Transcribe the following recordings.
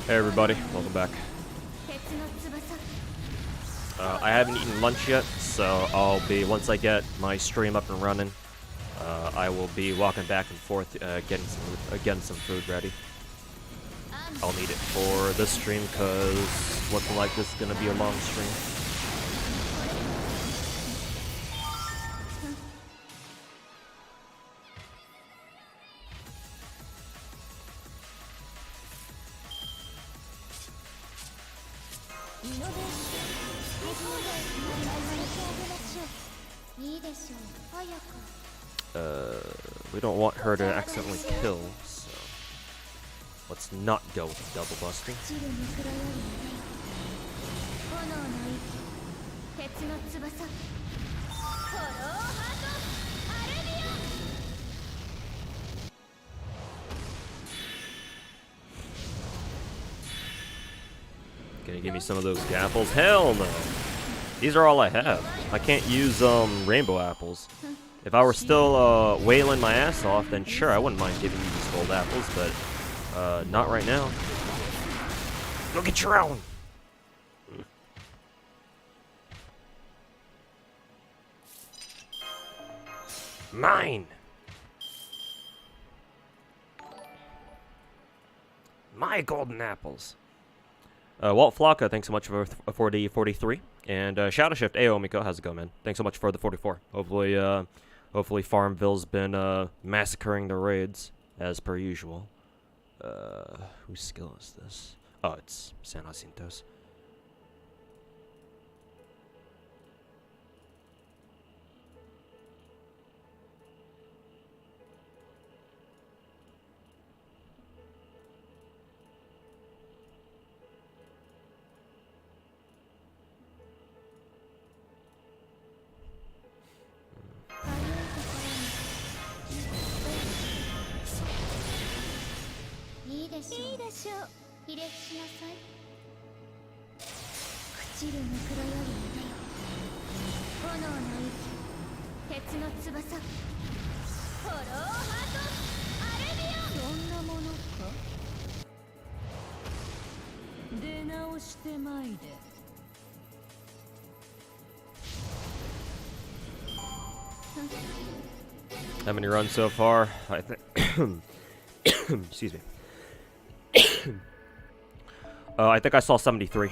Hey everybody, welcome back. I haven't eaten lunch yet, so once I get my stream up and running, I will be walking back and forth, getting some food ready. I'll need it for this stream, cause looking like this is gonna be a long stream. We don't want her to accidentally kill, so let's not go with the double busting. Can you give me some of those apples? Hell no! These are all I have. I can't use rainbow apples. If I were still wailing my ass off, then sure, I wouldn't mind giving you these gold apples, but not right now. Go get your own! Mine! My golden apples! Walt Flocka, thanks so much for the 43. And Shadow Shift, hey Omiko, how's it going, man? Thanks so much for the 44. Hopefully Farmville's been massacring the raids, as per usual. Whose skill is this? Oh, it's San Jacinto's. How many runs so far? I think. Excuse me. I think I saw 73.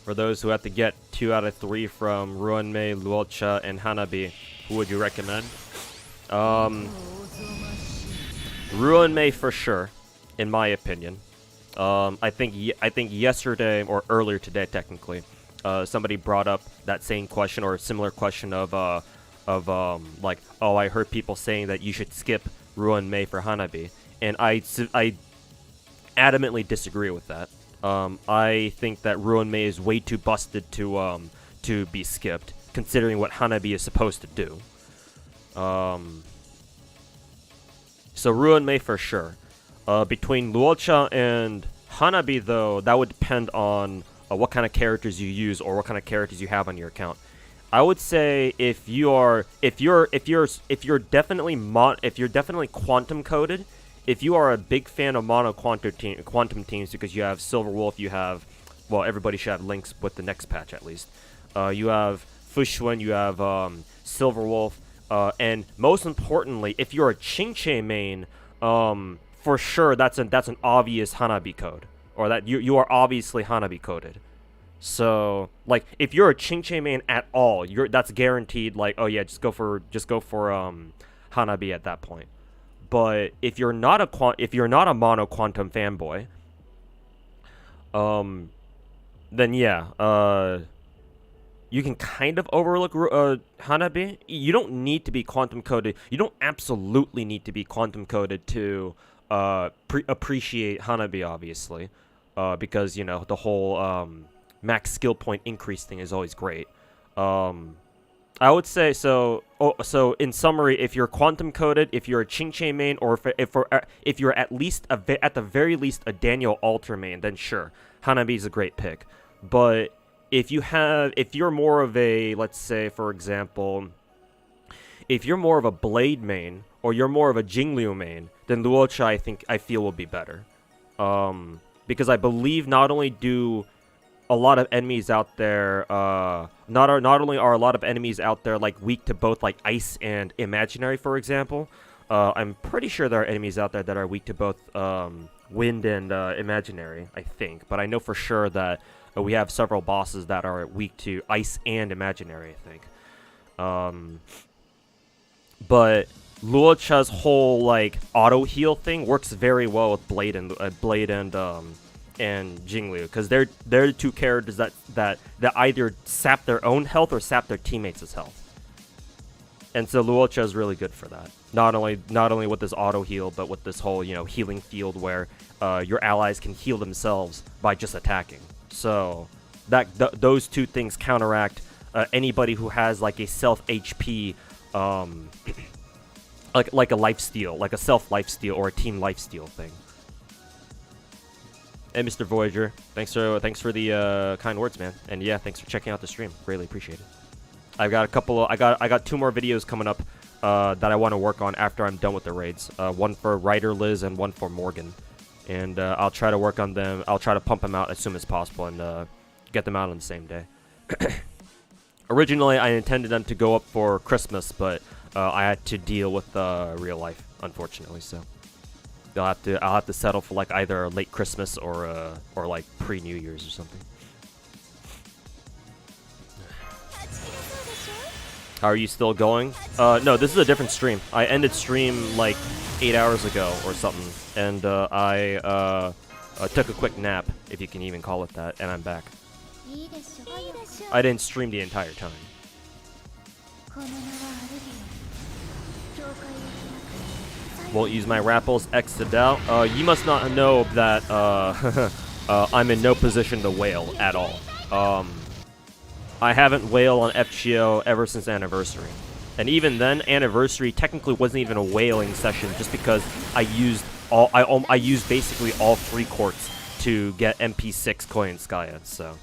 For those who have to get 2 out of 3 from Ruan Mei, Luocha, and Hanabi, who would you recommend? Ruan Mei for sure, in my opinion. I think yesterday or earlier today, technically, somebody brought up that same question or a similar question of like, oh, I heard people saying that you should skip Ruan Mei for Hanabi, and I adamantly disagree with that. I think that Ruan Mei is way too busted to be skipped, considering what Hanabi is supposed to do. So Ruan Mei for sure. Between Luocha and Hanabi, though, that would depend on what kind of characters you use or what kind of characters you have on your account. I would say if you're definitely quantum coded, if you are a big fan of mono quantum teams because you have Silver Wolf, you have, well, everybody should have links with the next patch at least. You have Fushun, you have Silver Wolf, and most importantly, if you're a Qingche main, for sure that's an obvious Hanabi code, or that you are obviously Hanabi coded. So like if you're a Qingche main at all, that's guaranteed. Like, oh yeah, just go for Hanabi at that point. But if you're not a mono quantum fanboy, then yeah, you can kind of overlook Hanabi. You don't need to be quantum coded. You don't absolutely need to be quantum coded to appreciate Hanabi, obviously. because, you know, the whole max skill point increase thing is always great. I would say, so in summary, if you're quantum coded, if you're a Ching-Che main, or if you're at least, at the very least, a Daniel Alter main, then sure, Hanabi is a great pick. But if you're more of a, let's say, for example, if you're more of a Blade main, or you're more of a Jingliu main, then Luocha I feel will be better. Because I believe not only do a lot of enemies out there, not only are a lot of enemies out there like weak to both like ice and imaginary, for example. I'm pretty sure there are enemies out there that are weak to both wind and imaginary, I think. But I know for sure that we have several bosses that are weak to ice and imaginary, I think. But Luocha's whole like auto heal thing works very well with Blade and Jingliu, because they're the two characters that either sap their own health or sap their teammates' health. And so Luocha is really good for that. Not only with this auto heal, but with this whole, you know, healing field where your allies can heal themselves by just attacking. So those two things counteract anybody who has like a self HP, like a lifesteal, like a self lifesteal or a team lifesteal thing. Hey, Mr. Voyager, thanks for the kind words, man. And yeah, thanks for checking out the stream. Greatly appreciate it. I've got I got 2 more videos coming up that I want to work on after I'm done with the raids. One for Ryder Liz and one for Morgan. And I'll try to work on them. I'll try to pump them out as soon as possible and get them out on the same day. Originally, I intended them to go up for Christmas, but I had to deal with real life, unfortunately. So I'll have to settle for like either late Christmas or like pre-New Year's or something. How are you still going? No, this is a different stream. I ended stream like 8 hours ago or something, and I took a quick nap, if you can even call it that, and I'm back. I didn't stream the entire time. Won't use my Rapples, X'd out. You must not know that I'm in no position to wail at all. I haven't wailed on FGO ever since Anniversary. And even then, Anniversary technically wasn't even a wailing session just because I used basically all 3 courts to get MP6 Koi and Skya, so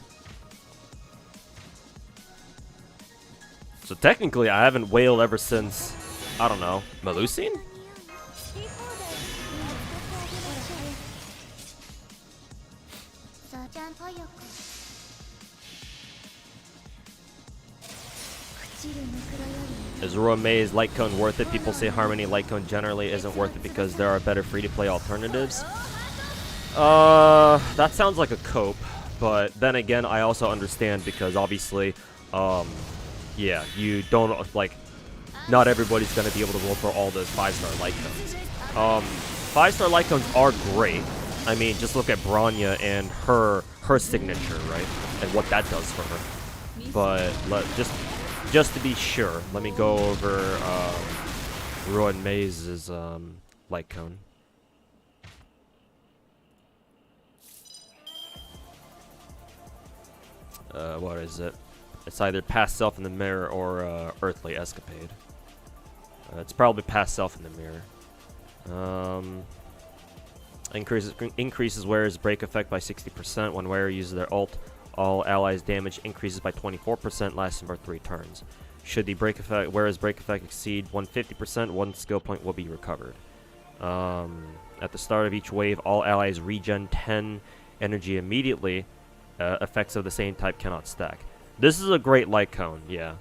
technically I haven't wailed ever since, I don't know, Melusine? Is Ruan Mei's light cone worth it? People say Harmony light cone generally isn't worth it because there are better free-to-play alternatives. That sounds like a cope, but then again, I also understand because obviously, yeah, you don't, like, not everybody's going to be able to roll for all those 5-star light cones. 5-star light cones are great. I mean, just look at Bronya and her signature, right? And what that does for her. But just to be sure, let me go over Ruan Mei's light cone. What is it? It's either Past Self in the Mirror or Earthly Escapade. It's probably Past Self in the Mirror. Increases wearer's break effect by 60% when wearer uses their ult. All allies' damage increases by 24%, lasting for 3 turns. Should the wearer's break effect exceed 150%, 1 skill point will be recovered. At the start of each wave, all allies regen 10 energy immediately. Effects of the same type cannot stack. This is a great light cone, yeah.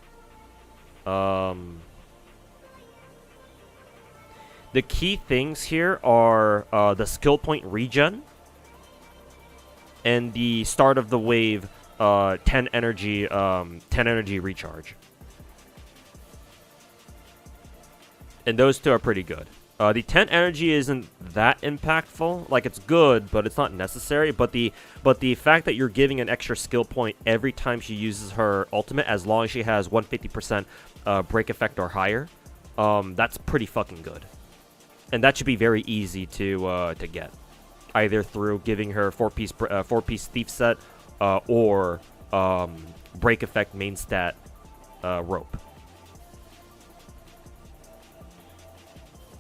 The key things here are the skill point regen and the start of the wave 10 energy recharge. And those 2 are pretty good. The 10 energy isn't that impactful. Like, it's good, but it's not necessary. But the fact that you're giving an extra skill point every time she uses her ultimate, as long as she has 150% break effect or higher, that's pretty fucking good. And that should be very easy to get. either through giving her four-piece thief set or break effect main stat rope.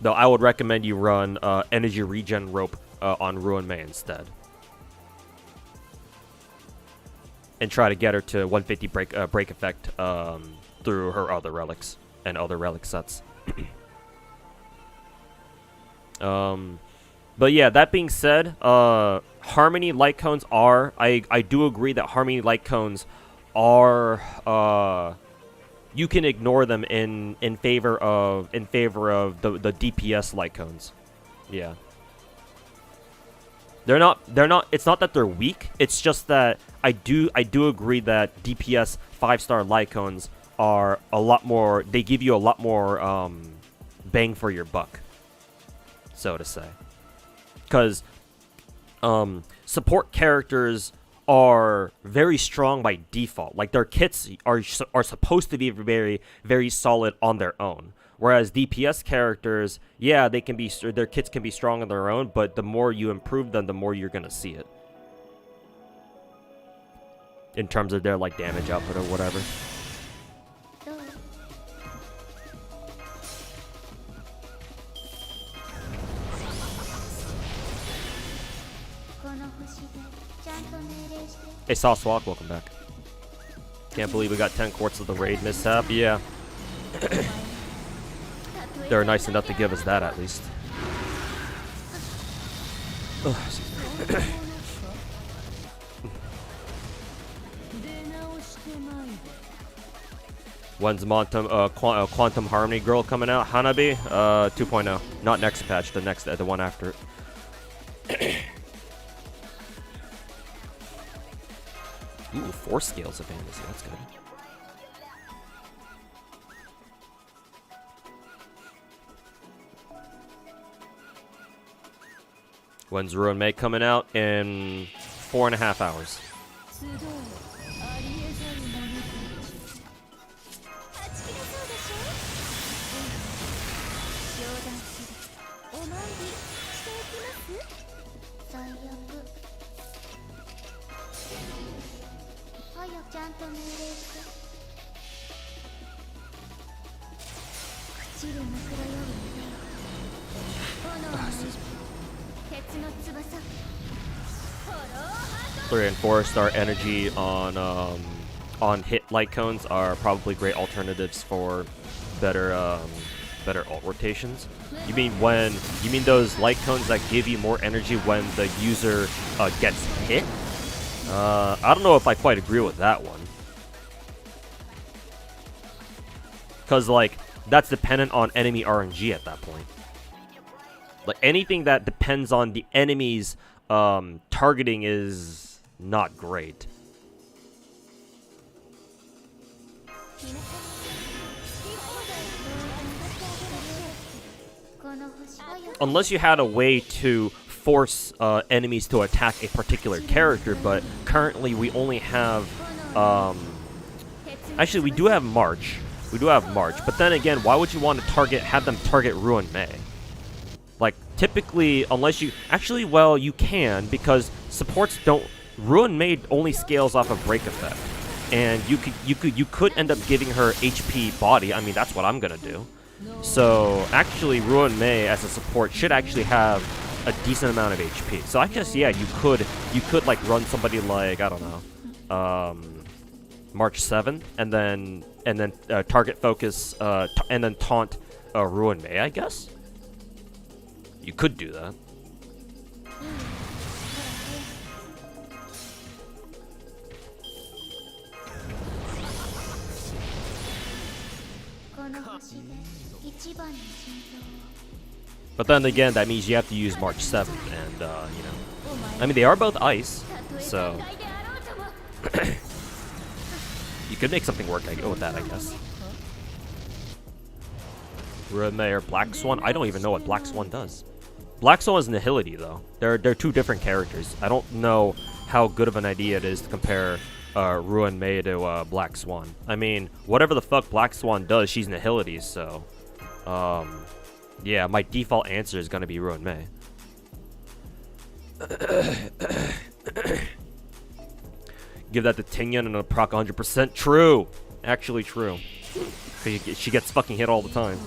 Though I would recommend you run energy regen rope on Ruan Mei instead. And try to get her to 150 break effect through her other relics and other relic sets. But yeah, that being said, Harmony light cones are, I do agree that Harmony light cones are, you can ignore them in favor of the DPS light cones. Yeah. They're not, it's not that they're weak, it's just that I do agree that DPS 5-star light cones are a lot more, they give you a lot more bang for your buck, so to say. Because support characters are very strong by default. Like, their kits are supposed to be very, very solid on their own. Whereas DPS characters, yeah, their kits can be strong on their own, but the more you improve them, the more you're gonna see it. In terms of their, like, damage output or whatever. Hey, Saucewalk, welcome back. Can't believe we got 10 quarts of the raid mishap. Yeah. They were nice enough to give us that, at least. When's Quantum Harmony Girl coming out? Hanabi? 2.0. Not next patch, the one after it. Ooh, 4 scales of fantasy. That's good. When's Ruan Mei coming out? In 4.5 hours. Three and 4-star energy on hit light cones are probably great alternatives for better alt rotations. You mean those light cones that give you more energy when the user gets hit? I don't know if I quite agree with that one. Because, like, that's dependent on enemy RNG at that point. Like, anything that depends on the enemy's targeting is not great. Unless you had a way to force enemies to attack a particular character, but currently we only have... actually, we do have March. We do have March, but then again, why would you want to have them target Ruan Mei? Like, typically, unless you... Actually, well, you can, because supports don't... Ruan Mei only scales off of break effect. And you could end up giving her HP body. I mean, that's what I'm gonna do. So, actually, Ruan Mei as a support should actually have a decent amount of HP. So I guess, yeah, you could like run somebody like, I don't know, March 7, and then target focus, and then taunt Ruan Mei, I guess? You could do that. But then again, that means you have to use March 7th, and, you know. I mean, they are both ice, so... you could make something work with that, I guess. Ruan Mei or Black Swan? I don't even know what Black Swan does. Black Swan is Nihility, though. They're two different characters. I don't know how good of an idea it is to compare Ruan Mei to Black Swan. I mean, whatever the fuck Black Swan does, she's Nihility, so... yeah, my default answer is gonna be Ruan Mei. Give that to Tingyan and a proc 100%. True. Actually true. She gets fucking hit all the time.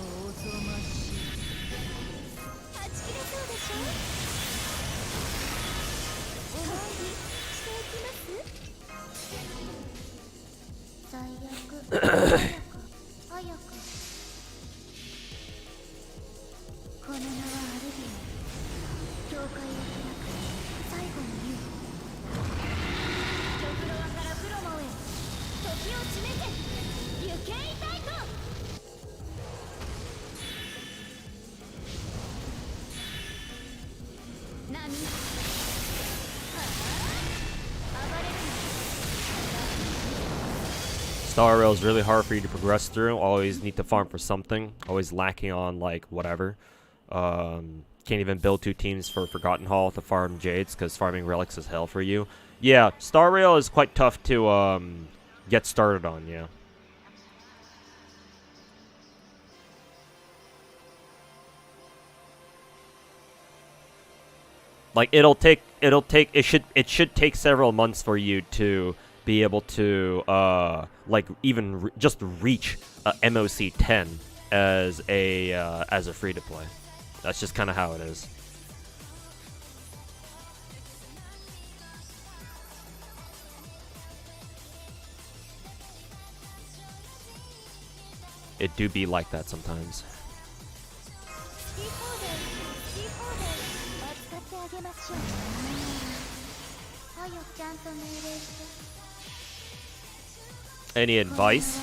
Star Rail is really hard for you to progress through. Always need to farm for something. Always lacking on, like, whatever. Can't even build 2 teams for Forgotten Hall to farm Jades, because farming relics is hell for you. Yeah, Star Rail is quite tough to get started on, yeah. Like, it should take several months for you to be able to like even just reach MOC 10 as a free to play. That's just kind of how it is. It do be like that sometimes. Any advice?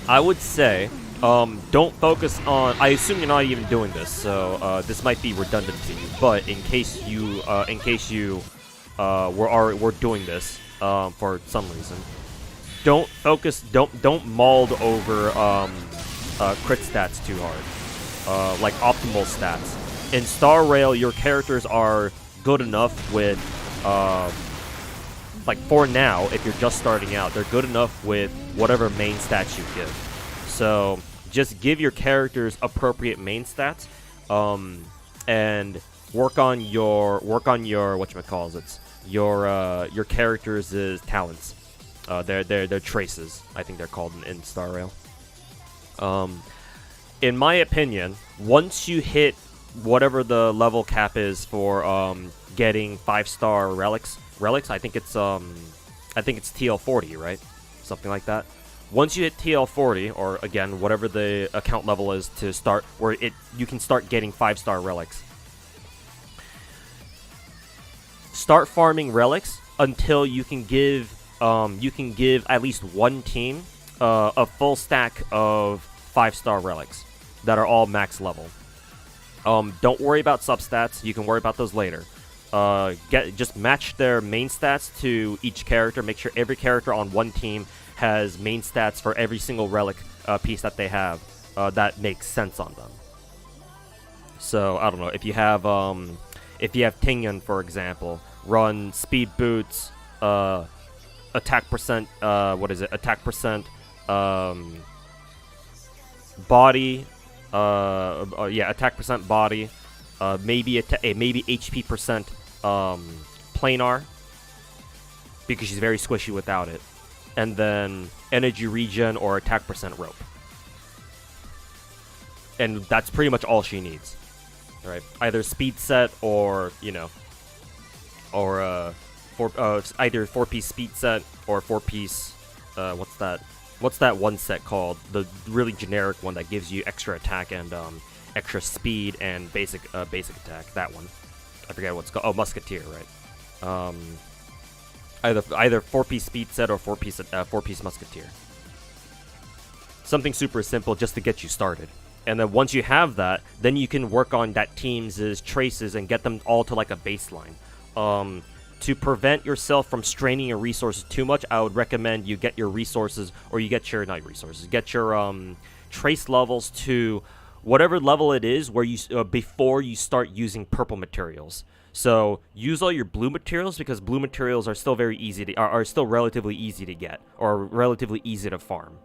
I would say, don't focus on. I assume you're not even doing this, so this might be redundant to you. But in case you were doing this for some reason, don't focus. Don't mauled over crit stats too hard, like optimal stats. In Star Rail, your characters are good enough with. Like, for now, if you're just starting out, they're good enough with whatever main stats you give. So, just give your characters appropriate main stats, and work on your whatchamacallits, your characters' talents. Their traces, I think they're called in Star Rail. In my opinion, once you hit whatever the level cap is for getting 5-star relics, I think it's TL40, right? Something like that. Once you hit TL40, or again whatever the account level is to start, where you can start getting 5-star relics. Start farming relics until you can give at least one team a full stack of 5-star relics that are all max level. Don't worry about substats. You can worry about those later. Just match their main stats to each character. Make sure every character on one team has main stats for every single relic piece that they have that makes sense on them. So I don't know, if you have Tingyan, for example, run speed boots, attack percent, attack percent, body, attack percent body, maybe HP percent planar, because she's very squishy without it, and then energy regen or attack percent rope, and that's pretty much all she needs, right? Either speed set or either 4-piece speed set or 4-piece what's that one set called, the really generic one that gives you extra attack and extra speed and basic attack. That one, I forget what's called. Oh, Musketeer, right? Either 4-piece speed set or 4-piece Musketeer. Something super simple just to get you started. And then once you have that, then you can work on that team's traces and get them all to like a baseline. To prevent yourself from straining your resources too much, I would recommend you get your resources, or you get your get your trace levels to whatever level it is where you before you start using purple materials. So use all your blue materials, because blue materials are still very easy to are still relatively easy to get, or relatively easy to farm.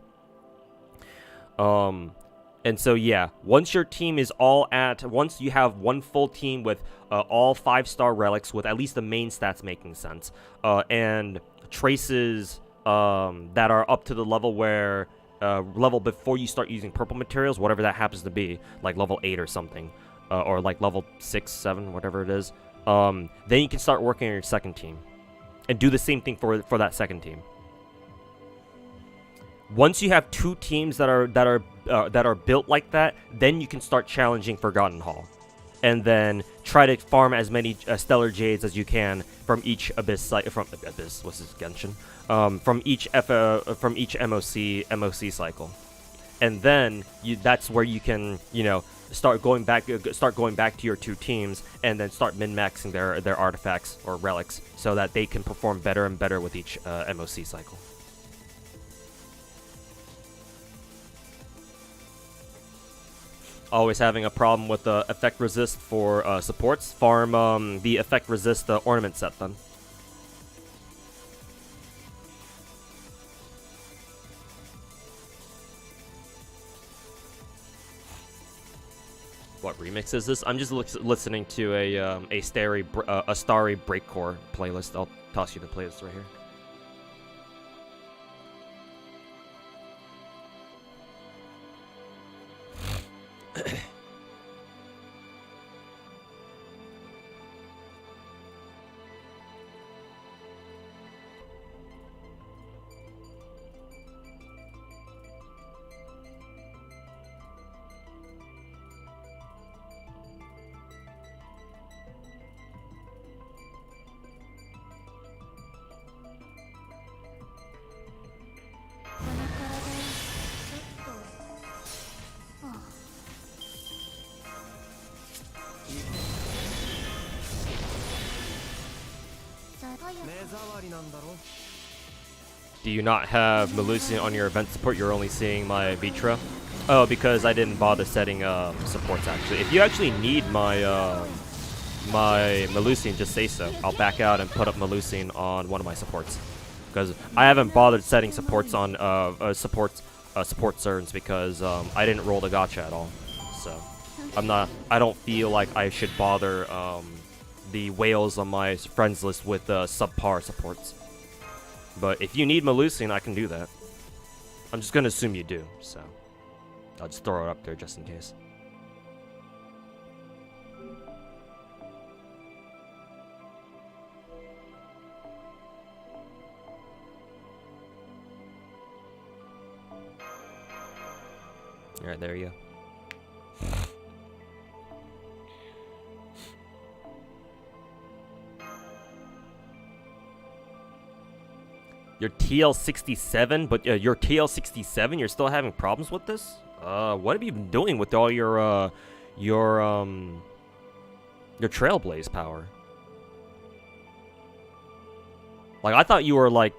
And so yeah, once your team is once you have one full team with all 5-star relics with at least the main stats making sense, and traces that are up to the level where level before you start using purple materials, whatever that happens to be, like level 8 or something, or like level 6, 7, whatever it is, then you can start working on your second team and do the same thing for that second team. Once you have 2 teams that are built like that, then you can start challenging Forgotten Hall, and then try to farm as many Stellar Jades as you can from each Abyss what's this, Genshin? From each MOC cycle, and then that's where you can start going back to your 2 teams, and then start min-maxing their artifacts or relics so that they can perform better and better with each MOC cycle. Always having a problem with the effect resist for supports. Farm the effect resist ornament set then. What remix is this? I'm just listening to a Starry Breakcore playlist. I'll toss you the playlist right here. Do you not have Melusian on your event support? You're only seeing my Vitra? Oh, because I didn't bother setting supports actually. If you actually need my my Melusian, just say so. I'll back out and put up Melusian on one of my supports. Because I haven't bothered setting supports on support cerns because I didn't roll the gacha at all. So I don't feel like I should bother the whales on my friends list with subpar supports. But if you need Melusian, I can do that. I'm just gonna assume you do, so I'll just throw it up there just in case. Alright, there you go. Your TL67, but your TL67, you're still having problems with this? What have you been doing with all your Trailblaze power? Like, I thought you were like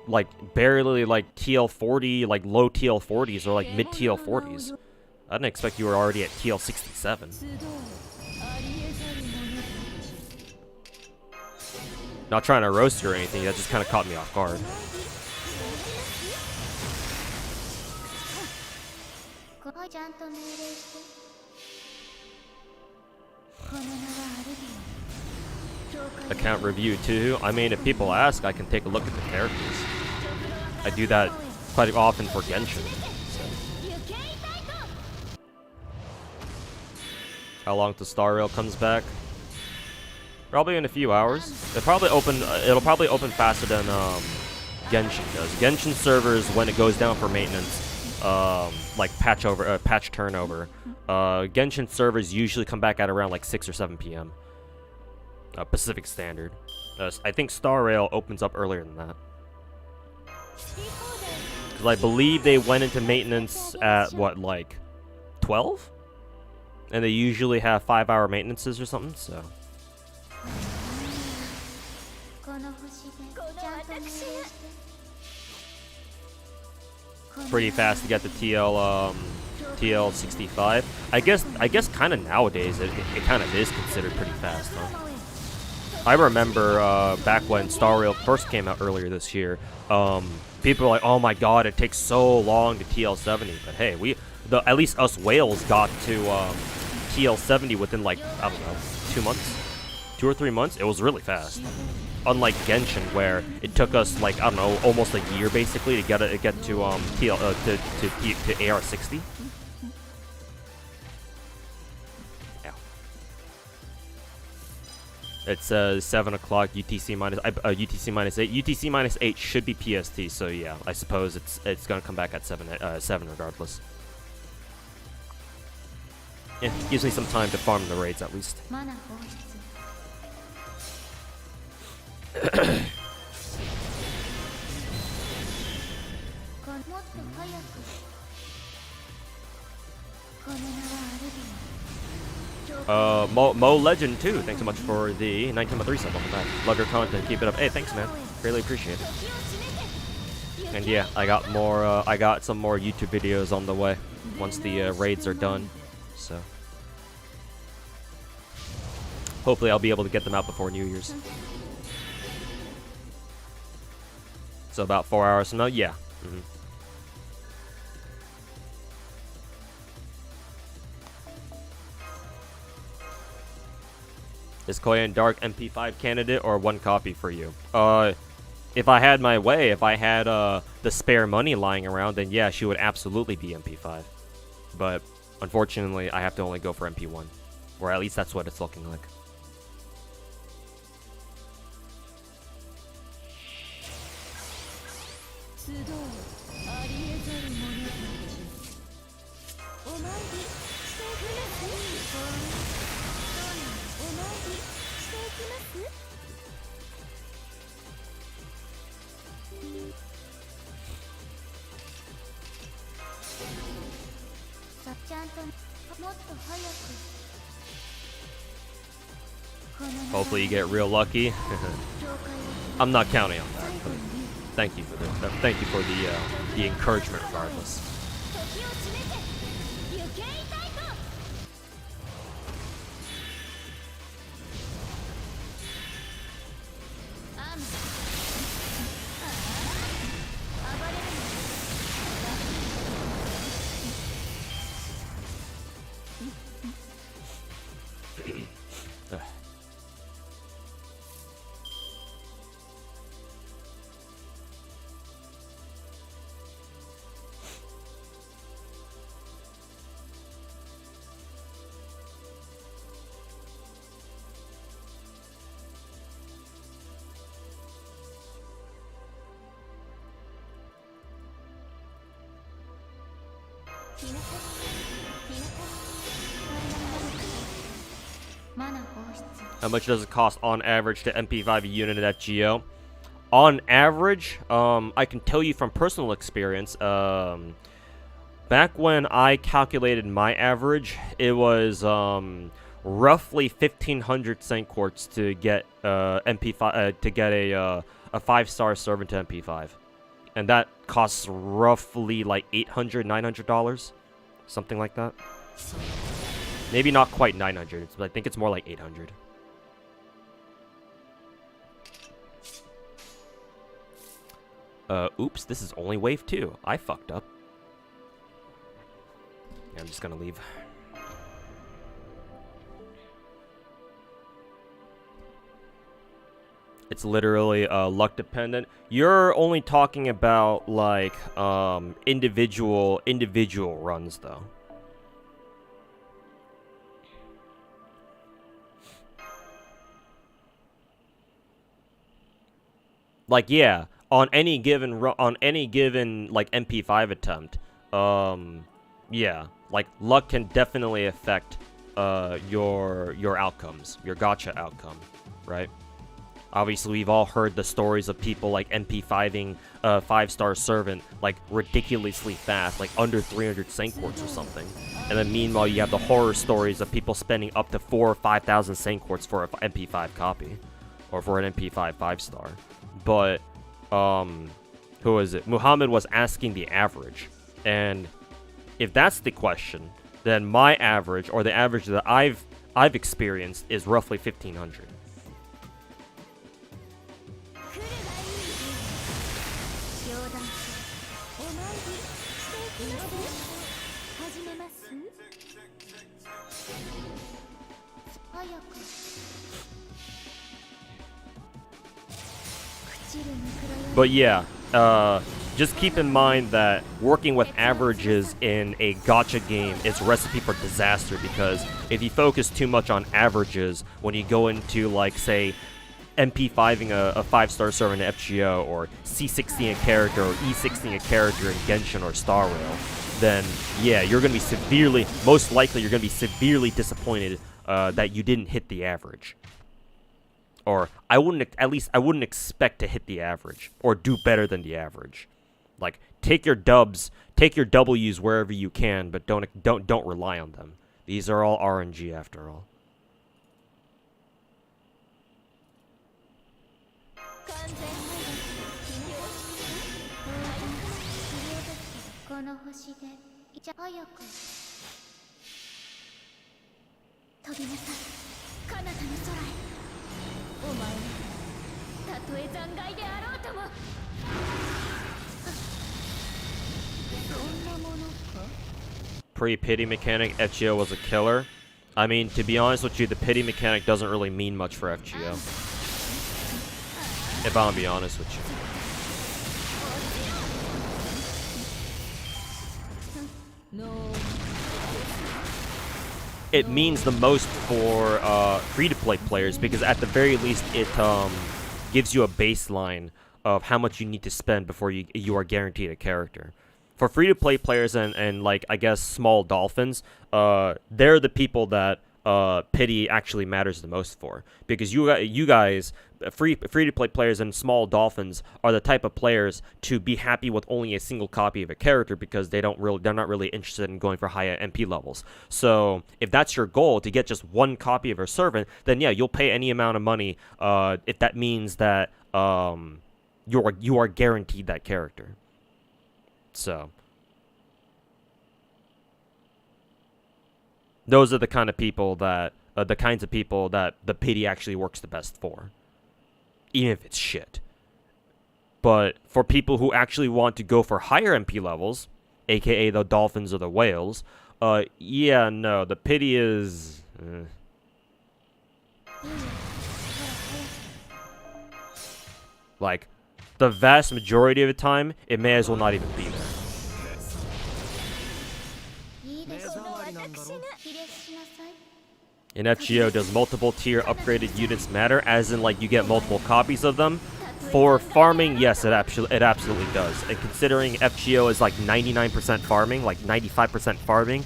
barely like TL40, like low TL40s or like mid TL40s. I didn't expect you were already at TL67. Not trying to roast you or anything, that just kind of caught me off guard. Account review too. I mean, if people ask, I can take a look at the characters. I do that quite often for Genshin. So. How long till Star Rail comes back? Probably in a few hours. It'll probably open faster than Genshin does. Genshin servers, when it goes down for maintenance, like patch turnover, Genshin servers usually come back at around like 6 or 7 p.m. Pacific Standard. I think Star Rail opens up earlier than that. Because I believe they went into maintenance at, what, like 12? And they usually have 5-hour maintenances or something, so... Pretty fast to get the TL65. I guess kind of nowadays it kind of is considered pretty fast, huh? I remember back when Star Rail first came out earlier this year, people were like, "Oh my God, it takes so long to TL70." But hey, at least us whales got to TL70 within like, I don't know, 2 months, 2 or 3 months. It was really fast. Unlike Genshin, where it took us like, I don't know, almost a year basically to get to AR60. Yeah. It says 7 o'clock UTC minus UTC minus 8. UTC minus 8 should be PST. So yeah, I suppose it's gonna come back at 7 regardless. Yeah, gives me some time to farm the raids at least. Mo Legend too. Thanks so much for the 19-3 sub. Welcome back. Love your content. Keep it up. Hey, thanks, man. Really appreciate it. And yeah, I got more. I got some more YouTube videos on the way once the raids are done. So hopefully I'll be able to get them out before New Year's. So about 4 hours from now, yeah. Is Koyan Dark MP5 candidate or one copy for you? If I had my way, if I had the spare money lying around, then yeah, she would absolutely be MP5. But unfortunately, I have to only go for MP1, or at least that's what it's looking like. Hopefully you get real lucky. I'm not counting on that, but thank you for the encouragement regardless. How much does it cost on average to MP5 a unit at FGO? On average, I can tell you from personal experience, back when I calculated my average, it was roughly 1,500 cent quartz to get MP5 to get a 5-star servant to MP5, and that costs roughly like $800, $900, something like that. Maybe not quite 900, but I think it's more like 800. Oops, this is only wave 2. I fucked up. Yeah, I'm just gonna leave. It's literally luck dependent. You're only talking about like individual runs though. Like yeah, on any given like MP5 attempt, yeah, like luck can definitely affect your outcomes, your gacha outcome, right? Obviously, we've all heard the stories of people like MP5ing 5-star servant like ridiculously fast, like under 300 cent quartz or something. And then meanwhile, you have the horror stories of people spending up to 4,000 or 5,000 cent quartz for an MP5 copy, or for an MP5 5-star. But who was it? Muhammad was asking the average, and if that's the question, then my average, or the average that I've experienced, is roughly 1,500. But yeah, just keep in mind that working with averages in a gacha game is a recipe for disaster, because if you focus too much on averages when you go into, like, say, MP5ing a 5-star server in FGO, or C60 a character, or E60 a character in Genshin or Star Rail, then yeah, you're going to be most likely you're going to be severely disappointed that you didn't hit the average. Or I wouldn't expect to hit the average or do better than the average. Like, take your W's wherever you can, but don't rely on them. These are all RNG after all. Pre-pity mechanic, FGO was a killer. I mean, to be honest with you, the pity mechanic doesn't really mean much for FGO. If I'm gonna be honest with you. It means the most for free-to-play players, because at the very least it gives you a baseline of how much you need to spend before you are guaranteed a character. For free-to-play players and like, I guess, small dolphins, they're the people that pity actually matters the most for, because you guys, free-to-play players and small dolphins, are the type of players to be happy with only a single copy of a character, because they're not really interested in going for higher MP levels. So if that's your goal, to get just one copy of a servant, then yeah, you'll pay any amount of money if that means that you are guaranteed that character. So those are the kind of people that the kinds of people that the pity actually works the best for, even if it's shit. But for people who actually want to go for higher MP levels, aka the dolphins or the whales, yeah, no, the pity is like, the vast majority of the time, it may as well not even be there. In FGO, does multiple tier upgraded units matter? As in, like, you get multiple copies of them? For farming, yes, it absolutely does. And considering FGO is like 99% farming, like 95% farming,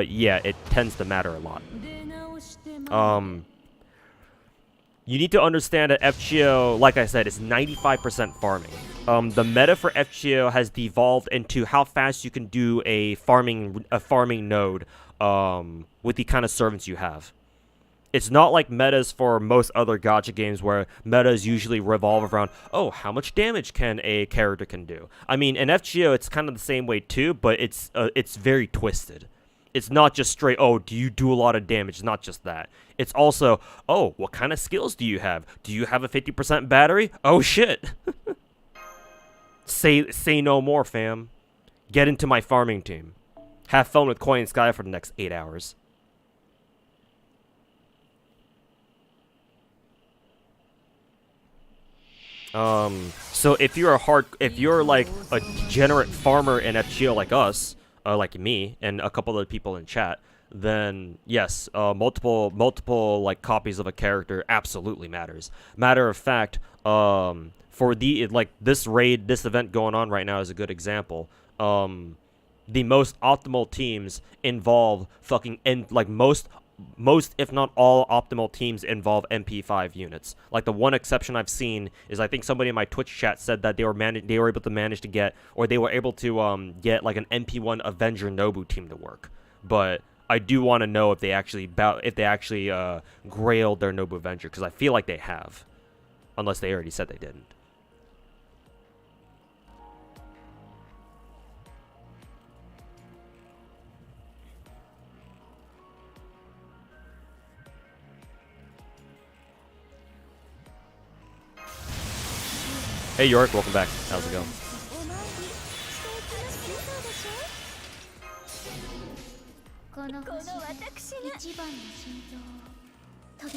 yeah, it tends to matter a lot. You need to understand that FGO, like I said, is 95% farming. The meta for FGO has devolved into how fast you can do a farming node with the kind of servants you have. It's not like metas for most other gacha games, where metas usually revolve around, oh, how much damage can a character can do. I mean, in FGO, it's kind of the same way too, but it's very twisted. It's not just straight, oh, do you do a lot of damage? It's not just that. It's also, oh, what kind of skills do you have? Do you have a 50% battery? Oh, shit. Say no more, fam. Get into my farming team. Have fun with Coin Sky for the next 8 hours. So if you're like a degenerate farmer in FGO like us, like me and a couple of people in chat, then yes, multiple like copies of a character absolutely matters. Matter of fact, for this event going on right now is a good example. The most optimal teams involve most, if not all, optimal teams involve MP5 units. Like, the one exception I've seen is, I think somebody in my Twitch chat said that they were able to manage to get, or they were able to get like an MP1 Avenger Nobu team to work. But I do want to know if they actually grailed their Nobu Avenger, because I feel like they have, unless they already said they didn't. Hey York, welcome back. How's it going? Hi,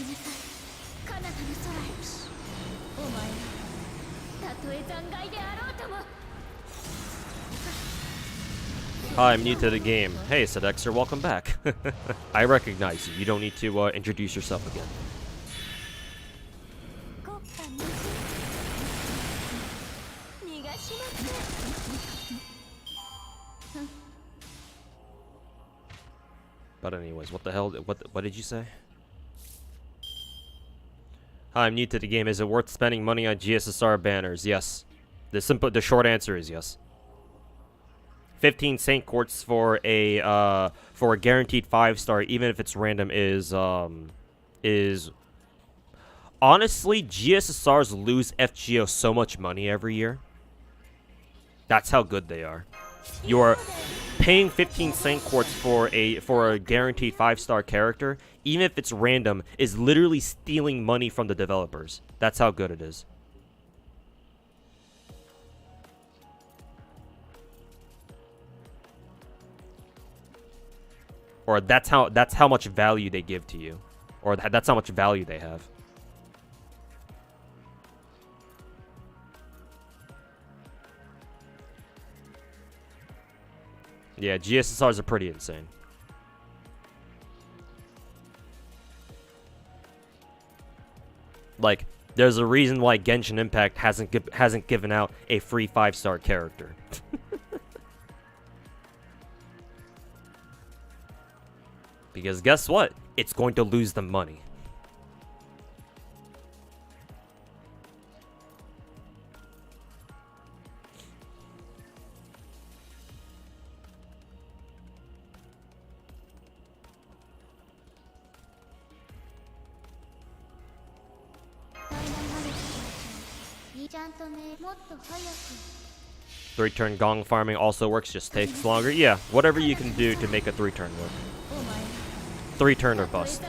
I'm new to the game. Hey, Sedexer, welcome back. I recognize you. You don't need to introduce yourself again. But anyways, what the hell? What did you say? Hi, I'm new to the game. Is it worth spending money on GSSR banners? Yes. The short answer is yes. 15 Saint Quartz for a guaranteed 5-star, even if it's random, is honestly, GSSRs lose FGO so much money every year. That's how good they are. You're paying 15 Saint Quartz for a guaranteed 5-star character, even if it's random, is literally stealing money from the developers. That's how good it is. Or that's how much value they give to you. Or that's how much value they have. Yeah, GSSRs are pretty insane. Like, there's a reason why Genshin Impact hasn't given out a free 5-star character. Because guess what? It's going to lose them money. Three-turn gong farming also works, just takes longer. Yeah, whatever you can do to make a 3-turn work. 3-turn or bust.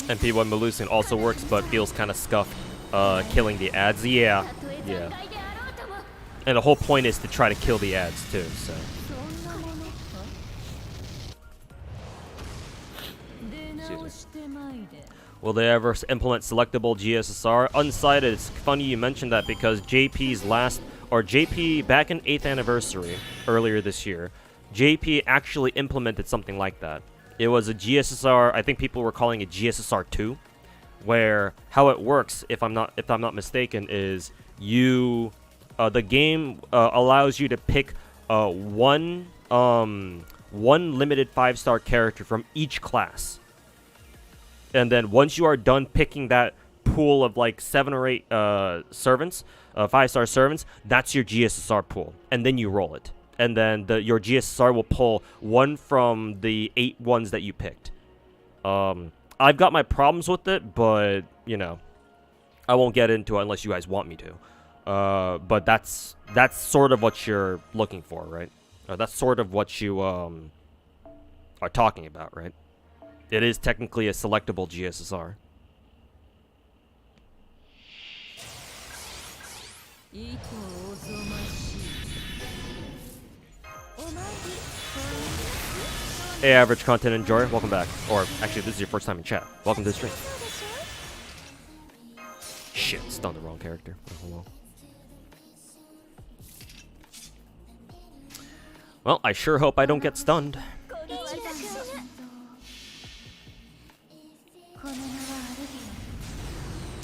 MP1 Melusian also works, but feels kind of scuffed killing the ads. Yeah. And the whole point is to try to kill the ads too, so. Will they ever implement selectable GSSR? Unsighted, it's funny you mentioned that because JP back in 8th anniversary, earlier this year, JP actually implemented something like that. It was a GSSR, I think people were calling it GSSR 2, where how it works, if I'm not mistaken, is the game allows you to pick one limited 5-star character from each class. And then once you are done picking that pool of like 7 or 8 servants, 5-star servants, that's your GSSR pool, and then you roll it. And then your GSSR will pull one from the 8 ones that you picked. I've got my problems with it, but, you know, I won't get into it unless you guys want me to. But that's sort of what you're looking for, right? That's sort of what you are talking about, right? It is technically a selectable GSSR. Hey, average content enjoyer, welcome back. Or, actually, this is your first time in chat. Welcome to the stream. Shit, stunned the wrong character. Oh, well, I sure hope I don't get stunned.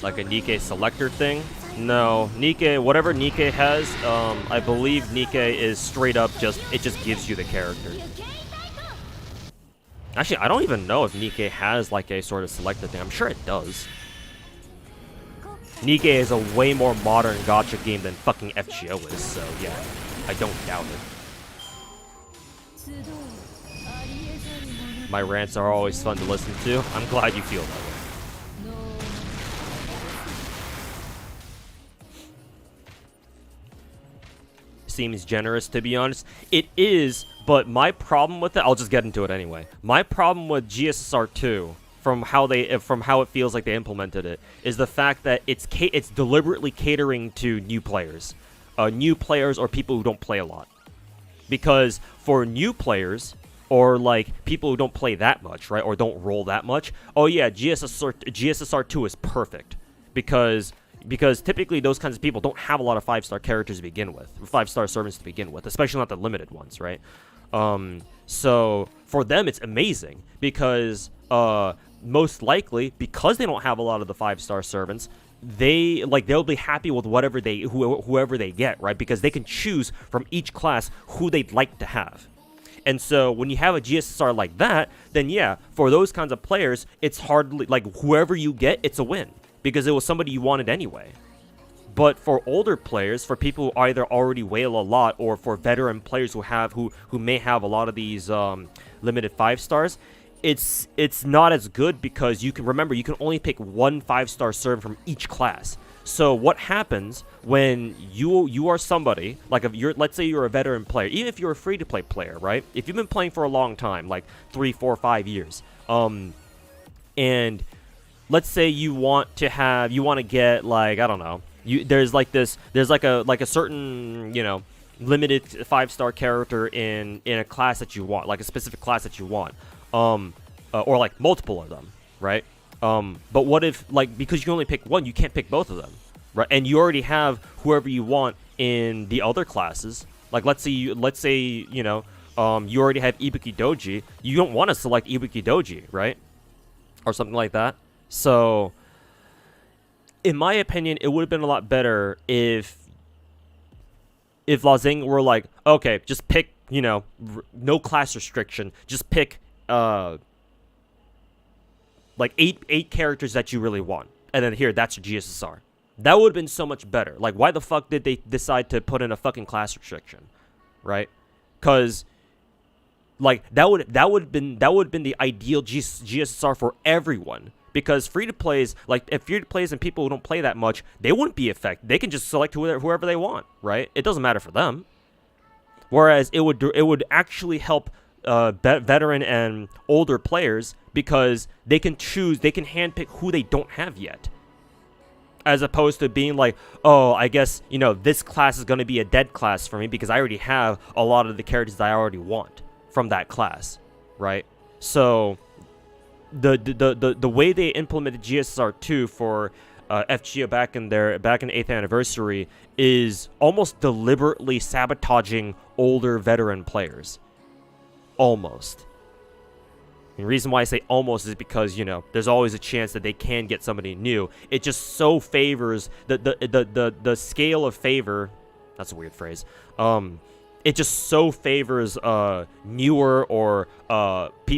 Like a Nikkei selector thing. No, Nikkei, whatever Nikkei has, I believe Nikkei is straight up it just gives you the character. Actually, I don't even know if Nikkei has like a sort of selected thing. I'm sure it does. Nikkei is a way more modern gacha game than fucking FGO is, so yeah, I don't doubt it. My rants are always fun to listen to. I'm glad you feel that way. Seems generous, to be honest. It is, but my problem with it, I'll just get into it anyway. My problem with GSSR 2, from how it feels like they implemented it, is the fact that it's deliberately catering to new players or people who don't play a lot. Because for new players, or like people who don't play that much, right, or don't roll that much, oh yeah, GSSR 2 is perfect because typically those kinds of people don't have a lot of 5-star characters to begin with, 5-star servants to begin with, especially not the limited ones, right? So for them it's amazing because most likely because they don't have a lot of the 5-star servants, they'll be happy with whoever they get, right? Because they can choose from each class who they'd like to have. And so when you have a GSSR like that, then yeah, for those kinds of players, it's hardly like whoever you get, it's a win. Because it was somebody you wanted anyway. But for older players, for people who either already whale a lot, or for veteran players who may have a lot of these limited 5-stars, it's not as good because you can only pick one 5-star servant from each class. So what happens when you are somebody like let's say you're a veteran player, even if you're a free-to-play player, right? If you've been playing for a long time, like 3, 4, 5 years, and let's say you want to get like, I don't know, there's like a certain, you know, limited 5-star character in a class that you want, like a specific class that you want, or like multiple of them, right? But what if, like, because you can only pick one, you can't pick both of them, right? And you already have whoever you want in the other classes. Like, let's say you know, you already have Ibuki Doji. You don't want to select Ibuki Doji, right? Or something like that. So, in my opinion, it would have been a lot better if Lazing were like, okay, just pick, you know, no class restriction, just pick like eight characters that you really want, and then here, that's your GSSR. That would have been so much better. Like, why the fuck did they decide to put in a fucking class restriction, right? Because like that would have been the ideal GSSR for everyone. Because free-to-plays, like, if free-to-plays and people who don't play that much, they wouldn't be affected. They can just select whoever they want, right? It doesn't matter for them. Whereas it would actually help veteran and older players because they can handpick who they don't have yet. As opposed to being like, oh, I guess, you know, this class is going to be a dead class for me because I already have a lot of the characters that I already want from that class, right? So the way they implemented GSSR 2 for FGO back in the 8th anniversary is almost deliberately sabotaging older veteran players. Almost. And the reason why I say almost is because, you know, there's always a chance that they can get somebody new. It just so favors the scale of favor. That's a weird phrase. It just so favors newer or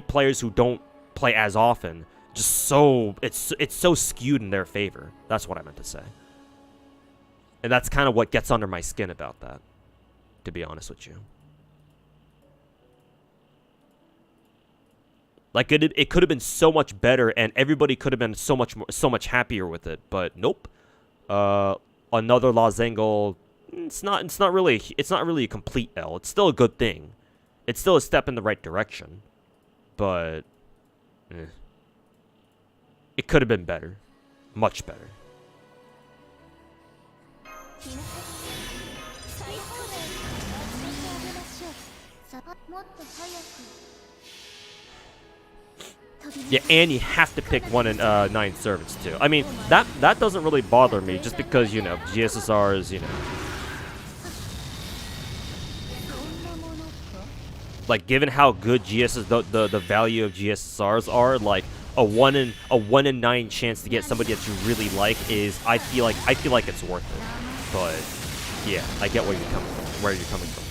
players who don't play as often. Just so it's so skewed in their favor. That's what I meant to say. And that's kind of what gets under my skin about that, to be honest with you. Like, it could have been so much better, and everybody could have been so much happier with it. But nope. Another Lazangle. It's not really a complete L. It's still a good thing. It's still a step in the right direction. But it could have been better. Much better. Yeah, and you have to pick 1 in 9 servants too. I mean, that doesn't really bother me, just because, you know, GSSR is, you know, like, given how good the value of GSSRs are, like, a 1 in 9 chance to get somebody that you really like is I feel like it's worth it. But yeah, I get where you're coming from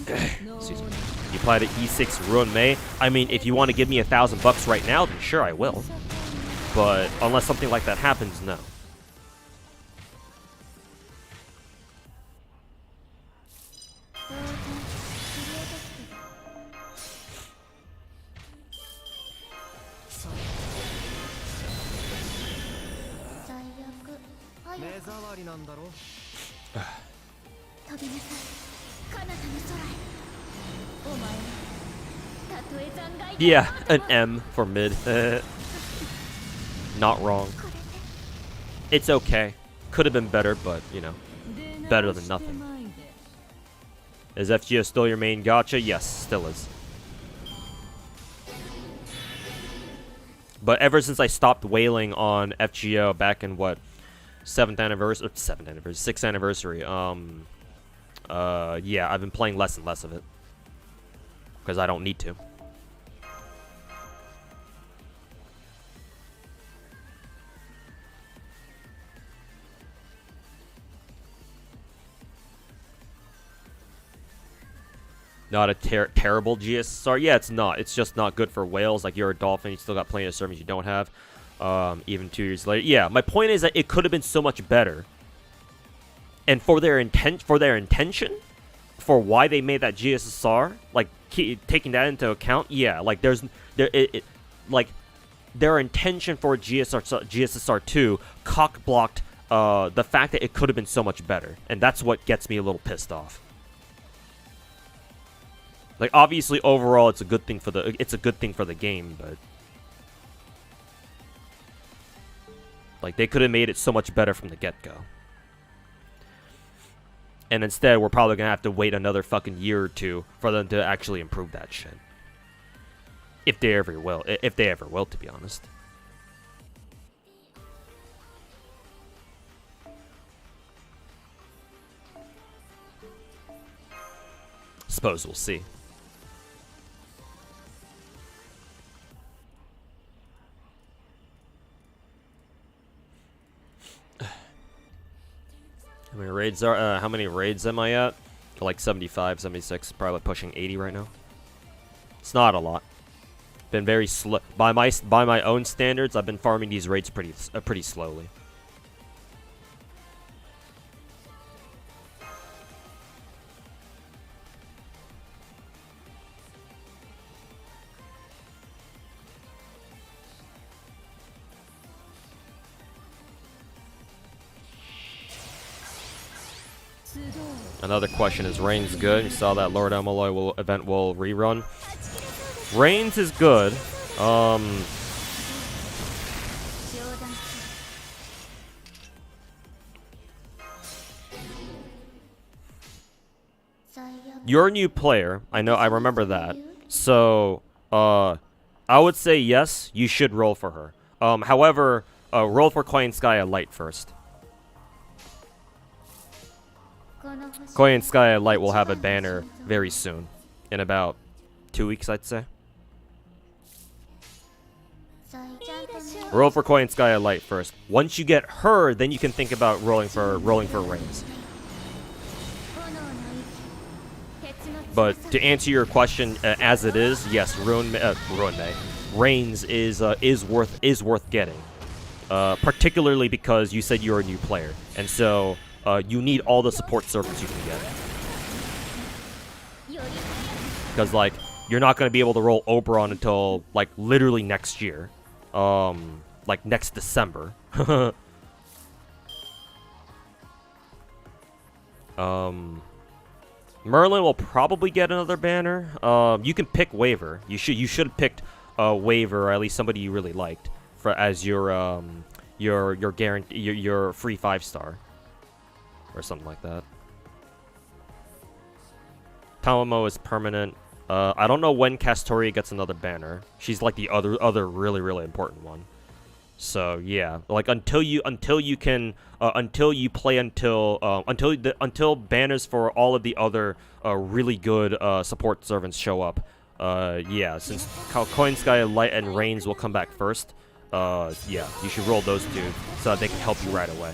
there. Excuse me. You applied to E6 Ruan Mei. I mean, if you want to give me $1,000 right now, then sure I will. But unless something like that happens, no. Yeah, an M for mid. Not wrong. It's okay. Could have been better, but, you know, better than nothing. Is FGO still your main gacha? Yes, still is. But ever since I stopped wailing on FGO back in, what, 6th anniversary, yeah, I've been playing less and less of it. Because I don't need to. Not a terrible GSSR. Yeah, it's not. It's just not good for whales. Like, you're a dolphin, you still got plenty of servings you don't have. Even 2 years later. Yeah, my point is that it could have been so much better. And for their intention, for why they made that GSSR, like taking that into account, yeah, like like their intention for GSSR 2 cock blocked the fact that it could have been so much better, and that's what gets me a little pissed off. Like, obviously, overall, it's a good thing for the game, but like, they could have made it so much better from the get-go. And instead, we're probably gonna have to wait another fucking year or two for them to actually improve that shit. If they ever will, to be honest. Suppose we'll see. How many raids am I at? Like 75, 76, probably pushing 80 right now. It's not a lot. Been very slow. By my own standards, I've been farming these raids pretty slowly. Another question, is Reigns good? You saw that Lord Emulator event will rerun. Reigns is good. You're a new player. I know, I remember that. So, I would say yes, you should roll for her. However, roll for Constellations Light first. Constellations Light will have a banner very soon. In about 2 weeks, I'd say. Roll for Constellations Light first. Once you get her, then you can think about rolling for Reigns. But to answer your question, as it is, yes, Ruan Mei, Reigns is worth getting. Particularly because you said you're a new player, and so you need all the support servants you can get. Because, like, you're not going to be able to roll Oberon until, like, literally next year. Like, next December. Merlin will probably get another banner. You can pick Waver. You should have picked Waver, or at least somebody you really liked, as your free 5-star. Or something like that. Tamamo is permanent. I don't know when Castoria gets another banner. She's like the other really important one. So yeah, like until banners for all of the other really good support servants show up, Yeah, since Coin Sky Light and Rains will come back first, yeah, you should roll those two so that they can help you right away.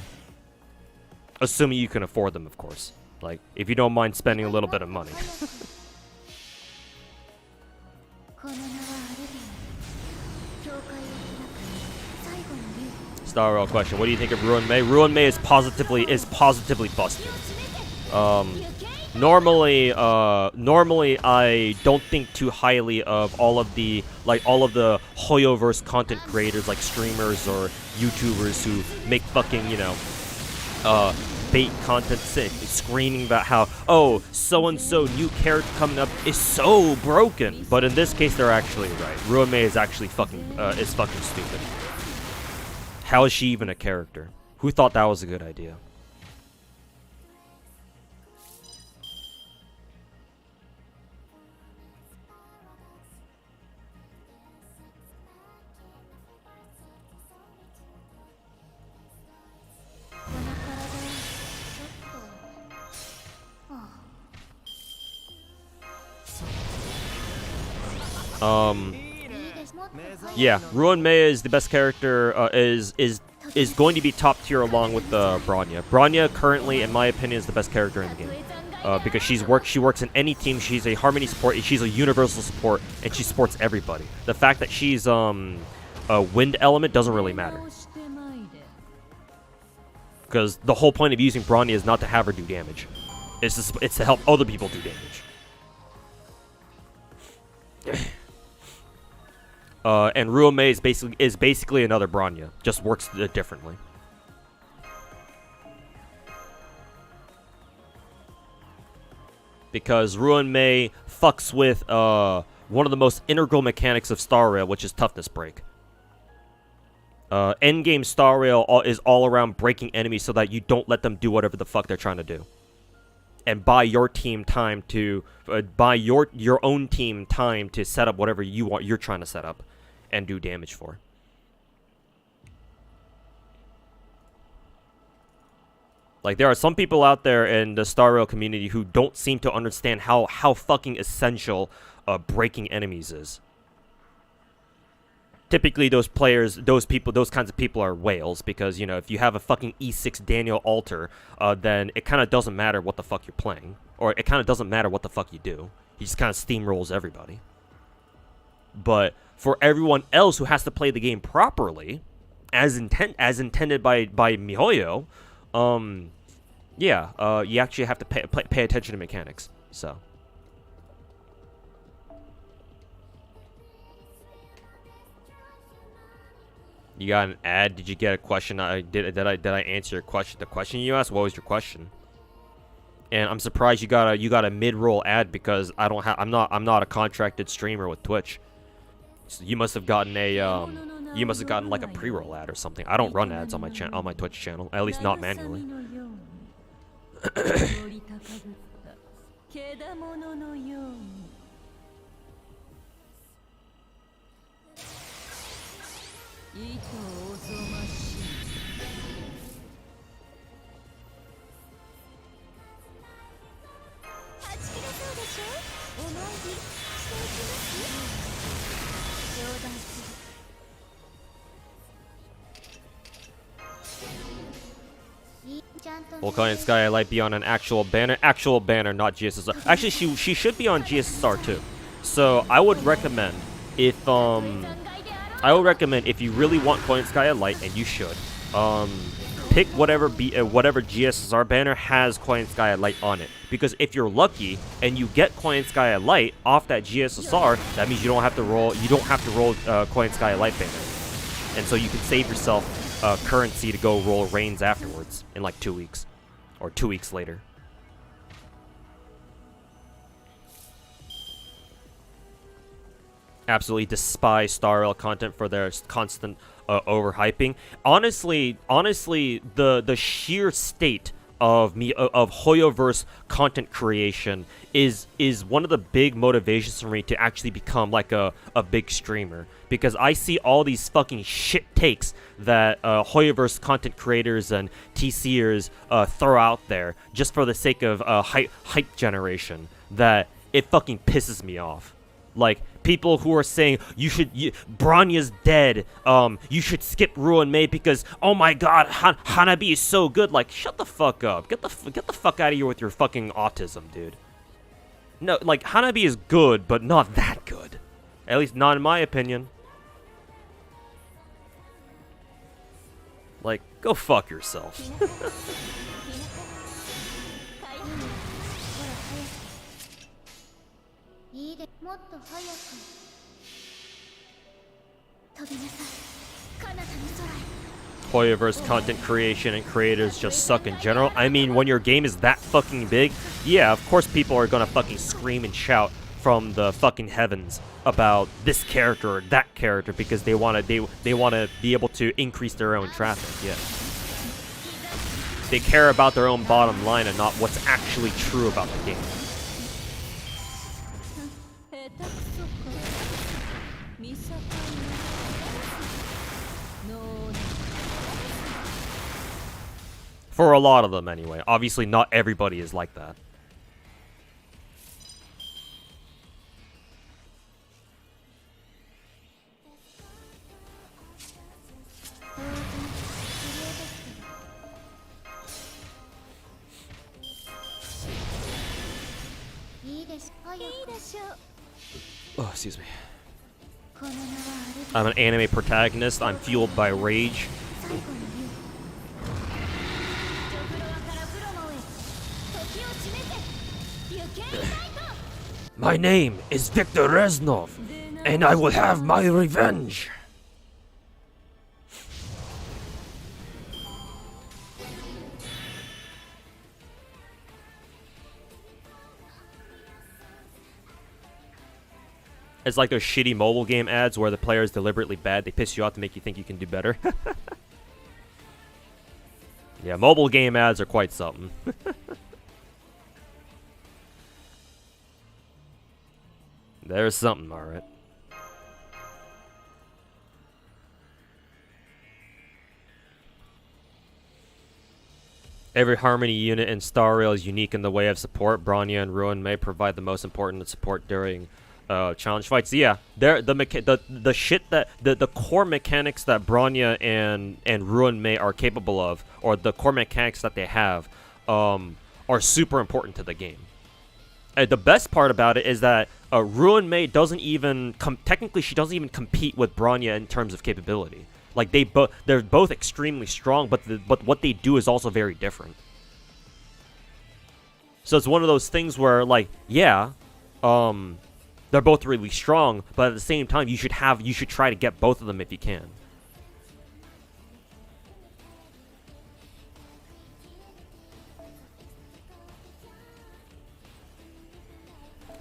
Assuming you can afford them, of course. Like, if you don't mind spending a little bit of money. Star Rail question: what do you think of Ruan Mei? Ruan Mei is positively busted. Normally I don't think too highly of all of the Hoyoverse content creators, like streamers or YouTubers who make fucking, you know, bait content screaming about how, oh, so-and-so new character coming up is so broken. But in this case, they're actually right. Ruan Mei is actually fucking stupid. How is she even a character? Who thought that was a good idea? Yeah, Ruan Mei is the best character, is going to be top tier along with Bronya. Bronya currently, in my opinion, is the best character in the game. Because she works in any team, she's a harmony support, she's a universal support, and she supports everybody. The fact that she's a wind element doesn't really matter. Because the whole point of using Bronya is not to have her do damage. It's to help other people do damage. And Ruan Mei is basically another Bronya, just works differently. Because Ruan Mei fucks with one of the most integral mechanics of Star Rail, which is toughness break. Endgame Star Rail is all around breaking enemies so that you don't let them do whatever the fuck they're trying to do. And buy your team time to buy your own team time to set up whatever you're trying to set up and do damage for. Like, there are some people out there in the Star Rail community who don't seem to understand how fucking essential breaking enemies is. Typically, those kinds of people are whales, because, you know, if you have a fucking E6 Daniel altar, then it kind of doesn't matter what the fuck you're playing. Or it kind of doesn't matter what the fuck you do. He just kind of steamrolls everybody. But for everyone else who has to play the game properly, as intended by MiHoYo, yeah, you actually have to pay attention to mechanics. So. You got an ad? Did you get a question? Did I answer your question? The question you asked? What was your question? And I'm surprised you got a mid-roll ad, because I'm not a contracted streamer with Twitch. So you must have gotten like a pre-roll ad or something. I don't run ads on my Twitch channel, at least not manually. Will Coin Sky Light be on an actual banner? Actual banner, not GSSR. Actually, she should be on GSSR too. So I would recommend if you really want Coin Sky Light, and you should, pick whatever GSSR banner has Coin Sky Light on it. Because if you're lucky and you get Coin Sky Light off that GSSR, that means you don't have to roll Coin Sky Light banner, and so you can save yourself currency to go roll Reigns afterwards in like 2 weeks, or 2 weeks later. Absolutely despise Star Rail content for their constant overhyping. Honestly, the sheer state of Hoyoverse content creation is one of the big motivations for me to actually become like a big streamer, because I see all these fucking shit takes that Hoyoverse content creators and TCers throw out there just for the sake of hype generation, that it fucking pisses me off. Like, people who are saying Bronya's dead, you should skip Ruan Mei because, oh my god, Hanabi is so good. Like, shut the fuck up. Get the fuck out of here with your fucking autism, dude. No, like, Hanabi is good, but not that good. At least not in my opinion. Like, go fuck yourself. Hoyoverse content creation and creators just suck in general. I mean, when your game is that fucking big, yeah, of course people are gonna fucking scream and shout from the fucking heavens about this character or that character because they wanna be able to increase their own traffic. Yeah, they care about their own bottom line and not what's actually true about the game. For a lot of them, anyway. Obviously, not everybody is like that. Oh, excuse me. I'm an anime protagonist. I'm fueled by rage. My name is Victor Reznov, and I will have my revenge. It's like those shitty mobile game ads where the player is deliberately bad. They piss you off to make you think you can do better. Yeah, mobile game ads are quite something. There's something, alright. Every Harmony unit in Star Rail is unique in the way of support. Bronya and Ruan Mei provide the most important support during challenge fights. Yeah, the shit that the core mechanics that Bronya and Ruan Mei are capable of, or the core mechanics that they have, are super important to the game. And the best part about it is that Ruan Mei doesn't even technically she doesn't even compete with Bronya in terms of capability. Like they're both extremely strong, but what they do is also very different. So it's one of those things where, like, yeah, they're both really strong, but at the same time you should try to get both of them if you can.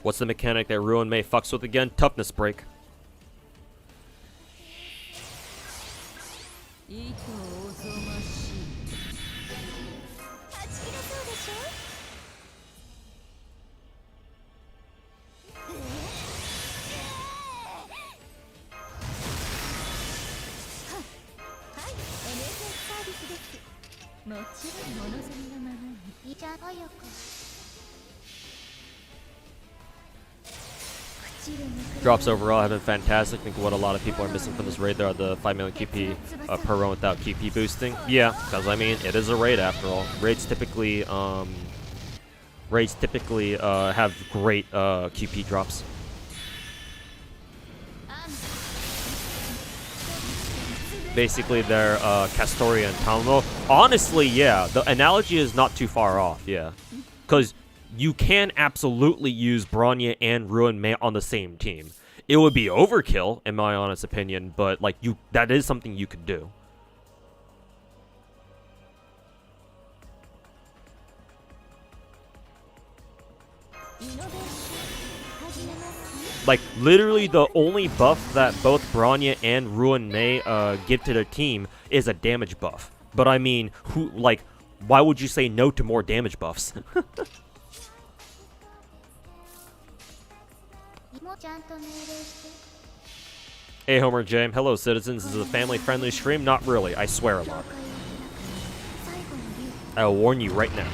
What's the mechanic that Ruan Mei fucks with again? Toughness break. Drops overall have been fantastic. I think what a lot of people are missing from this raid there are the 5 million QP per run without QP boosting. Yeah, because I mean it is a raid after all. Raids typically have great QP drops. Basically, they're Castoria and Talmo. Honestly, yeah, the analogy is not too far off. Yeah, because you can absolutely use Bronya and Ruan Mei on the same team. It would be overkill, in my honest opinion, but like that is something you could do. Like, literally the only buff that both Bronya and Ruan Mei give to their team is a damage buff. But I mean, why would you say no to more damage buffs? Hey, Homer J. Hello, citizens. This is a family-friendly stream? Not really. I swear a lot. I'll warn you right now.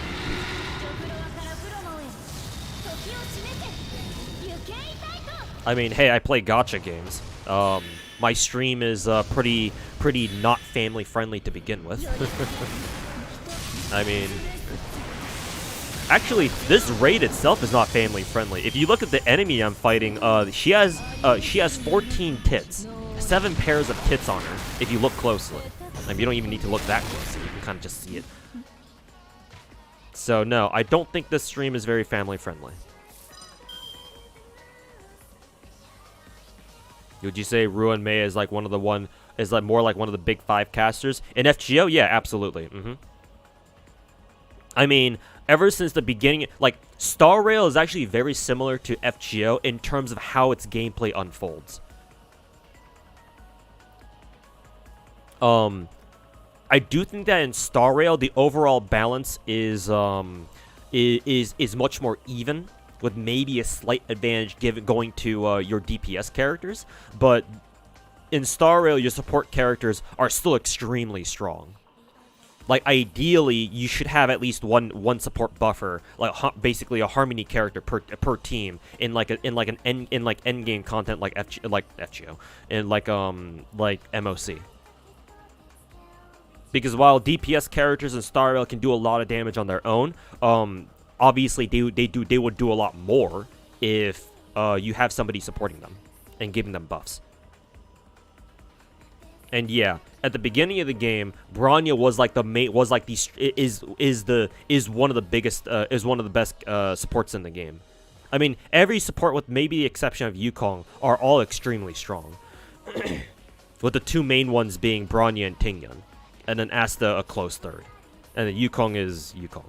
I mean, hey, I play gacha games. My stream is pretty not family friendly to begin with. I mean, actually, this raid itself is not family friendly. If you look at the enemy I'm fighting, she has 14 tits, 7 pairs of tits on her. If you look closely, I mean, you don't even need to look that closely. You can kind of just see it. So no, I don't think this stream is very family friendly. Would you say Ruan Mei is like more like one of the big 5 casters in FGO? Yeah, absolutely. I mean, ever since the beginning, like Star Rail is actually very similar to FGO in terms of how its gameplay unfolds. I do think that in Star Rail the overall balance is much more even, with maybe a slight advantage going to your DPS characters, but in Star Rail, your support characters are still extremely strong. Like, ideally, you should have at least one support buffer, like basically a harmony character per team in end game content like FGO and like MOC. Because while DPS characters in Star Rail can do a lot of damage on their own, obviously, they would do a lot more if you have somebody supporting them and giving them buffs. And yeah, at the beginning of the game, Bronya was like one of the biggest one of the best supports in the game. I mean, every support with maybe the exception of Yukong are all extremely strong, with the 2 main ones being Bronya and Tingyun, and then Asta a close third, and then Yukong is Yukong.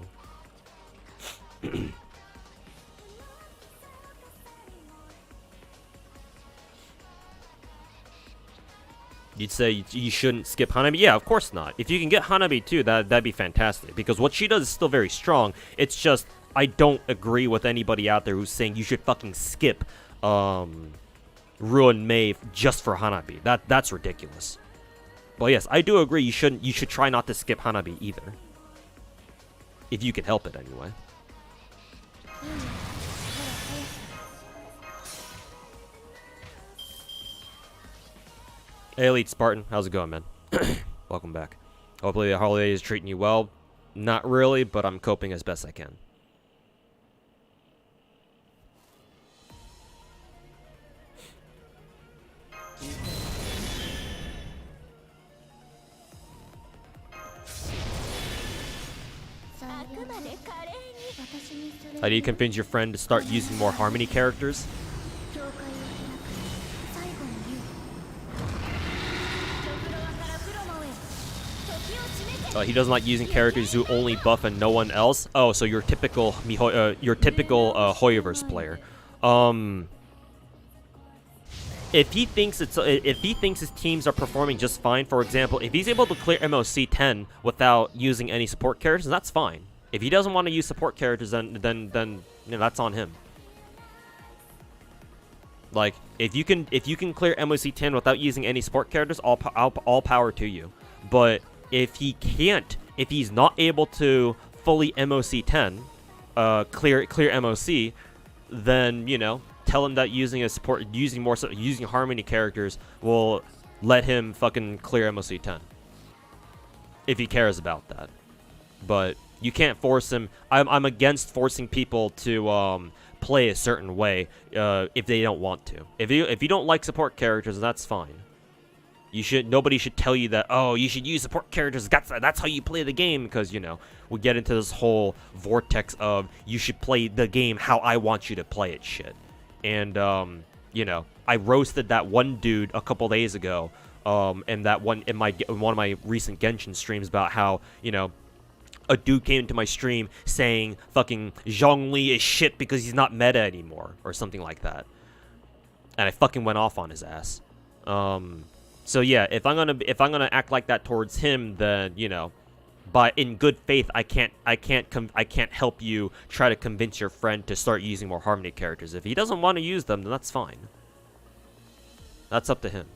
You'd say you shouldn't skip Hanabi? Yeah, of course not. If you can get Hanabi too, that'd be fantastic. Because what she does is still very strong. It's just, I don't agree with anybody out there who's saying you should fucking skip Ruan Mei just for Hanabi. That's ridiculous. Well, yes, I do agree you should try not to skip Hanabi either. If you can help it anyway. Hey, Elite Spartan, how's it going, man? Welcome back. Hopefully the holiday is treating you well. Not really, but I'm coping as best I can. How do you convince your friend to start using more Harmony characters? He doesn't like using characters who only buff and no one else. Oh, so your typical Hoyoverse player. If he thinks his teams are performing just fine, for example, if he's able to clear MOC 10 without using any support characters, that's fine. If he doesn't want to use support characters, then you know, that's on him. Like, if you can clear MOC 10 without using any support characters, all power to you. But if he can't, if he's not able to fully MOC 10, clear MOC, then, you know, tell him that using Harmony characters will let him fucking clear MOC 10. If he cares about that. But you can't force him. I'm against forcing people to play a certain way if they don't want to. If you don't like support characters, that's fine. Nobody should tell you that, oh, you should use support characters. That's how you play the game, because, you know, we get into this whole vortex of you should play the game how I want you to play it shit. And you know, I roasted that one dude a couple days ago, and that one in one of my recent Genshin streams about how, you know, a dude came into my stream saying fucking Zhongli is shit because he's not meta anymore or something like that, and I fucking went off on his ass. So yeah, if I'm gonna act like that towards him, then, you know, but in good faith, I can't help you try to convince your friend to start using more Harmony characters. If he doesn't want to use them, then that's fine. That's up to him.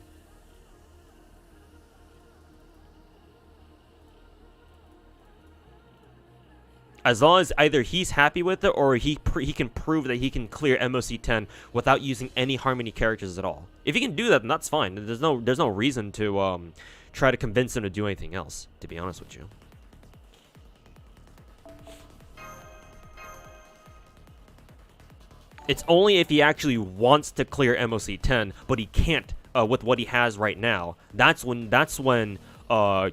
As long as either he's happy with it or he can prove that he can clear MOC 10 without using any Harmony characters at all. If he can do that, then that's fine. There's no reason to try to convince him to do anything else, to be honest with you. It's only if he actually wants to clear MOC 10, but he can't with what he has right now. That's when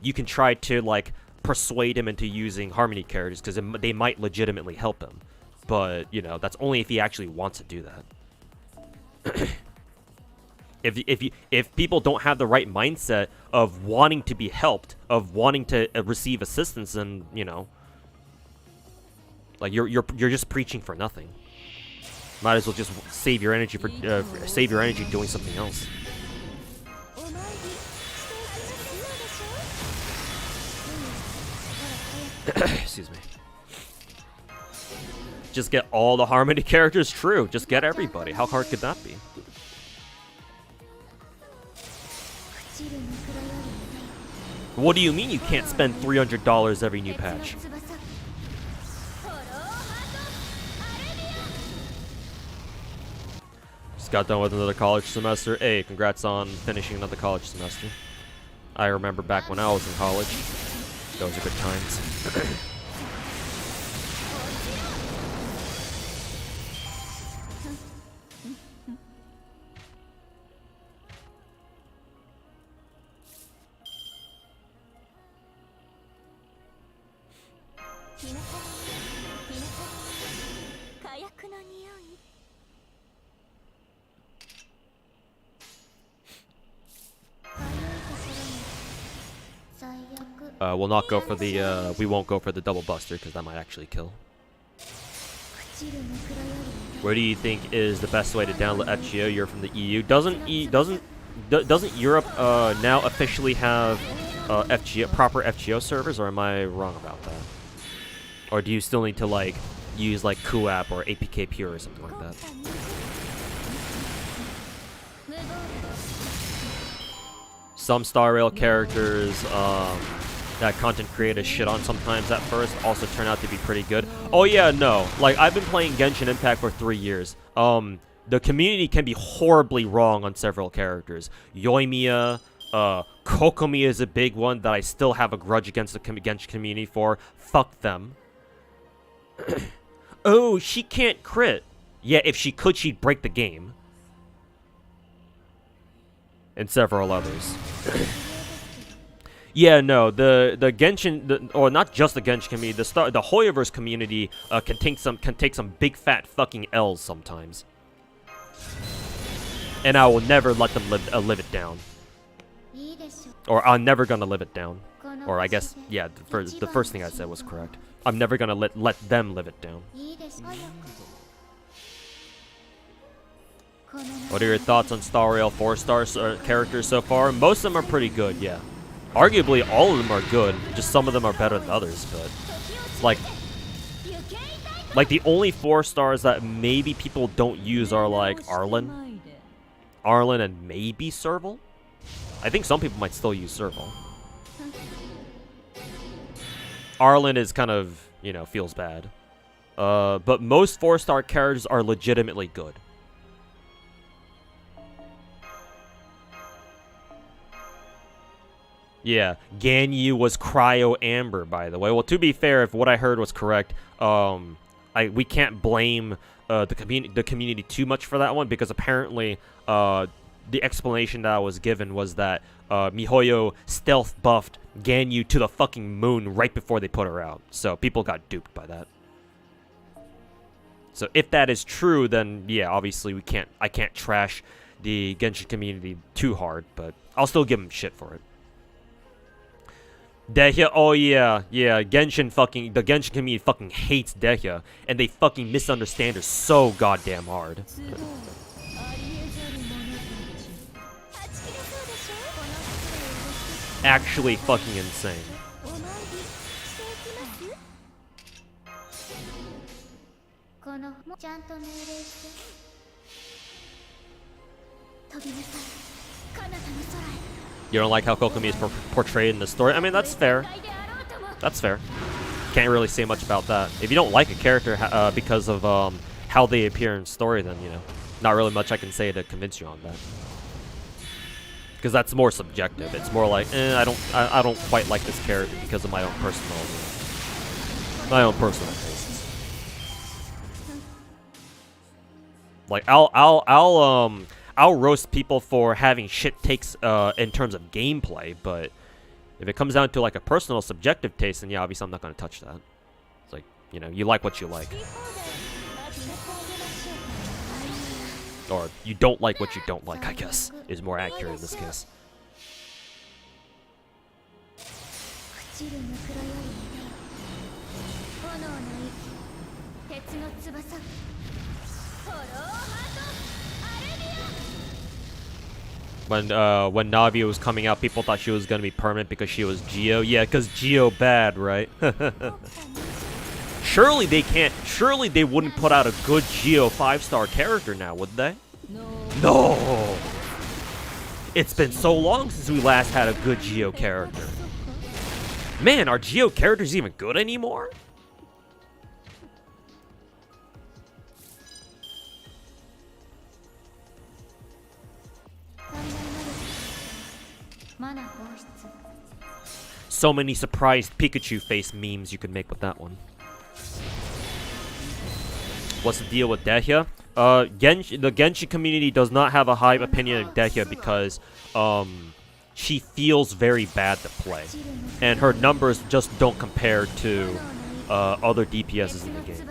you can try to like persuade him into using Harmony characters, because they might legitimately help him. But you know, that's only if he actually wants to do that. If people don't have the right mindset of wanting to be helped, of wanting to receive assistance, then you know, like you're just preaching for nothing. Might as well just save your energy for doing something else. Excuse me. Just get all the Harmony characters. True. Just get everybody. How hard could that be? What do you mean you can't spend $300 every new patch? Just got done with another college semester. Hey, congrats on finishing another college semester. I remember back when I was in college. Those are good times. We'll not go for the, we won't go for the double buster, because that might actually kill. Where do you think is the best way to download FGO? You're from the EU. Doesn't Europe now officially have proper FGO servers, or am I wrong about that? Or do you still need to like use like QApp or APK Pure or something like that? Some Star Rail characters that content creators shit on sometimes at first also turn out to be pretty good. Oh yeah, no. Like, I've been playing Genshin Impact for 3 years. The community can be horribly wrong on several characters. Yoimiya, Kokomi is a big one that I still have a grudge against the Genshin community for. Fuck them. Oh, she can't crit. Yeah, if she could, she'd break the game. And several others. Yeah, no, the Genshin, or not just the Genshin community, the Hoyoverse community can take some big fat fucking L's sometimes, and I will never let them live it down, or I'm never gonna live it down, or I guess yeah, the first thing I said was correct. I'm never gonna let them live it down. What are your thoughts on Star Rail 4-star characters so far? Most of them are pretty good, yeah. Arguably, all of them are good. Just some of them are better than others, but like the only 4 stars that maybe people don't use are like Arlen, and maybe Serval. I think some people might still use Serval. Arlen is kind of, you know, feels bad. But most 4-star characters are legitimately good. Yeah, Ganyu was Cryo Amber, by the way. Well, to be fair, if what I heard was correct, we can't blame the community too much for that one, because apparently the explanation that was given was that MiHoYo stealth buffed Ganyu to the fucking moon right before they put her out. So people got duped by that. So if that is true, then yeah, obviously I can't trash the Genshin community too hard, but I'll still give them shit for it. Dehya, oh yeah, the Genshin community fucking hates Dehya, and they fucking misunderstand her so goddamn hard. Actually fucking insane. You don't like how Kokomi is portrayed in the story? I mean, that's fair. That's fair. Can't really say much about that. If you don't like a character because of how they appear in story, then, you know, not really much I can say to convince you on that. Because that's more subjective. It's more like, I don't quite like this character because of my own personal tastes. Like, I'll roast people for having shit takes in terms of gameplay, but if it comes down to like a personal subjective taste, then yeah, obviously I'm not going to touch that. It's like, you know, you like what you like. Or you don't like what you don't like, I guess, is more accurate in this case. When Navi was coming out, people thought she was gonna be permanent because she was Geo. Yeah, because Geo bad, right? Surely they can't. Surely they wouldn't put out a good Geo 5-star character now, would they? No. It's been so long since we last had a good Geo character. Man, are Geo characters even good anymore? So many surprised Pikachu face memes you could make with that one. What's the deal with Dehya? The Genshin community does not have a high opinion of Dehya because she feels very bad to play, and her numbers just don't compare to other DPSs in the game.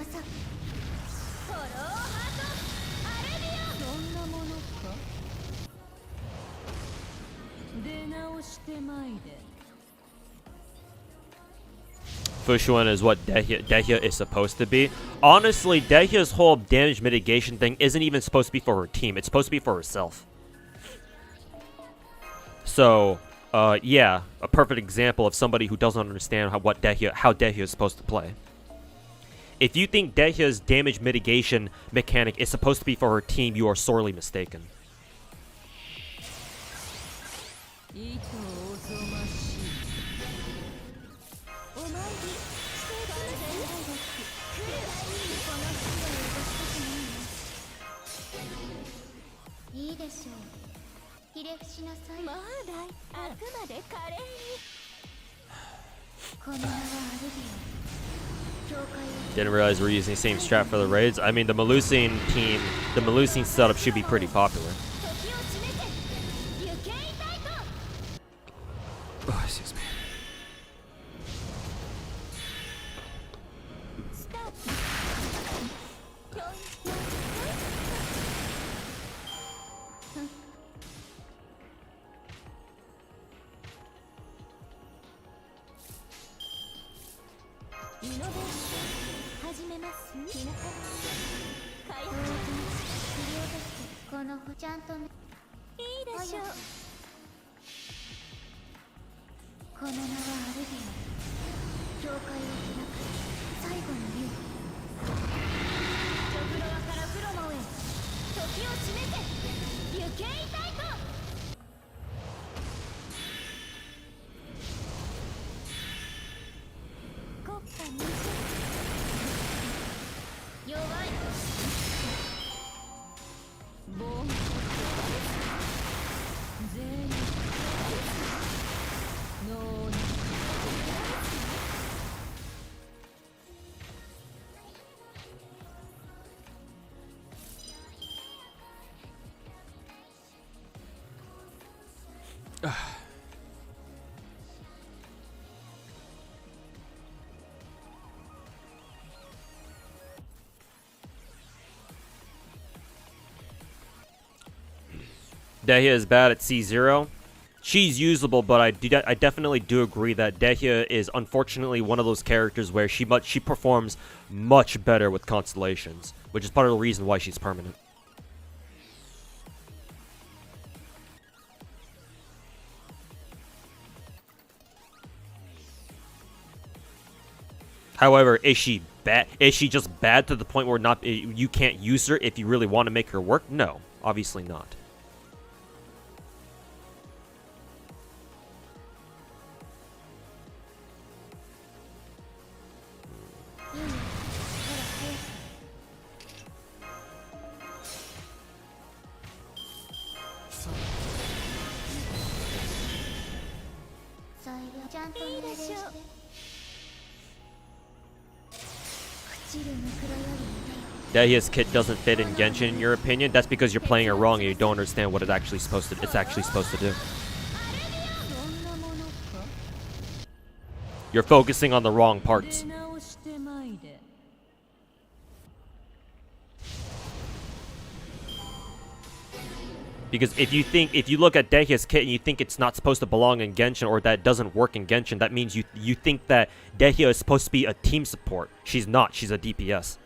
Fushuan is what Dehya is supposed to be. Honestly, Dehya's whole damage mitigation thing isn't even supposed to be for her team. It's supposed to be for herself. So, yeah, a perfect example of somebody who doesn't understand how Dehya is supposed to play. If you think Dehya's damage mitigation mechanic is supposed to be for her team, you are sorely mistaken. Didn't realize we're using the same strat for the raids. I mean, the Melusine team, the Melusine setup should be pretty popular. Oh, excuse me. Dehya is bad at C0. She's usable, but I definitely do agree that Dehya is unfortunately one of those characters where she performs much better with Constellations, which is part of the reason why she's permanent. However, is she bad? Is she just bad to the point where you can't use her if you really want to make her work? No, obviously not. Dehya's kit doesn't fit in Genshin in your opinion? That's because you're playing it wrong and you don't understand what it's actually supposed to do. You're focusing on the wrong parts. Because if you look at Dehya's kit and you think it's not supposed to belong in Genshin or that it doesn't work in Genshin, that means you think that Dehya is supposed to be a team support. She's not. She's a DPS.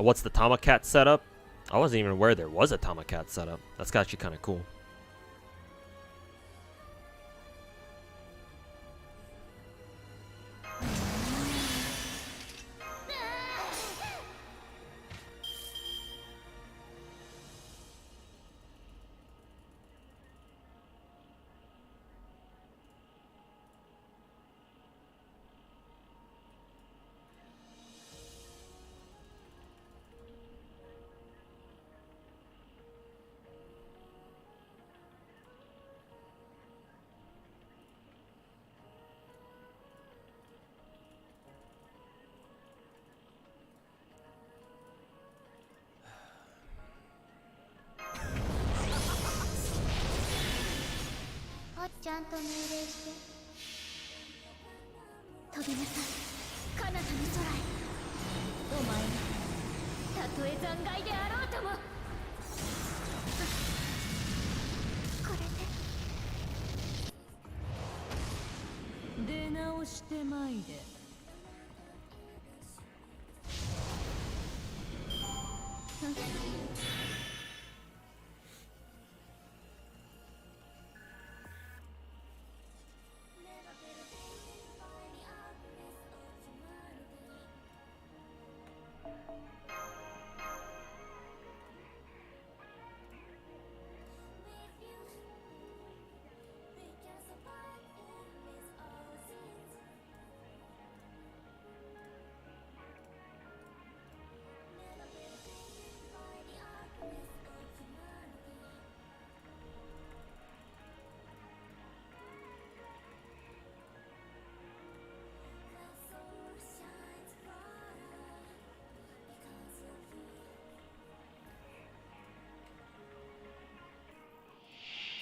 What's the Tomacat setup? I wasn't even aware there was a Tomacat setup. That's actually kind of cool.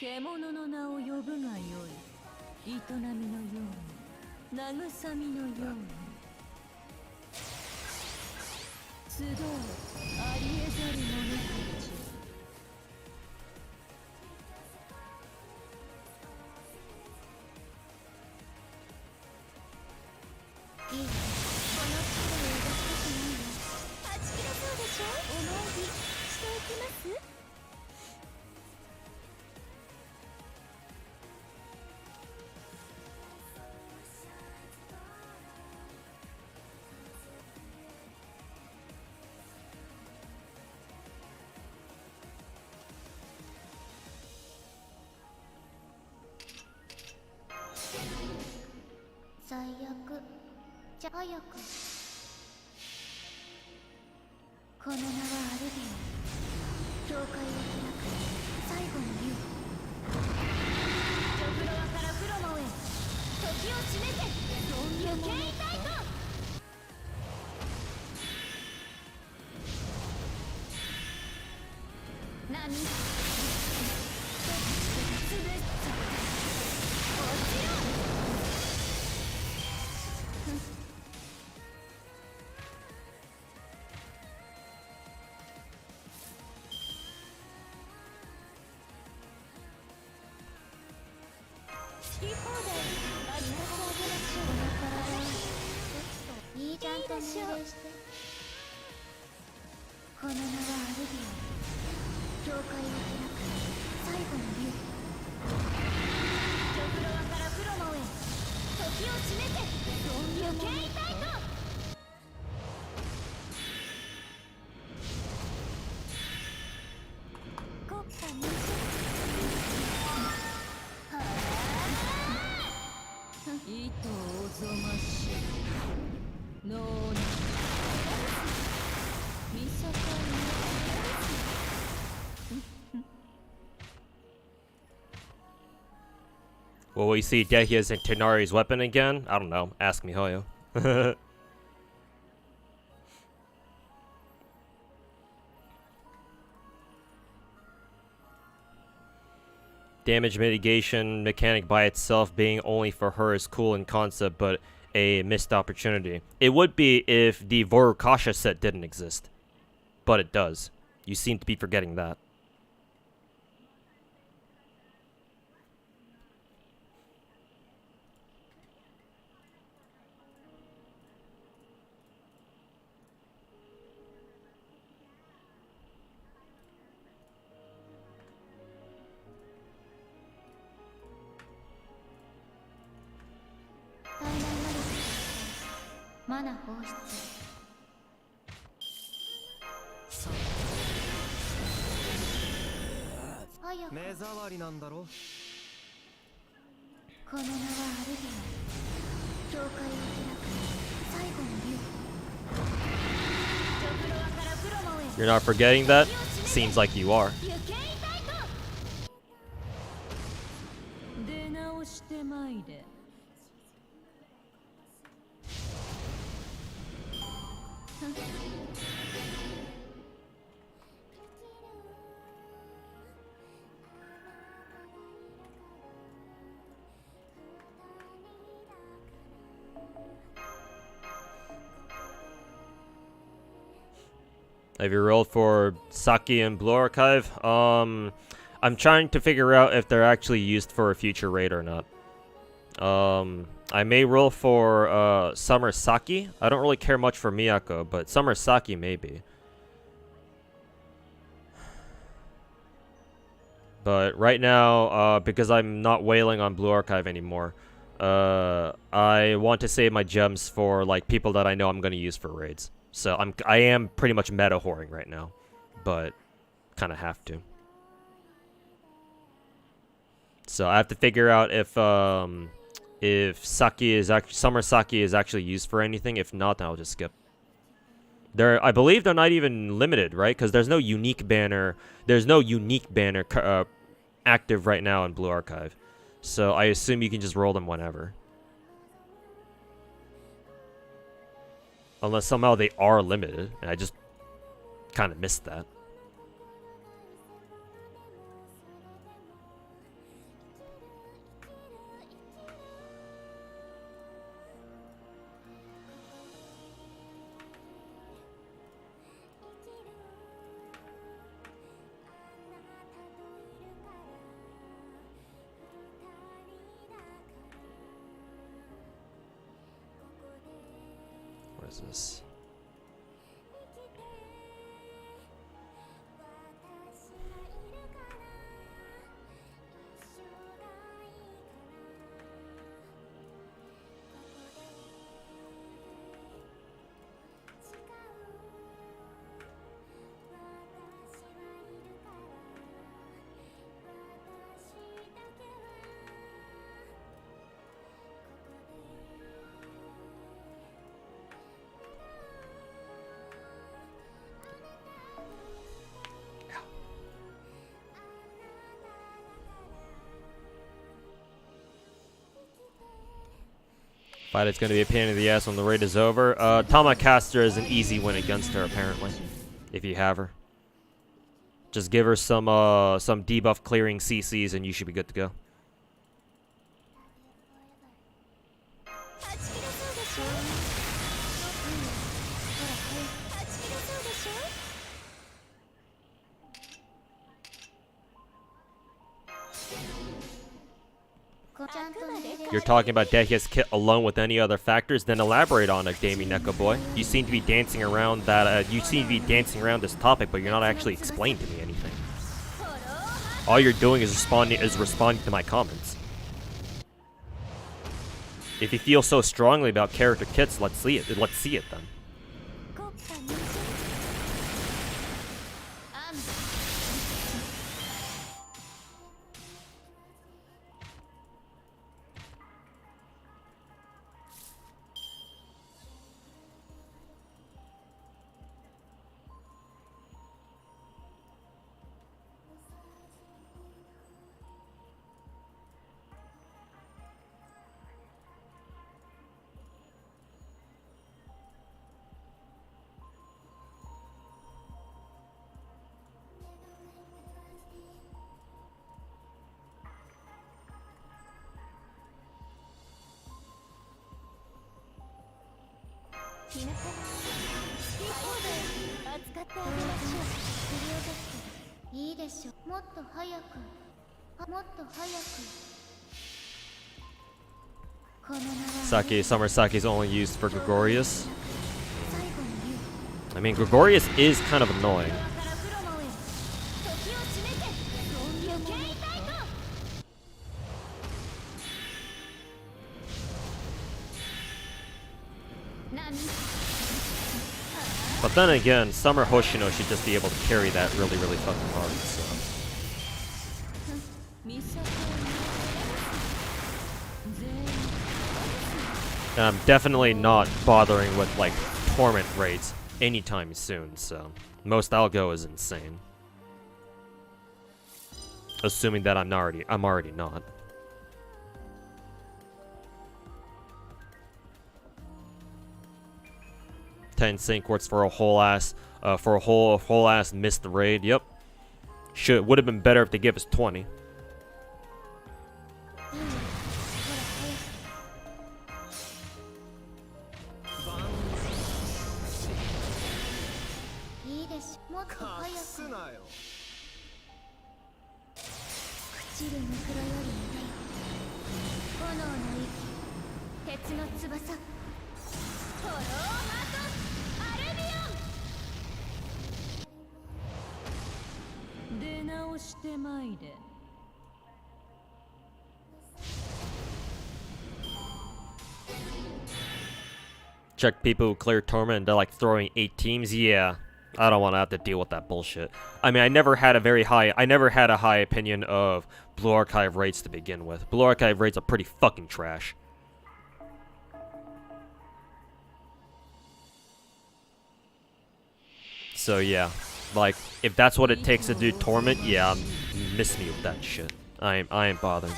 獣の名を呼ぶがよい。営みのように、慰みのように。集うありえざる者たち。いい、この声を描きたくないわ。はち切れそうでしょ。お参りしていきます。最悪。じゃ早く。この名はアルビオン。教会を開く最後の竜。ジョフロワからフロモへ。時を締めて。余計痛いと。波。つぶした。落ちろ。いいじゃんと命令して。この名はアルビオン。教会を開く最後の竜。ジョフロワからフロモへ。時を締めて。余計痛いと。国家にいとおぞましい。ノーナ見境ない。Will we see Dehya's and Tenari's weapon again? I don't know. Ask me, Hoyo. Damage mitigation mechanic by itself being only for her is cool in concept, but a missed opportunity. It would be if the Vorukasha set didn't exist. But it does. You seem to be forgetting that. Mana 放出。早く。目障りなんだろ。この名はアルビオン。教会を開く最後の竜。ジョフロワからフロモへ。You're not forgetting that? Seems like you are. 出直してまいれ。Have you rolled for Saki and Blue Archive? I'm trying to figure out if they're actually used for a future raid or not. I may roll for Summer Saki. I don't really care much for Miyako, but Summer Saki maybe. But right now, because I'm not wailing on Blue Archive anymore, I want to save my gems for like people that I know I'm going to use for raids. So I am pretty much meta whoring right now, but kind of have to. So I have to figure out if Saki is actually Summer Saki is actually used for anything. If not, then I'll just skip. I believe they're not even limited, right? Because there's no unique banner. There's no unique banner active right now in Blue Archive. So I assume you can just roll them whenever. Unless somehow they are limited, and I just kind of missed that. this? Fight is going to be a pain in the ass when the raid is over. Tamacaster is an easy win against her, apparently. If you have her. Just give her some debuff clearing CCs and you should be good to go. You're talking about Dehya's kit alone with any other factors? Then elaborate on it, Damien Neko boy. You seem to be dancing around that. You seem to be dancing around this topic, but you're not actually explaining to me anything. All you're doing is responding to my comments. If you feel so strongly about character kits, let's see it. Let's see it then. Summer Sake is only used for Gregorius. I mean, Gregorius is kind of annoying. But then again, Summer Hoshino should just be able to carry that really, really fucking hard, so. And I'm definitely not bothering with, like, Torment raids anytime soon, so. Most I'll go is insane. Assuming that I'm already not. $10 sync quartz for a whole ass missed the raid. Yep. Would have been better if they give us 20. Check people who clear Torment and they're like throwing 8 teams. Yeah, I don't want to have to deal with that bullshit. I mean, I never had a high opinion of Blue Archive raids to begin with. Blue Archive raids are pretty fucking trash. So yeah, like if that's what it takes to do Torment, yeah, miss me with that shit. I ain't bothered.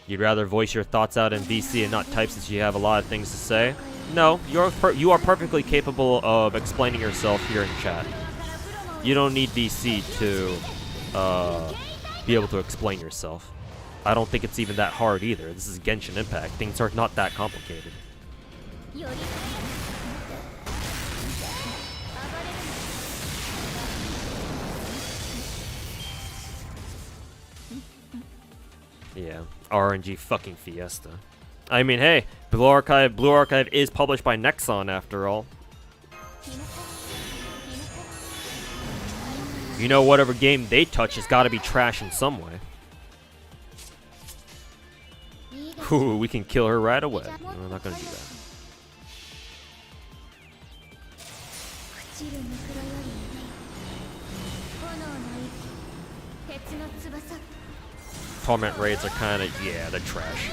You'd rather voice your thoughts out in VC and not type since you have a lot of things to say? No, you are perfectly capable of explaining yourself here in chat. You don't need VC to be able to explain yourself. I don't think it's even that hard either. This is Genshin Impact. Things are not that complicated. Yeah, RNG fucking Fiesta. I mean, hey, Blue Archive is published by Nexon after all. You know, whatever game they touch has got to be trash in some way. Ooh, we can kill her right away. No, we're not gonna do that. Torment raids are kind of, yeah, they're trash.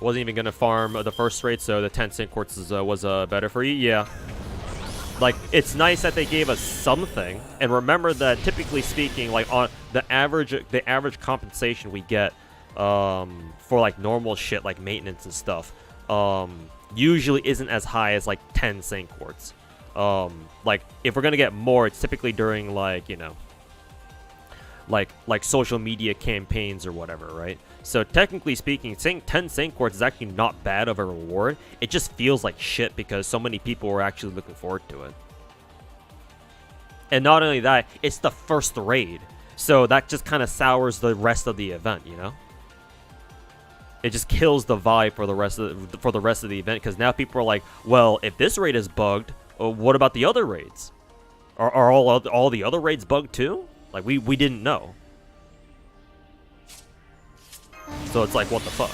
Wasn't even gonna farm the first raid, so the 10 sync quartz was better for you. Yeah, like it's nice that they gave us something. And remember that typically speaking, like on the average compensation we get for like normal shit like maintenance and stuff, usually isn't as high as like 10 sync quartz. Like if we're gonna get more, it's typically during like, you know, like social media campaigns or whatever, right? So technically speaking, 10 sync quartz is actually not bad of a reward. It just feels like shit because so many people were actually looking forward to it. And not only that, it's the first raid, so that just kind of sours the rest of the event, you know? It just kills the vibe for the rest of the event, because now people are like, well, if this raid is bugged, what about the other raids? Are all the other raids bugged too? Like we didn't know. So it's like, what the fuck?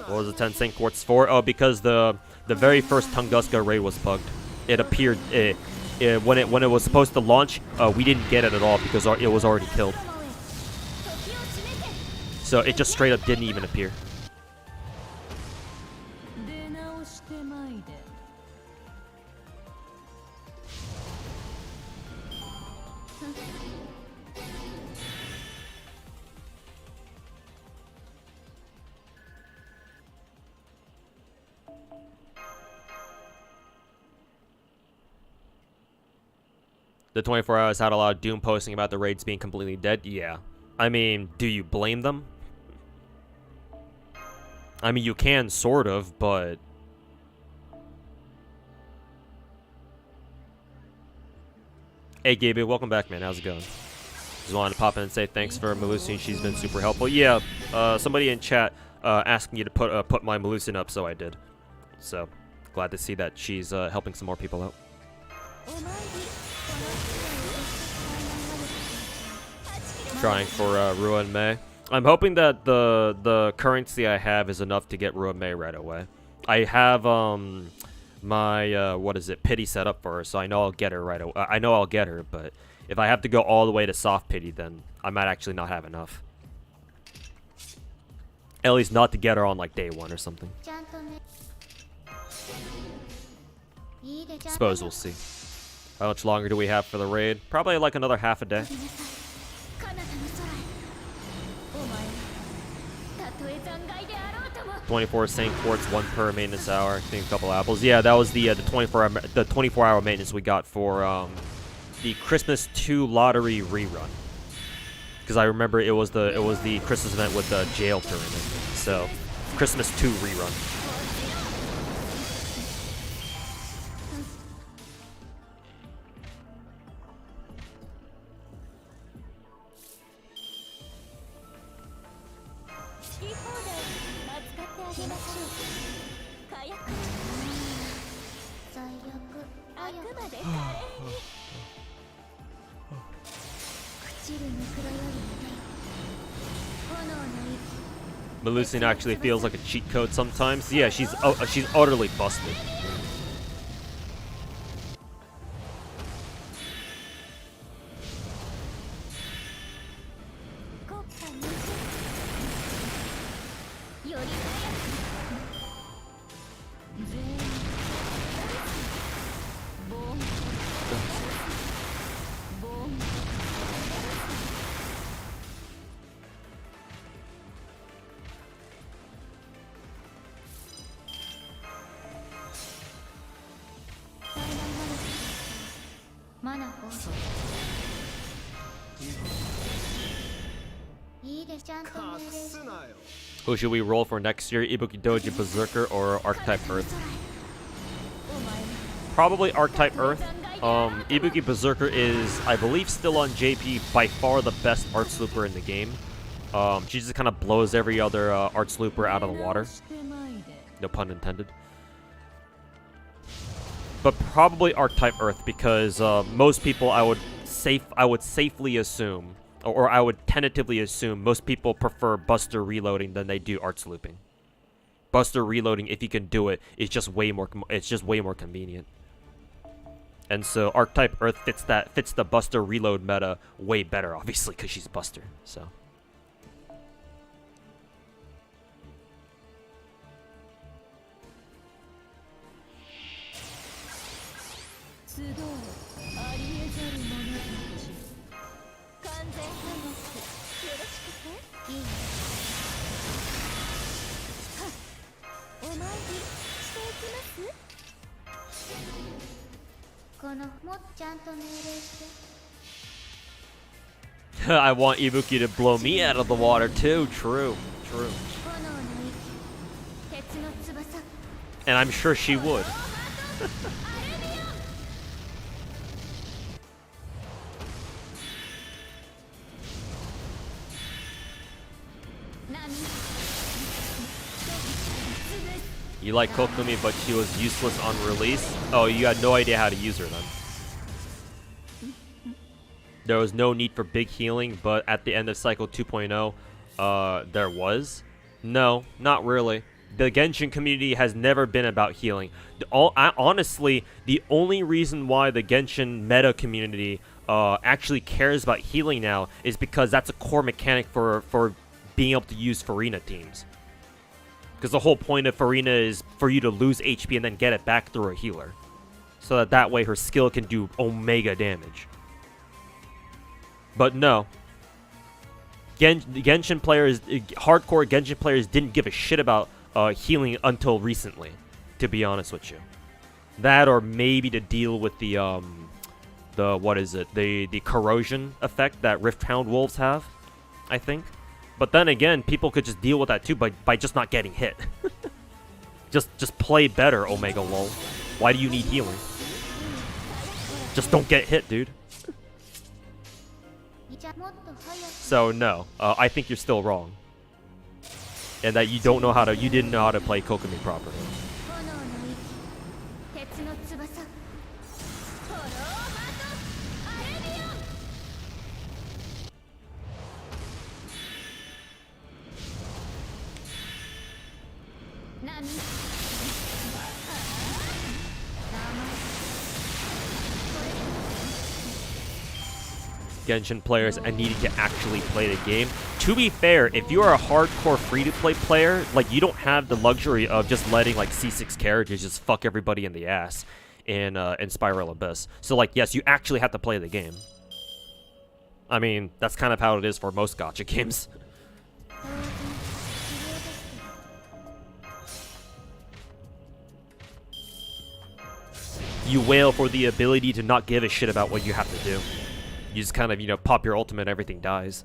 What was the 10 sync quartz for? Oh, because the very first Tunguska raid was bugged. It appeared when it was supposed to launch, we didn't get it at all because it was already killed. So it just straight up didn't even appear. The 24 hours had a lot of doom posting about the raids being completely dead. Yeah. I mean, do you blame them? I mean, you can, sort of, but... Hey, Gaby, welcome back, man. How's it going? Just wanted to pop in and say thanks for Melusian. She's been super helpful. Yeah, somebody in chat asking you to put my Melusian up, so I did. So, glad to see that she's helping some more people out. Trying for Ruan Mei. I'm hoping that the currency I have is enough to get Ruan Mei right away. I have my what is it, pity set up for her, so I know I'll get her right away. I know I'll get her, but if I have to go all the way to soft pity, then I might actually not have enough. At least not to get her on like day 1 or something. Suppose we'll see. How much longer do we have for the raid? Probably like another half a day. 24 sync quartz, 1 per maintenance hour. I think a couple apples. Yeah, that was the 24-hour maintenance we got for the Christmas 2 lottery rerun. Because I remember it was the Christmas event with the jail tournament. So Christmas 2 rerun. Melusian actually feels like a cheat code sometimes. Yeah, she's utterly busted. Who should we roll for next year? Ibuki Doji Berserker or Archetype Earth? Probably Archetype Earth. Ibuki Berserker is, I believe, still on JP, by far the best Arts Looper in the game. She just kind of blows every other Arts Looper out of the water. No pun intended. But probably Archetype Earth, because most people I would safely assume, or I would tentatively assume, most people prefer Buster reloading than they do Arts Looping. Buster reloading, if you can do it, is just way more convenient. And so Archetype Earth fits the Buster reload meta way better, obviously, because she's Buster. So. I want Ibuki to blow me out of the water too. True. And I'm sure she would. You like Kokumi, but she was useless on release? Oh, you had no idea how to use her then. There was no need for big healing, but at the end of Cycle 2.0, there was? No, not really. The Genshin community has never been about healing. Honestly, the only reason why the Genshin meta community actually cares about healing now is because that's a core mechanic for being able to use Farina teams. Because the whole point of Farina is for you to lose HP and then get it back through a healer. So that way her skill can do omega damage. But no. Genshin players, hardcore Genshin players didn't give a shit about healing until recently, to be honest with you. That, or maybe to deal with the what is it? The corrosion effect that Rifthound wolves have, I think. But then again, people could just deal with that too by just not getting hit. just play better, Omega lol. Why do you need healing? Just don't get hit, dude. So no, I think you're still wrong, and that you didn't know how to play Kokumi properly. Genshin players and needing to actually play the game. To be fair, if you are a hardcore free-to-play player, like, you don't have the luxury of just letting like C6 characters just fuck everybody in the ass in Spiral Abyss. So like, yes, you actually have to play the game. I mean, that's kind of how it is for most gacha games. You wail for the ability to not give a shit about what you have to do. You just kind of, you know, pop your ultimate and everything dies.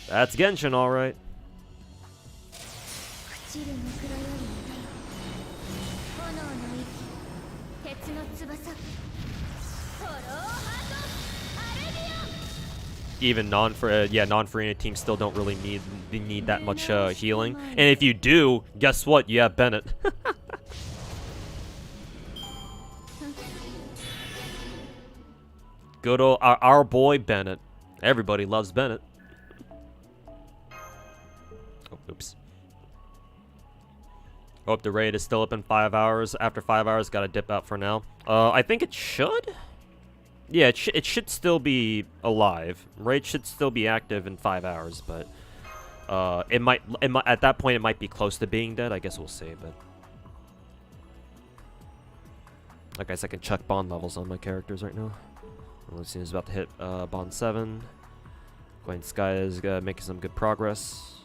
That's Genshin, alright. Even non-Farina teams still don't really need that much healing. And if you do, guess what? You have Bennett. Good old our boy Bennett. Everybody loves Bennett. Oh, oops. Hope the raid is still up in 5 hours. After 5 hours, gotta dip out for now. I think it should. Yeah, it should still be alive. Raid should still be active in 5 hours, but it might at that point it might be close to being dead. I guess we'll see. But I guess I can check bond levels on my characters right now. Lucian is about to hit bond 7. Gwen Sky is making some good progress.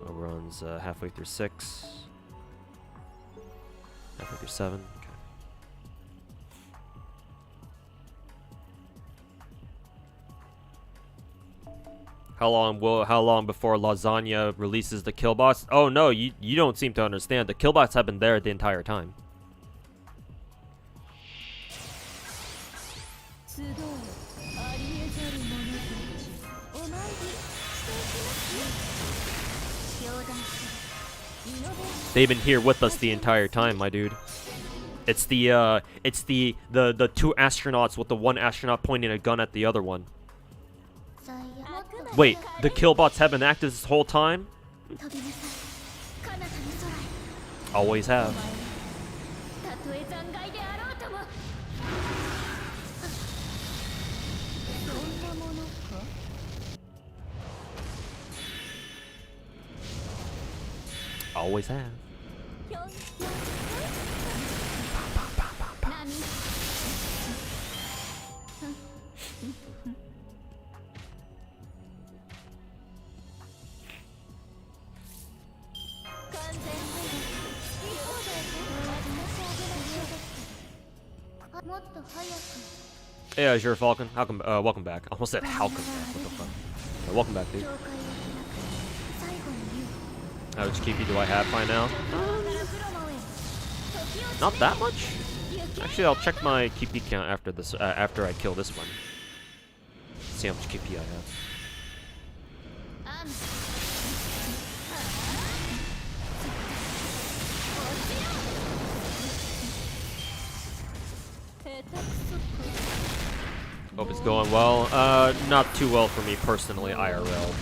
Oberon's halfway through 6. Halfway through 7. Okay. How long before Lasagna releases the killbots? Oh no, you don't seem to understand. The killbots have been there the entire time. They've been here with us the entire time, my dude. It's the two astronauts with the one astronaut pointing a gun at the other one. Wait, the killbots have been active this whole time? Always have. Always have. Yeah, Azure Falcon. How come? Welcome back. I almost said how come back. What the fuck? Yeah, welcome back, dude. How much KP do I have by now? Not that much. Actually, I'll check my KP count after this. After I kill this one. See how much KP I have. Hope it's going well. Not too well for me personally, IRL,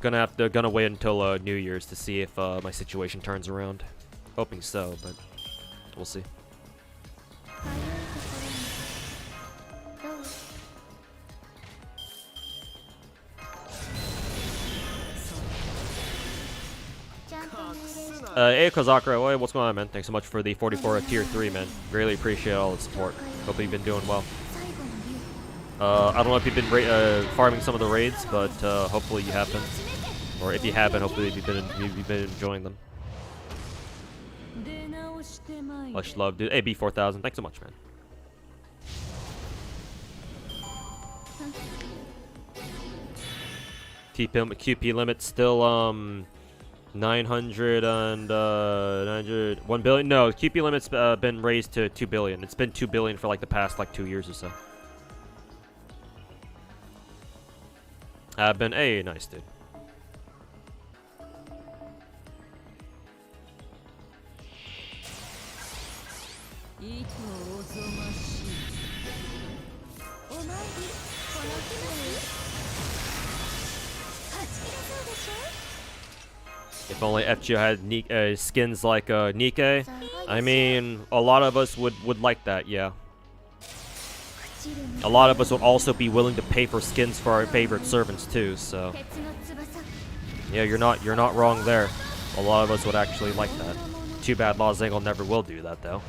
but gonna wait until New Year's to see if my situation turns around. Hoping so, but we'll see. Hey Kozakura, what's going on, man? Thanks so much for the 44 at tier 3, man. Really appreciate all the support. Hope you've been doing well. I don't know if you've been farming some of the raids, but hopefully you have been. Or if you haven't, hopefully you've been enjoying them. Much love, dude. Hey, B4000, thanks so much, man. QP limit still 900 and 1 billion. No, QP limit's been raised to 2 billion. It's been 2 billion for like the past like 2 years or so. Hey, nice, dude. If only FGO had skins like Nikkei. I mean, a lot of us would like that, yeah. A lot of us would also be willing to pay for skins for our favorite servants too, so yeah, you're not wrong there. A lot of us would actually like that. Too bad Los Angeles never will do that though.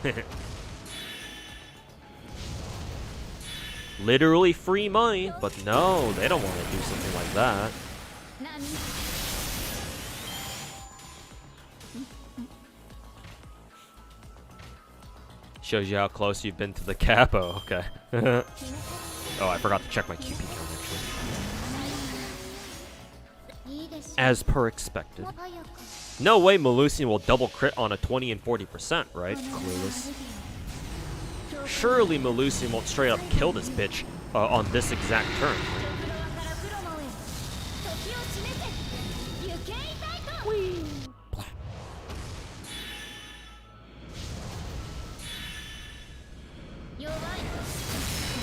Literally free money, but no, they don't want to do something like that. Shows you how close you've been to the cap. Oh, okay. Oh, I forgot to check my QP count, actually. As per expected. No way Melusian will double crit on a 20 and 40%, right? Clueless. Surely Melusian won't straight up kill this bitch on this exact turn.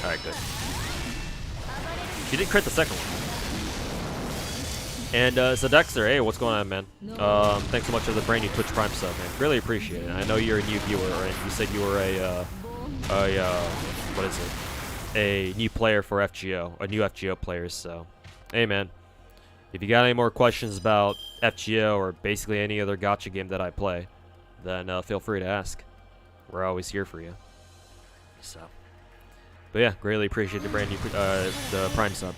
Alright, good. She did crit the second one. And so Dexter, hey, what's going on, man? Thanks so much for the brand new Twitch Prime sub, man. Really appreciate it. I know you're a new viewer, and you said you were what is it? A new player for FGO, a new FGO player. So, hey, man, if you got any more questions about FGO or basically any other gacha game that I play, then feel free to ask. We're always here for you. So. But yeah, greatly appreciate the brand new the Prime sub.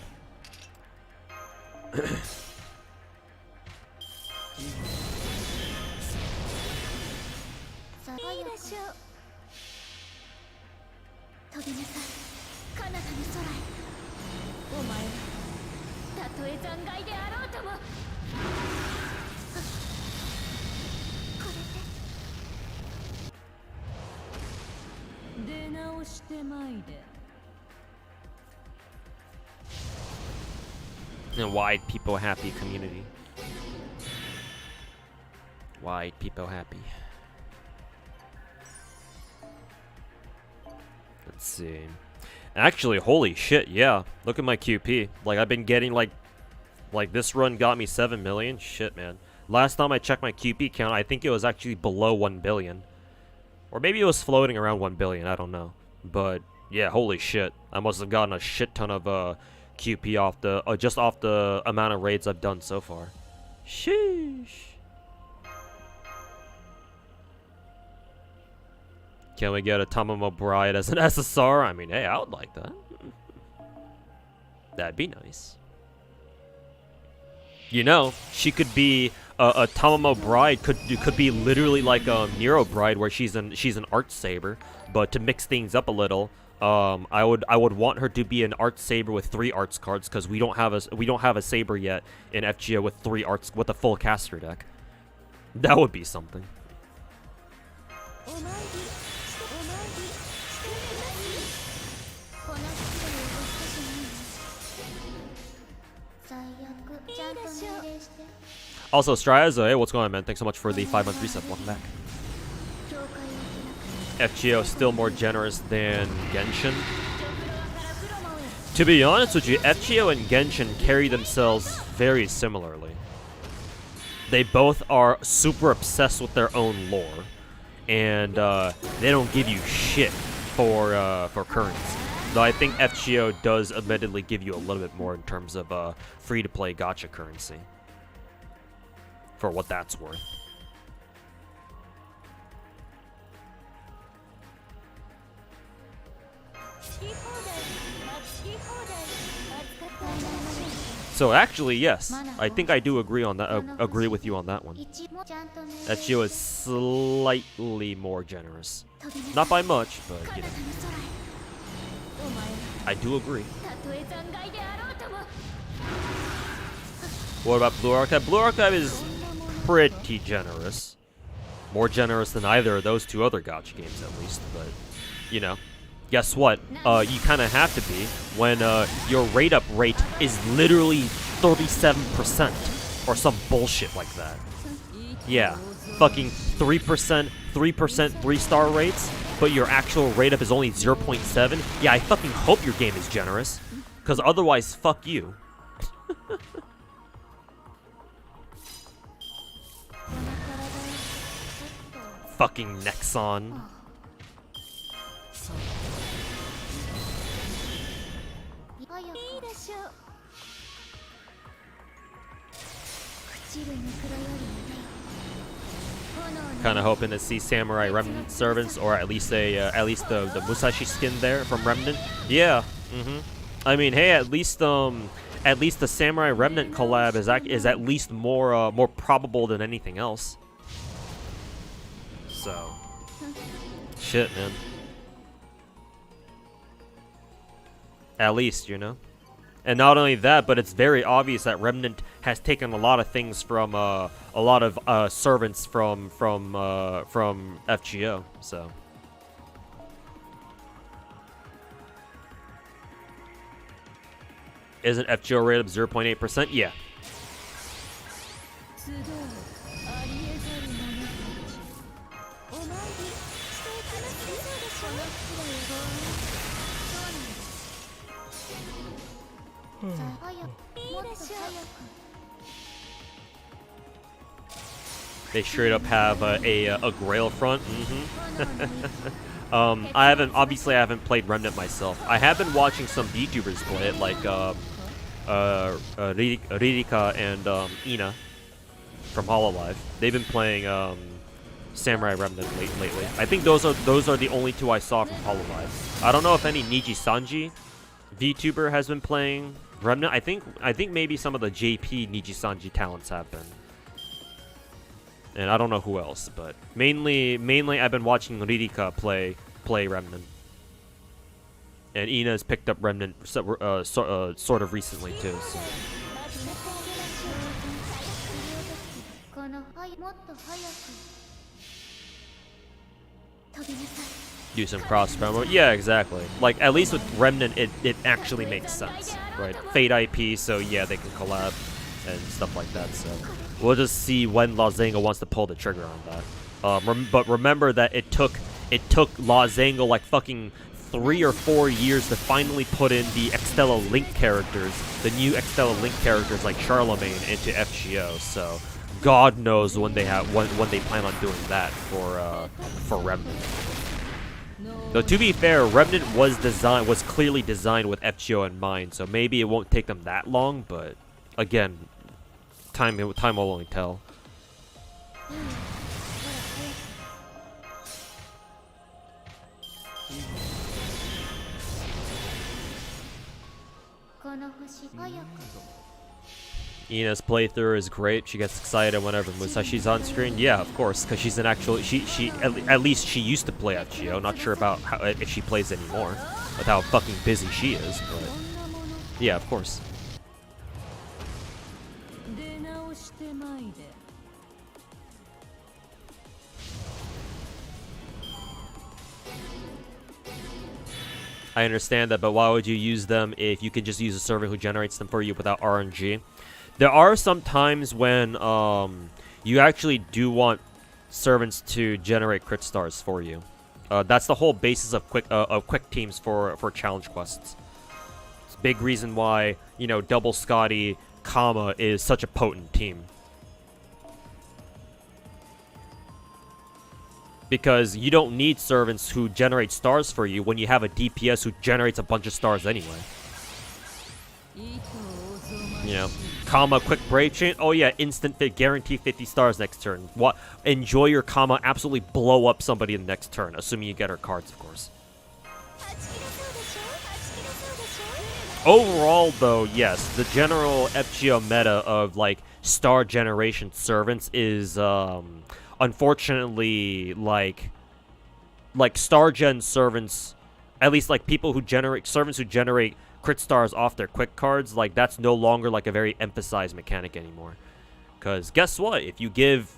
お前はたとえ残骸であろうともこれで出直してまいれ And wide people happy community. Wide people happy. Let's see. Actually, holy shit, yeah. Look at my QP. Like, I've been getting, like this run got me 7 million. Shit, man. Last time I checked my QP count, I think it was actually below 1 billion. Or maybe it was floating around 1 billion, I don't know. But, yeah, holy shit. I must have gotten a shit ton of, QP off the, just off the amount of raids I've done so far. Sheesh. Can we get a Tamamo Bride as an SSR? I mean, hey, I would like that. That'd be nice. You know, she could be a Tamamo Bride. Could be literally like a Nero Bride, where she's an art saber. But to mix things up a little, I would want her to be an art saber with 3 arts cards, because we don't have a saber yet in FGO with 3 arts with a full caster deck. That would be something. Also, Stryaza, hey, what's going on, man? Thanks so much for the 5-month reset. Welcome back. FGO still more generous than Genshin. To be honest with you, FGO and Genshin carry themselves very similarly. They both are super obsessed with their own lore, and they don't give you shit for currency. Though I think FGO does admittedly give you a little bit more in terms of free-to-play gacha currency. For what that's worth. So actually, yes, I think I do agree on that. Agree with you on that one. FGO is slightly more generous, not by much, but you know, I do agree. What about Blue Archive? Blue Archive is pretty generous. More generous than either of those 2 other gacha games, at least. But, you know, guess what? You kind of have to be when your rate up rate is literally 37% or some bullshit like that. Yeah, fucking 3%, 3-star rates, but your actual rate up is only 0.7. Yeah, I fucking hope your game is generous, because otherwise, fuck you. Fucking Nexon. Kind of hoping to see Samurai Remnant servants, or at least the Musashi skin there from Remnant. Yeah. I mean, hey, at least the Samurai Remnant collab is at least more probable than anything else. So, shit, man. At least, you know. And not only that, but it's very obvious that Remnant has taken a lot of things from a lot of servants from FGO. So, isn't FGO rate of 0.8%? Yeah. They straight up have a Grail front. I haven't played Remnant myself. I have been watching some VTubers play it, like Ririka and Ina from Hololive. They've been playing Samurai Remnant lately. I think those are the only 2 I saw from Hololive. I don't know if any Niji Sanji VTuber has been playing Remnant. I think maybe some of the JP Niji Sanji talents have been. And I don't know who else, but mainly I've been watching Ririka play Remnant. And Ina has picked up Remnant sort of recently too. So. このもっと早く飛びなさい Do some cross promo. Yeah, exactly. Like, at least with Remnant, it actually makes sense, right? Fate IP, so yeah, they can collab and stuff like that. So we'll just see when Lozanga wants to pull the trigger on that. But remember that it took Lozanga like fucking 3 or 4 years to finally put in the Extella Link characters, the new Extella Link characters like Charlemagne into FGO. So God knows when they plan on doing that for Remnant. Though to be fair, Remnant was clearly designed with FGO in mind, so maybe it won't take them that long. But again, time will only tell. Ina's playthrough is great. She gets excited whenever Musashi's on screen. Yeah, of course, because she's an actual. At least she used to play FGO. Not sure about if she plays anymore, with how fucking busy she is. But yeah, of course. I understand that, but why would you use them if you can just use a server who generates them for you without RNG? There are some times when you actually do want servants to generate crit stars for you. That's the whole basis of quick teams for challenge quests. It's a big reason why, you know, Double Scotty, Kama is such a potent team. Because you don't need servants who generate stars for you when you have a DPS who generates a bunch of stars anyway. You know, Kama quick brave chain. Oh yeah, instant fit, guarantee 50 stars next turn. What? Enjoy your Kama, absolutely blow up somebody in the next turn, assuming you get her cards, of course. Overall, though, yes, the general FGO meta of like star generation servants is unfortunately like star gen servants, at least like people who generate servants who generate crit stars off their quick cards, like that's no longer like a very emphasized mechanic anymore. Because guess what? If you give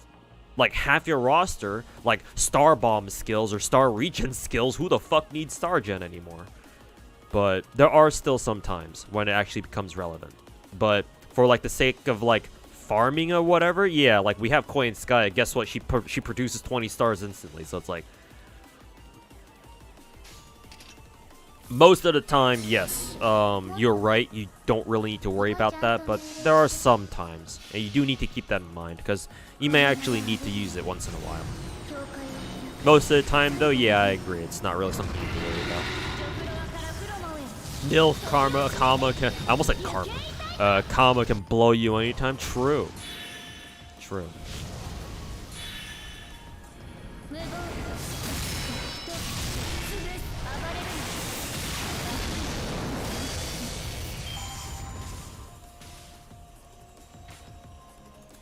like half your roster like star bomb skills or star regen skills, who the fuck needs star gen anymore? But there are still some times when it actually becomes relevant. But for like the sake of like farming or whatever, yeah, like we have Koi and Sky. Guess what? She produces 20 stars instantly. So it's like most of the time, yes, you're right. You don't really need to worry about that, but there are some times, and you do need to keep that in mind because you may actually need to use it once in a while. Most of the time, though, yeah, I agree. It's not really something you need to worry about. Nil Kama can. I almost said Karma. Kama can blow you anytime. True. True.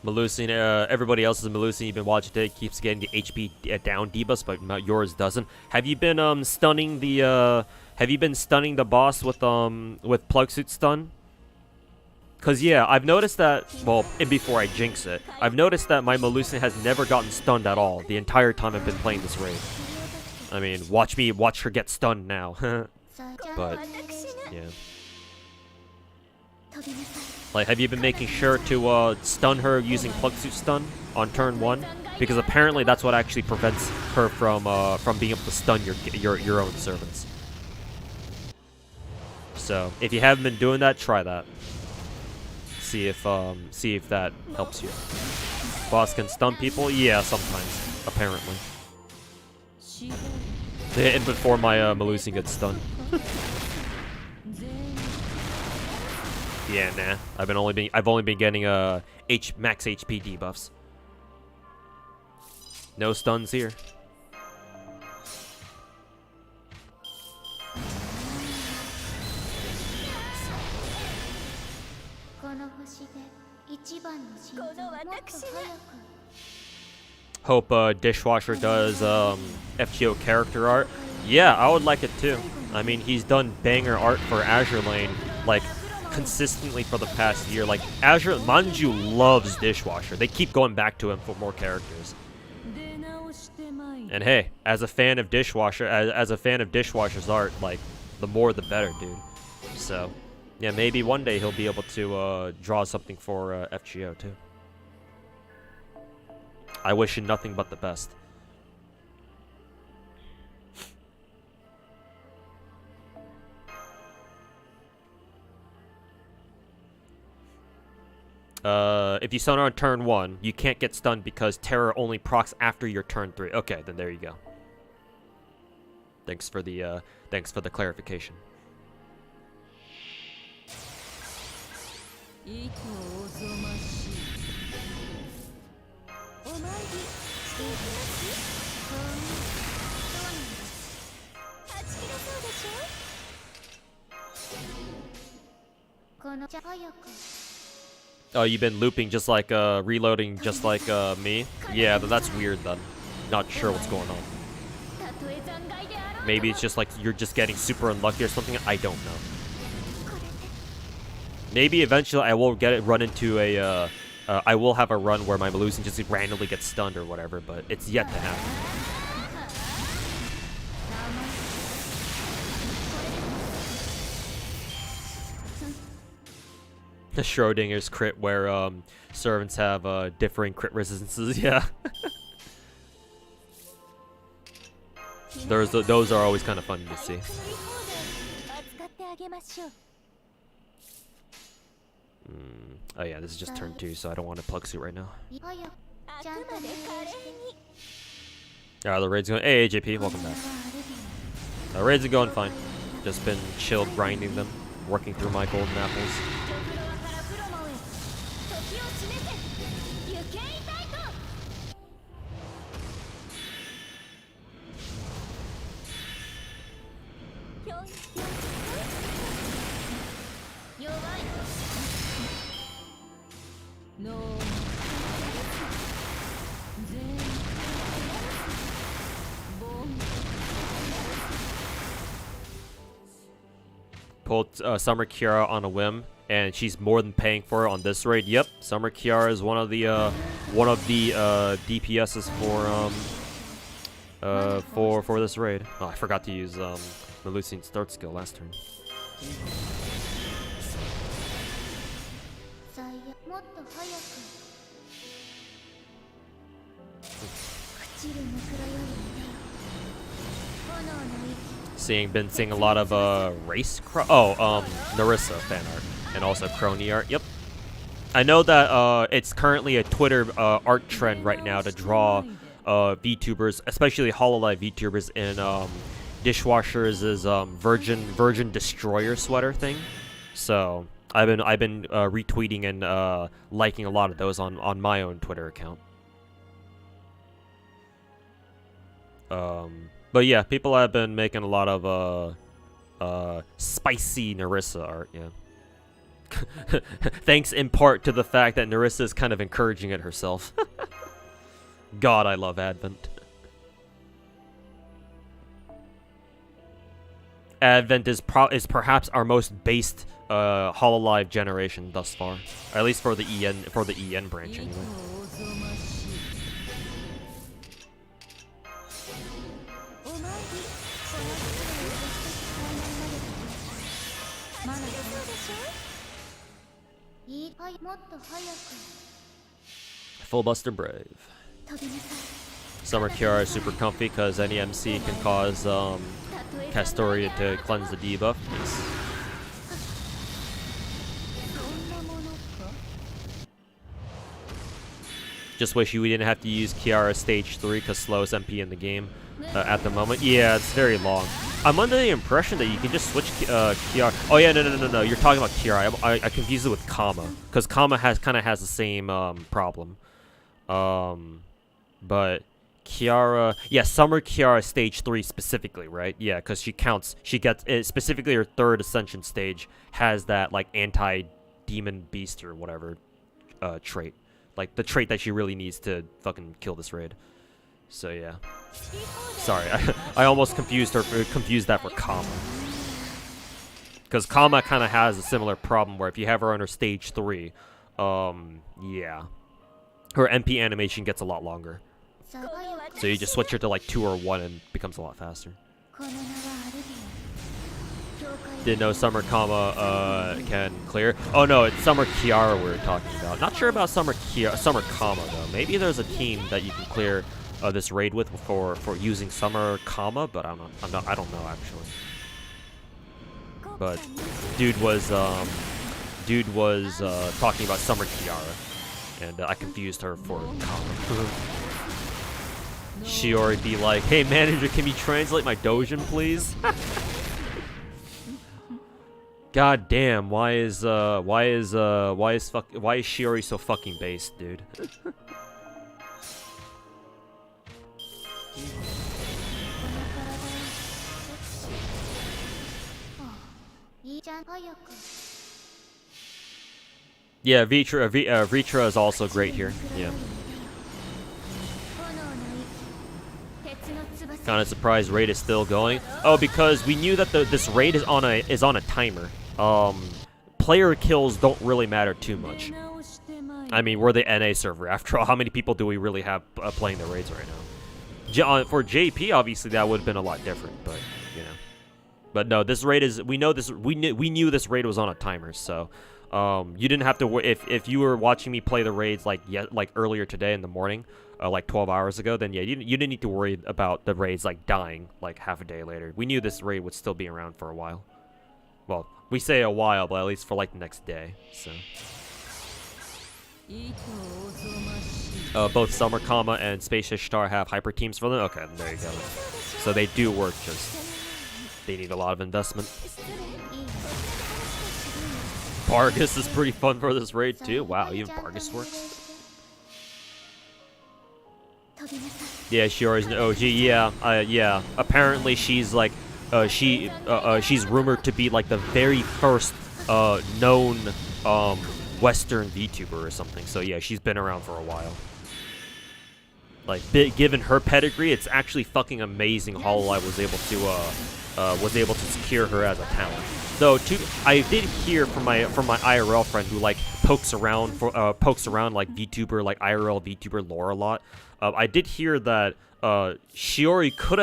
Melusian, everybody else is Melusian. You've been watching today. Keeps getting the HP down debuffs, but yours doesn't. Have you been stunning the boss with plug suit stun? Cause yeah, I've noticed that. Well, before I jinx it, I've noticed that my Melusian has never gotten stunned at all the entire time I've been playing this raid. I mean, watch her get stunned now. But yeah. Like, have you been making sure to stun her using plug suit stun on turn 1? Because apparently that's what actually prevents her from being able to stun your own servants. So if you haven't been doing that, try that. See if that helps you. Boss can stun people? Yeah, sometimes. Apparently. And before my Melusian gets stunned. Yeah, nah. I've only been getting max HP debuffs. No stuns here. Hope Dishwasher does FGO character art. Yeah, I would like it too. I mean, he's done banger art for Azure Lane, like, consistently for the past year. Like, Azure, Manju loves Dishwasher. They keep going back to him for more characters. And hey, as a fan of Dishwasher, as a fan of Dishwasher's art, like, the more the better, dude. So, yeah, maybe one day he'll be able to draw something for FGO, too. I wish him nothing but the best. If you stun on turn 1, you can't get stunned because terror only procs after your turn 3. Okay, then there you go. Thanks for the clarification. Oh, you've been looping just like, reloading just like, me? Yeah, that's weird then. Not sure what's going on. Maybe it's just like you're just getting super unlucky or something. I don't know. Maybe eventually I will run into a, I will have a run where my Melusian just randomly gets stunned or whatever, but it's yet to happen. The Schrodinger's crit where servants have differing crit resistances. Yeah. Those are always kind of fun to see. Oh yeah, this is just turn 2, so I don't want to plug suit right now. The raid's going. Hey AJP, welcome back. Raids are going fine. Just been chilled grinding them, working through my golden apples. Pulled Summer Kiara on a whim, and she's more than paying for it on this raid. Yep, Summer Kiara is one of the DPSs for this raid. Oh, I forgot to use Melusian's start skill last turn. Been seeing a lot of Narissa fan art and also Crony art. Yep, I know that it's currently a Twitter art trend right now to draw VTubers, especially Hololive VTubers, in Dishwasher's Virgin Destroyer sweater thing. So I've been retweeting and liking a lot of those on my own Twitter account. But yeah, people have been making a lot of spicy Narissa art, yeah. Thanks in part to the fact that Narissa is kind of encouraging it herself. God, I love Advent. Advent is perhaps our most based Hololive generation thus far, or at least for the EN branch anyway. Full Buster Brave. Summer Kiara is super comfy because any MC can cause Castoria to cleanse the debuff. Nice. Just wish we didn't have to use Kiara stage 3 because slowest MP in the game at the moment. Yeah, it's very long. I'm under the impression that you can just switch Kiara. Oh yeah, no. You're talking about Kiara. I confused it with Kama because Kama kind of has the same problem. But Kiara, yeah, Summer Kiara stage 3 specifically, right? Yeah, because she gets specifically her third ascension stage has that like anti-demon beast or whatever trait. Like, the trait that she really needs to fucking kill this raid. So, yeah. Sorry, I almost confused that for Kama. Because Kama kind of has a similar problem where if you have her under stage 3, yeah, her MP animation gets a lot longer. So you just switch her to like 2 or 1 and it becomes a lot faster. Didn't know Summer Kama can clear. Oh no, it's Summer Kiara we were talking about. Not sure about Summer Kama though. Maybe there's a team that you can clear this raid with for using Summer Kama, but I don't know actually. But dude was talking about Summer Kiara, and I confused her for Kama. Shiori be like, "Hey manager, can you translate my Dojin, please?" God damn, why is Shiori so fucking based, dude? Yeah, Vitra is also great here. Yeah. Kind of surprised raid is still going. Oh, because we knew that this raid is on a timer. Player kills don't really matter too much. I mean, we're the NA server after all. How many people do we really have playing the raids right now? For JP, obviously that would have been a lot different, but you know. But no, this raid is. We knew this raid was on a timer, so you didn't have to. If you were watching me play the raids like earlier today in the morning, like 12 hours ago, then yeah, you didn't need to worry about the raids like dying like half a day later. We knew this raid would still be around for a while. Well, we say a while, but at least for like the next day. So both Summer Kama and Space Star have hyper teams for them. Okay, there you go. So they do work. Just they need a lot of investment. Bargus is pretty fun for this raid too. Wow, even Bargus works. Yeah, Shiori's an OG. Yeah, yeah. Apparently, she's like, she's rumored to be like the very first known Western VTuber or something. So yeah, she's been around for a while. Like, given her pedigree, it's actually fucking amazing. Hololive was able to secure her as a talent. Though, I did hear from my IRL friend who like pokes around like VTuber, like IRL VTuber lore a lot. I did hear that Shiori could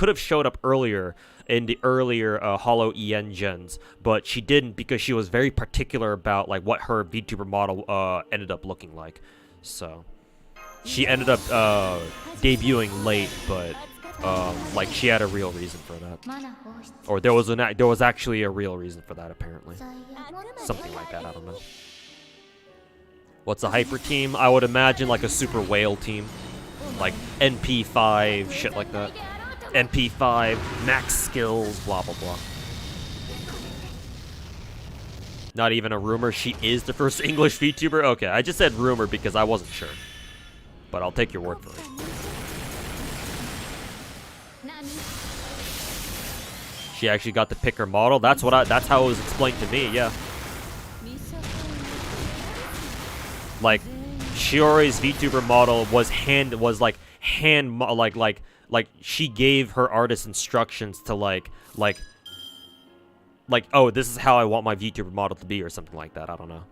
have showed up earlier in the earlier Hollow EN gens, but she didn't because she was very particular about like what her VTuber model ended up looking like. So she ended up debuting late, but like she had a real reason for that, or there was actually a real reason for that apparently, something like that. I don't know. What's a hyper team? I would imagine like a super whale team, like NP5, shit like that. NP5, max skills, blah blah blah. Not even a rumor. She is the first English VTuber. Okay, I just said rumor because I wasn't sure, but I'll take your word for it. She actually got to pick her model. That's how it was explained to me. Yeah. Like Shiori's VTuber model was like she gave her artist instructions to like oh, this is how I want my VTuber model to be or something like that. I don't know.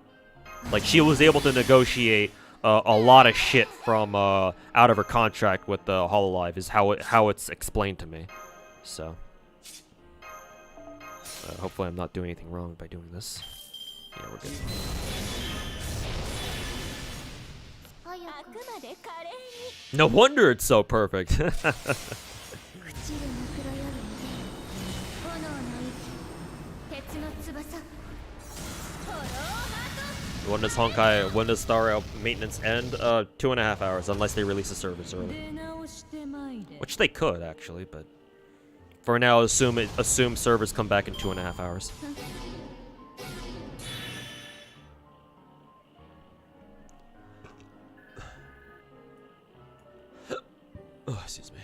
Like she was able to negotiate a lot of shit from out of her contract with the Hololive is how it's explained to me. So hopefully I'm not doing anything wrong by doing this. Yeah, we're good. No wonder it's so perfect. When does Star Rail maintenance end? 2.5 hours, unless they release the service early. Which they could actually, but for now, assume servers come back in 2.5 hours. Oh, excuse me.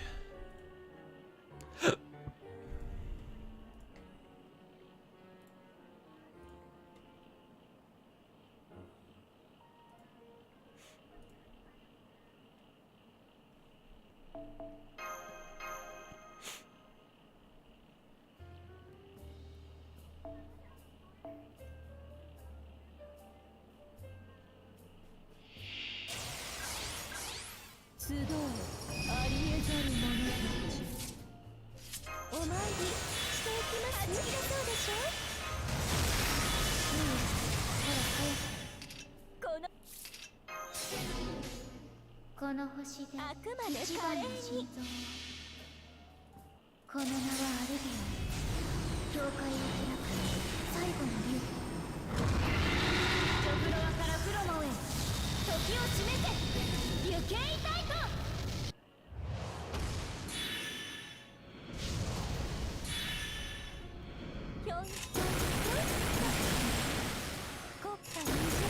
お参りしていきます。そうでしょ。ほら早く。この星であくまで華麗に。この名はアルビオン。教会を開く最後の竜。ジョフロアからフロモへ時を締めて行けいたいと。ひょんひょんひょん国家二重。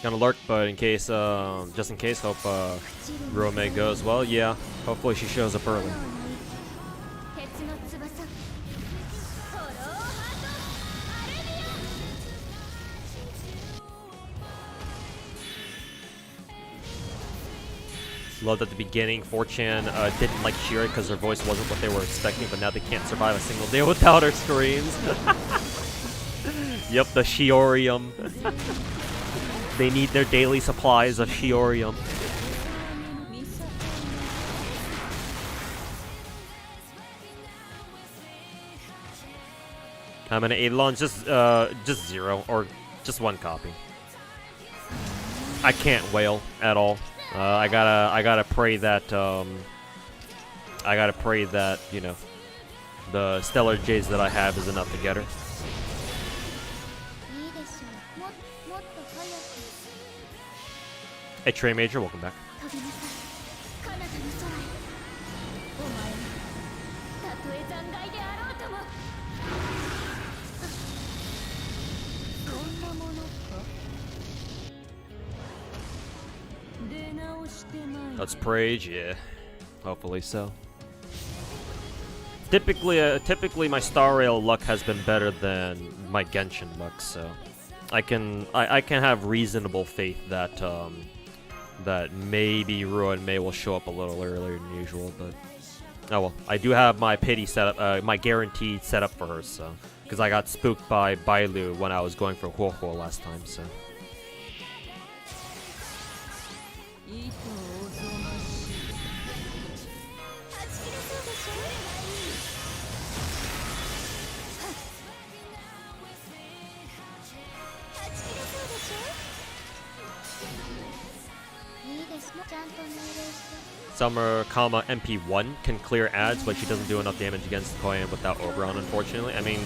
Gonna lurk, but in case, just in case, hope Ruan Mei goes well. Yeah, hopefully she shows up early. Loved at the beginning, 4chan didn't like Shira because her voice wasn't what they were expecting, but now they can't survive a single day without her screams. Yep, the Shiorium. They need their daily supplies of Shiorium. I'm gonna Eidolon just 0 or just 1 copy. I can't wail at all. I gotta pray that you know the stellar J's that I have is enough to get her. Hey Trey Major, welcome back. Let's praise, yeah. Hopefully so. Typically my Star Rail luck has been better than my Genshin luck, so I can have reasonable faith that that maybe Ruan Mei will show up a little earlier than usual, but oh well. I do have my pity set up, my guaranteed setup for her, so because I got spooked by Bailu when I was going for Huohuo last time, so. Summer, MP1 can clear ads, but she doesn't do enough damage against Koyan without Oberon, unfortunately. I mean,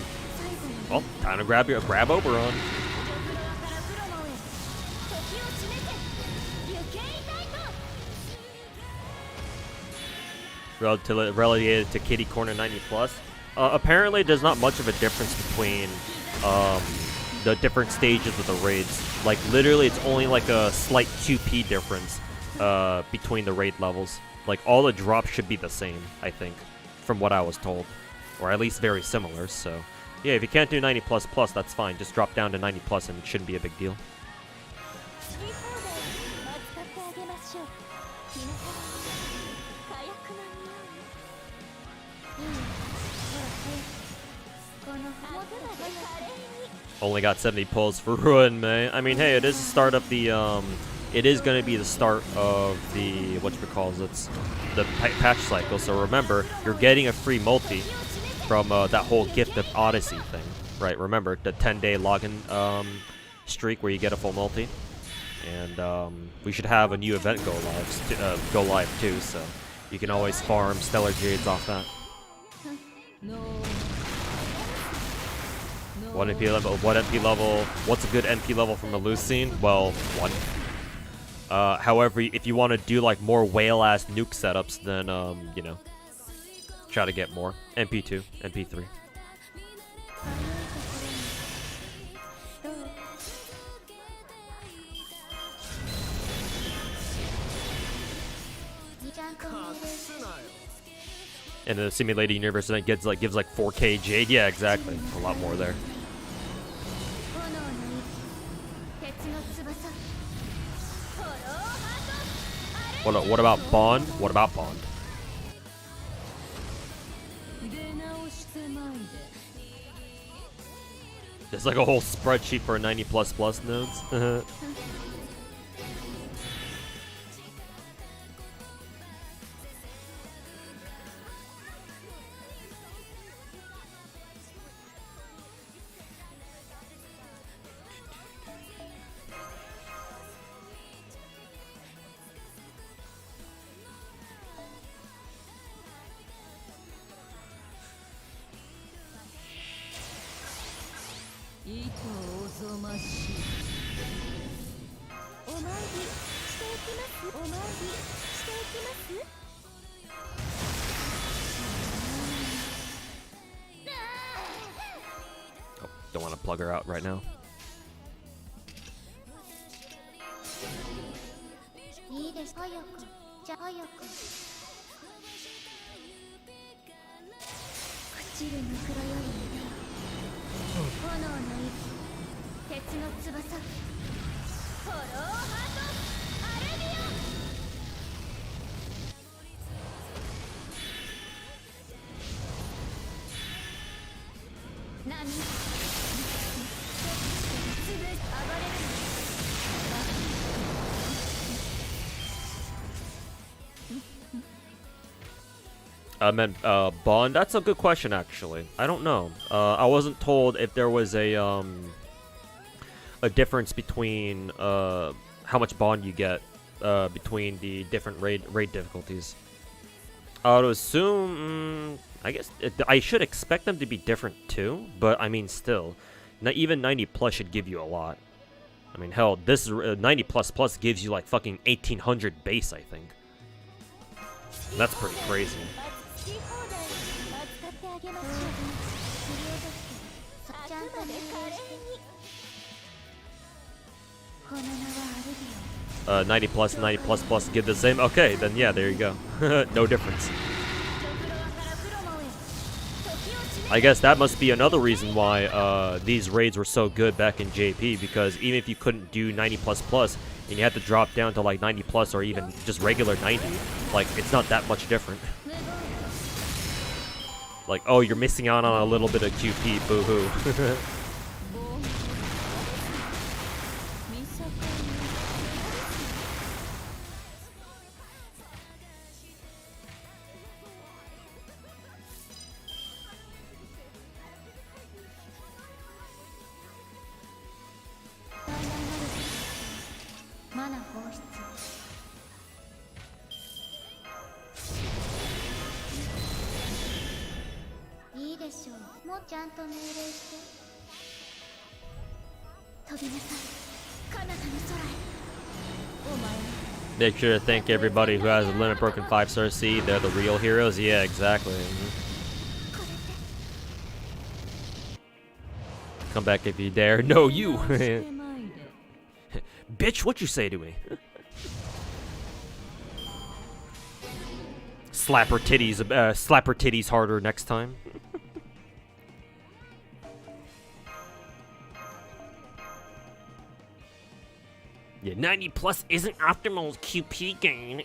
well, time to grab Oberon. Relegated to Kitty Corner 90+. Apparently, there's not much of a difference between the different stages of the raids. Like, literally, it's only like a slight 2p difference between the raid levels. Like, all the drops should be the same, I think, from what I was told. Or at least very similar, so. Yeah, if you can't do 90++, that's fine. Just drop down to 90+ and it shouldn't be a big deal. Only got 70 pulls for Ruan Mei. I mean, hey, it is the start of the, it is going to be the start of the, whatchamacallits, the patch cycle. So remember, you're getting a free multi from that whole Gift of Odyssey thing, right? Remember, the 10-day login streak where you get a full multi. And we should have a new event go live too, so you can always farm Stellar Jades off that. What NP level? What NP level? What's a good NP level from a Lucine? Well, 1. However, if you want to do like more whale-ass nuke setups, then you know, try to get more. NP2, NP3. In the simulated universe, and it gives like 4K Jade. Yeah, exactly. A lot more there. What about Bond? What about Bond? There's like a whole spreadsheet for 90++ nodes. Don't want to plug her out right now. I meant Bond. That's a good question, actually. I don't know. I wasn't told if there was a difference between how much Bond you get between the different raid difficulties. I would assume, I guess I should expect them to be different too. But I mean, still, even 90+ should give you a lot. I mean, hell, this 90++ gives you like fucking 1800 base, I think. And that's pretty crazy. Uh, 90+, give the same. Okay, then yeah, there you go. No difference. I guess that must be another reason why these raids were so good back in JP, because even if you couldn't do 90++, and you had to drop down to like 90+ or even just regular 90, like it's not that much different. Like, oh, you're missing out on a little bit of QP, boo-hoo. Make sure to thank everybody who has a limit broken 5-star seed. They're the real heroes. Yeah, exactly. Come back if you dare. No, you. Bitch, what you say to me? Slap her titties harder next time. Yeah, 90+ isn't optimal QP gain.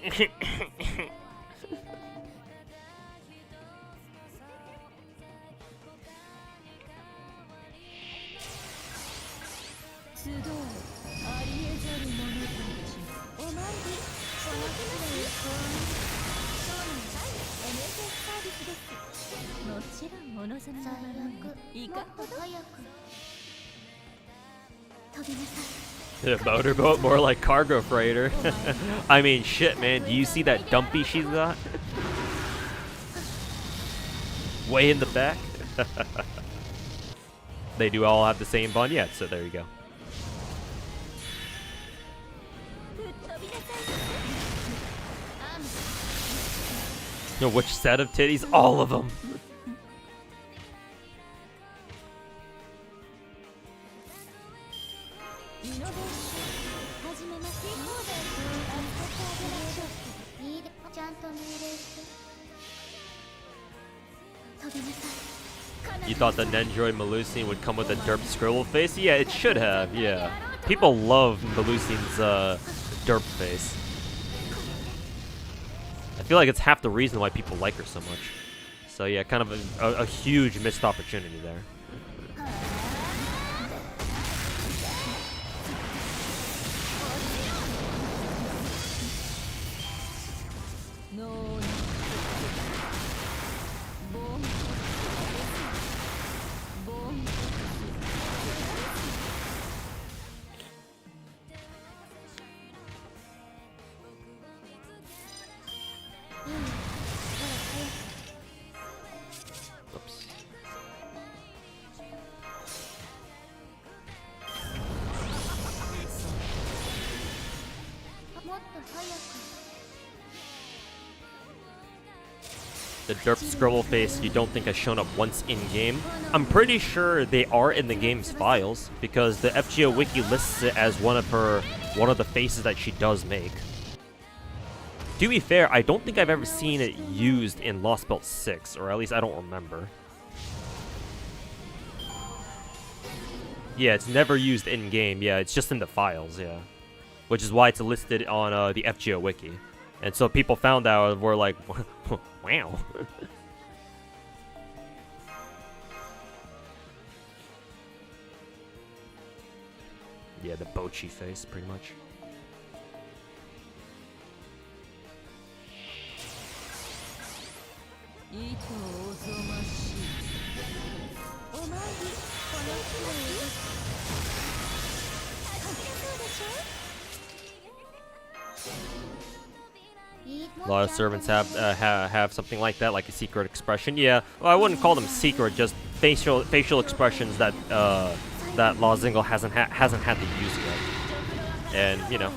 Motorboat, more like cargo freighter. I mean, shit, man. Do you see that dumpy she's got? Way in the back. They do all have the same bun, yeah. So there you go. No, which set of titties? All of them. You thought the Nendroid Melusine would come with a derp scribble face? Yeah, it should have, yeah. People love Melusine's derp face. I feel like it's half the reason why people like her so much. So yeah, kind of a huge missed opportunity there. The derp scribble face you don't think has shown up once in game. I'm pretty sure they are in the game's files because the FGO wiki lists it as one of the faces that she does make. To be fair, I don't think I've ever seen it used in Lost Belt 6, or at least I don't remember. Yeah, it's never used in game. Yeah, it's just in the files. Yeah, which is why it's listed on the FGO wiki. And so people found out and were like, wow. Yeah, the Bochi face, pretty much. A lot of servants have something like that, like a secret expression. Yeah, well, I wouldn't call them secret, just facial expressions that that Lazingle hasn't had to use yet. And you know,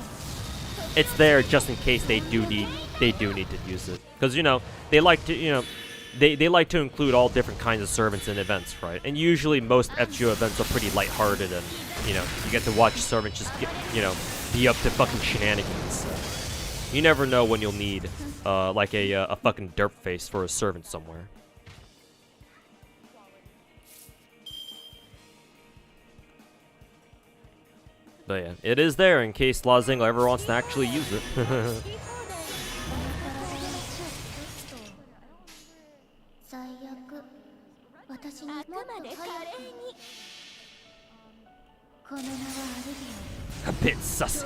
it's there just in case they do need to use it, because you know they like to they like to include all different kinds of servants in events, right? And usually most FGO events are pretty lighthearted, and you know you get to watch servants just be up to fucking shenanigans. You never know when you'll need like a fucking derp face for a servant somewhere. But yeah, it is there in case Lazingle ever wants to actually use it. A bit sus.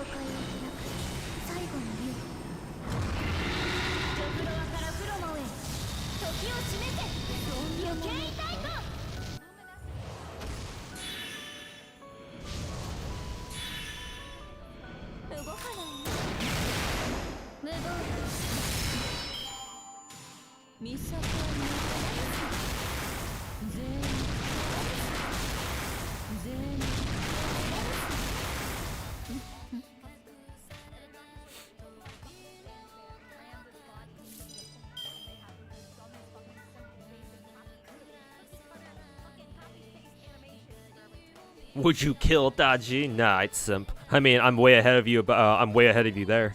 Would you kill Daji? Nah, it's simp. I mean, I'm way ahead of you, but I'm way ahead of you there.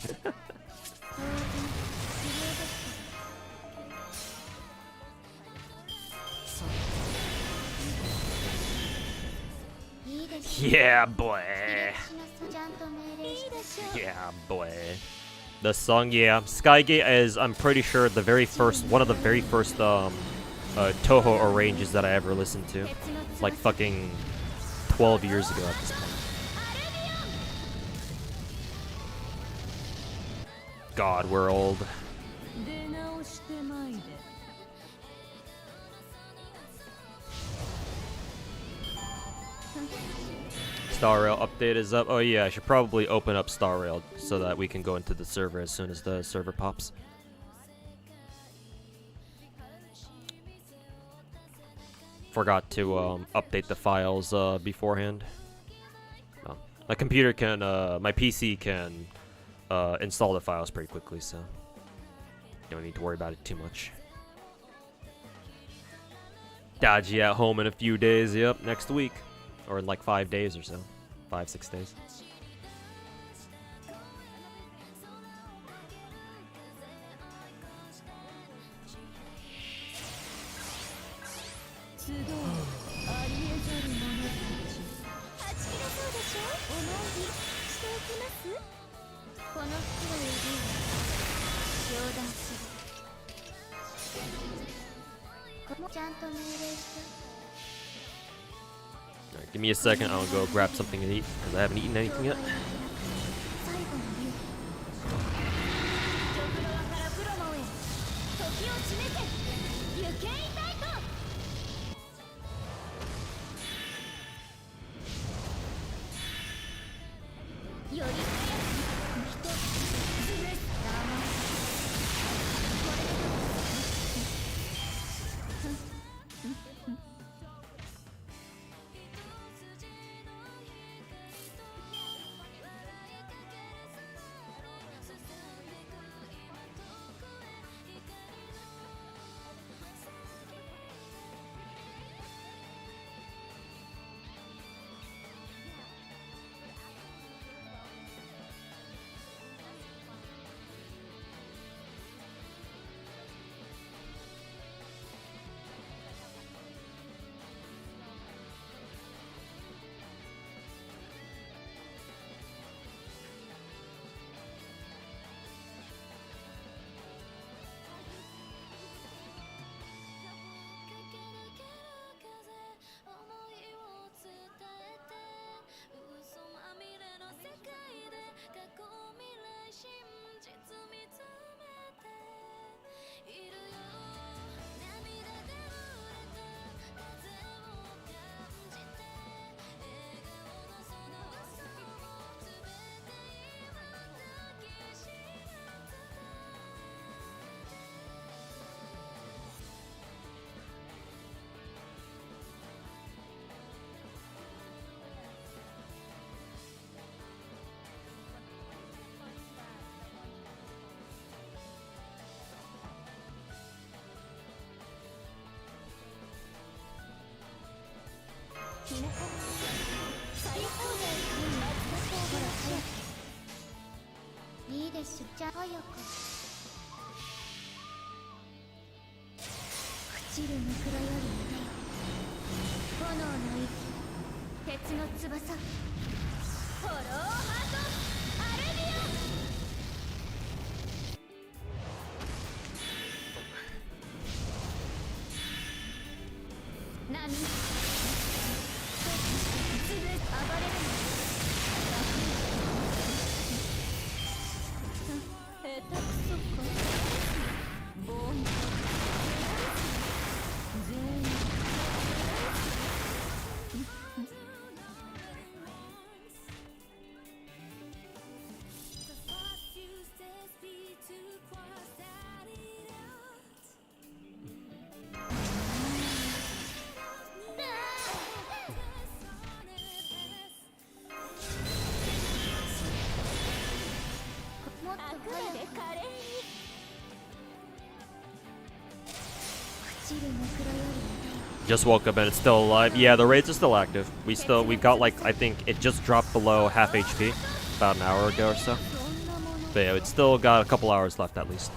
Yeah, boy. Yeah, boy. The song, yeah. Skygate is, I'm pretty sure, one of the very first Toho arranges that I ever listened to. Like fucking 12 years ago at this point. God, we're old. 出直してまいで Star Rail update is up. Oh yeah, I should probably open up Star Rail so that we can go into the server as soon as the server pops. Forgot to update the files beforehand. Well, my computer can, my PC can install the files pretty quickly, so don't need to worry about it too much. Dodgy at home in a few days. Yep, next week. Or in like 5 days or so. 5-6 days. Alright, give me a second. I'll go grab something to eat because I haven't eaten anything yet. いいですじゃあ早く朽ちるぬくらより腕よ炎の息鉄の翼ホローハートアルビオン波暴れるの下手くそかボン全員Just woke up and it's still alive. Yeah, the raids are still active. We got like, I think it just dropped below half HP about an hour ago or so. But yeah, it's still got a couple hours left at least.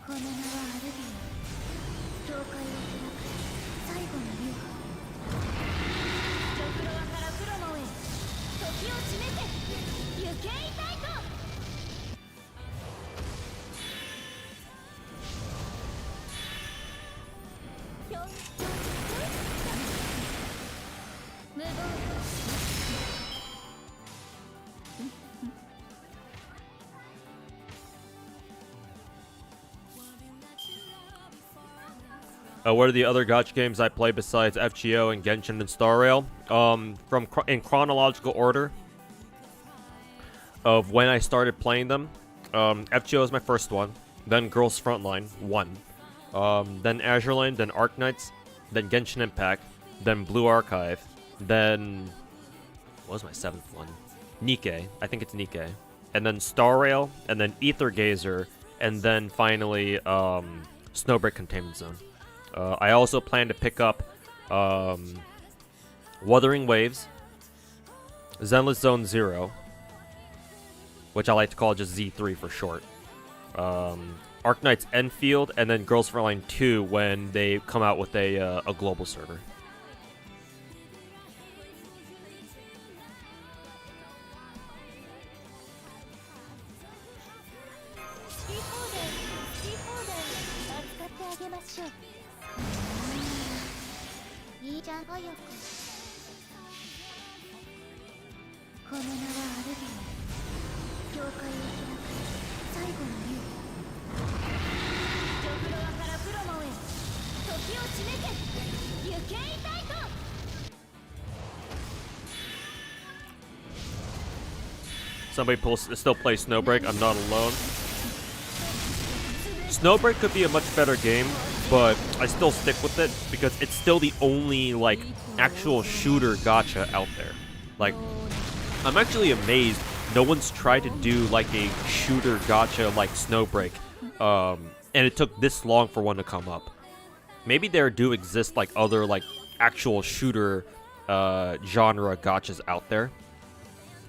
この名はアルビオン境界を開く最後の竜玉露輪からプロモへ時を締めて行けいたいと無謀 What are the other gacha games I play besides FGO and Genshin and Star Rail? In chronological order of when I started playing them, FGO is my first one, then Girls Frontline 1, then Azure Lane, then Arknights, then Genshin Impact, then Blue Archive, then what was my 7th one? Nikkei, I think it's Nikkei, and then Star Rail, and then Ether Gazer, and then finally Snowbreak Containment Zone. I also plan to pick up Wuthering Waves, Zenless Zone 0, which I like to call just Z3 for short, Arknights Enfield, and then Girls Frontline 2 when they come out with a global server. Somebody still plays Snowbreak. I'm not alone. Snowbreak could be a much better game, but I still stick with it because it's still the only like actual shooter gacha out there. Like, I'm actually amazed no one's tried to do like a shooter gacha like Snowbreak, and it took this long for one to come up. Maybe there do exist like other like actual shooter genre gachas out there.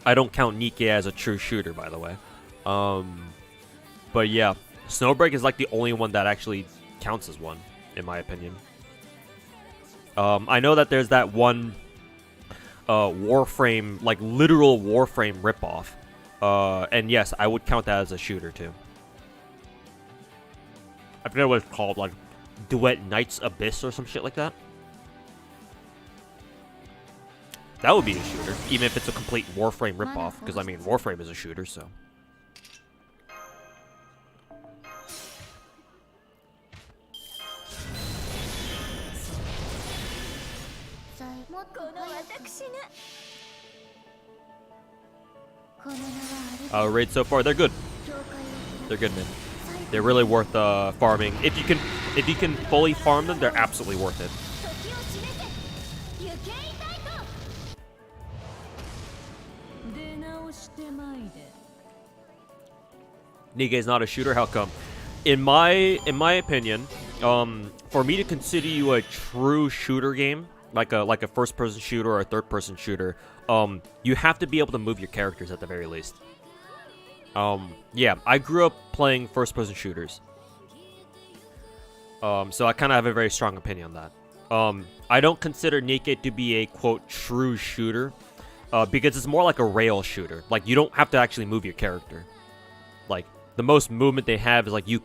I don't count Nikkei as a true shooter, by the way. But yeah, Snowbreak is like the only one that actually counts as one, in my opinion. I know that there's that one Warframe, like literal Warframe ripoff. And yes, I would count that as a shooter too. I forget what it's called, like Duet Knights Abyss or some shit like that. That would be a shooter, even if it's a complete Warframe ripoff, because I mean, Warframe is a shooter, so. Raids so far, they're good. They're good, man. They're really worth farming. If you can fully farm them, they're absolutely worth it. Nikkei is not a shooter. How come? In my opinion, for me to consider you a true shooter game, like a first-person shooter or a third-person shooter, you have to be able to move your characters at the very least. Yeah, I grew up playing first-person shooters, so I kind of have a very strong opinion on that. I don't consider Nikkei to be a quote true shooter, because it's more like a rail shooter. Like, you don't have to actually move your character. Like, the most movement they have is like you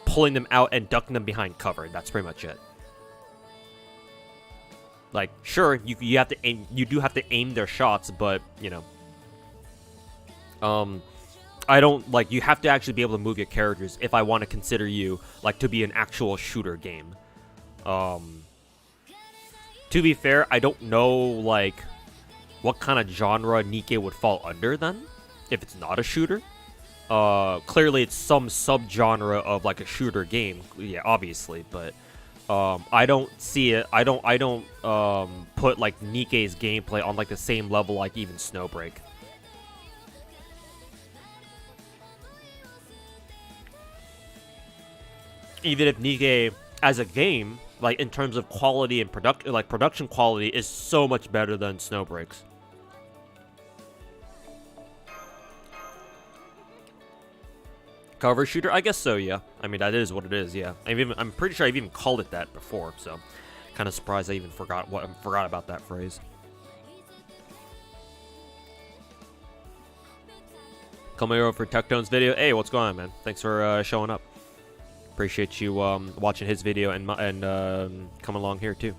pulling them out and ducking them behind cover. That's pretty much it. Like, sure, you have to aim, you do have to aim their shots, but you know, I don't like, you have to actually be able to move your characters if I want to consider you like to be an actual shooter game. To be fair, I don't know like what kind of genre Nikkei would fall under then if it's not a shooter. Clearly it's some subgenre of like a shooter game, yeah, obviously, but I don't see it. I don't put like Nikkei's gameplay on like the same level like even Snowbreak. Even if Nikkei as a game, like in terms of quality and production quality, is so much better than Snowbreak's. Cover shooter? I guess so, yeah. I mean, that is what it is, yeah. I'm pretty sure I've even called it that before, so kind of surprised I even forgot about that phrase. Coming over for Tectone's video. Hey, what's going on, man? Thanks for showing up. Appreciate you watching his video and coming along here too.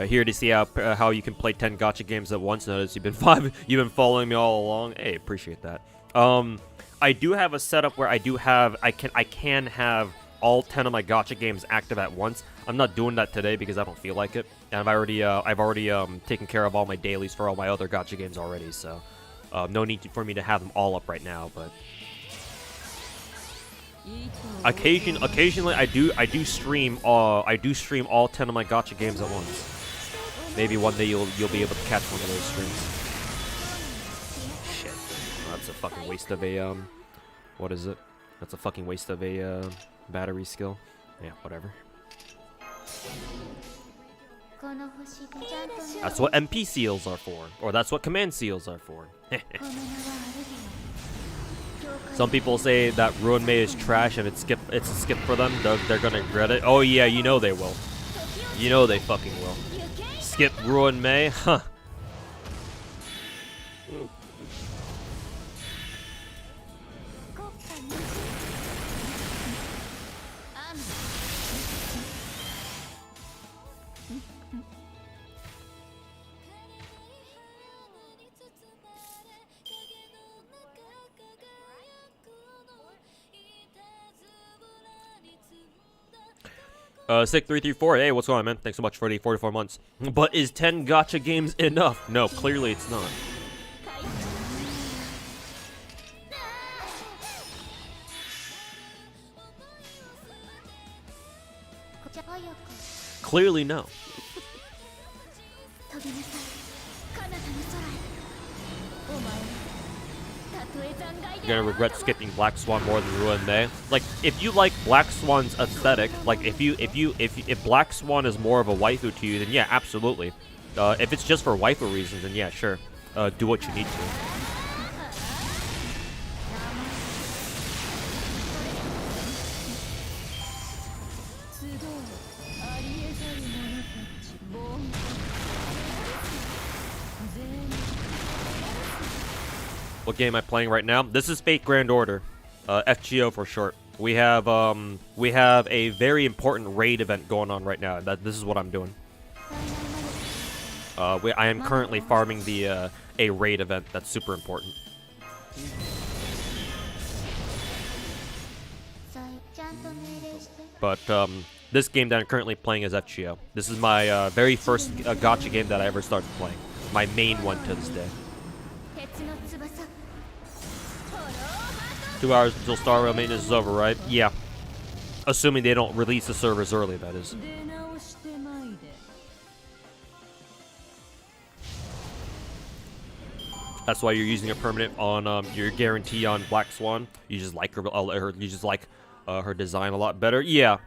Here to see how you can play 10 gacha games at once. Notice you've been following me all along. Hey, appreciate that. I do have a setup where I can have all 10 of my gacha games active at once. I'm not doing that today because I don't feel like it, and I've already taken care of all my dailies for all my other gacha games already. So no need for me to have them all up right now, but. Occasionally, I do stream all 10 of my gacha games at once. Maybe one day you'll be able to catch one of those streams. Shit, oh, that's a fucking waste of a what is it? That's a fucking waste of a battery skill. Yeah, whatever. That's what MP seals are for, or that's what command seals are for. Some people say that Ruan Mei is trash and it's a skip for them. They're gonna regret it. Oh yeah, you know they will. You know they fucking will. Skip Ruan Mei? Huh. Sick334, hey, what's going on, man? Thanks so much for the 44 months. But is 10 gacha games enough? No, clearly it's not. Clearly no. You're gonna regret skipping Black Swan more than Ruan Mei. Like, if you like Black Swan's aesthetic, like if Black Swan is more of a waifu to you, then yeah, absolutely. If it's just for waifu reasons, then yeah, sure. Do what you need to. What game am I playing right now? This is Fate Grand Order, FGO for short. We have a very important raid event going on right now. This is what I'm doing. I am currently farming the a raid event that's super important. But this game that I'm currently playing is FGO. This is my very first gacha game that I ever started playing. My main one to this day. 2 hours until Star Rail maintenance is over, right? Yeah. Assuming they don't release the servers early, that is. That's why you're using a permanent on your guarantee on Black Swan. You just like her design a lot better. Yeah.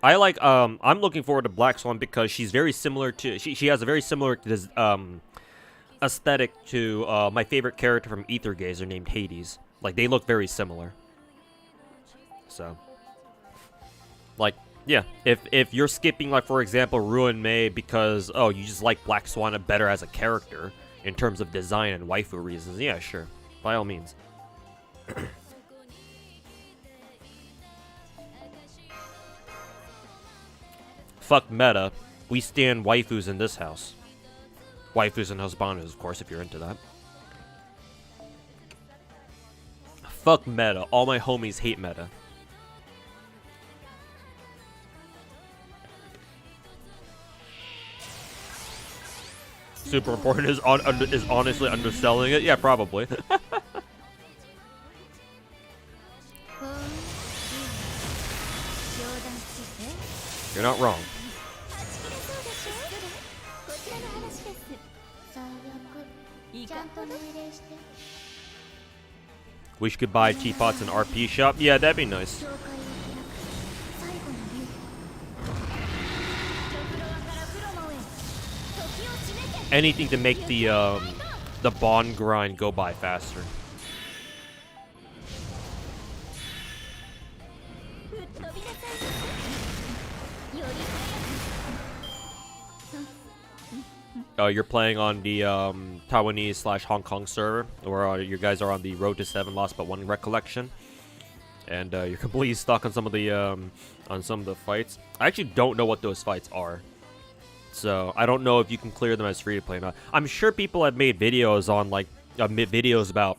I like I'm looking forward to Black Swan because she's very similar to she has a very similar aesthetic to my favorite character from Ether Gazer named Hades. Like, they look very similar. So, like, yeah, if you're skipping, like, for example, Ruan Mei because, oh, you just like Black Swan better as a character in terms of design and waifu reasons, yeah, sure, by all means. Fuck meta. We stand waifus in this house. Waifus and husbandos, of course, if you're into that. Fuck meta. All my homies hate meta. Super important is honestly underselling it. Yeah, probably. You're not wrong. Wish you could buy teapots in RP shop. Yeah, that'd be nice. Anything to make the bond grind go by faster. You're playing on the Taiwanese/Hong Kong server, or you guys are on the Road to 7 Lost But One recollection, and you're completely stuck on some of the fights. I actually don't know what those fights are, so I don't know if you can clear them as free to play or not. I'm sure people have made videos on like videos about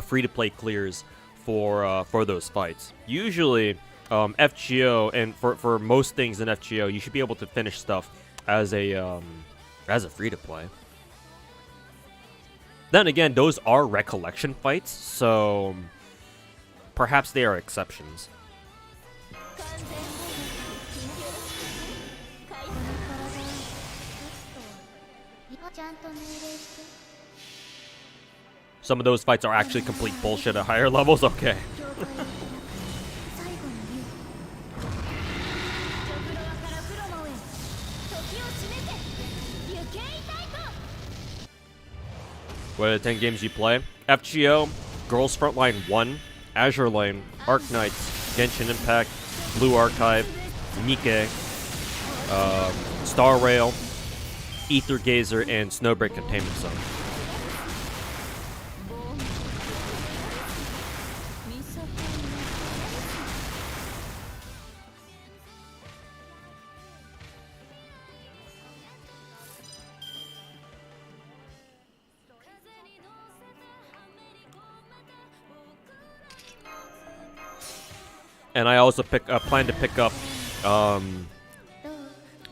free to play clears for those fights. Usually, FGO, and for most things in FGO, you should be able to finish stuff as a free to play. Then again, those are recollection fights, so perhaps they are exceptions. Some of those fights are actually complete bullshit at higher levels. Okay. What are the 10 games you play? FGO, Girls Frontline 1, Azure Lane, Arc Knights, Genshin Impact, Blue Archive, Nikke, Star Rail, Ether Gazer, and Snowbreak Containment Zone. And I also plan to pick up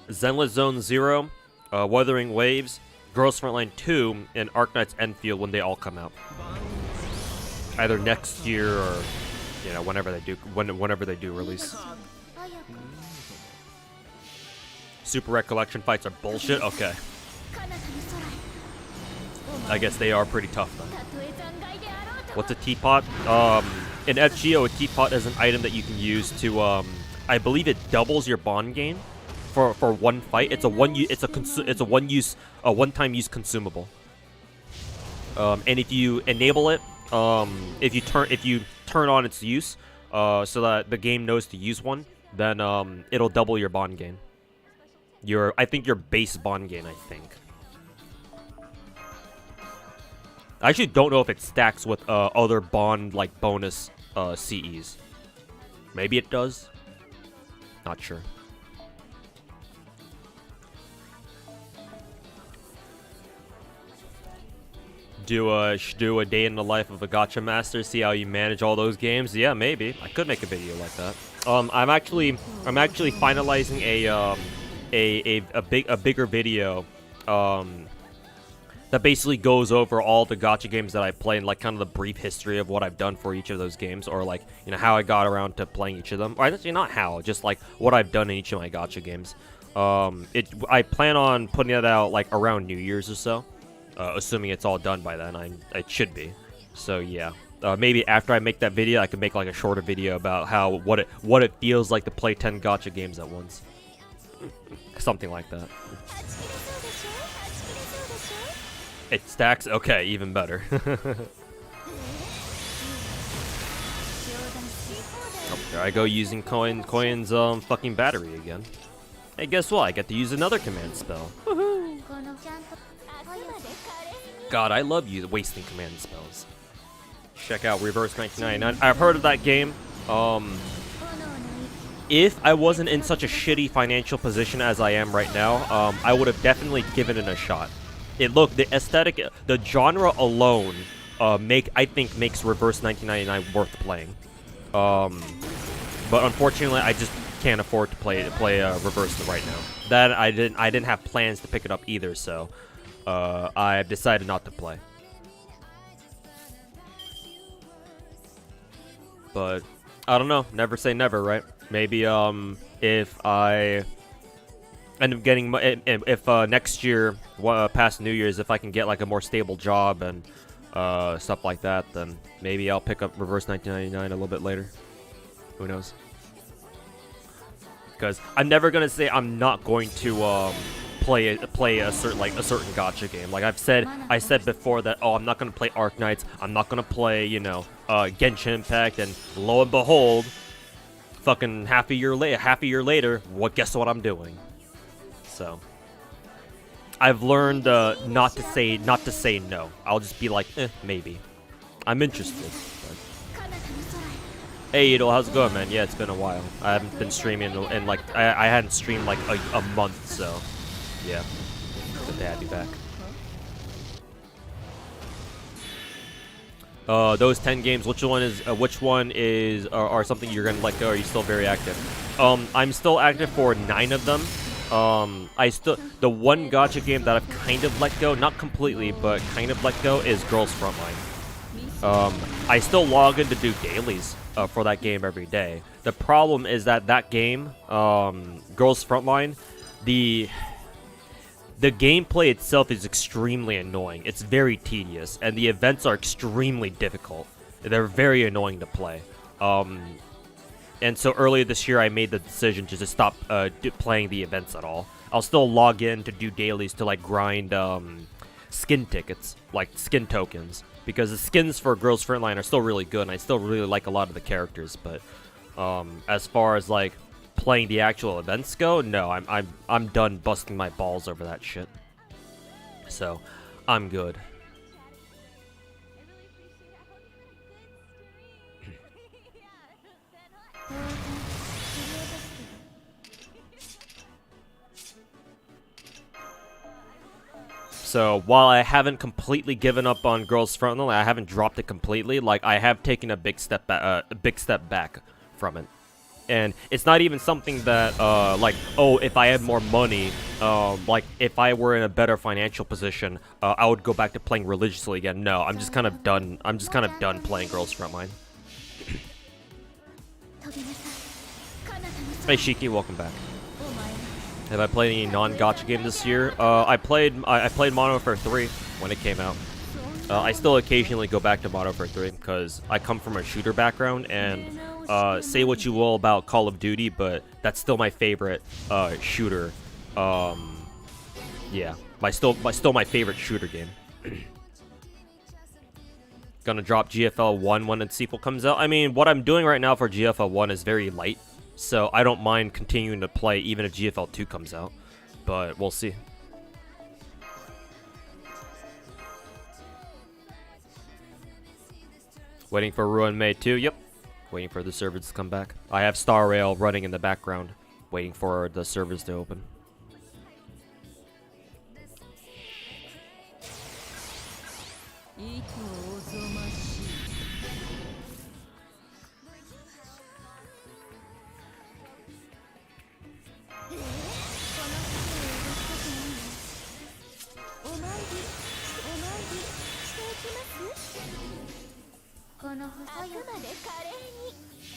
Zenless Zone 0, Wuthering Waves, Girls Frontline 2, and Arc Knights Enfield when they all come out. Either next year or, you know, whenever they do release. Super Recollection fights are bullshit? Okay. I guess they are pretty tough then. What's a teapot? In FGO, a teapot is an item that you can use to, I believe it doubles your bond gain for one fight. It's a one-time use consumable. And if you enable it, if you turn on its use, so that the game knows to use one, then it'll double your bond gain. I think your base bond gain, I think. I actually don't know if it stacks with other bond like bonus CEs. Maybe it does. Not sure. Do a day in the life of a gacha master. See how you manage all those games. Yeah, maybe I could make a video like that. I'm actually finalizing a bigger video. That basically goes over all the gacha games that I play and like kind of the brief history of what I've done for each of those games, or like, you know, how I got around to playing each of them. Or actually not how, just like what I've done in each of my gacha games. I plan on putting it out like around New Year's or so, assuming it's all done by then. It should be. So yeah, maybe after I make that video, I can make like a shorter video about what it feels like to play 10 gacha games at once. Something like that. It stacks? Okay, even better. Oh, there I go using Coin's fucking battery again. Hey, guess what? I get to use another command spell. Woohoo! God, I love wasting command spells. Check out Reverse 1999. I've heard of that game. If I wasn't in such a shitty financial position as I am right now, I would have definitely given it a shot. The aesthetic, the genre alone, I think makes Reverse 1999 worth playing. But unfortunately, I just can't afford to play Reverse right now. That I didn't have plans to pick it up either, so I've decided not to play. But I don't know. Never say never, right? Maybe if I end up getting, if next year, past New Year's, if I can get like a more stable job and stuff like that, then maybe I'll pick up Reverse 1999 a little bit later. Who knows? Because I'm never gonna say I'm not going to play a certain gacha game. Like I said before that, oh, I'm not gonna play Arc Knights. I'm not gonna play, you know, Genshin Impact, and lo and behold, fucking half a year later, guess what I'm doing? So I've learned not to say no. I'll just be like, maybe. I'm interested. But... Hey, Idol, how's it going, man? Yeah, it's been a while. I haven't been streaming in like I hadn't streamed like a month, so yeah. Good to have you back. Those 10 games, which one is are something you're gonna let go? Are you still very active? I'm still active for 9 of them. The one gacha game that I've kind of let go, not completely, but kind of let go, is Girls Frontline. I still log in to do dailies for that game every day. The problem is that game, Girls Frontline, the gameplay itself is extremely annoying. It's very tedious, and the events are extremely difficult. They're very annoying to play. And so earlier this year, I made the decision to just stop playing the events at all. I'll still log in to do dailies to like grind skin tickets, like skin tokens, because the skins for Girls Frontline are still really good, and I still really like a lot of the characters. But as far as like playing the actual events go, no, I'm done busting my balls over that shit. So I'm good. So while I haven't completely given up on Girls Frontline, I haven't dropped it completely. Like, I have taken a big step back from it. And it's not even something that like, oh, if I had more money, like if I were in a better financial position, I would go back to playing religiously again. No, I'm just kind of done. I'm just kind of done playing Girls Frontline. Hey Shiki, welcome back. Have I played any non-gacha game this year? I played Modern Warfare 3 when it came out. I still occasionally go back to Modern Warfare 3 because I come from a shooter background, and say what you will about Call of Duty, but that's still my favorite shooter. Yeah, still my favorite shooter game. Gonna drop GFL 1 when its sequel comes out. I mean, what I'm doing right now for GFL 1 is very light, so I don't mind continuing to play even if GFL 2 comes out, but we'll see. Waiting for Ruan Mei 2, yep. Waiting for the servers to come back. I have Star Rail running in the background, waiting for the servers to open.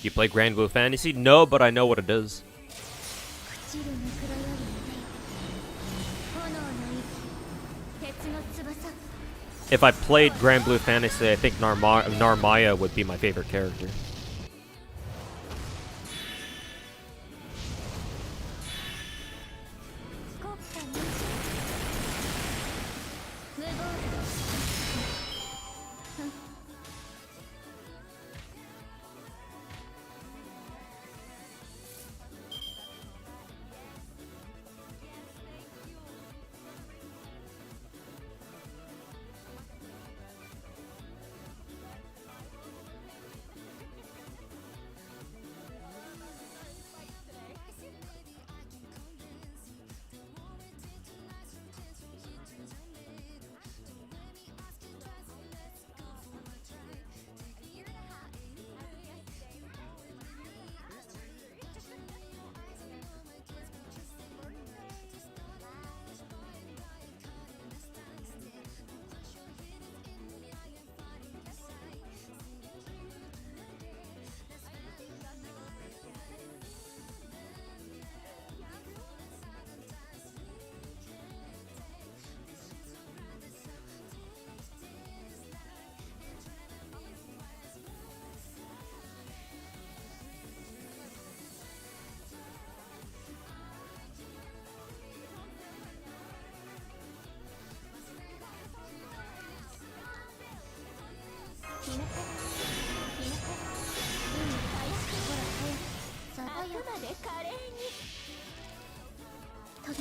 You play Grand Blue Fantasy? No, but I know what it is. If I played Grand Blue Fantasy, I think Narmaya would be my favorite character.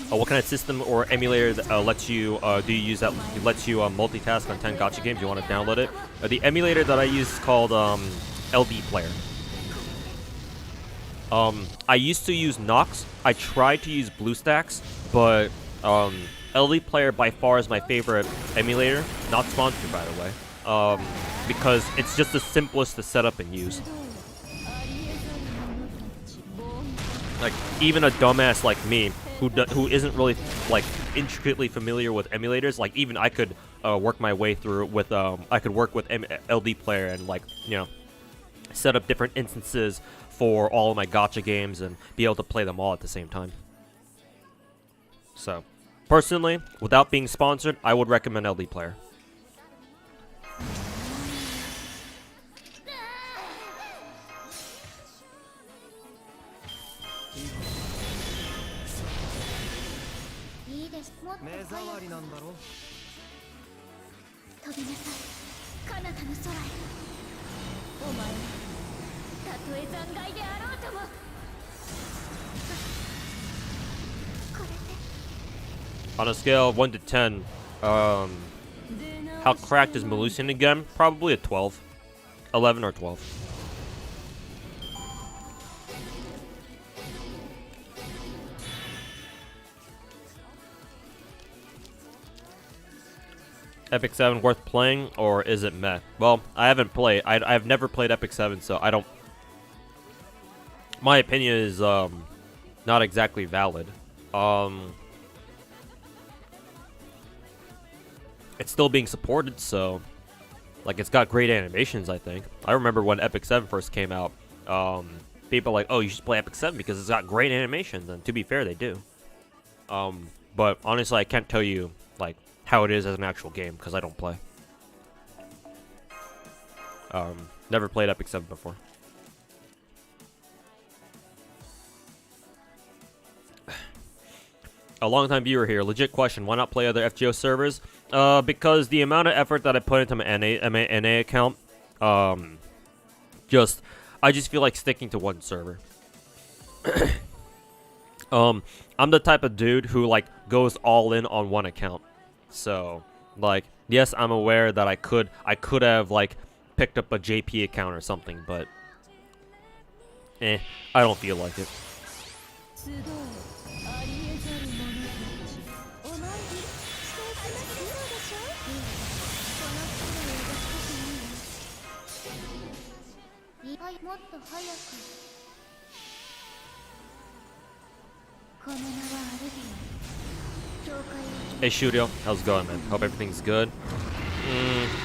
What kind of system or emulator that lets you do you use that lets you multitask on 10 gacha games? You want to download it? The emulator that I use is called LD Player. I used to use Nox. I tried to use BlueStacks, but LD Player by far is my favorite emulator. Not sponsored, by the way. Because it's just the simplest to set up and use. Like, even a dumbass like me, who isn't really like intricately familiar with emulators, like even I could work my way through with I could work with LD Player and, like, you know, set up different instances for all of my gacha games and be able to play them all at the same time. So, personally, without being sponsored, I would recommend LD Player. On a scale of 1 to 10, how cracked is Melusian again? Probably a 12. 11 or 12. Epic 7 worth playing, or is it meh? Well, I haven't played. I've never played Epic 7, so I don't... My opinion is not exactly valid. It's still being supported, so... Like, it's got great animations, I think. I remember when Epic 7 first came out, people were like, oh, you should play Epic 7 because it's got great animations, and to be fair, they do. But honestly, I can't tell you, like, how it is as an actual game, because I don't play. Never played Epic 7 before. A long-time viewer here. Legit question. Why not play other FGO servers? Because the amount of effort that I put into my NA account, I just feel like sticking to one server. I'm the type of dude who, like, goes all in on one account. So, like, yes, I'm aware that I could have, like, picked up a JP account or something, but I don't feel like it. Hey Shudio, how's it going, man? Hope everything's good.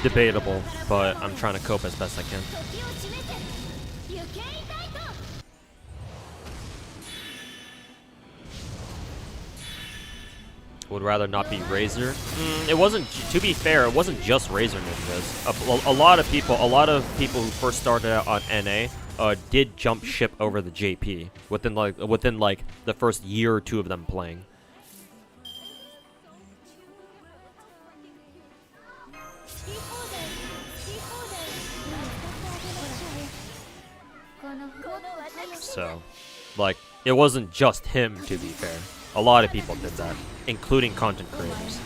Debatable, but I'm trying to cope as best I can. Would rather not be Razor. It wasn't. To be fair, it wasn't just Razor ninjas. A lot of people who first started out on NA did jump ship over the JP within the first year or two of them playing. So, like, it wasn't just him, to be fair. A lot of people did that, including content creators.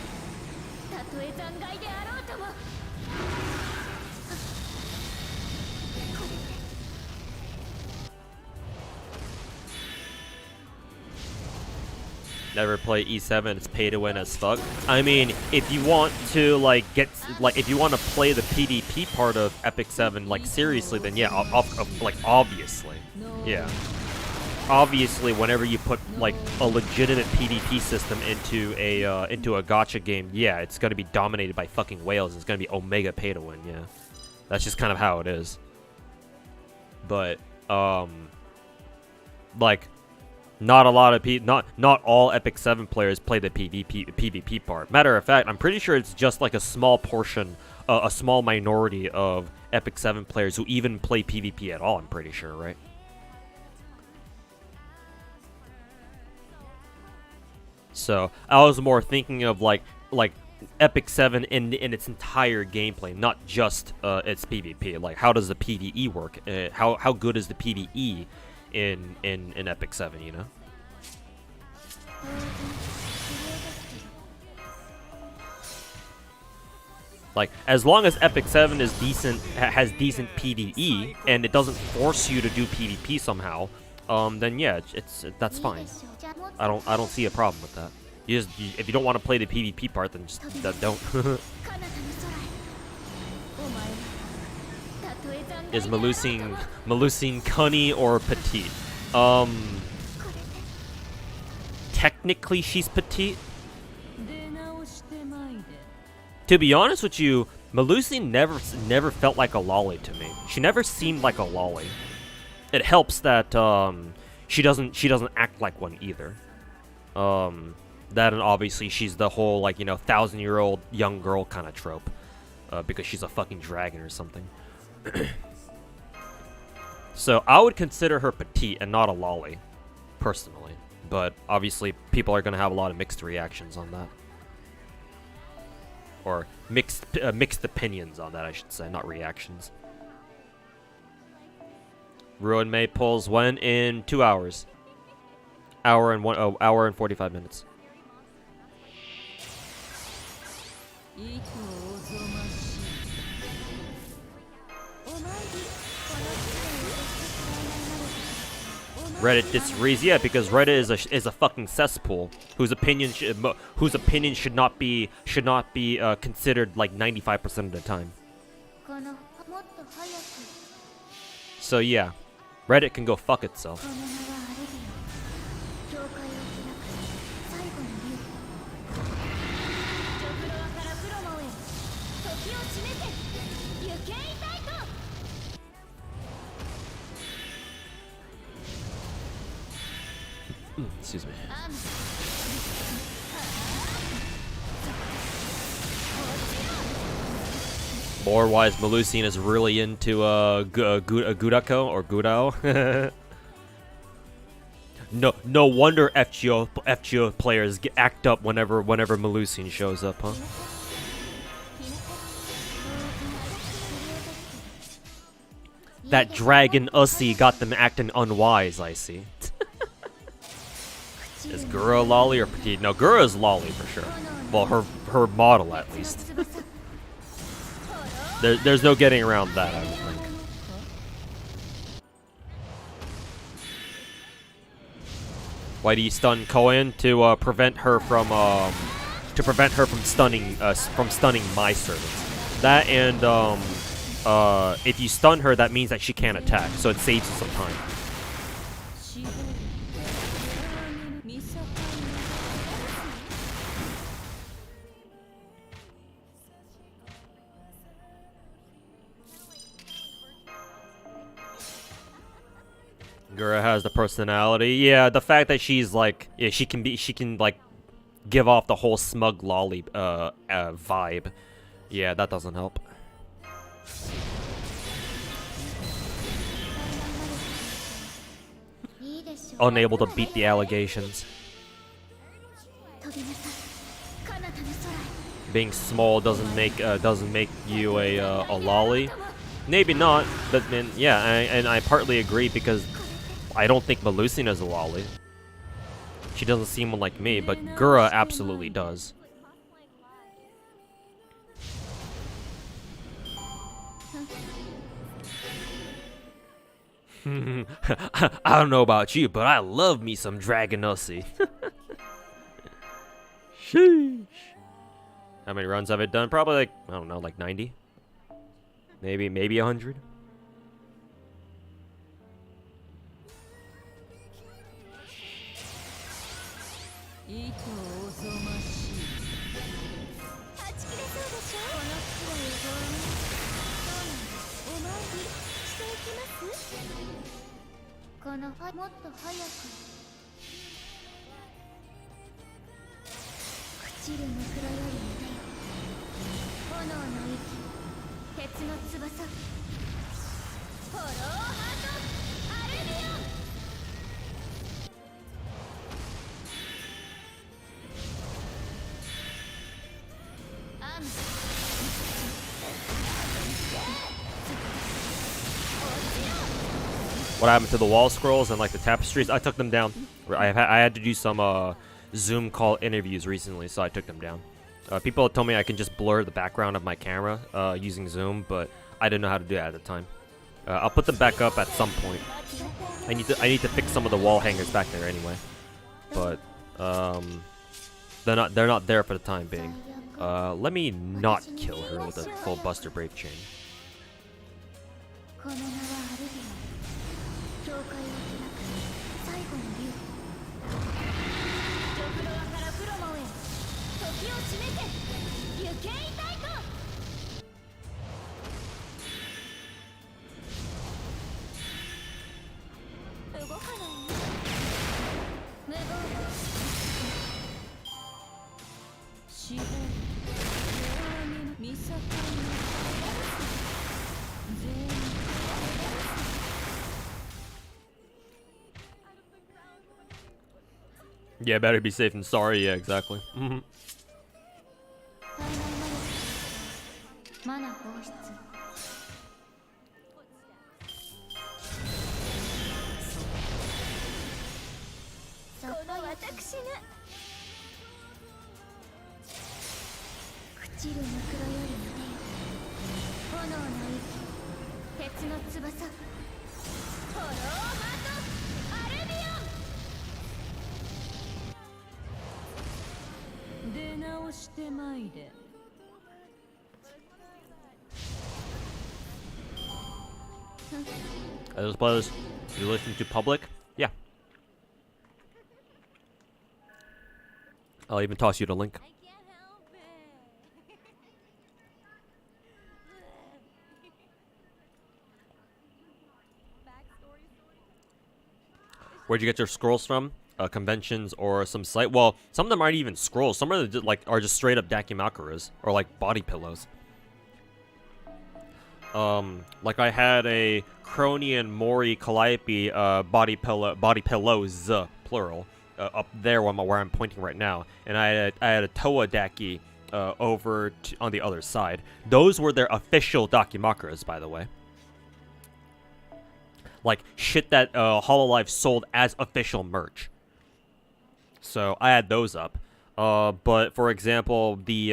Never play E7, it's pay to win as fuck. I mean, if you want to, like, if you want to play the PvP part of Epic 7, like, seriously, then yeah, obviously. Yeah. Obviously, whenever you put, like, a legitimate PvP system into a gacha game, yeah, it's gonna be dominated by fucking whales. It's gonna be Omega pay to win, yeah. That's just kind of how it is. But, like, not a lot of not all Epic 7 players play the PvP part. Matter of fact, I'm pretty sure it's just like a small portion, a small minority of Epic 7 players who even play PvP at all, I'm pretty sure, right? So, I was more thinking of like Epic 7 in its entire gameplay, not just its PvP. Like, how does the PvE work? How good is the PvE in Epic 7, you know. Like, as long as Epic 7 is decent, has decent PvE, and it doesn't force you to do PvP somehow, then yeah, that's fine. I don't see a problem with that. If you don't want to play the PvP part, then just don't. Is Melusine cunny or petite? Technically she's petite. To be honest with you, Melusine never felt like a lolly to me. She never seemed like a lolly. It helps that she doesn't act like one either. That and obviously she's the whole, like, you know, 1,000-year-old young girl kind of trope, because she's a fucking dragon or something. So I would consider her petite and not a lolly, personally. But obviously people are gonna have a lot of mixed reactions on that. Or mixed opinions on that, I should say, not reactions. Ruan Mei pulls when? In 2 hours. Hour and 45 minutes. Reddit disagrees, yeah, because Reddit is a fucking cesspool whose opinion should not be considered like 95% of the time. So yeah, Reddit can go fuck itself. Excuse me. Lore-wise, Melusine is really into Gudako or Gudao. No wonder FGO players act up whenever Melusine shows up, huh? That dragon Ussy got them acting unwise, I see. Is Gura lolly or petite? No, Gura is lolly for sure. Well, her model at least. There's no getting around that, I would think. Why do you stun Koan? To prevent her from stunning my servants. That and if you stun her, that means that she can't attack, so it saves you some time. Gura has the personality. Yeah, the fact that she's like, yeah, she can like give off the whole smug lolly vibe. Yeah, that doesn't help. Unable to beat the allegations. Being small doesn't make you a lolly. Maybe not, but then yeah, and I partly agree because I don't think Melusine is a lolly. She doesn't seem like me, but Gura absolutely does. I don't know about you, but I love me some Dragon Ussy. Sheesh. How many runs have I done? Probably like, I don't know, like 90? Maybe 100? what happened to the wall scrolls and like the tapestries. I took them down. I had to do some Zoom call interviews recently, so I took them down. People told me I can just blur the background of my camera using Zoom, but I didn't know how to do that at the time. I'll put them back up at some point. I need to fix some of the wall hangers back there anyway, but they're not there for the time being. Let me not kill her with a full Buster Brave chain. Yeah, better be safe than sorry. Yeah, exactly. Are those players you listen to public? Yeah. I'll even toss you the link. Where'd you get your scrolls from? Conventions or some site? Well, some of them aren't even scrolls. Some of them like are just straight up dakimakuras or like body pillows. Like I had a Crony and Mori Calliope body pillows plural up there where I'm pointing right now, and I had a Toa Daki over on the other side. Those were their official dakimakuras, by the way. Like shit that Hololive sold as official merch. So I had those up. But for example, the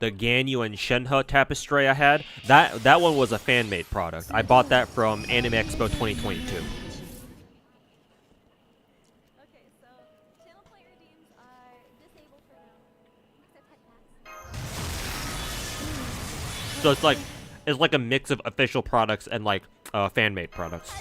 Ganyu and Shenhe tapestry I had, that one was a fan-made product. I bought that from Anime Expo 2022. So it's like a mix of official products and like fan-made products.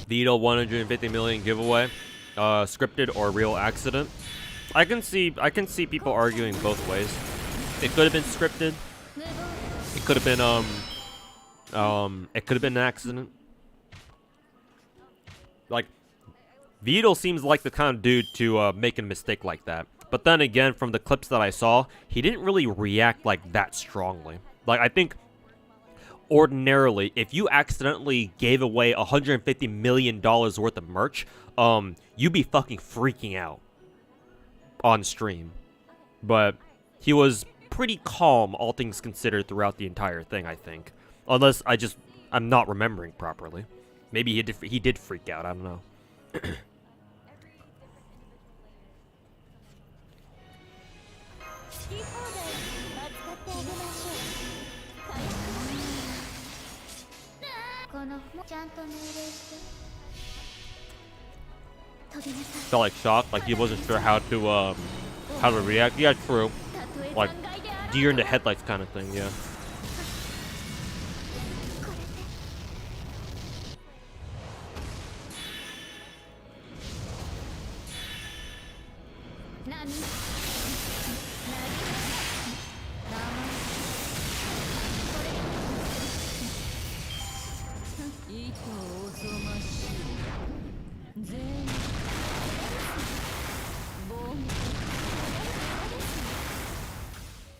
Vito 150 million giveaway, scripted or real accident. I can see people arguing both ways. It could have been scripted. It could have been it could have been an accident. Like Vito seems like the kind of dude to make a mistake like that. But then again, from the clips that I saw, he didn't really react like that strongly. Like I think ordinarily, if you accidentally gave away $150 million worth of merch, you'd be fucking freaking out on stream. But he was pretty calm, all things considered, throughout the entire thing, I think. Unless I'm not remembering properly. Maybe he did freak out, I don't know. Felt like shocked, like he wasn't sure how to react. Yeah, true. Like deer in the headlights kind of thing, yeah.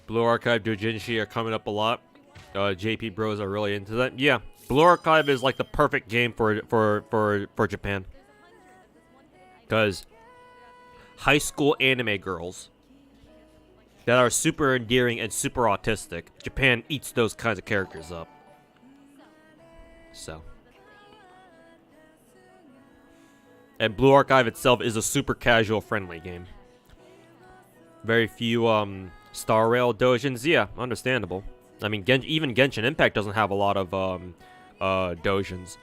Blue Archive doujinshi are coming up a lot. JP bros are really into that. Yeah, Blue Archive is like the perfect game for Japan. Because high school anime girls that are super endearing and super autistic, Japan eats those kinds of characters up. So. And Blue Archive itself is a super casual friendly game. Very few Star Rail doujins. Yeah, understandable. I mean, even Genshin Impact doesn't have a lot of doujins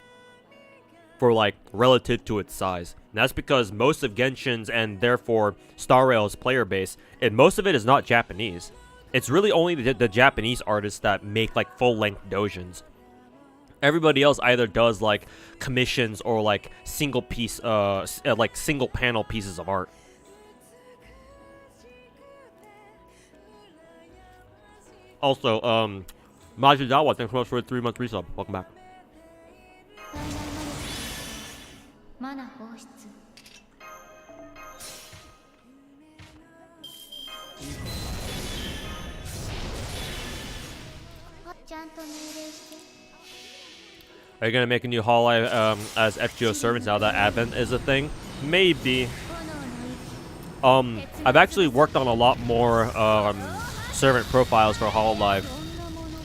for like relative to its size. And that's because most of Genshin's and therefore Star Rail's player base, and most of it is not Japanese. It's really only the Japanese artists that make like full-length doujins. Everybody else either does like commissions or like single piece, like single panel pieces of art. Also, Majidawa, thanks so much for a 3-month resub. Welcome back. Are you gonna make a new holiday as FGO servants now that Advent is a thing? Maybe. I've actually worked on a lot more servant profiles for Hololive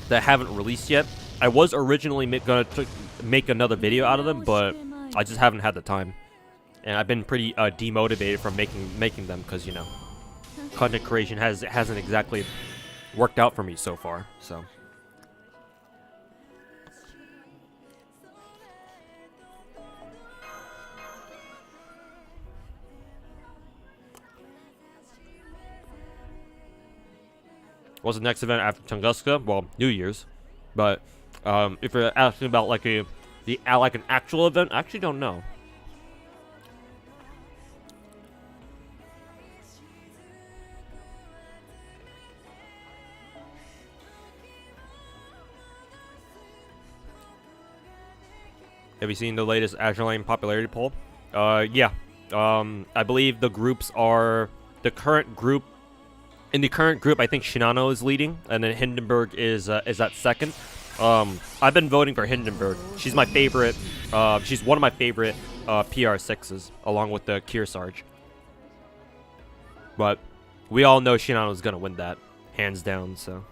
that haven't released yet. I was originally gonna make another video out of them, but I just haven't had the time, and I've been pretty demotivated from making them because, you know, content creation hasn't exactly worked out for me so far. So. What's the next event after Tunguska? Well, New Year's. But if you're asking about like an actual event, I actually don't know. Have you seen the latest Azure Lane popularity poll? Yeah. I believe the groups are the current group. In the current group, I think Shinano is leading, and then Hindenburg is at second. I've been voting for Hindenburg. She's my favorite. She's one of my favorite PR6s, along with the Kearsarge. But we all know Shinano's gonna win that, hands down. So.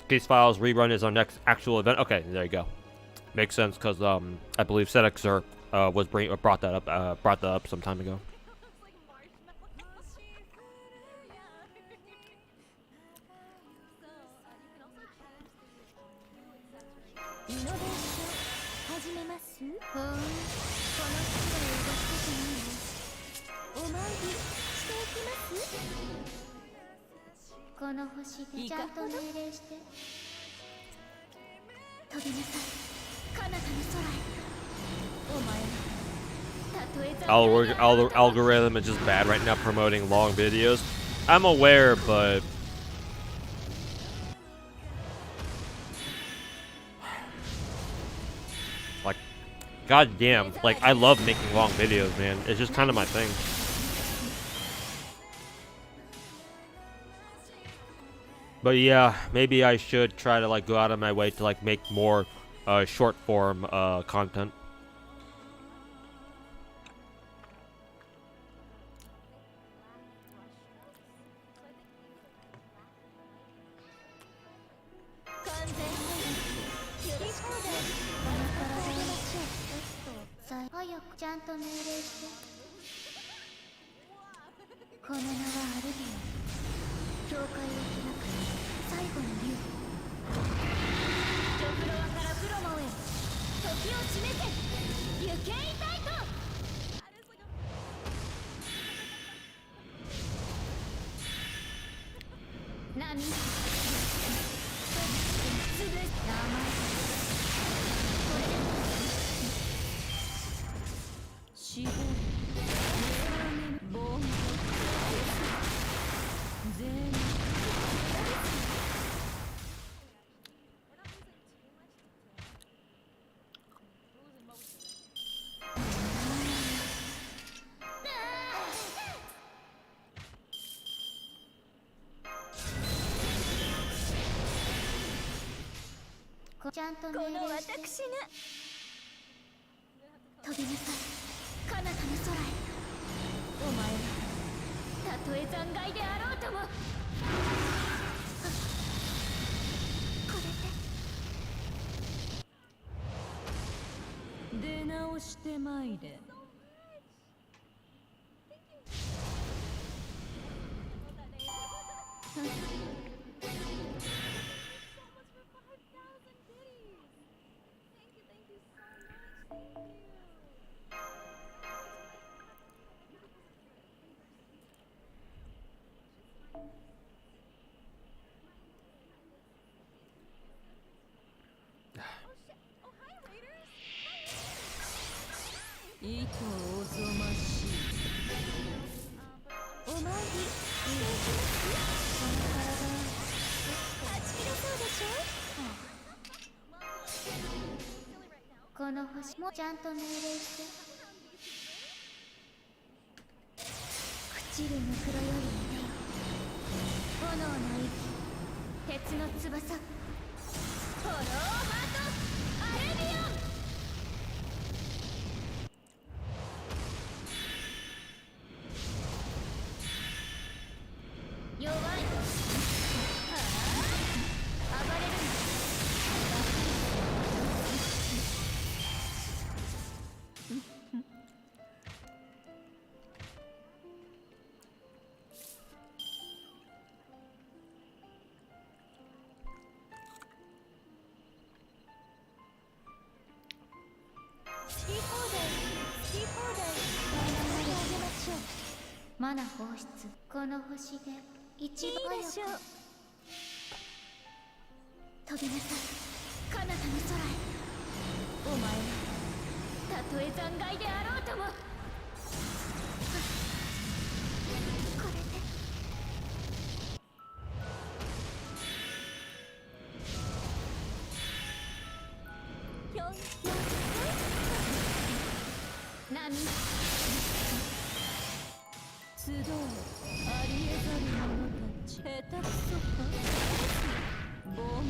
Case Files rerun is our next actual event. Okay, there you go. Makes sense because I believe Selectable brought that up some time ago. Our algorithm is just bad right now promoting long videos. I'm aware, but like, goddamn, like I love making long videos, man. It's just kind of my thing. But yeah, maybe I should try to like go out of my way to like make more short form content. ちゃんと命令して。飛びなさい彼方の空へ。お前はたとえ残骸であろうとも。これで出直してまいれ。いとおぞましい。お参りしていきます。この体はち切れそうでしょ。この星もちゃんと命令して。朽ちるぬくろよりもね。炎の息、鉄の翼、フォローハート、アレビオン。弱い。はあ、暴れるんだ。好き放題、好き放題、あげましょう。マナ放出、この星で一番いいでしょう。飛びなさい彼方の空へ。お前はたとえ残骸であろうとも。これでぴょんぴょんぴょん。波集うありえざる者たち。下手くそかボン。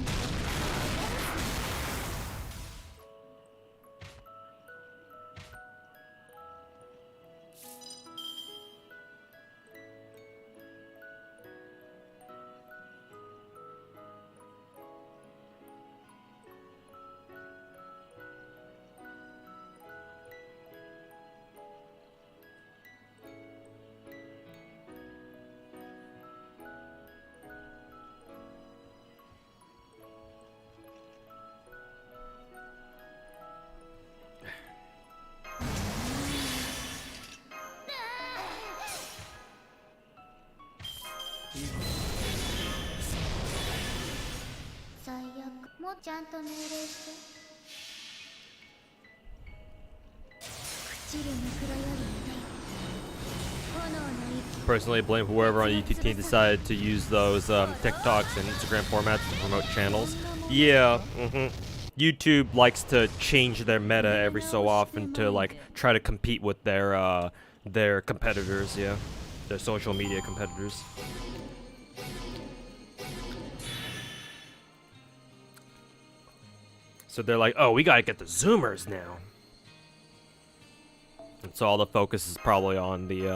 最悪もうちゃんと命令して。朽ちるぬくろよりもね。炎の息。 Personally, blame whoever on the YouTube team decided to use those TikToks and Instagram formats to promote channels. Yeah, YouTube likes to change their meta every so often to like try to compete with their competitors. Yeah, their social media competitors. So they're like, oh, we gotta get the Zoomers now. And so all the focus is probably on the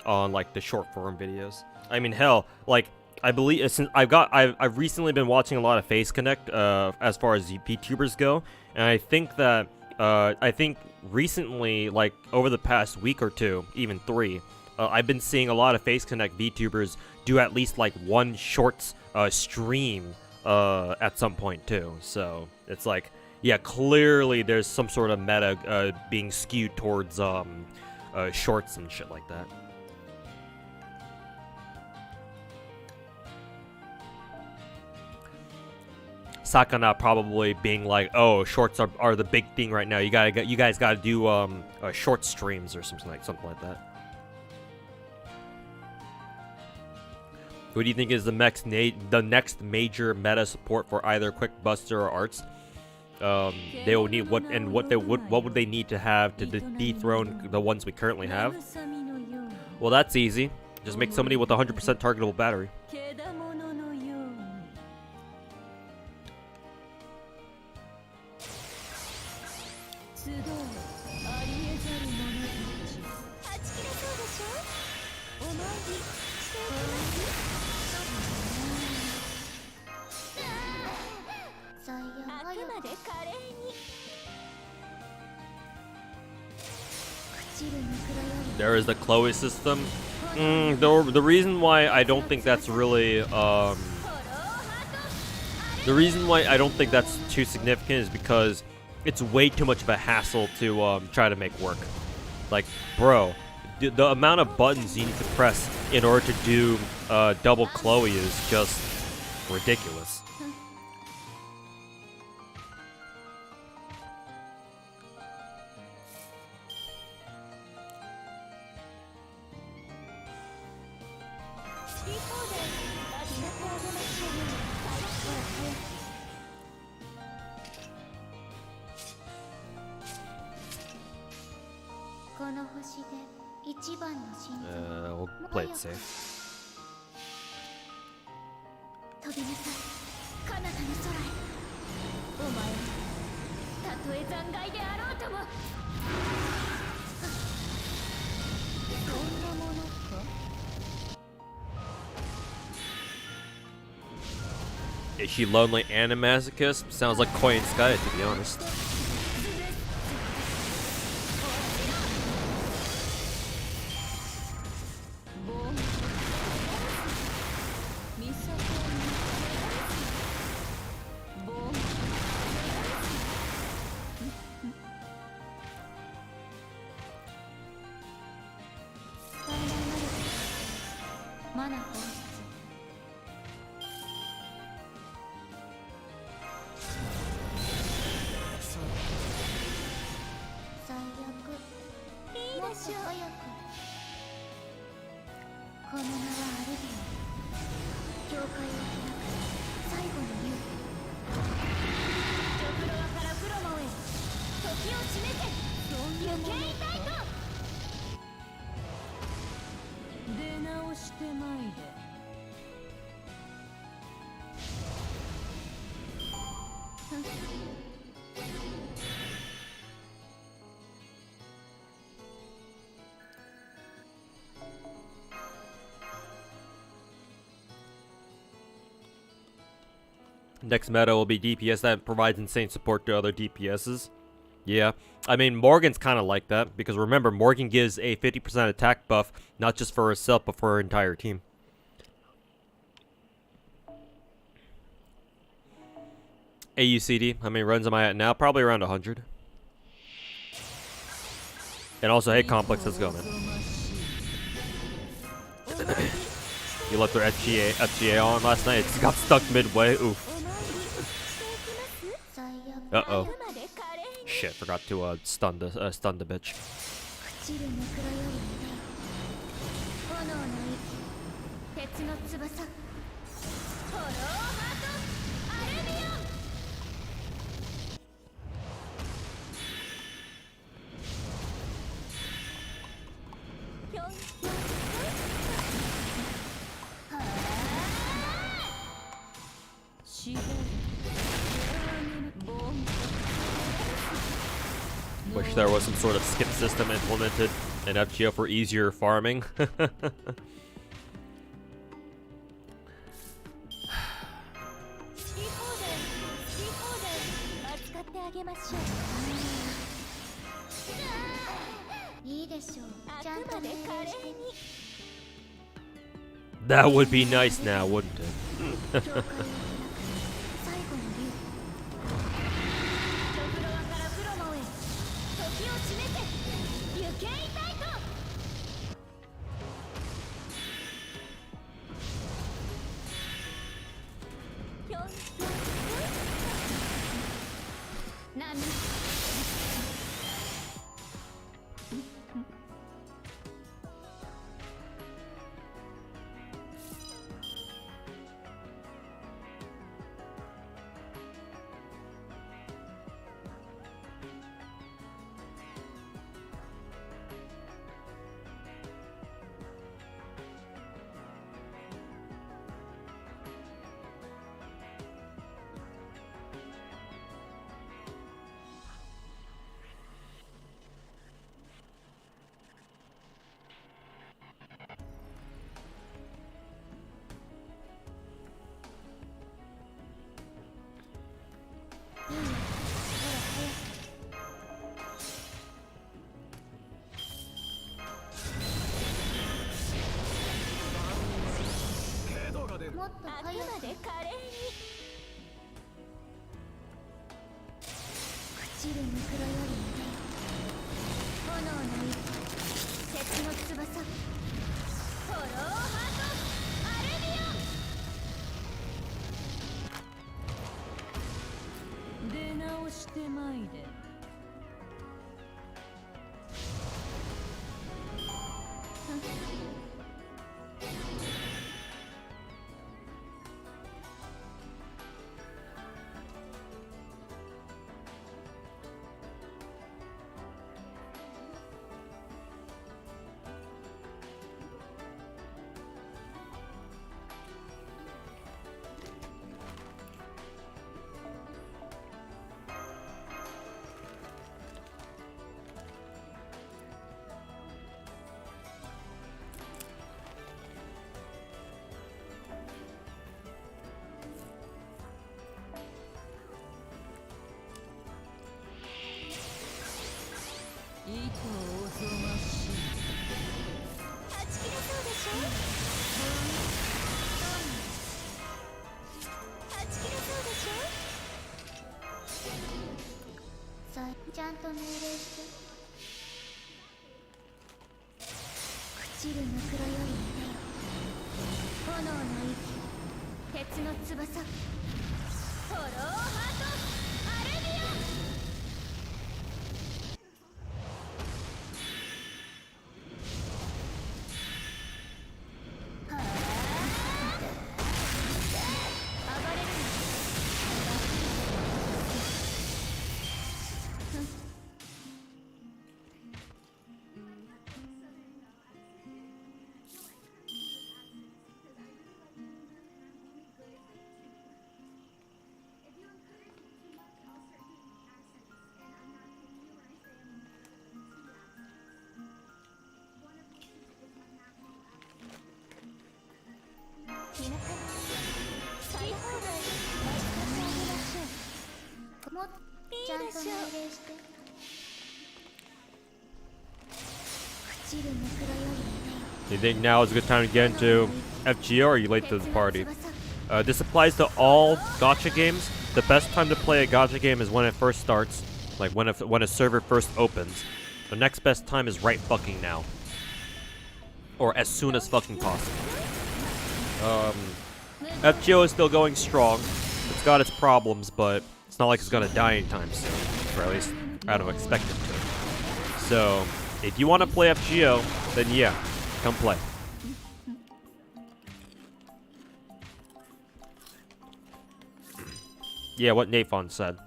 on like the short form videos. I mean, hell, like I believe since I've recently been watching a lot of Face Connect as far as VTubers go, and I think that I think recently, like over the past week or two, even 3, I've been seeing a lot of Face Connect VTubers do at least like one shorts stream at some point too. So it's like, yeah, clearly there's some sort of meta being skewed towards shorts and shit like that. Sakana probably being like, oh, shorts are the big thing right now. You guys gotta do short streams or something like that. Who do you think is the next major meta support for either Quick Buster or Arts? They will need what would they need to have to dethrone the ones we currently have? Well, that's easy. Just make somebody with 100% targetable battery. There is the Chloe system. The reason why I don't think that's really the reason why I don't think that's too significant is because it's way too much of a hassle to try to make work. Like, bro, the amount of buttons you need to press in order to do double Chloe is just ridiculous. We'll play it safe. Is she lonely and a masochist? Sounds like Koi and Sky, to be honest. Next meta will be DPS that provides insane support to other DPSs. Yeah, I mean, Morgan's kind of like that, because remember, Morgan gives a 50% attack buff, not just for herself, but for her entire team. AUCD, how many runs am I at now? Probably around 100. And also, hey, Complex, let's go, man. You left their FGA on last night. It got stuck midway. Oof. Uh-oh. Shit, forgot to stun the bitch. Wish there was some sort of skip system implemented in FGO for easier farming. That would be nice now, wouldn't it? もっと早く。あくまで華麗に。朽ちるぬくろよりも炎の息、鉄の翼、フォローハート、アレビオン。出直してまいれ。糸をおぞましい。はち切れそうでしょ。はち切れそうでしょ。さあ、ちゃんと命令して。朽ちるぬくろよりも炎の息、鉄の翼、フォローハート、アレビオン。You think now is a good time to get into FGO, or are you late to the party? This applies to all Gacha games. The best time to play a Gacha game is when it first starts, like when a server first opens. The next best time is right fucking now, or as soon as fucking possible. FGO is still going strong. It's got its problems, but it's not like it's gonna die anytime soon, or at least I don't expect it to. So, if you want to play FGO, then yeah, come play. Yeah, what Nathan said.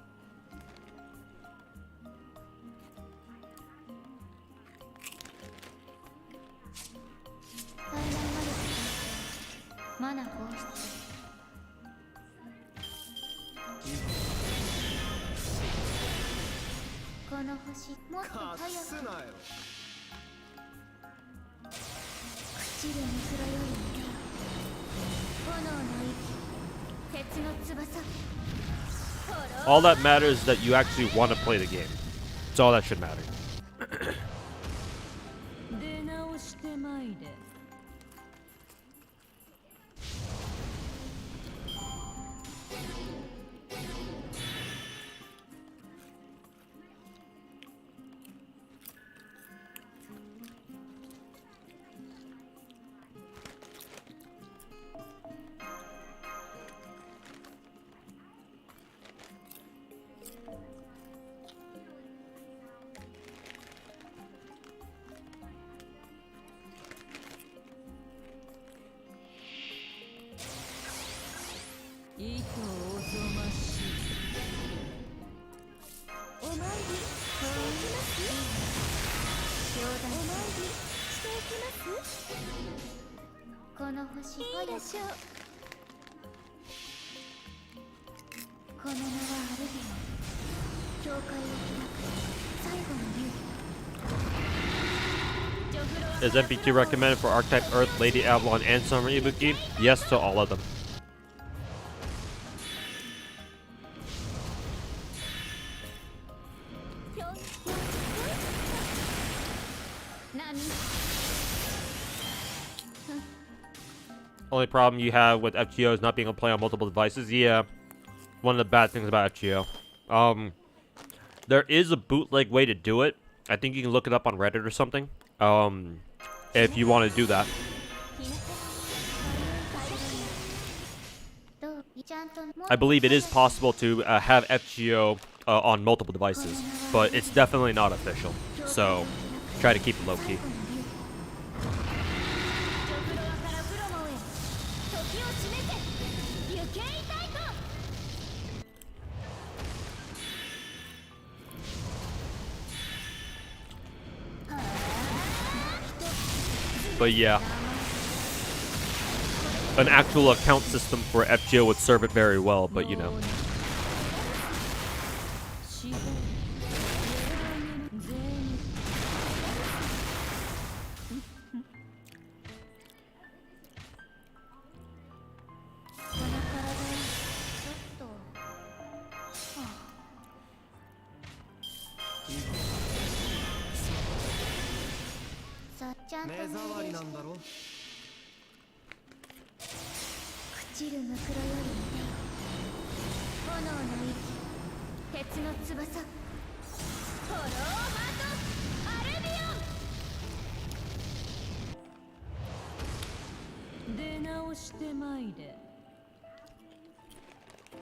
All that matters is that you actually want to play the game. It's all that should matter. Is MP2 recommended for Archetype Earth, Lady Avalon, and Summer Ibuki? Yes to all of them. Only problem you have with FGO is not being able to play on multiple devices. Yeah, one of the bad things about FGO. There is a bootleg way to do it. I think you can look it up on Reddit or something. If you want to do that. I believe it is possible to have FGO on multiple devices, but it's definitely not official. So try to keep it low key. But yeah, an actual account system for FGO would serve it very well, but you know.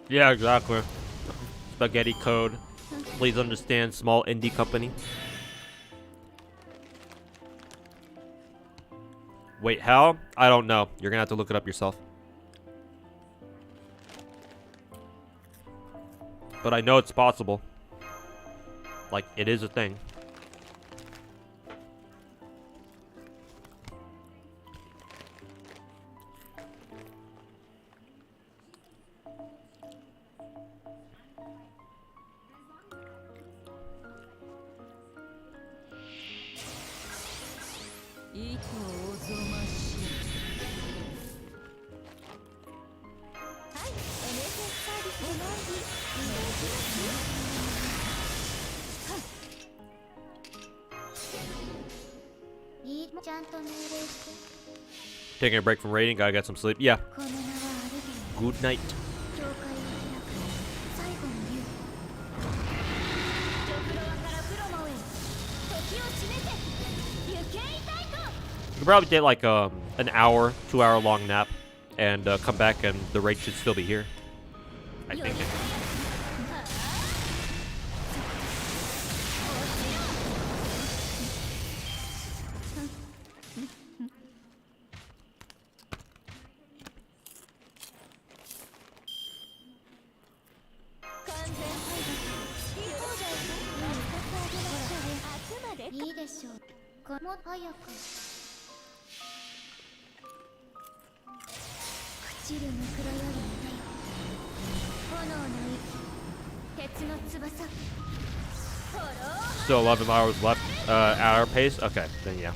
Yeah, exactly. Spaghetti code. Please understand, small indie company. Wait, how? I don't know. You're gonna have to look it up yourself. But I know it's possible. Like, it is a thing. Taking a break from raiding, gotta get some sleep. Yeah. Good night. You could probably take like an hour, 2-hour long nap, and come back, and the raid should still be here. I think. Still 11 hours left at our pace? Okay, then yeah.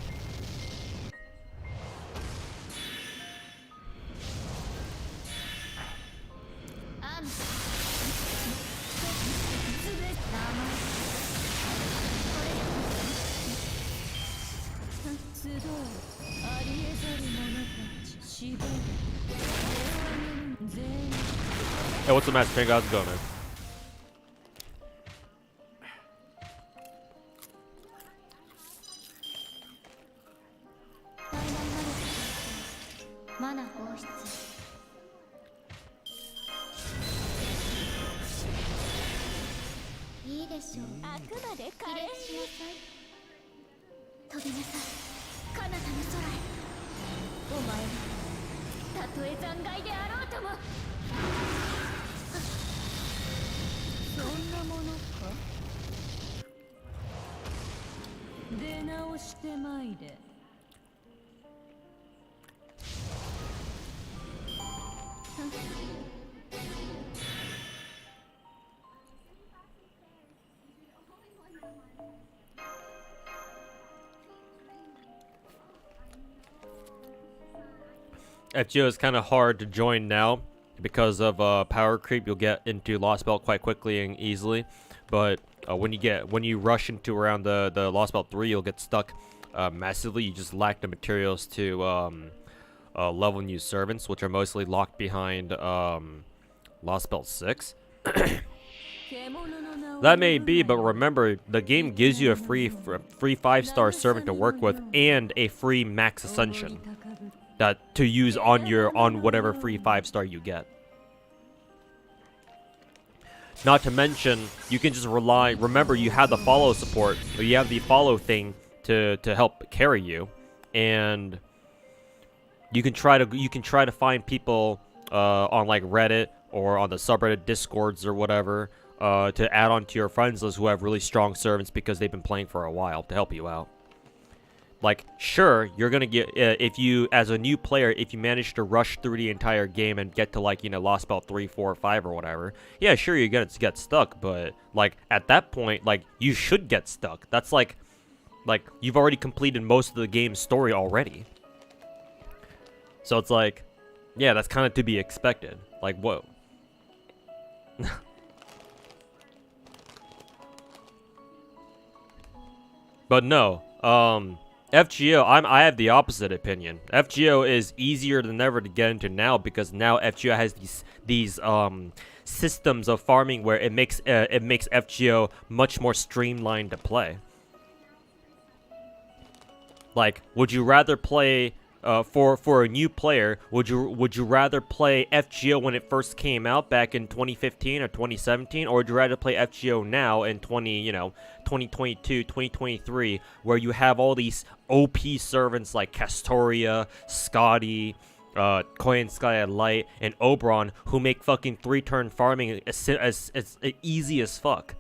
Hey, what's the match? How's it going, man? FGO is kind of hard to join now because of power creep. You'll get into Lost Belt quite quickly and easily, but when you rush into around the Lost Belt 3, you'll get stuck massively. You just lack the materials to level new servants, which are mostly locked behind Lost Belt 6. That may be, but remember, the game gives you a free 5-star servant to work with and a free max ascension that to use on whatever free 5-star you get. Not to mention, you can just rely. Remember, you have the follow support, or you have the follow thing to help carry you, and you can try to find people on like Reddit or on the subreddit Discords or whatever to add on to your friends list who have really strong servants because they've been playing for a while to help you out. Like, sure, you're gonna get if you, as a new player, if you manage to rush through the entire game and get to like, you know, Lost Belt 3, 4, 5 or whatever. Yeah, sure, you're gonna get stuck, but like at that point, like you should get stuck. That's like you've already completed most of the game's story already. So it's like, yeah, that's kind of to be expected. Like, whoa. But no, FGO, I have the opposite opinion. FGO is easier than ever to get into now because now FGO has these systems of farming where it makes FGO much more streamlined to play. Like, would you rather play for a new player? Would you rather play FGO when it first came out back in 2015 or 2017, or would you rather play FGO now in 2022, 2023, where you have all these OP servants like Castoria, Scotty, Koyan Sky Light, and Oberon who make fucking 3-turn farming as easy as fuck?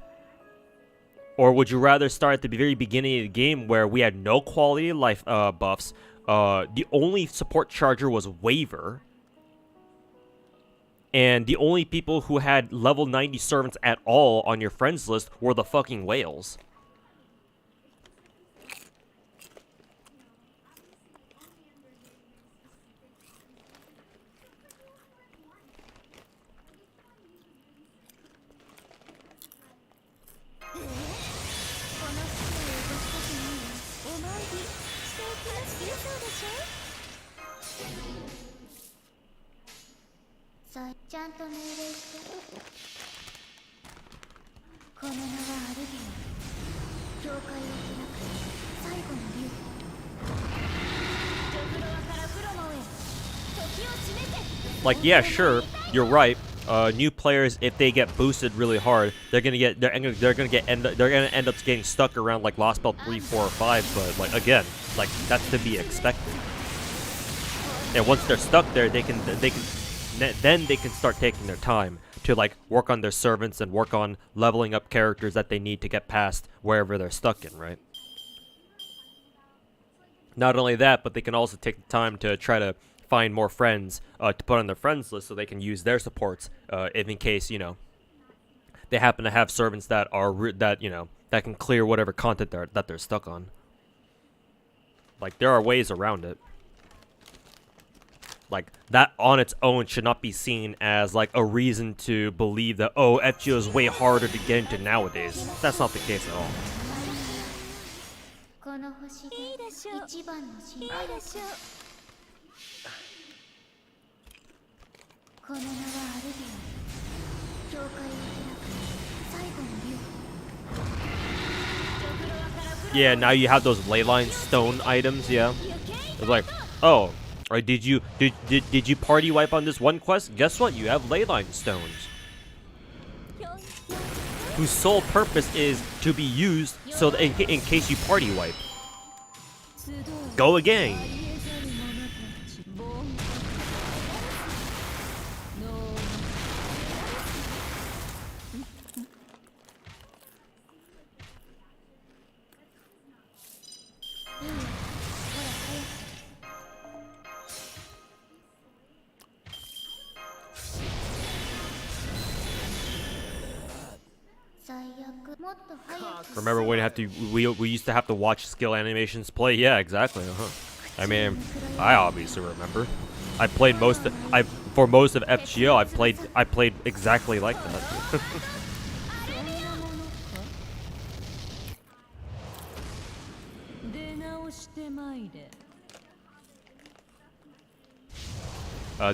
Or would you rather start at the very beginning of the game where we had no quality of life buffs? The only support charger was Waver. And the only people who had level 90 servants at all on your friends list were the fucking whales. Like, yeah, sure, you're right. New players, if they get boosted really hard, they're gonna end up getting stuck around like Lost Belt 3, 4, or 5. But like again, like that's to be expected. And once they're stuck there, they can start taking their time to like work on their servants and work on leveling up characters that they need to get past wherever they're stuck in, right? Not only that, but they can also take the time to try to find more friends to put on their friends list so they can use their supports if in case, you know, they happen to have servants that are that can clear whatever content that they're stuck on. Like, there are ways around it. Like, that on its own should not be seen as like a reason to believe that, oh, FGO is way harder to get into nowadays. That's not the case at all. Yeah, now you have those leyline stone items. Yeah, it's like, oh, or did you party wipe on this one quest? Guess what? You have leyline stones, whose sole purpose is to be used so that in case you party wipe. Go again. Remember when we used to have to watch skill animations play? Yeah, exactly. I mean, I obviously remember. I played for most of FGO. I played exactly like that.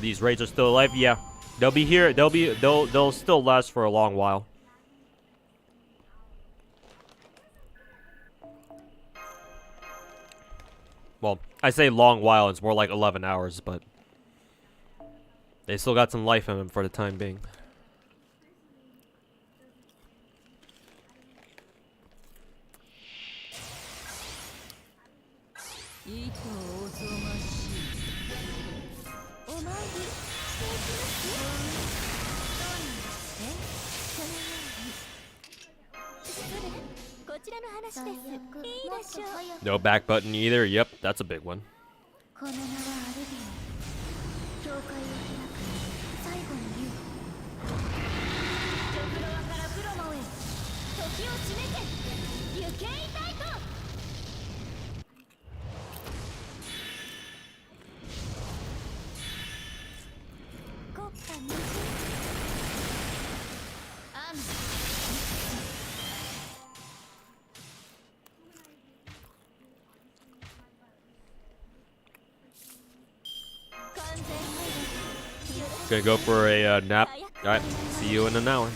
These raids are still alive. Yeah, they'll be here. They'll still last for a long while. Well, I say long while. It's more like 11 hours, but they still got some life in them for the time being. No back button either. Yep, that's a big one. Gonna go for a nap. Alright, see you in an hour.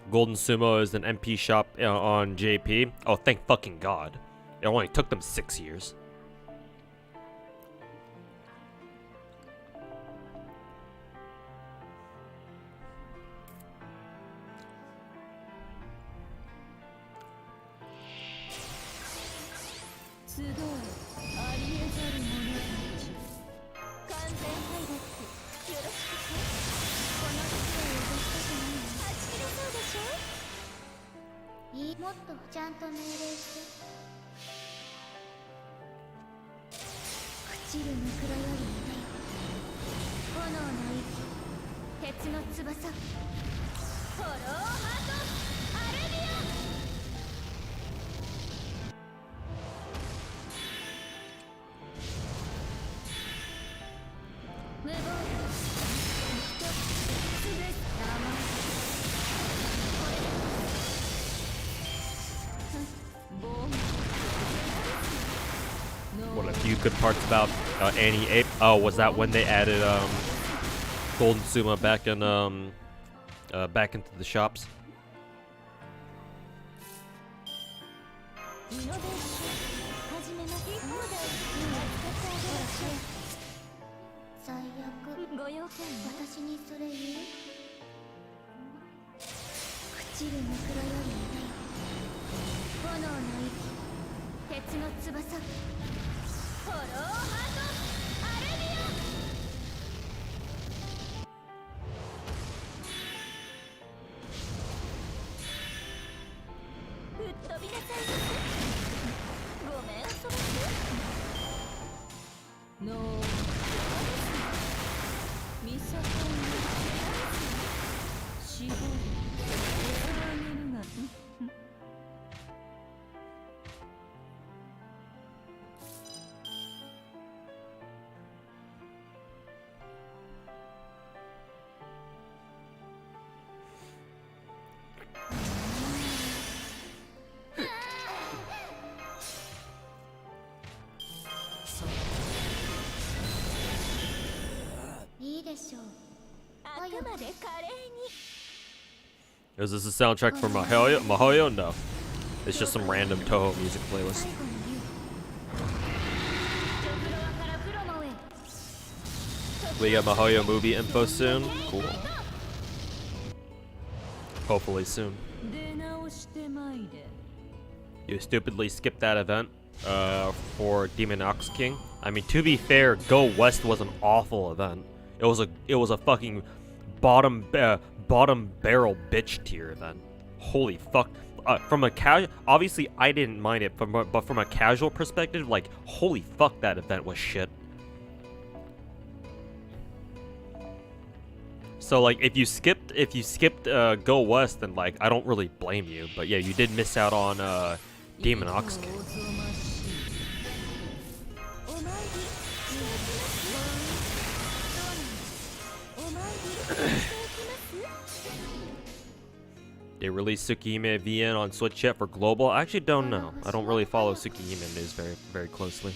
Golden Sumo is an MP shop on JP. Oh, thank fucking God. It only took them 6 years. What a few good parts about Annie Ape. Oh, was that when they added Golden Sumo back in back into the shops? Is this a soundtrack for Mahoyo? No. It's just some random Toho music playlist. We get Mahoyo movie info soon. Cool. Hopefully soon. You stupidly skipped that event for Demon Ox King. I mean, to be fair, Go West was an awful event. It was a fucking bottom barrel bitch tier event. Holy fuck. From a casual, obviously I didn't mind it, but from a casual perspective, like, holy fuck, that event was shit. So like, if you skipped Go West, then like, I don't really blame you. But yeah, you did miss out on Demon Ox King. They released Tsukihime VN on Switch yet for global? I actually don't know. I don't really follow Tsukihime news very, very closely.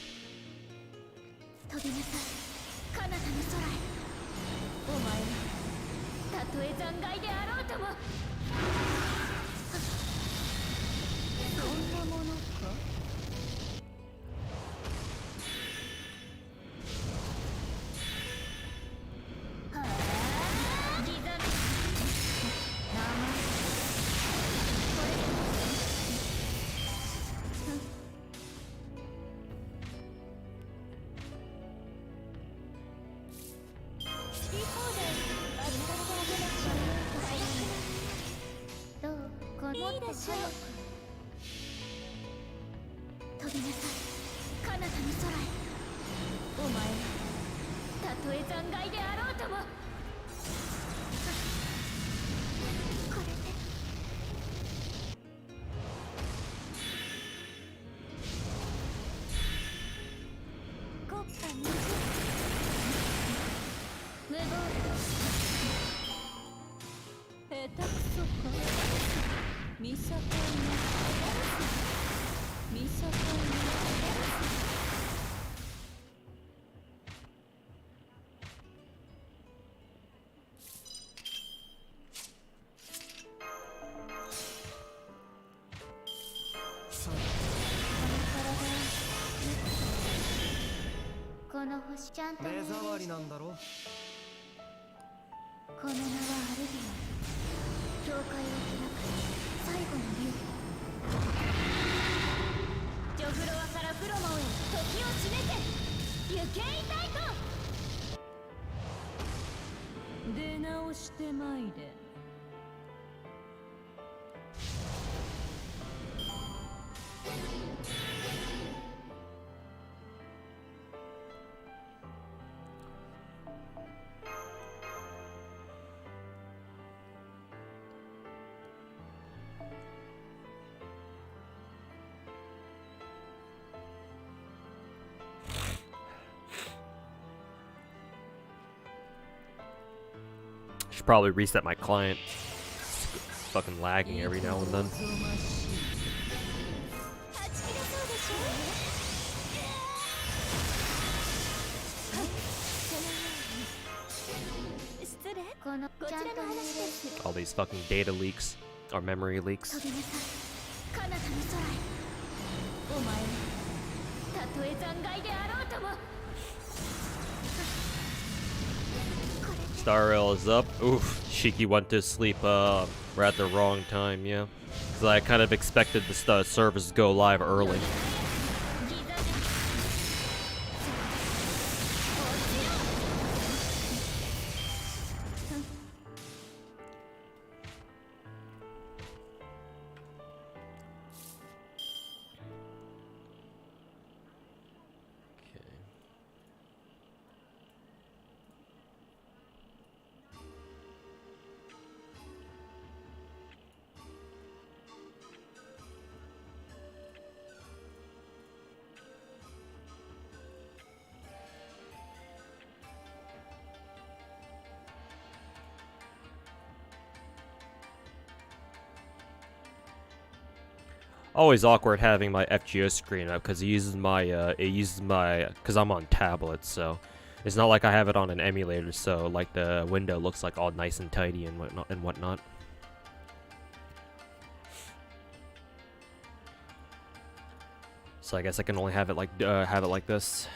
Should probably reset my client. It's fucking lagging every now and then. All these fucking data leaks or memory leaks. Star Rail is up. Oof, Shiki went to sleep right at the wrong time, yeah. Because I kind of expected the service to go live early. Always awkward having my FGO screen up because because I'm on tablet, so it's not like I have it on an emulator, so like the window looks like all nice and tidy and whatnot. So I guess I can only have it like this.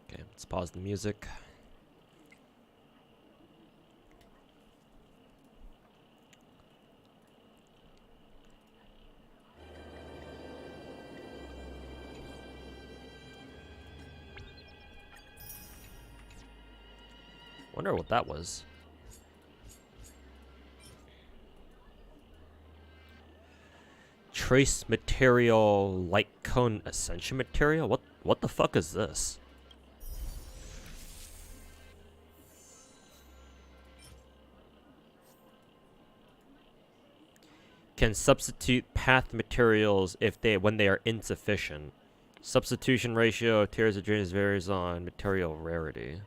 Okay, let's pause the music. Wonder what that was. Trace material, light cone ascension material? What the fuck is this? Can substitute path materials when they are insufficient. Substitution ratio of tiers of drainage varies on material rarity.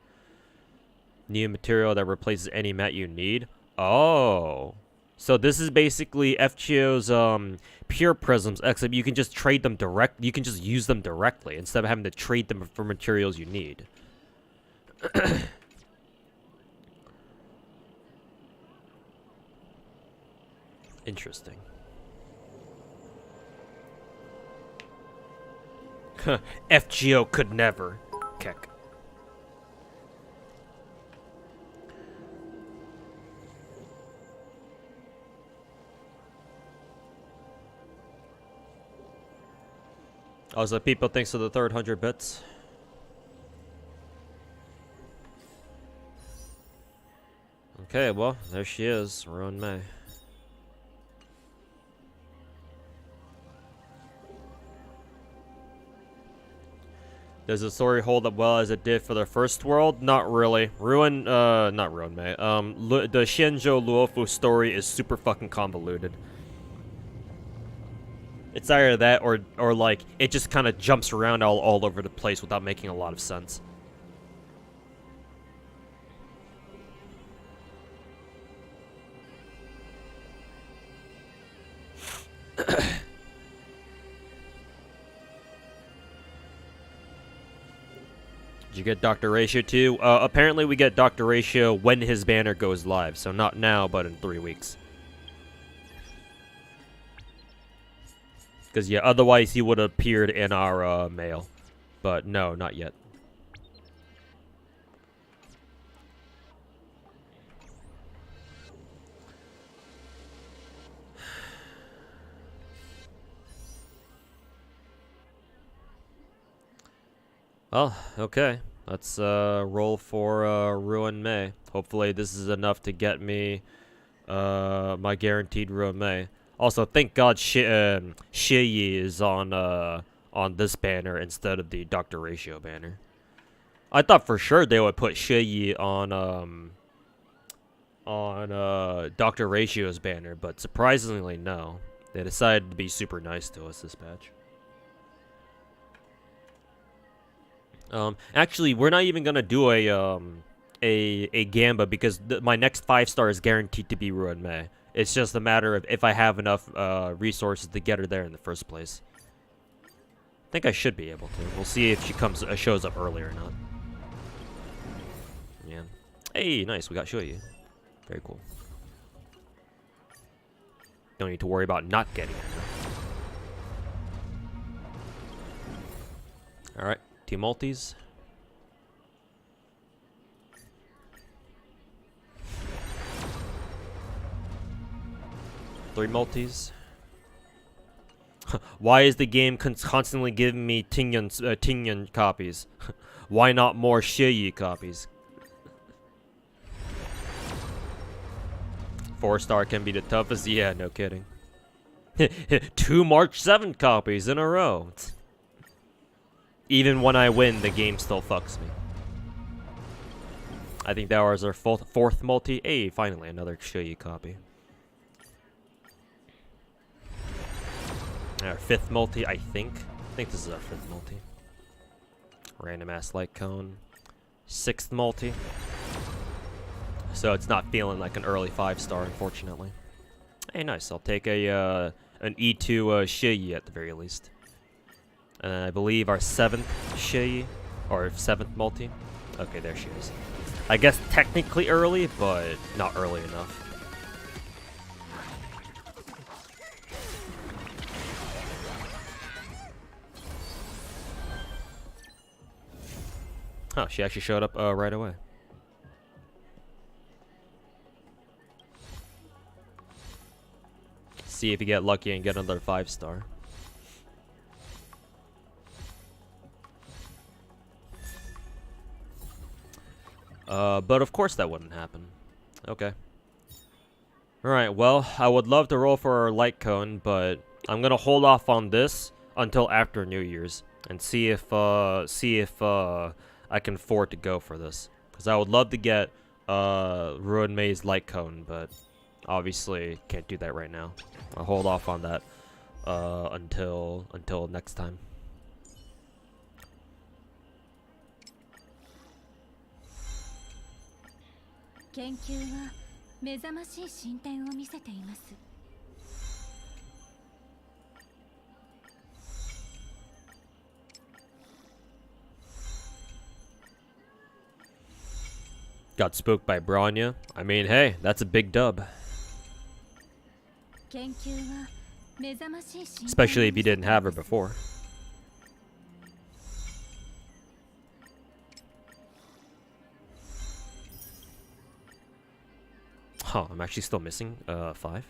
New material that replaces any mat you need. Oh. So this is basically FGO's pure prisms, except you can just trade them direct. You can just use them directly instead of having to trade them for materials you need. Interesting. FGO could never. Keck. Oh, so people thanks to the third 100 bits. Okay, well, there she is, Ruan Mei. Does the story hold up well as it did for the first world? Not really. Not Ruan Mei. The Xianzhou Luofu story is super fucking convoluted. It's either that or like it just kind of jumps around all over the place without making a lot of sense. Did you get Dr. Ratio too? Apparently we get Dr. Ratio when his banner goes live, so not now, but in 3 weeks. Because, yeah, otherwise he would have appeared in our mail. But no, not yet. Well, okay. Let's roll for Ruan Mei. Hopefully this is enough to get me my guaranteed Ruan Mei. Also, thank God Xie Yi is on this banner instead of the Dr. Ratio banner. I thought for sure they would put Xie Yi on Dr. Ratio's banner, but surprisingly no. They decided to be super nice to us this patch. Actually, we're not even gonna do a Gamba because my next 5-star is guaranteed to be Ruan Mei. It's just a matter of if I have enough resources to get her there in the first place. I think I should be able to. We'll see if she shows up early or not. Yeah. Hey, nice. We got Shuyi. Very cool. Don't need to worry about not getting it. All right. 2 multis. Three multis. Why is the game constantly giving me Tingyan copies? Why not more Xie Yi copies? 4-star can be the toughest? Yeah, no kidding. 2 March 7 copies in a row. Even when I win, the game still fucks me. I think that was our 4th multi. Hey, finally, another Xie Yi copy. Our 5th multi, I think. I think this is our 5th multi. Random ass light cone. 6th multi. So it's not feeling like an early 5-star, unfortunately. Hey, nice. I'll take a an E2 Shiyi at the very least. And I believe our 7th Shiyi, or 7th multi. Okay, there she is. I guess technically early, but not early enough. Huh, she actually showed up right away. See if you get lucky and get another 5-star. But of course that wouldn't happen. Okay. Alright, well, I would love to roll for our light cone, but I'm gonna hold off on this until after New Year's and see if I can afford to go for this. Because I would love to get Ruan Mei's light cone, but obviously can't do that right now. I'll hold off on that until next time. Got spooked by Bronya. I mean, hey, that's a big dub. Especially if you didn't have her before. Huh, I'm actually still missing 5.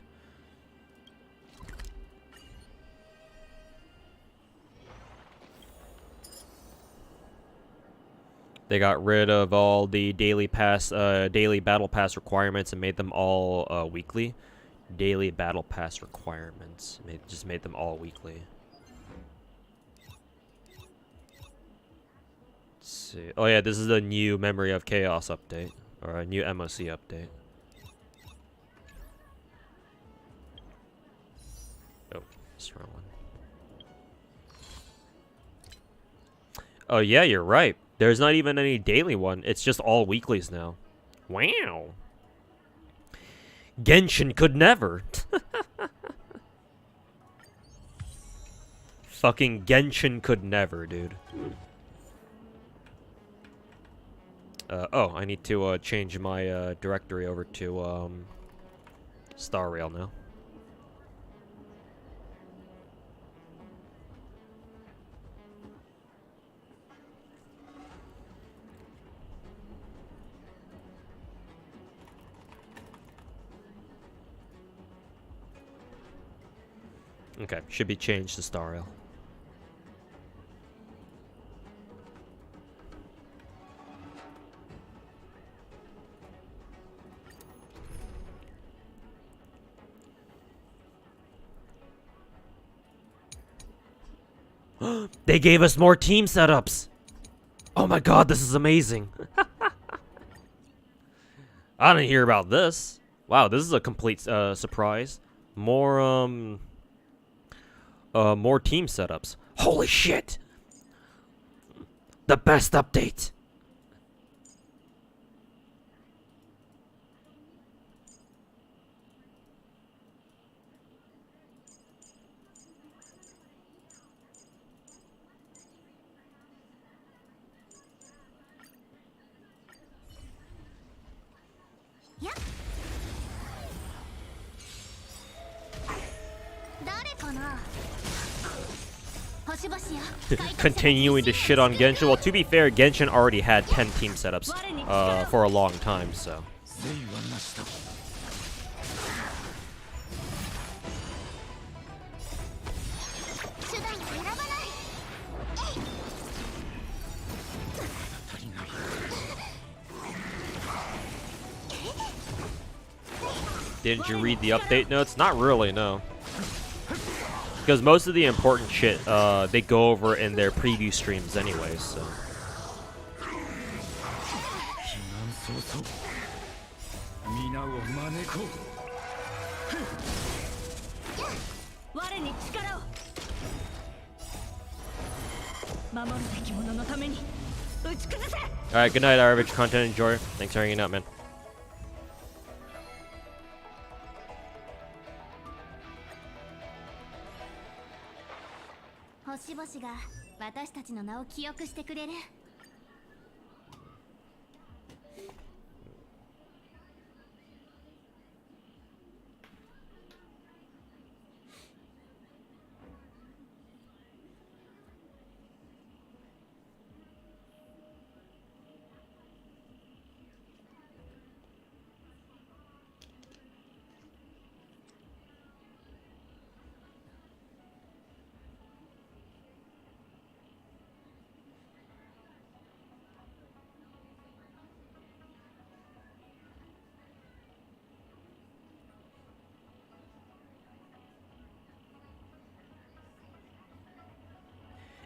They got rid of all the daily battle pass requirements and made them all weekly. Daily battle pass requirements. Just made them all weekly. Let's see. Oh yeah, this is a new Memory of Chaos update, or a new MOC update. Oh, that's the wrong one. Oh yeah, you're right. There's not even any daily one. It's just all weeklies now. Wow. Genshin could never. Fucking Genshin could never, dude. Oh, I need to change my directory over to Star Rail now. Okay, should be changed to Star Rail. They gave us more team setups! Oh my god, this is amazing! I didn't hear about this. Wow, this is a complete surprise. More team setups. Holy shit! The best update! Continuing to shit on Genshin. Well, to be fair, Genshin already had 10 team setups for a long time, so. Didn't you read the update notes? Not really, no. Because most of the important shit, they go over in their preview streams anyways, so. Alright, good night, average content enjoyer. Thanks for hanging out, man. 星々が私たちの名を記憶してくれる。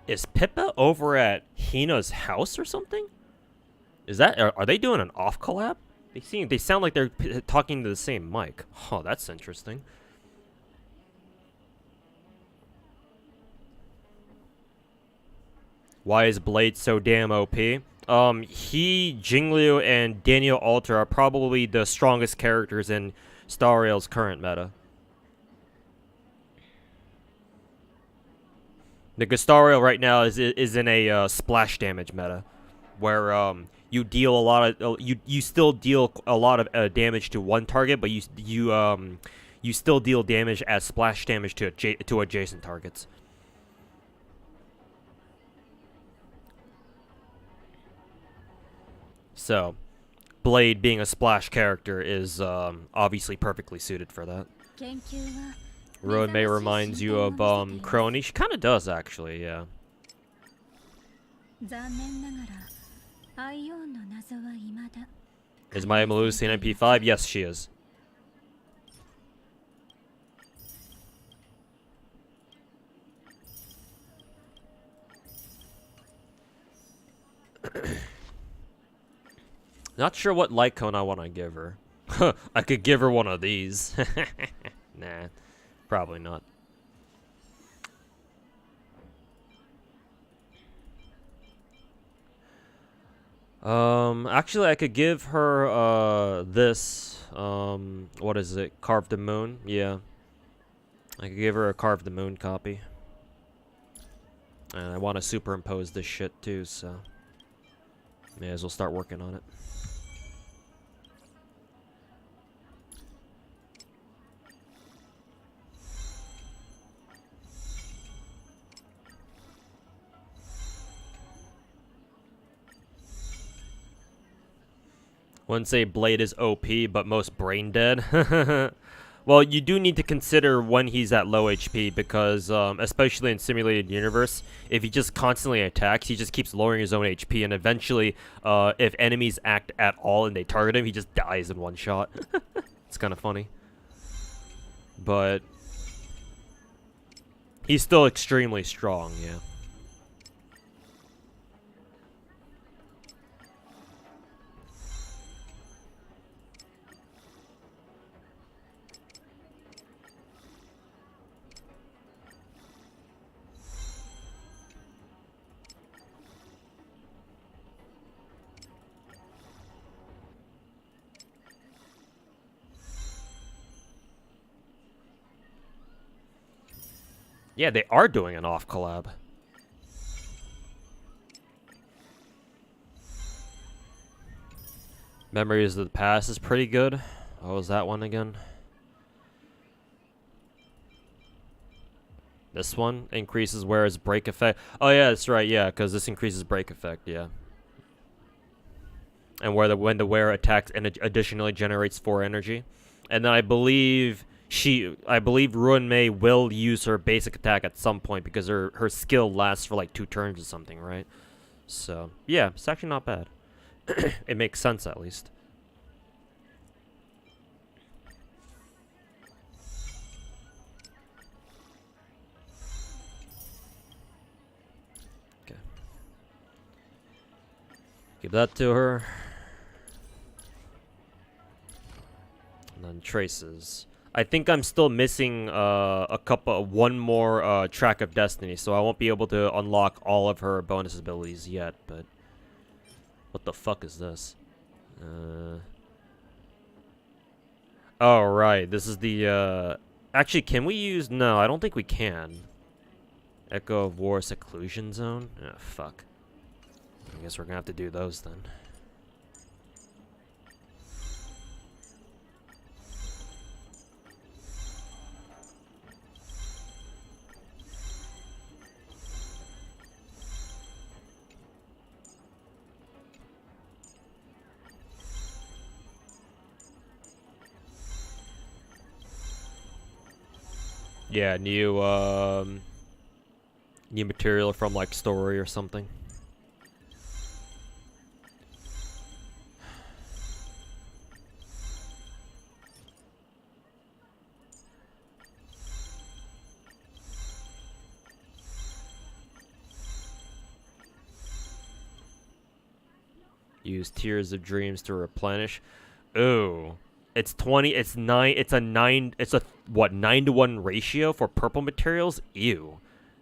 Is Pippa over at Hina's house or something? Is that are they doing an off collab? They sound like they're talking to the same mic. Oh, that's interesting. Why is Blade so damn OP? He, Jingliu, and Daniel Alter are probably the strongest characters in Star Rail's current meta. The Star Rail right now is in a splash damage meta, where you deal a lot of you still deal a lot of damage to one target, but you still deal damage as splash damage to adjacent targets. So, Blade being a splash character is obviously perfectly suited for that. Ruan Mei reminds you of Crony. She kind of does, actually, yeah. Is my Malusi in MP5? Yes, she is. Not sure what light cone I want to give her. I could give her one of these. Nah. Probably not. Actually, I could give her, this, what is it? Carve the Moon? Yeah. I could give her a Carve the Moon copy. And I want to superimpose this shit, too, so may as well start working on it. Wouldn't say Blade is OP, but most brain dead. Well, you do need to consider when he's at low HP because, especially in Simulated Universe, if he just constantly attacks, he just keeps lowering his own HP, and eventually, if enemies act at all and they target him, he just dies in one shot. It's kind of funny. But he's still extremely strong, yeah. Yeah, they are doing an off collab. Memories of the Past is pretty good. What was that one again? This one increases whereas break effect. Oh yeah, that's right. Yeah, because this increases break effect. Yeah. And when the wearer attacks and it additionally generates 4 energy. And then I believe Ruan Mei will use her basic attack at some point because her skill lasts for like 2 turns or something, right? So yeah, it's actually not bad. It makes sense at least. Okay. Give that to her. And then traces. I think I'm still missing one more track of destiny, so I won't be able to unlock all of her bonus abilities yet, but What the fuck is this? Oh, right. This is the, Actually, can we use... No, I don't think we can. Echo of War Seclusion Zone? Ah, fuck. I guess we're gonna have to do those then. Yeah, new material from like story or something. Use Tears of Dreams to replenish. Ooh. It's 20, it's 9, it's a 9, it's a, what, 9-to-1 ratio for purple materials? Ew.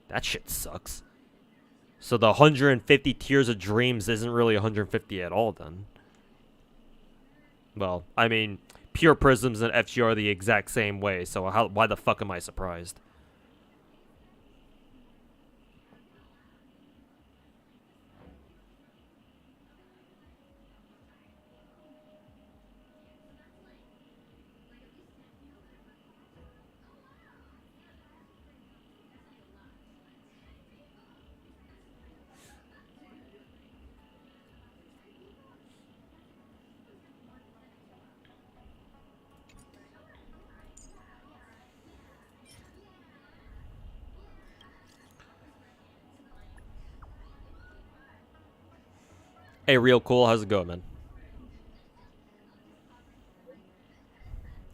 That shit sucks. So the 150 Tears of Dreams isn't really 150 at all then. Well, I mean, Pure Prisms and FGO are the exact same way, so why the fuck am I surprised? Hey, real cool, how's it going, man?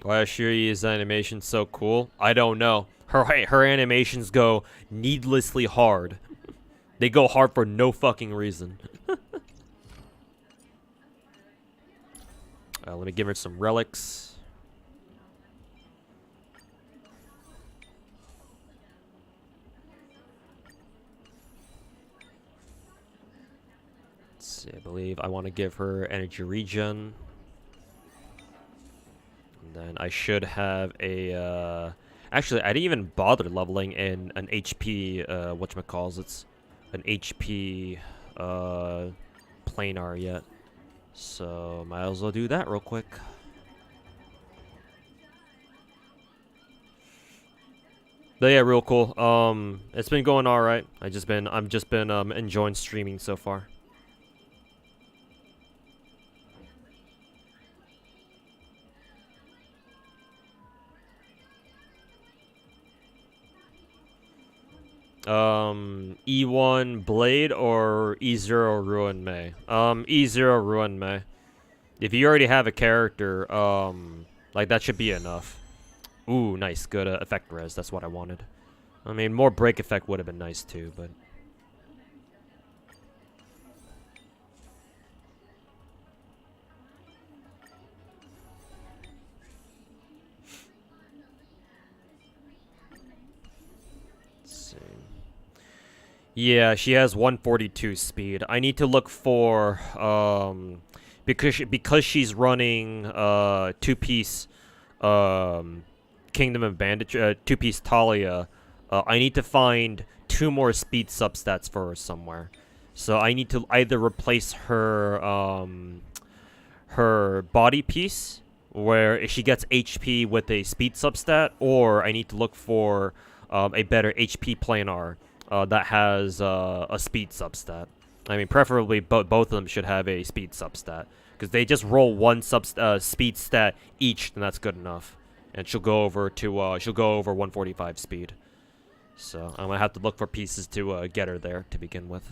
Why is Shuri's animation so cool? I don't know. Her animations go needlessly hard. They go hard for no fucking reason. Let me give her some relics. Let's see, I believe I want to give her energy regen. And then I should have a, actually, I didn't even bother leveling in an HP, whatchamacalls, an HP, planar yet. So, might as well do that real quick. But yeah, real cool. It's been going alright. I'm just been enjoying streaming so far. E1 Blade or E0 Ruan Mei? E0 Ruan Mei. If you already have a character, like that should be enough. Ooh, nice, good effect res. That's what I wanted. I mean, more break effect would have been nice too, but. Yeah, she has 142 speed. I need to look for because she's running two-piece Kingdom of Bandage, two-piece Talia. I need to find 2 more speed substats for her somewhere. So I need to either replace her her body piece where she gets HP with a speed substat, or I need to look for a better HP planar that has a speed substat. I mean, preferably both of them should have a speed substat, because they just roll one speed stat each, and that's good enough. And she'll go over to 145 speed. So I'm gonna have to look for pieces to get her there to begin with.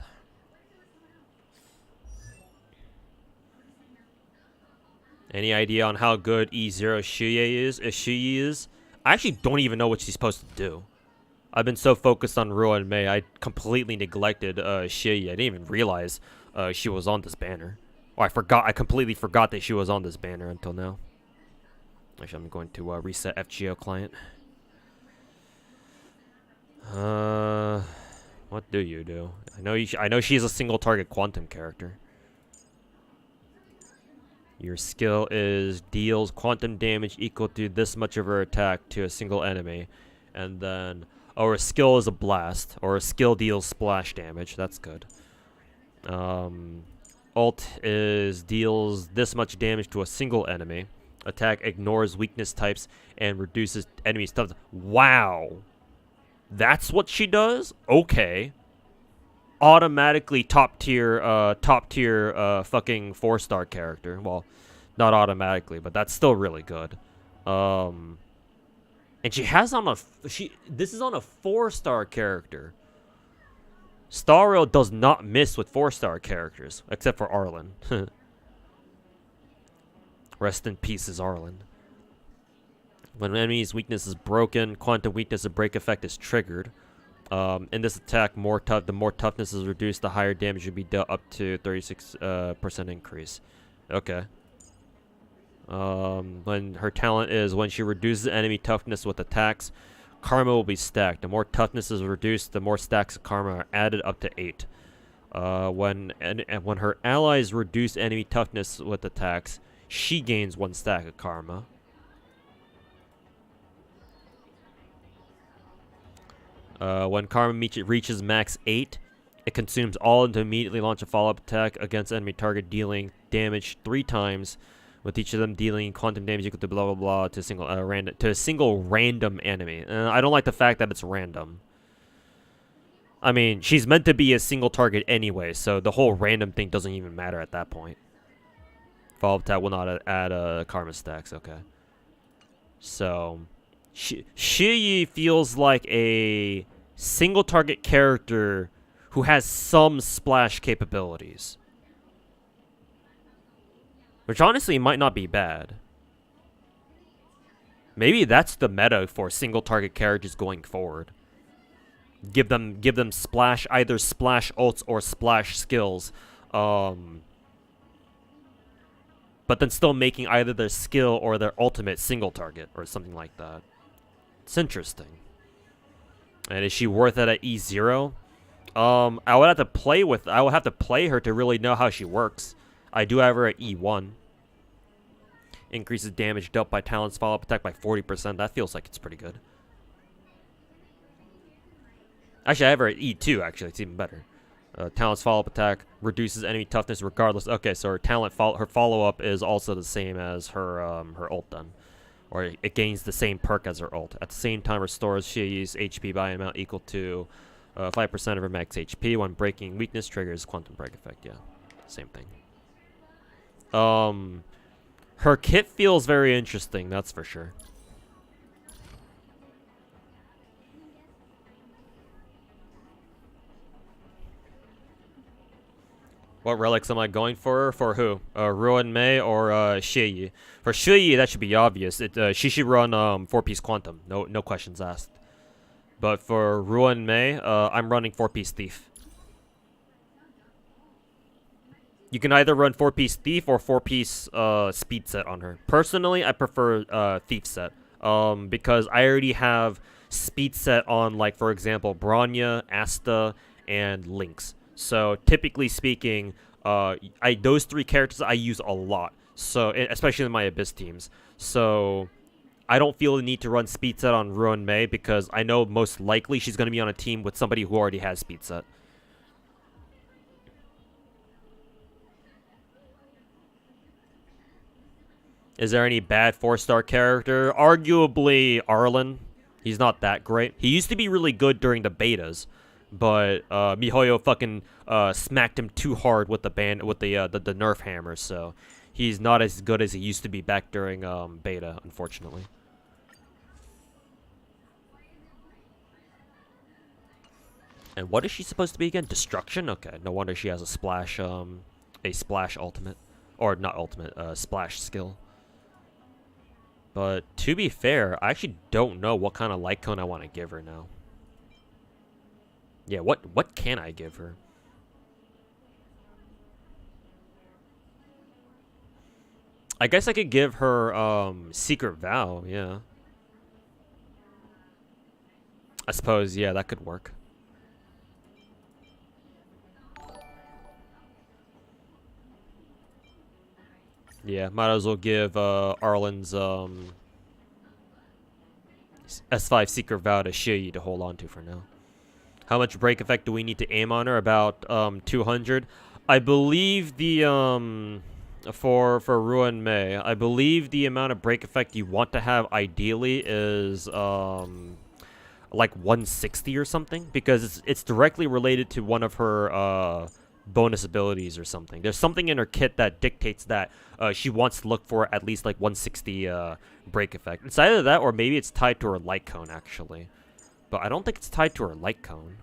Any idea on how good E0 Shuye is? Shuye is? I actually don't even know what she's supposed to do. I've been so focused on Ruan Mei, I completely neglected Shuye. I didn't even realize she was on this banner. Or I completely forgot that she was on this banner until now. Actually, I'm going to reset FGO client. What do you do? I know she's a single target quantum character. Your skill is deals quantum damage equal to this much of her attack to a single enemy. And then, oh, her skill is a blast. Or a skill deals splash damage. That's good. Ult is deals this much damage to a single enemy. Attack ignores weakness types and reduces enemy stuff. Wow. That's what she does? Okay. Automatically top tier fucking 4-star character. Well, not automatically, but that's still really good. And she has on a this is on a 4-star character. Star Rail does not miss with 4-star characters, except for Arlen. Rest in pieces, Arlen. When an enemy's weakness is broken, quantum weakness of break effect is triggered. In this attack, the more toughness is reduced, the higher damage will be dealt, up to 36% increase. Okay. When her talent is when she reduces enemy toughness with attacks, karma will be stacked. The more toughness is reduced, the more stacks of karma are added, up to 8. When her allies reduce enemy toughness with attacks, she gains 1 stack of karma. When karma reaches max 8, it consumes all to immediately launch a follow-up attack against enemy target, dealing damage 3 times, with each of them dealing quantum damage equal to blah blah blah to a single random enemy. I don't like the fact that it's random. I mean, she's meant to be a single target anyway, so the whole random thing doesn't even matter at that point. Follow-up attack will not add karma stacks. Okay. So, Shi feels like a single target character who has some splash capabilities. Which honestly might not be bad. Maybe that's the meta for single target characters going forward. Give them splash, either splash ults or splash skills. But then still making either their skill or their ultimate single target or something like that. It's interesting. And is she worth it at E0? I would have to play her to really know how she works. I do have her at E1. Increases damage dealt by talent's follow-up attack by 40%. That feels like it's pretty good. Actually, I have her at E2, actually. It's even better. Talent's follow-up attack reduces enemy toughness regardless. Okay, so her follow-up is also the same as her ult then. Or it gains the same perk as her ult. At the same time, restores Shi's HP by an amount equal to 5% of her max HP. When breaking weakness, triggers quantum break effect. Yeah, same thing. Her kit feels very interesting, that's for sure. What relics am I going for? For who? Ruan Mei or Shi? For Shi, that should be obvious. She should run 4-piece Quantum. No questions asked. But for Ruan Mei, I'm running 4-piece Thief. You can either run 4-piece Thief or 4-piece Speed set on her. Personally, I prefer Thief set. Because I already have Speed set on, like, for example, Bronya, Asta, and Lynx. So, typically speaking, those 3 characters I use a lot. So, especially in my Abyss teams. So, I don't feel the need to run Speed set on Ruan Mei because I know most likely she's going to be on a team with somebody who already has Speed set. Is there any bad 4-star character? Arguably Arlen. He's not that great. He used to be really good during the betas, but MiHoYo fucking smacked him too hard with the nerf hammer, so he's not as good as he used to be back during beta, unfortunately. And what is she supposed to be again? Destruction? Okay, no wonder she has a splash ultimate, or not ultimate, splash skill. But to be fair, I actually don't know what kind of light cone I want to give her now. Yeah, what can I give her? I guess I could give her Secret Vow, yeah. I suppose, yeah, that could work. Yeah, might as well give Arlen's S5 Secret Vow to Shiyi to hold on to for now. How much break effect do we need to aim on her? About 200. I believe the for Ruan Mei, I believe the amount of break effect you want to have ideally is like 160 or something, because it's directly related to one of her bonus abilities or something. There's something in her kit that dictates that she wants to look for at least like 160 break effect. It's either that or maybe it's tied to her light cone actually, but I don't think it's tied to her light cone.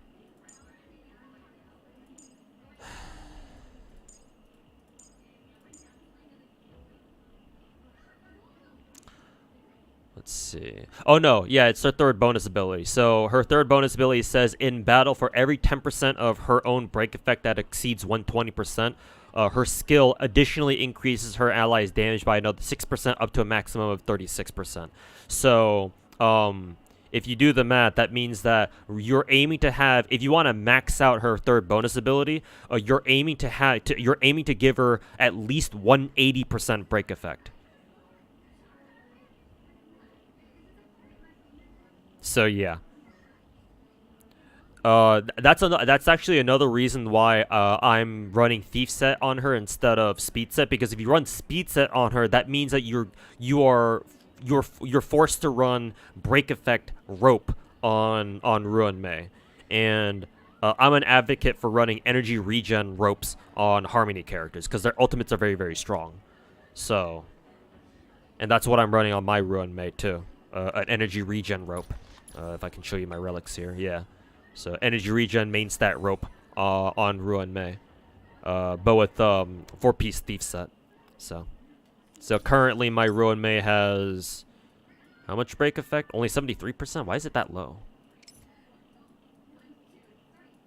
Let's see. Oh no, yeah, it's her third bonus ability. So her third bonus ability says, in battle, for every 10% of her own break effect that exceeds 120%, her skill additionally increases her allies' damage by another 6% up to a maximum of 36%. So, if you do the math, that means that you're aiming to have, if you want to max out her third bonus ability, you're aiming to give her at least 180% break effect. So yeah, that's actually another reason why I'm running Thief Set on her instead of Speed Set, because if you run Speed Set on her, that means that you're forced to run Break Effect Rope on Ruan Mei, and I'm an advocate for running Energy Regen Ropes on Harmony characters because their ultimates are very, very strong. So, and that's what I'm running on my Ruan Mei too, an Energy Regen Rope. If I can show you my relics here, yeah. So energy regen main stat rope on Ruan Mei, but with 4-piece thief set. So currently my Ruan Mei has how much break effect? Only 73%. Why is it that low?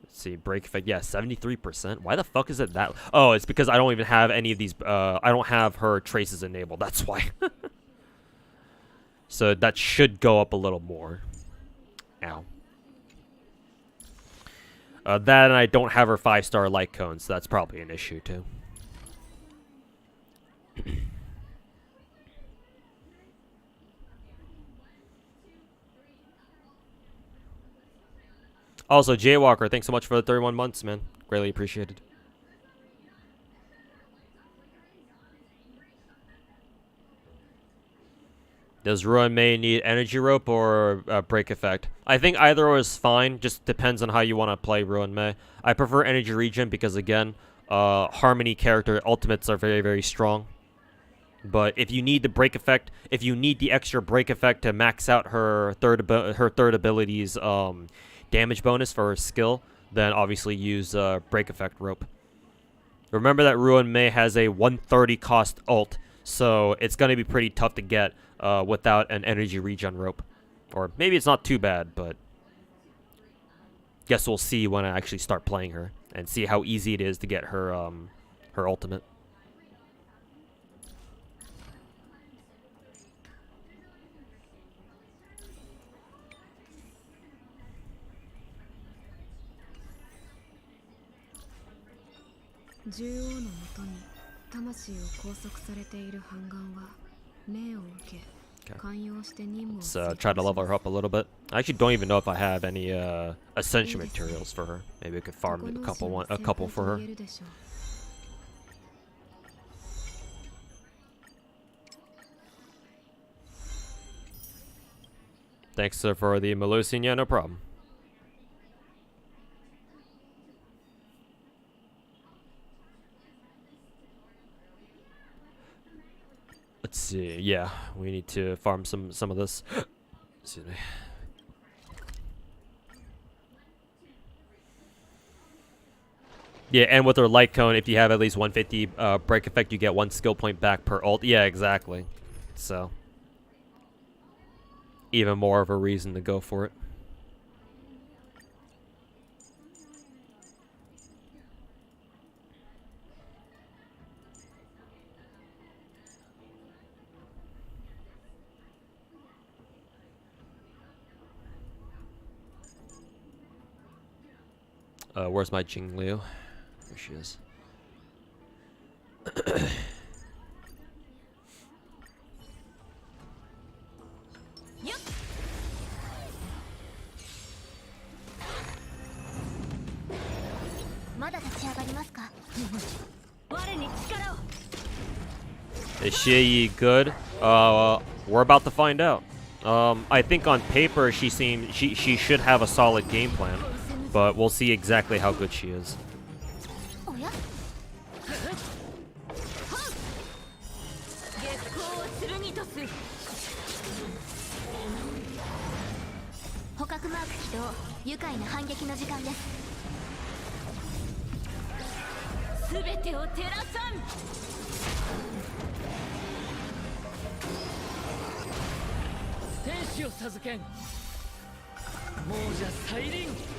Let's see, break effect. Yeah, 73%. Why the fuck is it that? Oh, it's because I don't even have any of these. I don't have her traces enabled. That's why. So that should go up a little more. Ow. That and I don't have her 5-star light cone, so that's probably an issue too. Also, Jaywalker, thanks so much for the 31 months, man. Greatly appreciated. Does Ruan Mei need energy rope or break effect? I think either is fine. Just depends on how you want to play Ruan Mei. I prefer energy regen because, again, Harmony character ultimates are very, very strong. But if you need the break effect, if you need the extra break effect to max out her third ability's damage bonus for her skill, then obviously use break effect rope. Remember that Ruan Mei has a 130 cost ult, so it's going to be pretty tough to get without an energy regen rope. Or maybe it's not too bad, but guess we'll see when I actually start playing her and see how easy it is to get her her ultimate. Let's try to level her up a little bit. I actually don't even know if I have any ascension materials for her. Maybe we could farm a couple for her. Thanks for the Melusian. Yeah, no problem. Let's see. Yeah, we need to farm some of this. Excuse me. Yeah, and with her light cone, if you have at least 150 break effect, you get 1 skill point back per ult. Yeah, exactly. So, even more of a reason to go for it. Where's my Jingliu? There she is. Is she good? We're about to find out. I think on paper she should have a solid game plan, but we'll see exactly how good she is.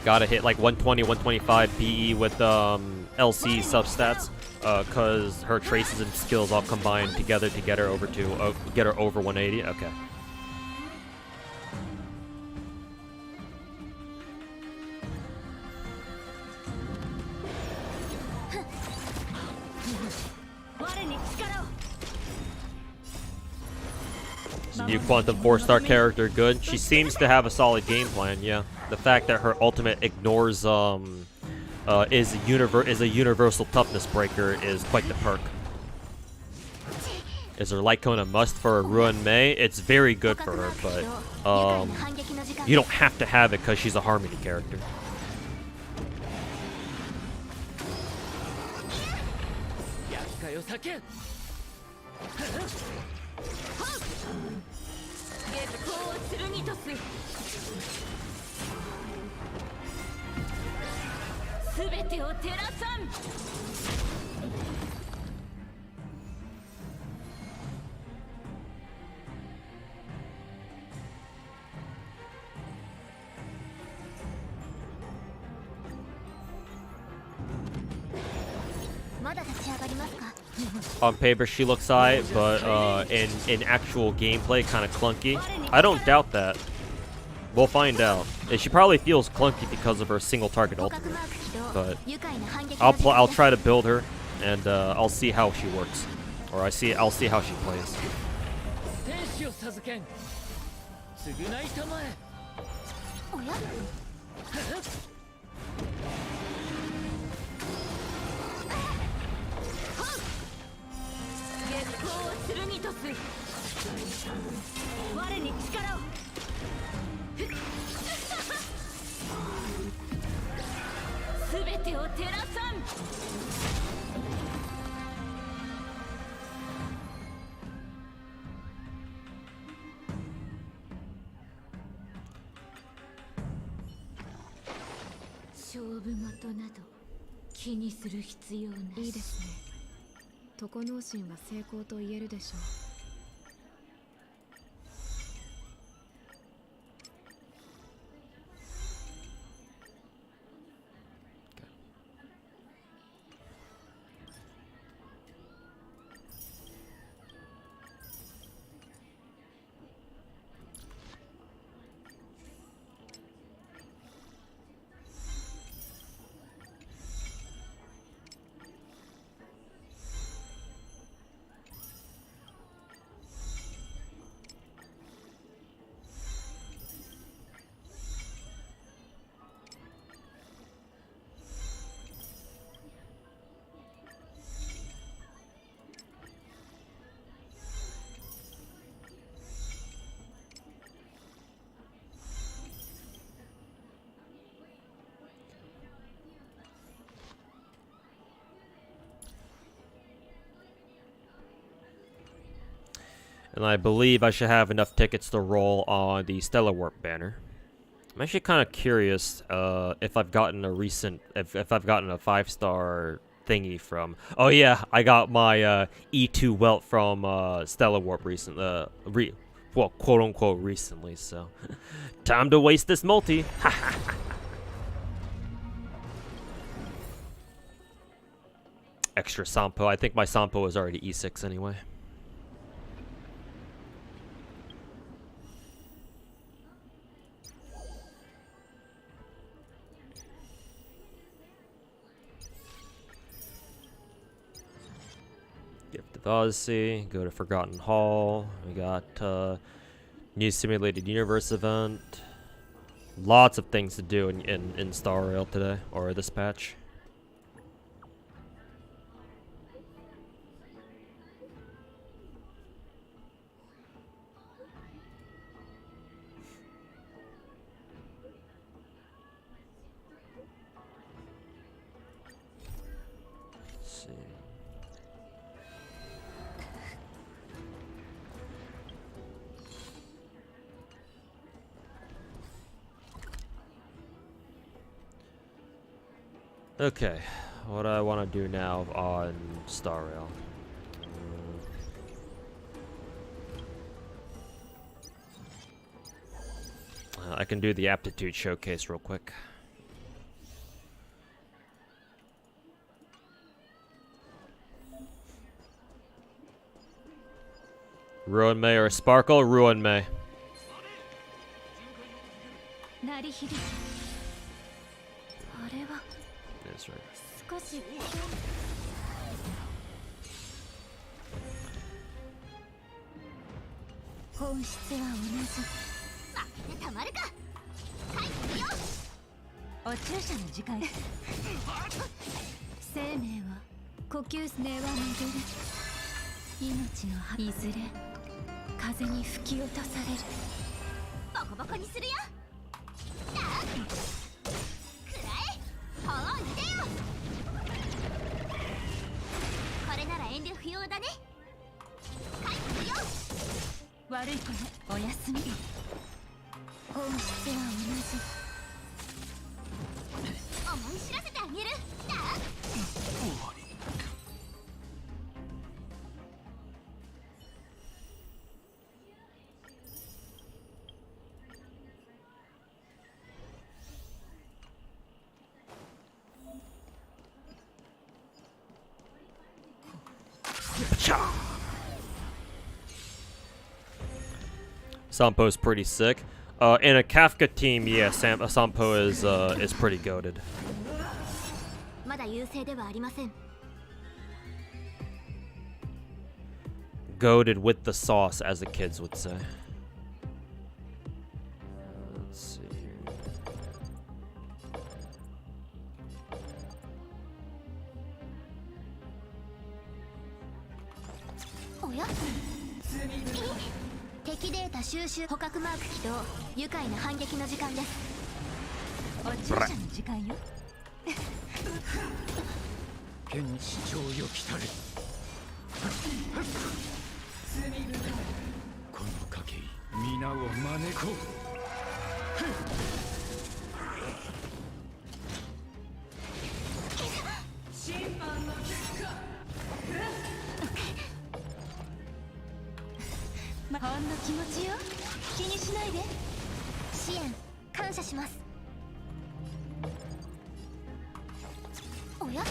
Gotta hit like 120, 125 BE with LC substats, cause her traces and skills all combined together to get her over 180. Okay. New Quantum 4-star character, good. She seems to have a solid game plan, yeah. The fact that her ultimate ignores is a universal toughness breaker is quite the perk. Is her light cone a must for Ruan Mei? It's very good for her, but you don't have to have it because she's a harmony character. On paper she looks high, but in actual gameplay kind of clunky. I don't doubt that. We'll find out. She probably feels clunky because of her single target ultimate, but I'll try to build her, and I'll see how she works, or I'll see how she plays. And I believe I should have enough tickets to roll on the Stellar Warp banner. I'm actually kind of curious if I've gotten a recent, if I've gotten a 5-star thingy from. Oh yeah, I got my E2 welt from Stellar Warp recent, well, quote unquote recently. So, time to waste this multi. Extra Sampo. I think my Sampo is already E6 anyway. Gift of Odyssey, go to Forgotten Hall. We got new Simulated Universe event. Lots of things to do in Star Rail today, or this patch. Okay, what do I want to do now on Star Rail? I can do the aptitude showcase real quick. Ruan Mei or Sparkle? Ruan Mei. That's right. 少し本質は同じ負けてたまるかはいよお注射の時間生命は呼吸根は巡る命のいずれ風に吹き落とされるボコボコにするよくらえ本に出よこれなら遠慮不要だねはいよ悪い子ねおやすみ本質は同じ思い知らせてあげるSampo's pretty sick. In a Kafka team, yeah, Sampo is pretty goated. まだ優勢ではありません Goated with the sauce, as the kids would say. Let's see here. おや敵データ収集捕獲マーク起動愉快な反撃の時間ですお注射の時間よ天地上よ来たれこの賭け皆を招こう審判の結果ほんの気持ちよ気にしないで支援感謝しますおや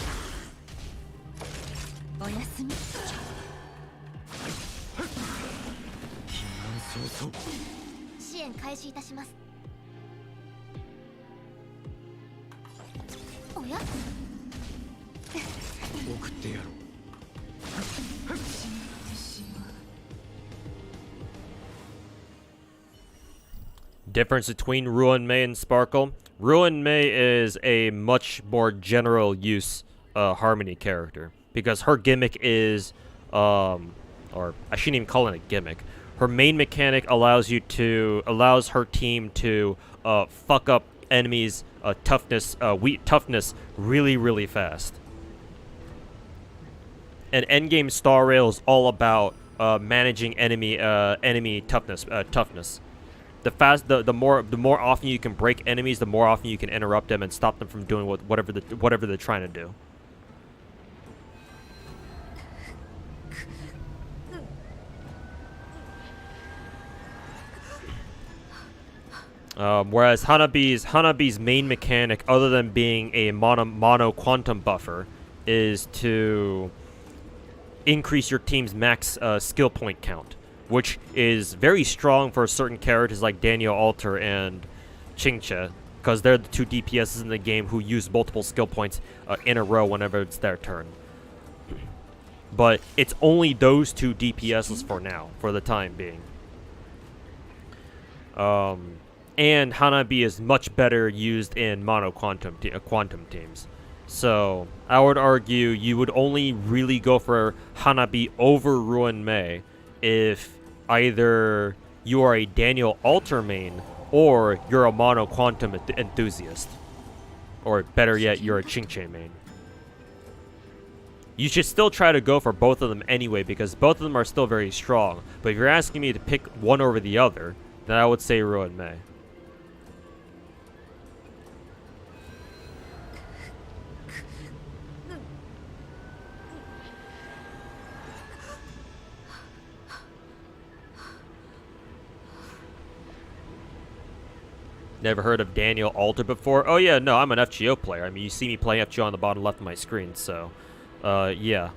おやすみ避難早々支援開始いたしますおや送ってやろう Difference between Ruan Mei and Sparkle. Ruan Mei is a much more general use harmony character because her gimmick is, or I shouldn't even call it a gimmick. Her main mechanic allows her team to fuck up enemies' toughness really, really fast. And endgame Star Rail is all about managing enemy toughness. The more often you can break enemies, the more often you can interrupt them and stop them from doing whatever they're trying to do. Whereas Hanabi's main mechanic, other than being a mono quantum buffer, is to increase your team's max skill point count, which is very strong for certain characters like Daniel Alter and Chingche, because they're the two DPSs in the game who use multiple skill points in a row whenever it's their turn. But it's only those two DPSs for now, for the time being. And Hanabi is much better used in mono quantum teams. So I would argue you would only really go for Hanabi over Ruan Mei if either you are a Daniel Alter main or you're a mono quantum enthusiast. Or better yet, you're a Chingche main. You should still try to go for both of them anyway because both of them are still very strong. But if you're asking me to pick one over the other, then I would say Ruan Mei. Never heard of Daniel Alter before? Oh yeah, no, I'm an FGO player. I mean, you see me playing FGO on the bottom left of my screen, so, yeah.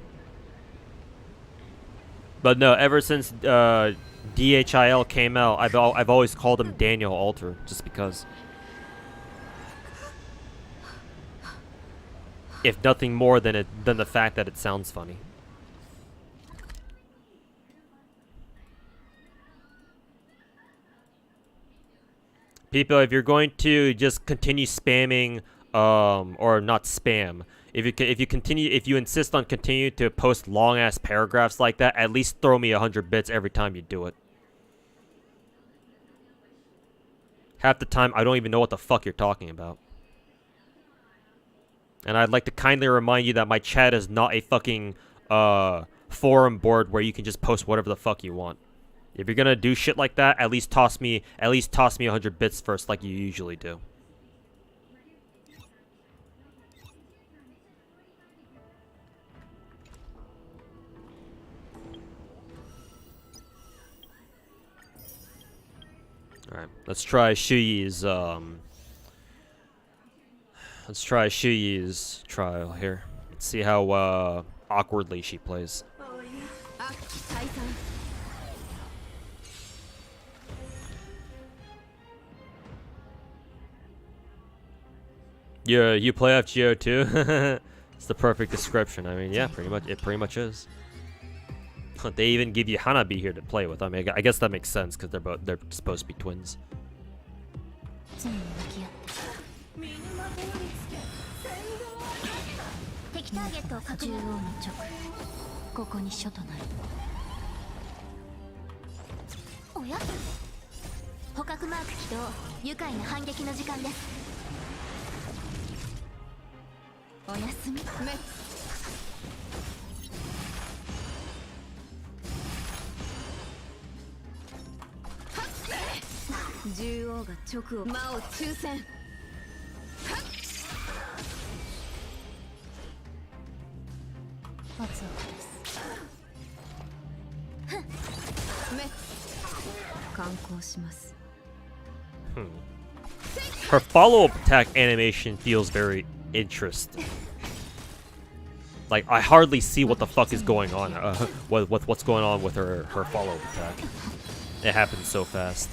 But no, ever since DHIL came out, I've always called him Daniel Alter, just because. If nothing more than the fact that it sounds funny. People, if you're going to just continue spamming, or not spam, if you insist on continue to post long ass paragraphs like that, at least throw me 100 bits every time you do it. Half the time, I don't even know what the fuck you're talking about. And I'd like to kindly remind you that my chat is not a fucking forum board where you can just post whatever the fuck you want. If you're gonna do shit like that, at least toss me 100 bits first, like you usually do. All right, let's try Shuyi's trial here. Let's see how awkwardly she plays. Yeah, you play FGO too? It's the perfect description. I mean, yeah, it pretty much is. They even give you Hanabi here to play with. I mean, I guess that makes sense because they're supposed to be twins. Her follow-up attack animation feels very interesting. Like, I hardly see what the fuck is going on, what's going on with her follow-up attack. It happens so fast.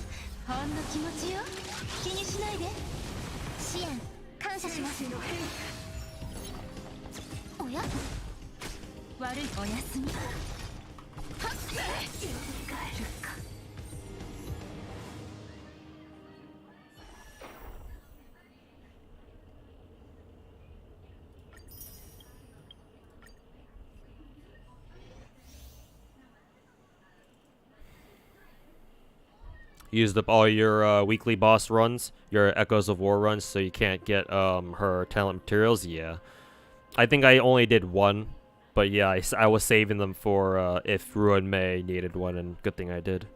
Used up all your weekly boss runs, your Echoes of War runs, so you can't get her talent materials. Yeah, I think I only did one, but yeah, I was saving them for if Ruan Mei needed one, and good thing I did.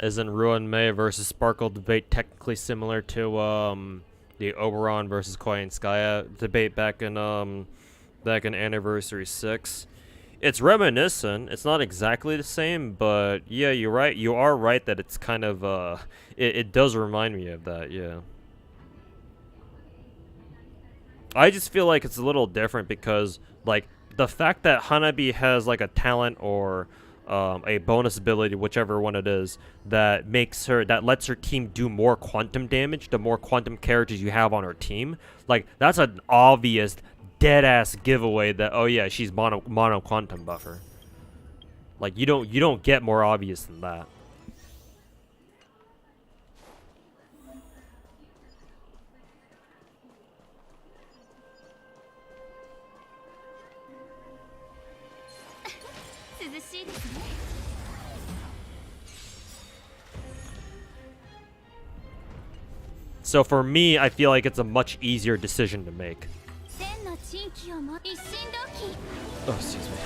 Isn't Ruan Mei versus Sparkle debate technically similar to The Oberon versus Koi and Skya debate back in Anniversary 6. It's reminiscent. It's not exactly the same, but yeah, you're right. You are right that it's kind of it does remind me of that. Yeah. I just feel like it's a little different because like the fact that Hanabi has like a talent or a bonus ability, whichever one it is, that lets her team do more quantum damage, the more quantum characters you have on her team. Like that's an obvious dead ass giveaway that, oh yeah, she's mono quantum buffer. Like you don't get more obvious than that. So for me, I feel like it's a much easier decision to make. Oh, excuse me.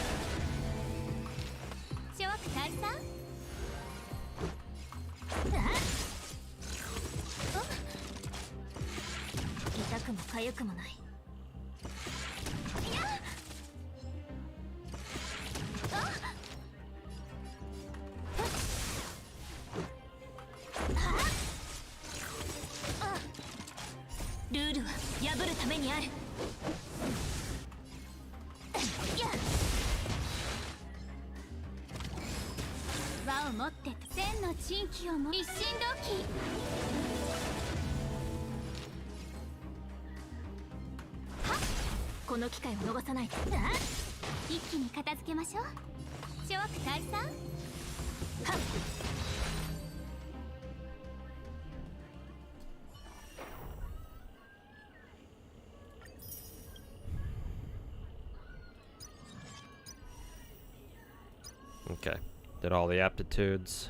Okay, did all the aptitudes.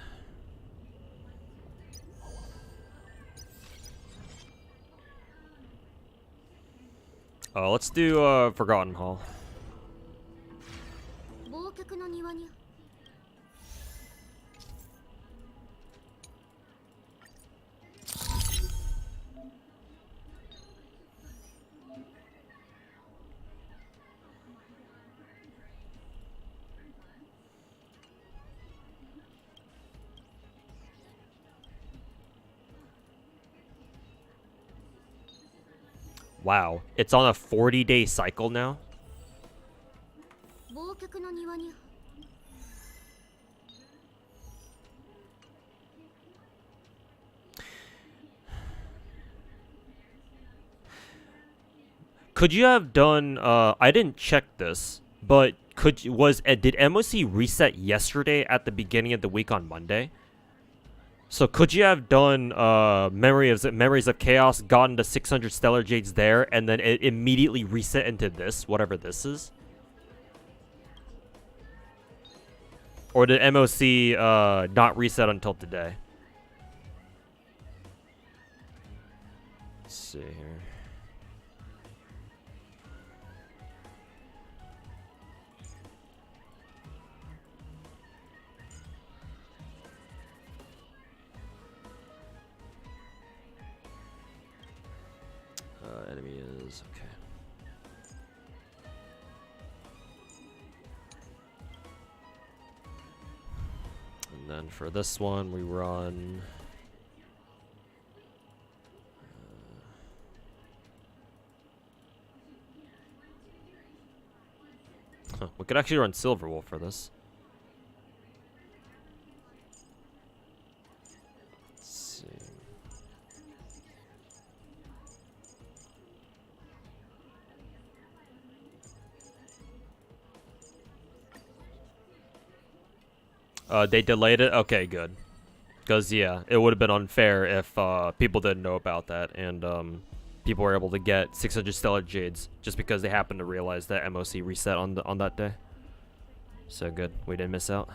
Let's do Forgotten Hall. Wow, it's on a 40-day cycle now? Could you have done, I didn't check this, but did MOC reset yesterday at the beginning of the week on Monday? So could you have done Memories of Chaos, gotten to 600 Stellar Jades there, and then it immediately reset into this, whatever this is? Or did MOC not reset until today? Let's see here. Enemy is okay. And then for this one, we run. We could actually run Silver Wolf for this. They delayed it? Okay, good. Because, yeah, it would have been unfair if people didn't know about that and people were able to get 600 Stellar Jades just because they happened to realize that MOC reset on that day. So good. We didn't miss out.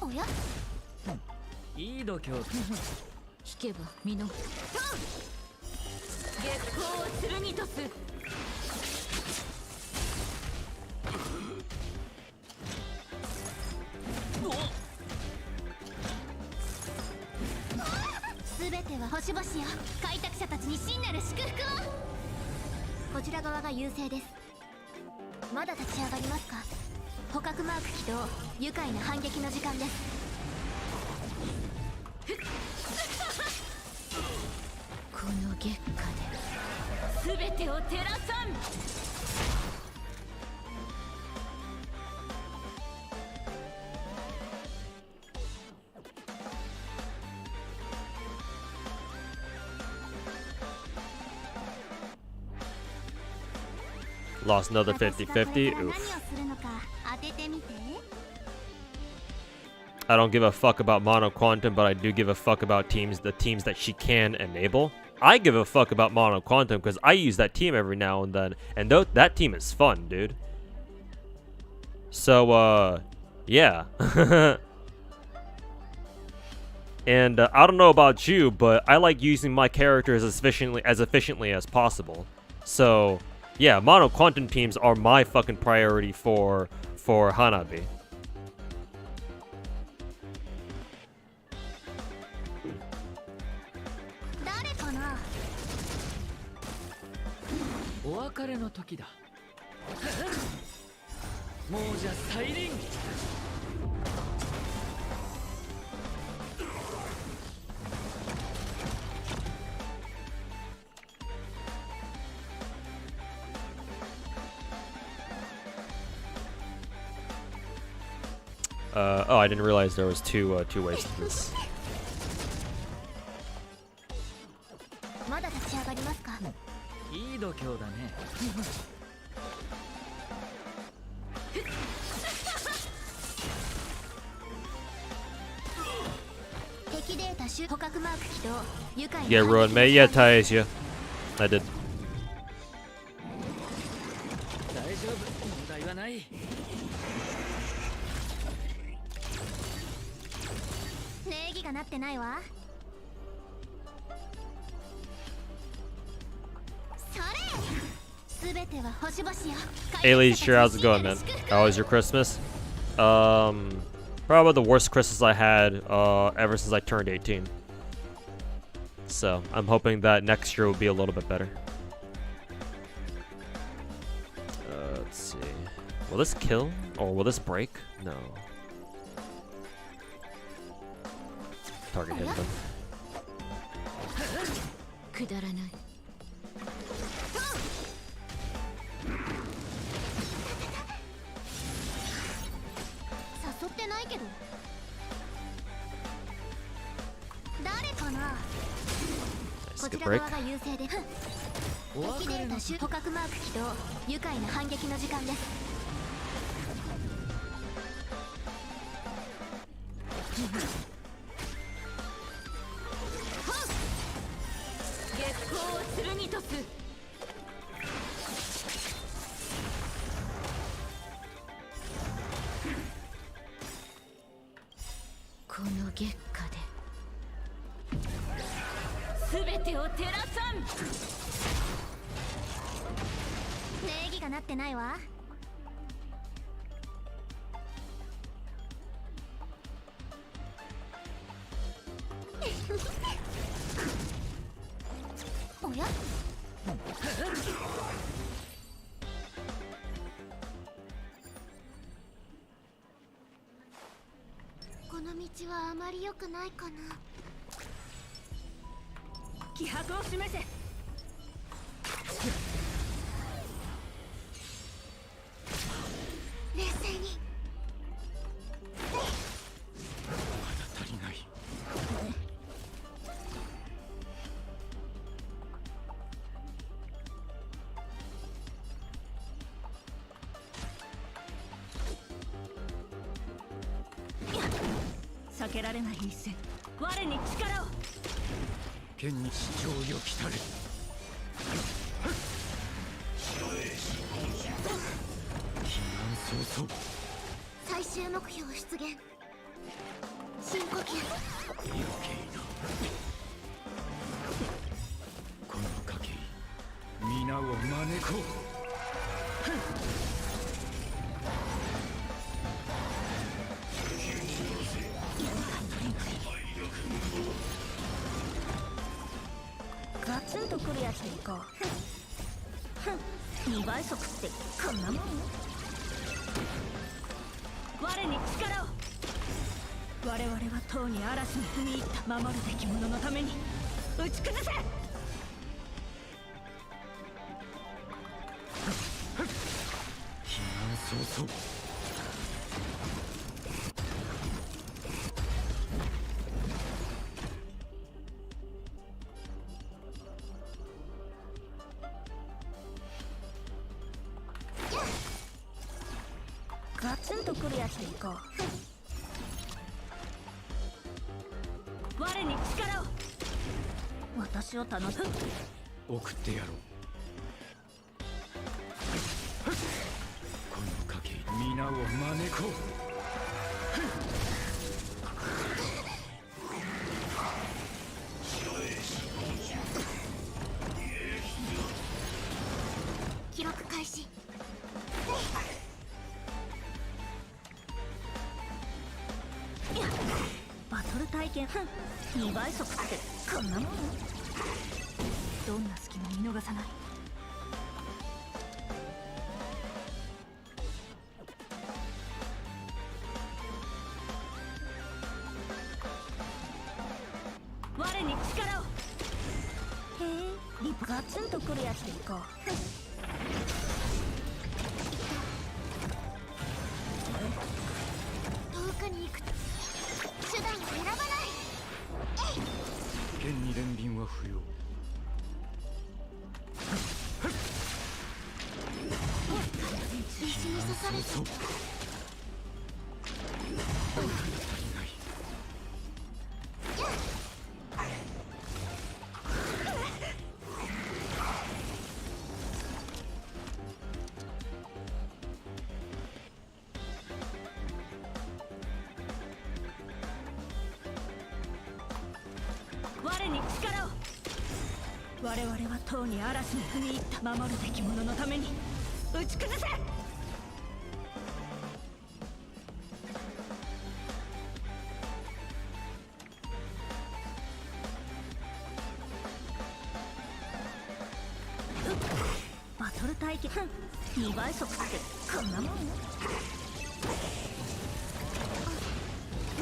おやいい度胸。引けば身の月光を剣とす。すべては星々よ。開拓者たちに真なる祝福を。こちら側が優勢です。まだ立ち上がりますか。捕獲マーク起動。愉快な反撃の時間です。この月下で全てを照らさん。Lost another 50-50. Oof. I don't give a fuck about Mono Quantum, but I do give a fuck about the teams that she can enable. I give a fuck about Mono Quantum because I use that team every now and then, and that team is fun, dude. So, yeah. And I don't know about you, but I like using my characters as efficiently as possible. So, yeah, Mono Quantum teams are my fucking priority for Hanabi. Oh, I didn't realize there was two ways to this. Yeah, Ruan Mei. Yeah, Dehya. I did. Ailey, sure, how's it going, man? How was your Christmas? Probably the worst Christmas I had ever since I turned 18. So I'm hoping that next year will be a little bit better. Let's see. Will this kill or will this break? No. Target hit them. Nice, good break. 最終目標出現。深呼吸。余計なこの賭け皆を招こう。ガツンとくるやつでいこう。2倍速ってこんなもん。我に力を。我々はとうに嵐に踏み入った。守るべき者のために打ち崩せ。避難早々。ガツンとくるやつでいこう。我に力を。私を楽しむ。送ってやろう。この賭け皆を招こう。記録開始。バトル体験2倍速ってこんなもん。どんな隙も見逃さない。我に力を。へえ、リップガツンとくるやつでいこう。遠くに行く手段を選ばない。剣に連輪は不要。石に刺された。我に力を。我々はとうに嵐に踏み入った。守るべき者のために打ち崩せ。バトル体験2倍速ってこんなもん。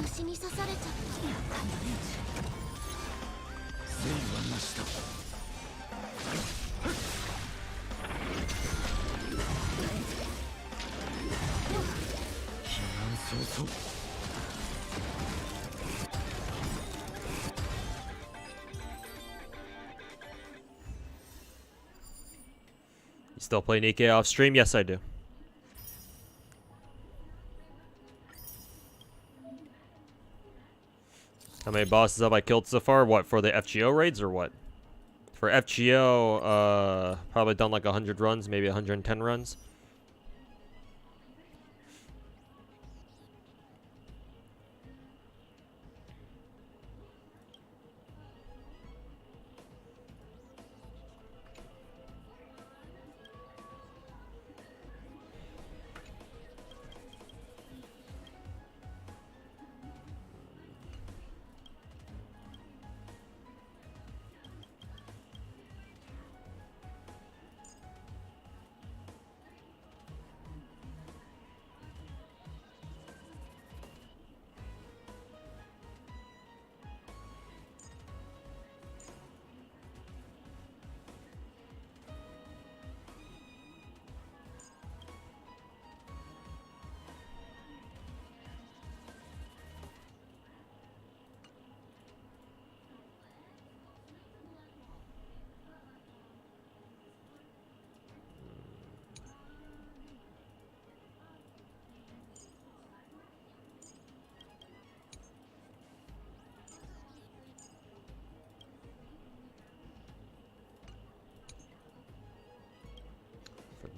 虫に刺されちゃった。やったんだね。戦はなしだ。避難早々。You still playing AK off stream? Yes, I do. How many bosses have I killed so far? What, for the FGO raids or what? For FGO, probably done like 100 runs, maybe 110 runs.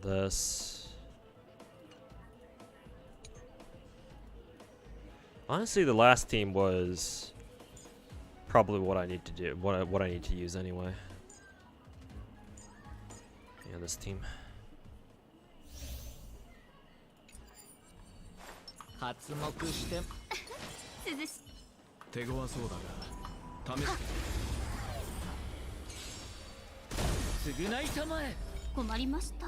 This. Honestly, the last team was probably what I need to do, what I need to use anyway. Yeah, this team. 発目して涼し手強そうだが試して償いたまえ。困りました。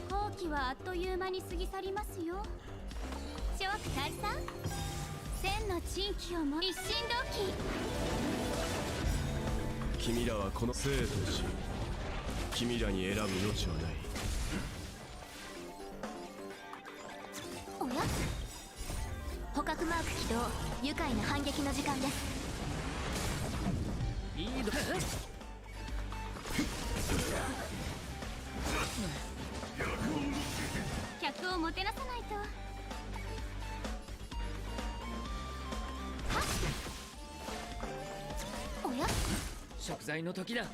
後期はあっという間に過ぎ去りますよ。諸悪退散、千の珍奇をも一心同期。君らはこの生と死、君らに選ぶ余地はない。おや、捕獲マーク起動、愉快な反撃の時間です。いいど。客をもてなさないと。おや、食材の時だ。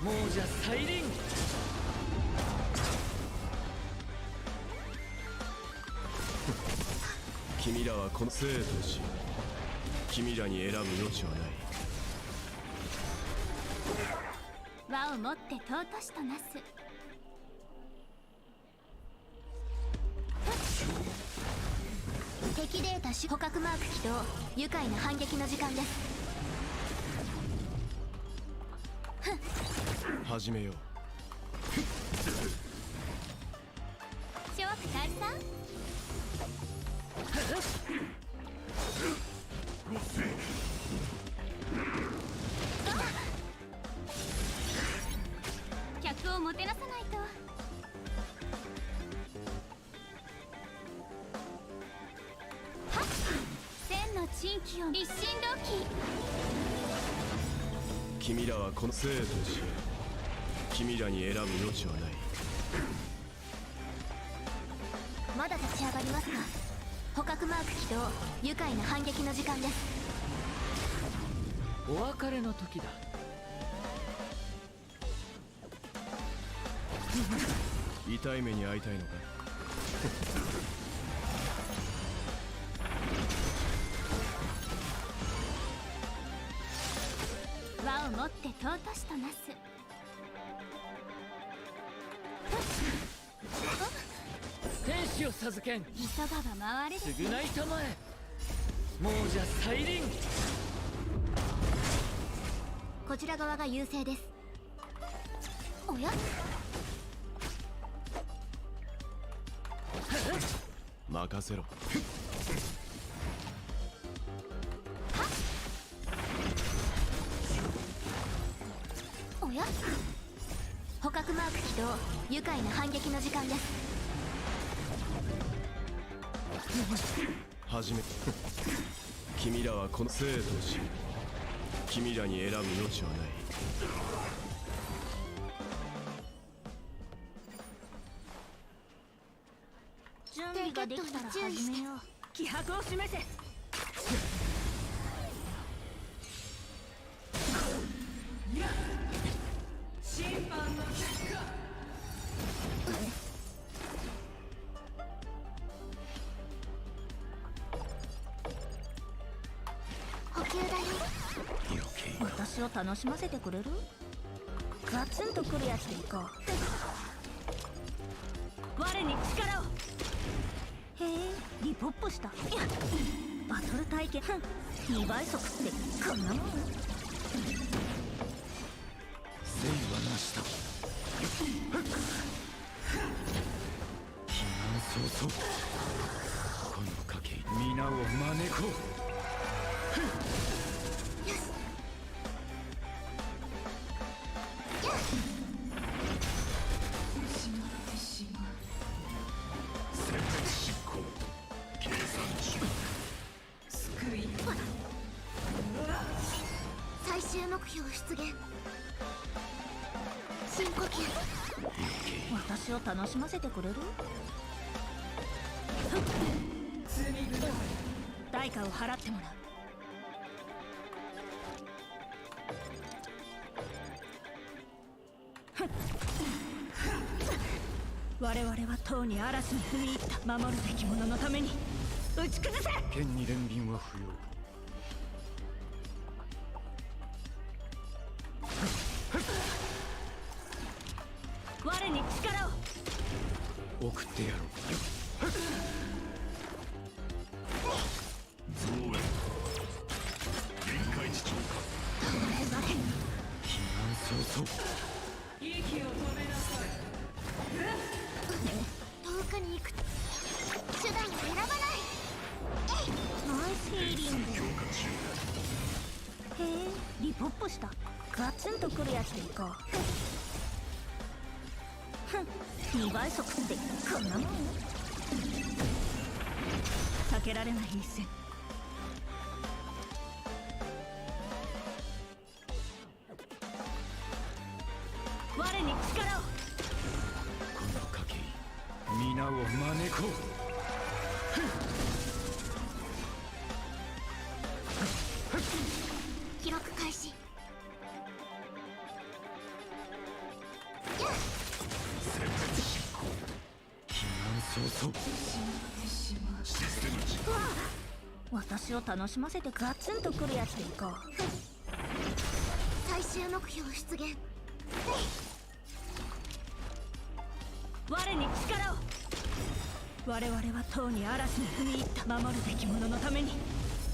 もうじゃ再臨。君らはこの生と死、君らに選ぶ余地はない。輪をもって尊しとなす。敵データ捕獲マーク起動、愉快な反撃の時間です。始めよう。諸悪退散、客をもてなさないと。千の珍奇を一心同期。君らはこの生と死、君らに選ぶ余地はない。まだ立ち上がりますか。捕獲マーク起動、愉快な反撃の時間です。お別れの時だ。痛い目に遭いたいのか。輪をもって尊しとなす。天使を授けん。急がば回れです。償いたまえ。もうじゃ再臨。こちら側が優勢です。おや、任せろ。おや、捕獲マーク起動、愉快な反撃の時間です。始め。君らはこの生と死、君らに選ぶ余地はない。準備ができたら始めよう。気迫を示せ。審判の結果。補給だよ。余計な。私を楽しませてくれる？ガツンとくるやつでいこう。我に力を。へえ、リポップした。バトル体験。2倍速ってこんなもん。生はなした。避難早々、この賭け皆を招こう。最終目標出現。深呼吸。私を楽しませてくれる？大代価を払ってもらう。我々はとうに嵐に踏み入った。守るべき者のために打ち崩せ。剣に憐憫は不要。我に力を。送ってやろう。増援限界値超過。避難早々。息を止めなさい。遠くに行く手段を選ばない。ナイスヒーリング。へえ、リポップした。ガツンとくるやつでいこう。ふん、2倍速ってこんなもん。避けられない一戦。我に力を。この賭け皆を招こう。記録開始。殲滅執行。避難早々。システム値。私を楽しませてガツンとくるやつでいこう。最終目標出現。我に力を。我々はとうに嵐に踏み入った。守るべき者のために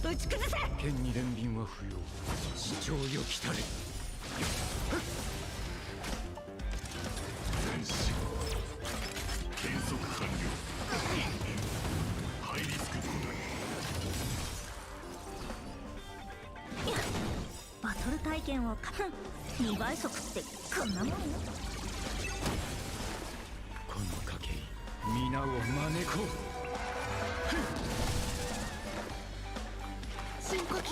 打ち崩せ。剣に憐憫は不要。主張よきたれ。全死減速完了。ハイリスク分バトル体験を2倍速ってこんなもんよ。この賭け皆を招こう。深呼吸。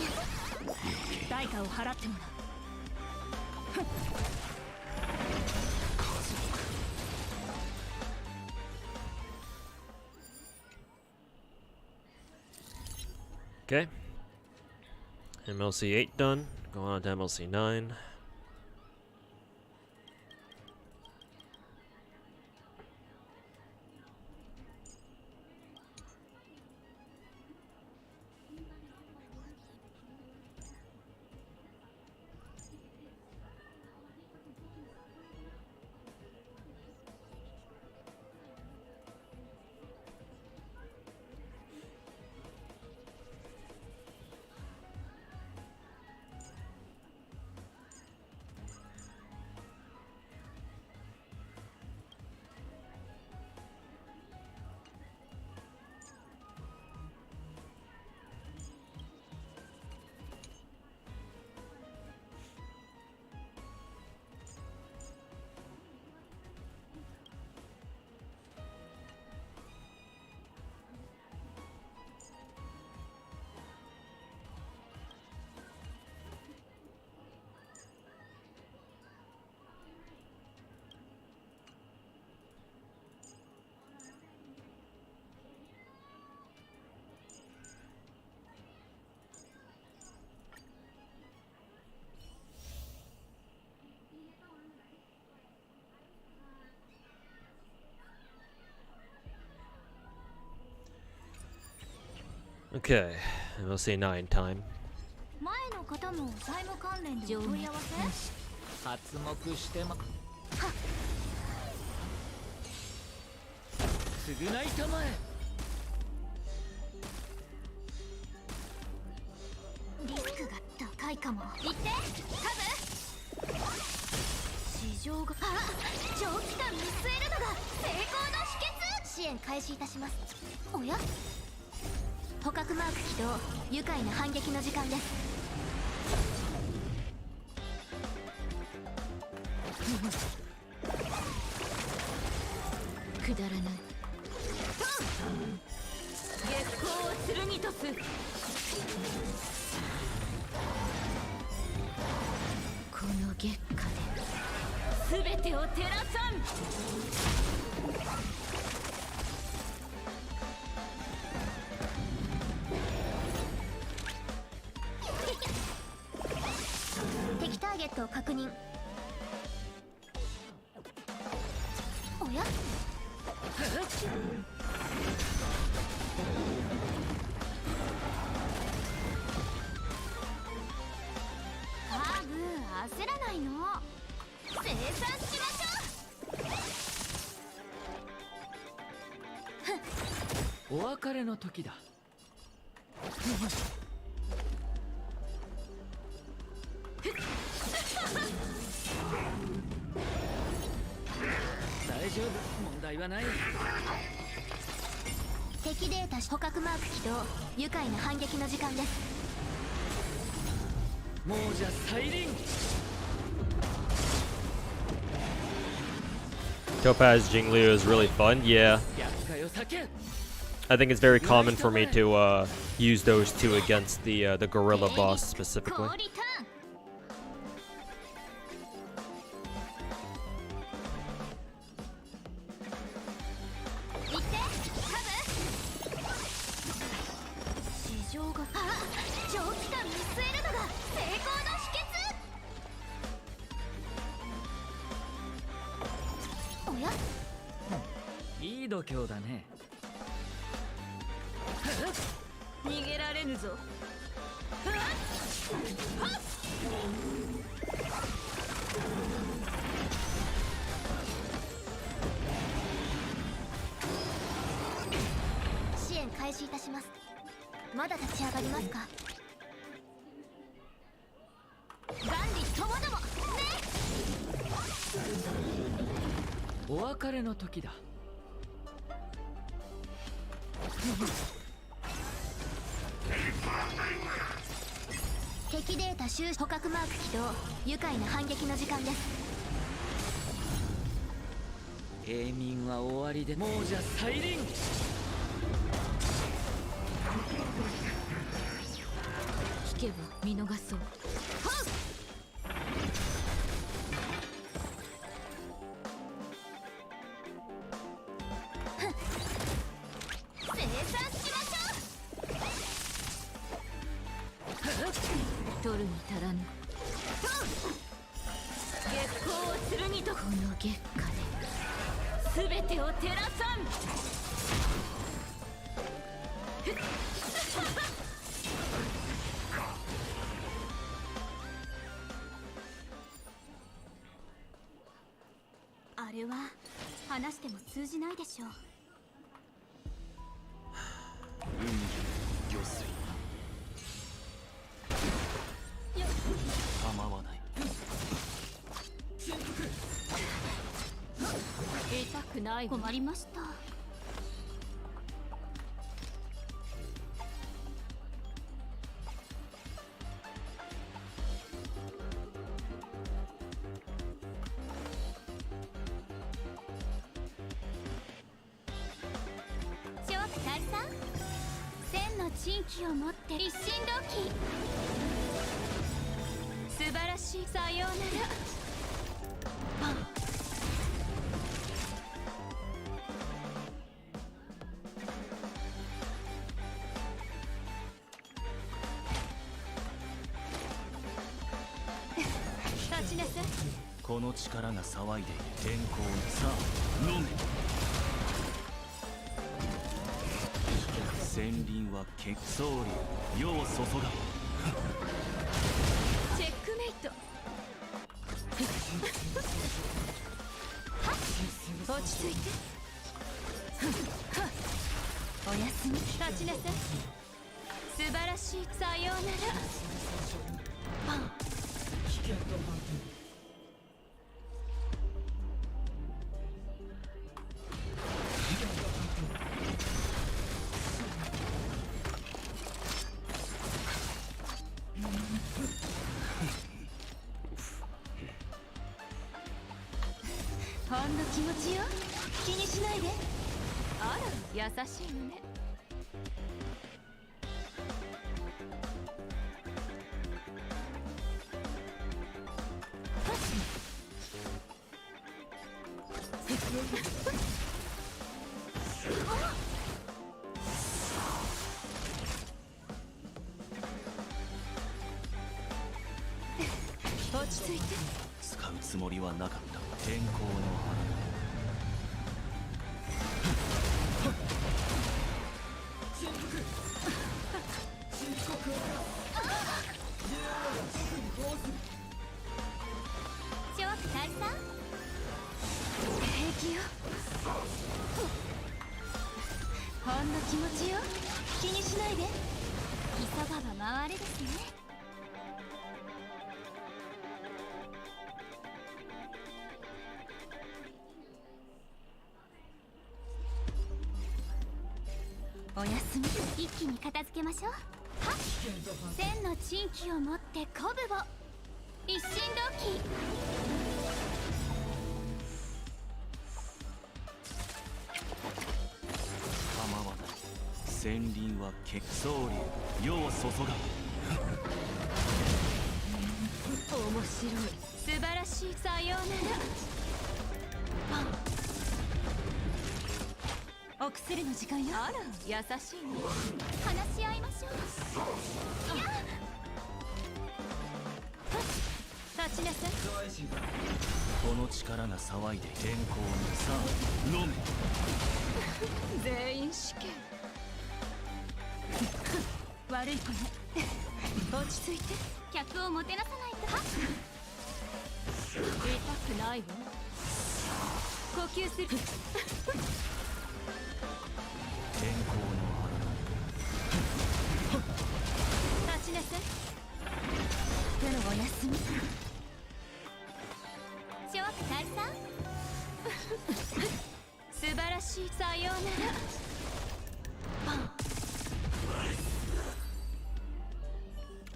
代価を払ってもらう。Okay. MLC 8 done. Going on to MLC 9. Okay, MLC 9 time. 前の方も債務関連でお問い合わせ。発目してま償いたまえ。リスクが高いかも。言ってカブ。市場が長期間見据えるのが成功の秘訣。支援開始いたします。おや、捕獲マーク起動。愉快な反撃の時間です。くだらない。月光を剣とす。この月下で全てを照らさん。トを確認。おや、カーブ焦らないの。生産しましょう。お別れの時だ。大丈夫、問題はない。敵データ捕獲マーク起動。愉快な反撃の時間です。もうじゃ再臨。 Topaz Jinglu is really fun. Yeah, 厄介を避け。 I think it's very common for me to use those two against the gorilla boss specifically. 氷ターン。行ってカブ。市場が長期間見据えるのが成功の秘訣。おや、いい度胸だね。逃げられぬぞ。支援開始いたします。まだ立ち上がりますか。万里ともどもね。お別れの時だ。敵データ収捕獲マーク起動。愉快な反撃の時間です。永眠は終わりで、もうじゃ再臨。聞けば見逃そう。生産しましょう。取るに足らぬ。月光を剣とこの月下で全てを照らさん。あれは話しても通じないでしょう。魚水構わない。痛くない。困りました。諸悪退散。千の珍奇を持って一心同期。素晴らしい。さようなら。立ちなさい。この力が騒いでいる。天候さあ飲め。戦輪は結総流世を注が。チェックメイト。落ち着いて。おやすみ。立ちなさい。素晴らしい。さようなら。ほんの気持ちよ。気にしないで。あら、優しいのね。落ち着いて。使うつもりはなかった。天候の花。ショーク大佐、平気よ。ほんの気持ちよ。気にしないで。急がば回れですね。おやすみ。一気に片付けましょう。はっ、千の珍奇を持って鼓舞を。一心同期。構わない。戦輪は結総流、世を注が。面白い。素晴らしい。さようなら。お薬の時間よ。あら、優しいね。話し合いましょう。いや、立ちなさい。この力が騒いで天候にさあ飲め。全員死刑。悪い子ね。落ち着いて。客をもてなさないと。はっ、痛くないわ。呼吸する。天候の立ちなさい。でのおやすみ。ショーク大佐、素晴らしい。さようなら。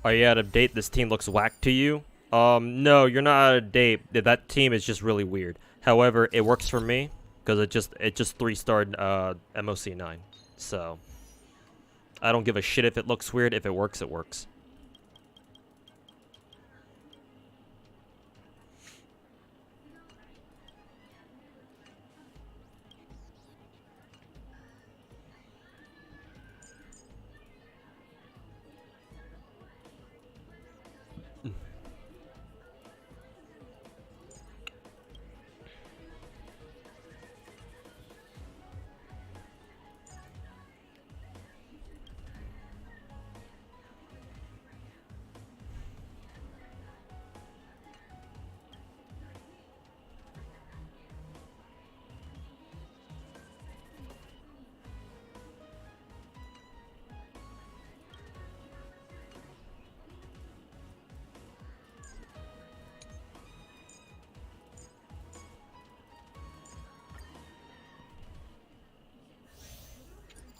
Are you out of date? This team looks whack to you? No, you're not out of date. That team is just really weird. However, it works for me because it just 3-starred MOC9. So I don't give a shit if it looks weird. If it works, it works.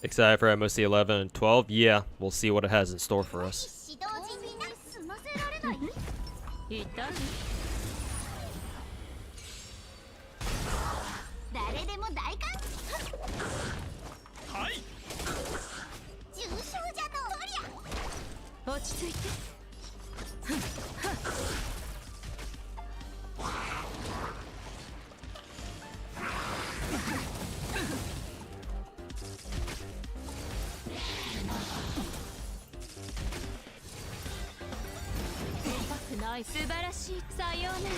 Excited for MOC 11 and 12? Yeah, we'll see what it has in store for us. 指導陣みんな済ませられない。痛い。誰でも大歓喜。はい。重傷じゃの。そりゃ。落ち着いて。痛くない。素晴らしい。さようなら。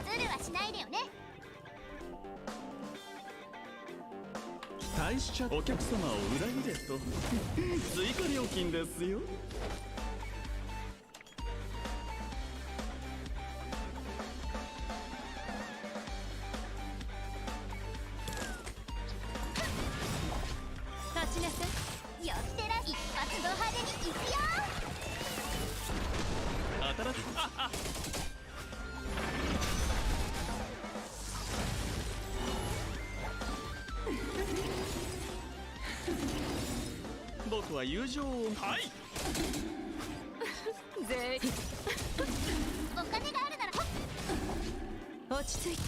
ズルはしないでよね。期待しちゃお客様を裏切れと追加料金ですよ。立ちなさい。よってら一発ド派手にいくよ。新しい。僕は友情を。はい。全員。お金があるなら。落ち着いて。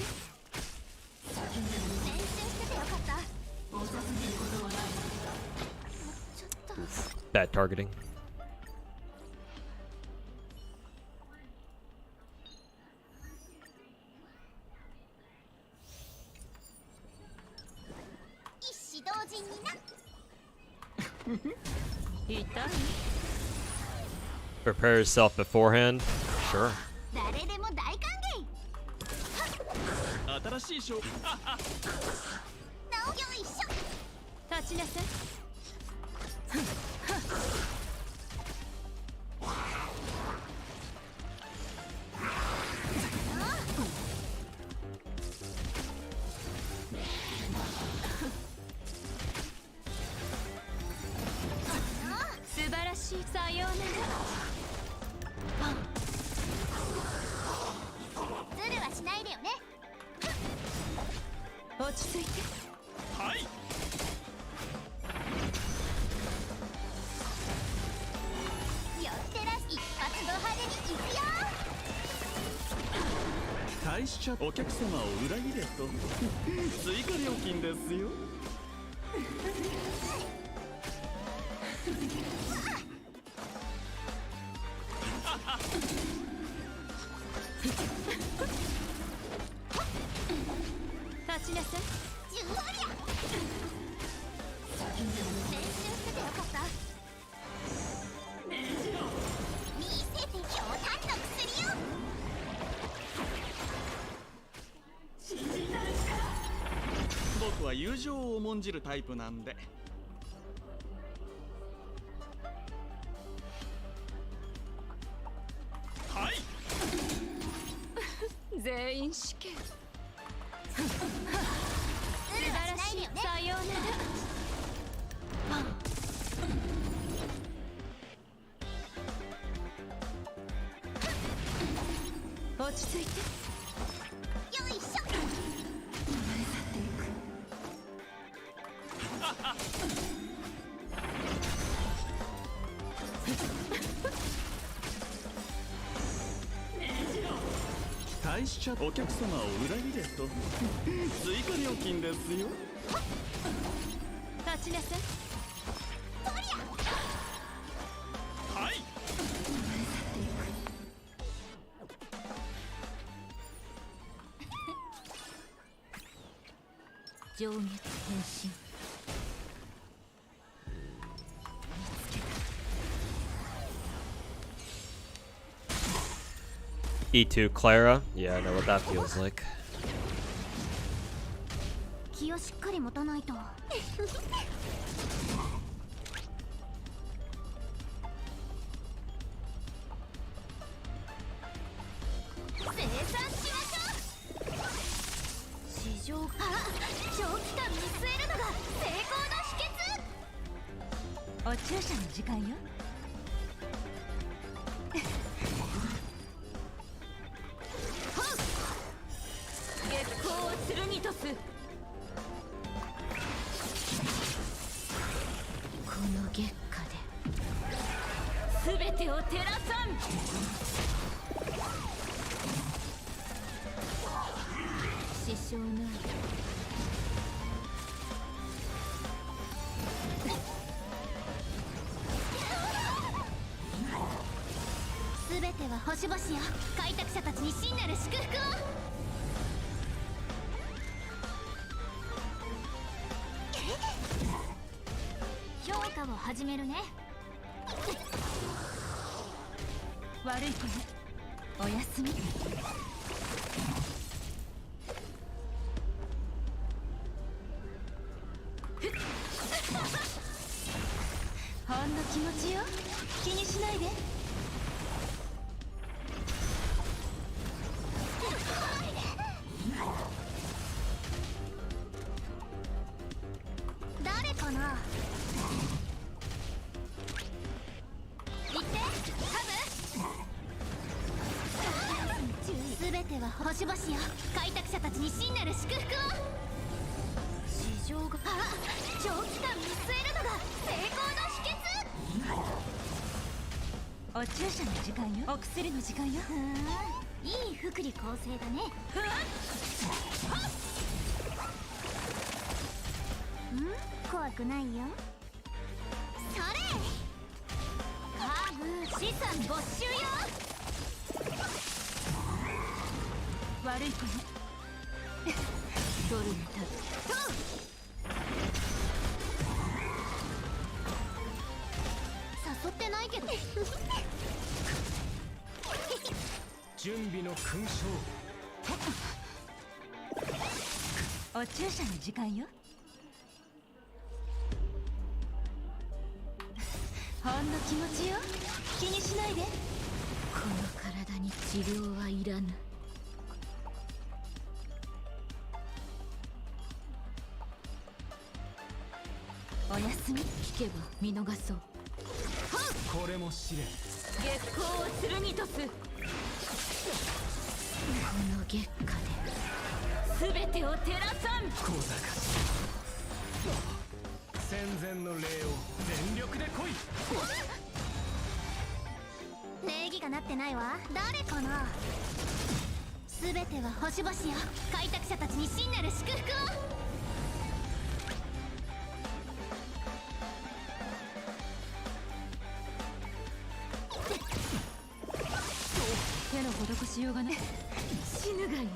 練習しててよかった。遅すぎることはない。ちょっと。Bad targeting. 一指導陣にな。痛い。Prepare yourself beforehand. Sure. 誰でも大歓迎。新しいショーよいしょ。立ちなさい。素晴らしい。さようなズルはしないでよね。ら。落ち着いて。はいよってらし一発ド派手にいくよ。大使者お客様を裏切れと追加料金ですよ。立ちなさい。じゅわりゃ。練習しててよかった。見せてひょうたんの薬よ。僕は友情を重んじるタイプなんで。はい。全員死刑。ズルはしないでよね。さようなら。落ち着いて。よいしょ。大使者お客様を裏切れと追加料金ですよ。立ちなさい。はい。情熱変身。 E2 Clara. Yeah, I know what that feels like. 気をしっかり持たないと。生産しましょう。市場長期間見据えるのが成功の秘訣。お注射の時間よ。月光を剣とす。この月下で全てを照らさん。支障ない。すべては星々よ。開拓者たちに真なる祝福を。評価を始めるね。悪い子ね。おやすみ。ほんの気持ちよ。気にしないで。誰かな。行ってハム。すべては星々よ。開拓者たちに真なる祝福を。市場が長期間見据えるのが成功の秘訣。お注射の時間よ。お薬の時間よ。いい福利厚生だね。怖くないよ。それカーブ資産没収よ。悪い子ね。ドルに立つ。誘ってないけど。準備の勲章。お注射の時間よ。ほんの気持ちよ。気にしないで。この体に治療はいらぬ。おやすみ。聞けば見逃そう。これも試練。月光を剣とす。この月下すべてを照らさん。小賢しい。戦前の礼を全力で来い。礼儀がなってないわ。誰かな。全ては星々よ。開拓者たちに真なる祝福を。手の施しようがない。死ぬがいい。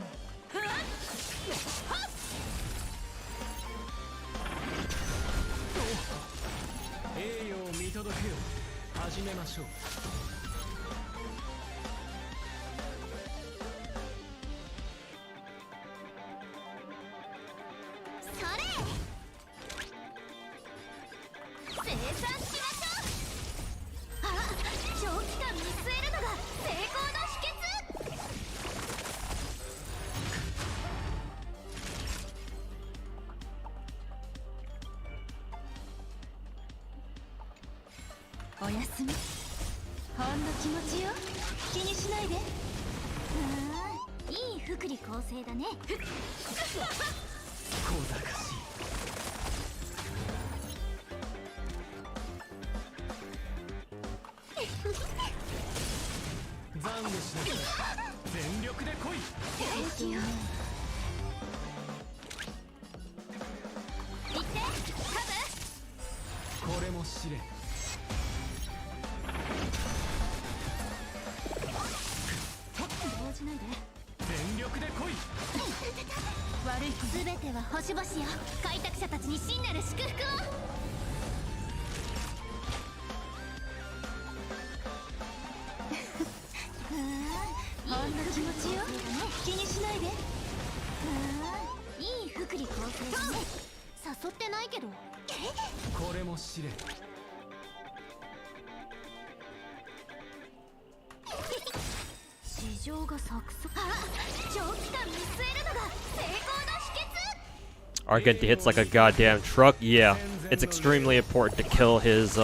栄誉を見届けよう。始めましょう。それ。生産しましょう。あ、長期間見据えるのが成功の秘訣。おやすみ。ほんの気持ちよ。気にしないで。いい福利厚生だね。小賢しい。懺悔しなさい。全力で来い。元気よ。行って、カこれも試練。動じないで。全力で来い。悪い子。ブ。全ては星々よ。開拓者たちに真なる祝福を。ほんの気持ちよ。気にしないで。いい福利厚生だね。誘ってないけど。これも試練。市場が錯綜。あ、長期間見据えるのが成功の秘訣。Are getting hits like a goddamn truck. Yeah, it's extremely important to kill his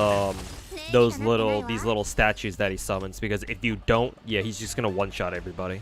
these little statues that he summons, because if you don't, yeah, he's just gonna one-shot everybody.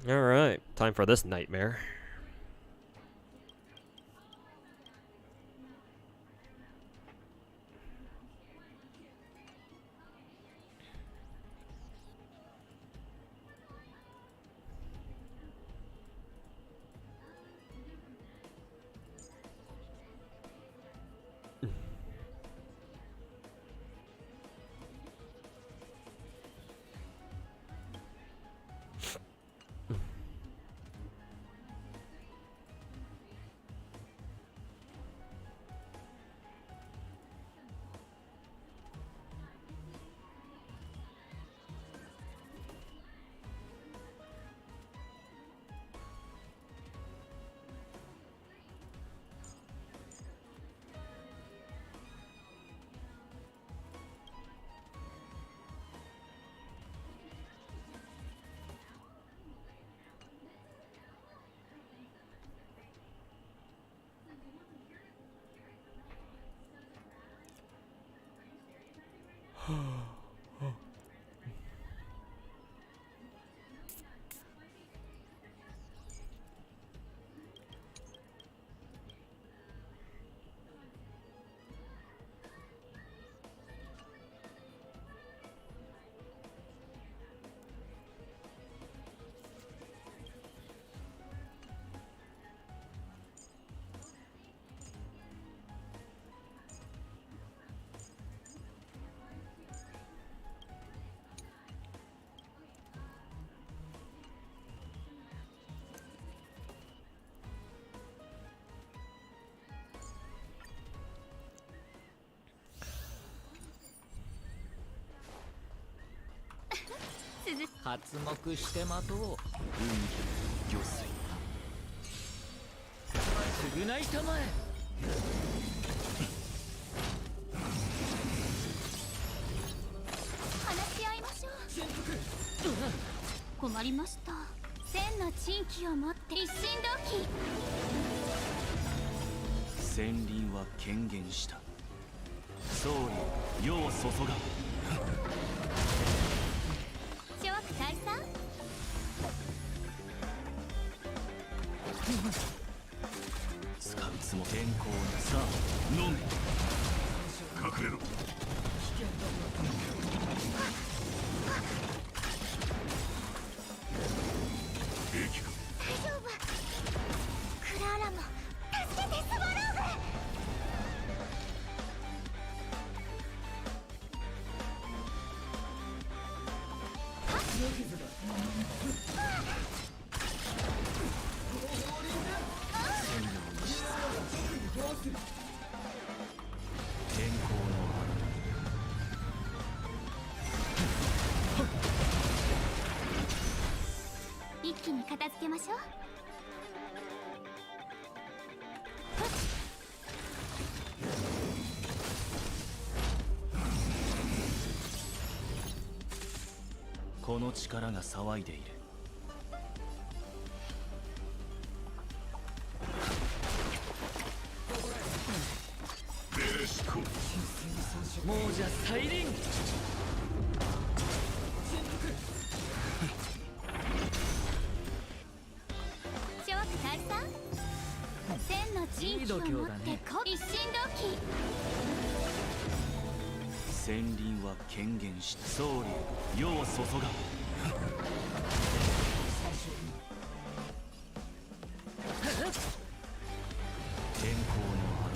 Alright, time for this nightmare. 発目して待とう。運魚水償いたまえ。話し合いましょう。困りました。千の珍奇を持って一心同期。戦輪は権限した。総理世を注が。諸悪退散。使うつも天候のさあ飲め。隠れろ。兵器か。大丈夫。クラーラも助けてスワローグ。天候の一気に片付けましょう。この力が騒いでいる。亡者再臨。諸悪退散。千の珍奇を持って一心同期。戦輪は権限した。総理世を注が。天候の花。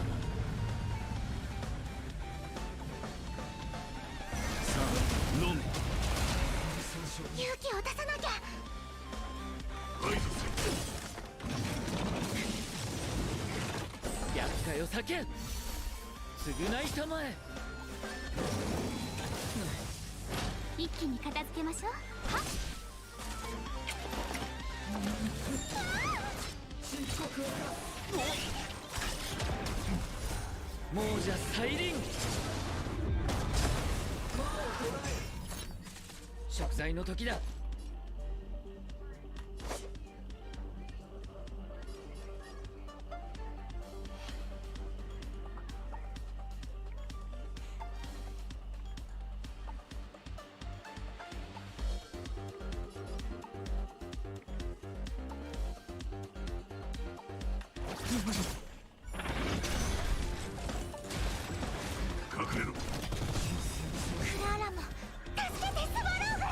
さあ飲め。勇気を出さなきゃ。厄介を避け。償いたまえ。一気に片付けましょう。はっ。亡者再臨。食材の時だ。隠れろ。クラーラも助けてスワロー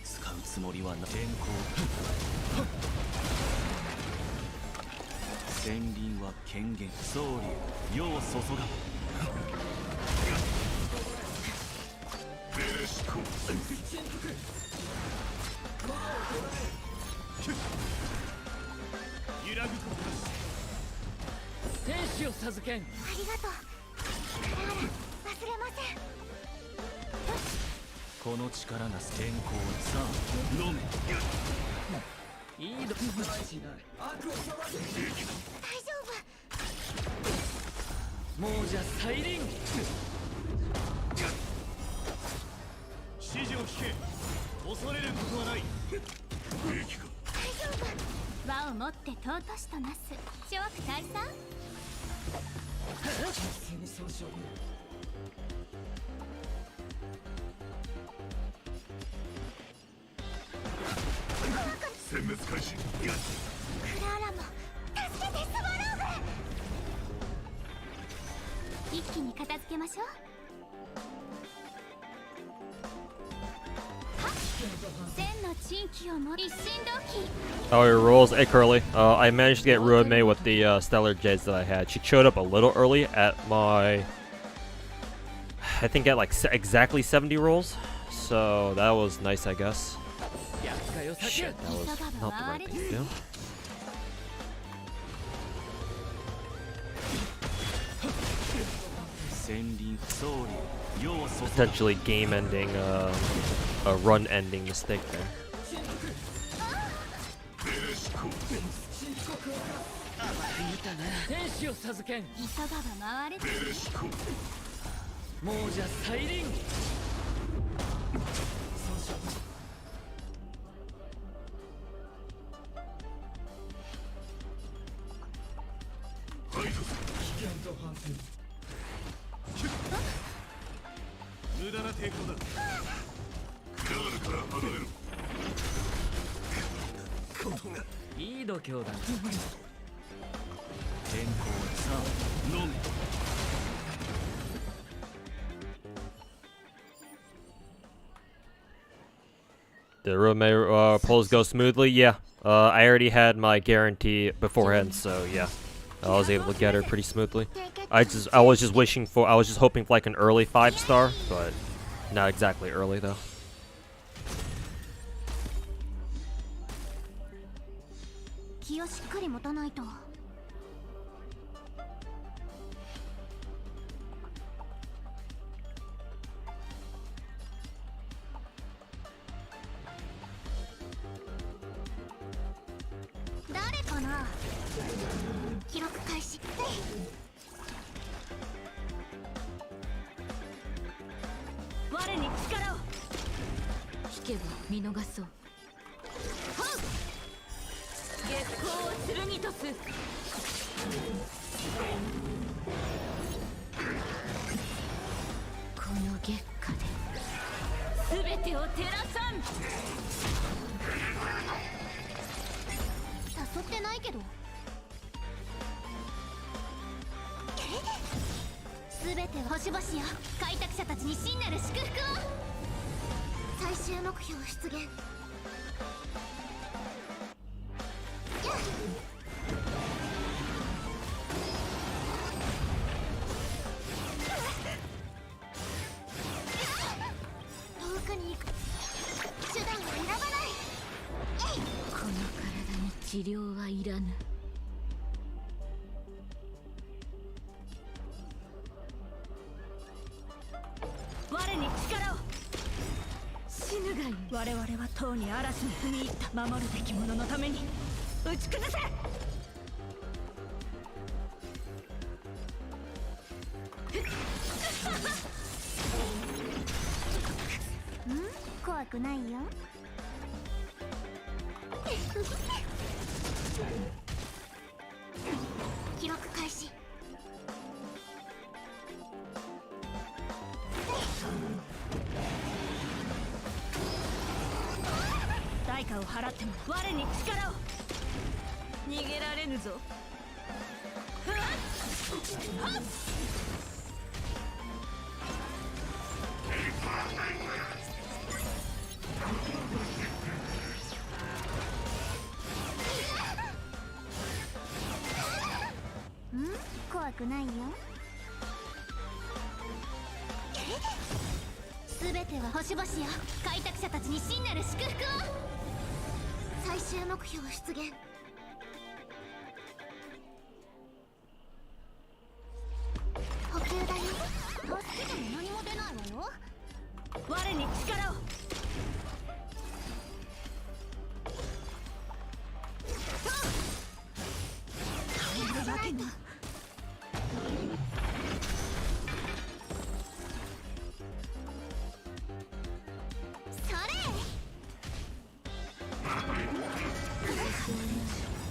使うつもりはな。天候。戦輪は権限。総理世を注が。揺らぐことなし。天使を授けん。ありがとう。クラーラ忘れません。この力が天候。さあ飲め。いいど。大丈夫。亡者再臨。指示を聞け。恐れることはない。兵器か。大丈夫。輪を持って尊しとなす。諸悪退散。殲滅開始。クラーラも助けてスワローグ。一気に片付けましょう。はっ。千の珍奇を持一心同期。 Oh, your rolls. Hey, Curly. I managed to get Ruan Mei with the stellar Jades that I had. She showed up a little early at my, I think at like exactly 70 rolls. So that was nice, I guess. Shit, that was not the right thing to do. 天輪総理世を注ぐ Potentially game ending, a run ending mistake there. 見たな天使を授けん急がば回れ亡者再臨無駄な抵抗だいい度胸だな天候さあ飲め The Ruan Mei polls go smoothly. Yeah, I already had my guarantee beforehand, so yeah, I was able to get her pretty smoothly. I was just hoping for like an early 5-star, but not exactly early though. 気をしっかり持たないと誰かな記録開始我に力を引けば見逃そう月光を剣とすこの月下で全てを照らさん誘ってないけど全て星々よ開拓者たちに真なる祝福を最終目標出現遠くに行く手段を選ばないこの体に治療はいらぬ我に力を死ぬがいい我々はとうに嵐に踏み入った守るべき者のために打ち崩せ怖くないよ記録開始代価を払っても我に力を逃げられぬぞ怖くないよ全ては星々よ開拓者たちに真なる祝福を最終目標出現補給だよ助けても何も出ないわよ我に力を倒れるわけに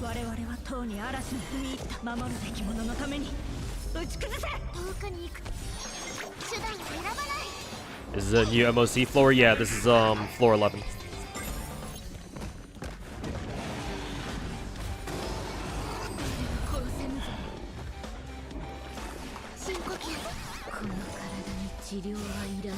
我々はとうに嵐に踏み入った守るべき者のために打ち崩せ遠くに行く手段を選ばない Is this a new MOC floor? Yeah, this is floor 11. 殺せぬぞ深呼吸この体に治療はいらぬ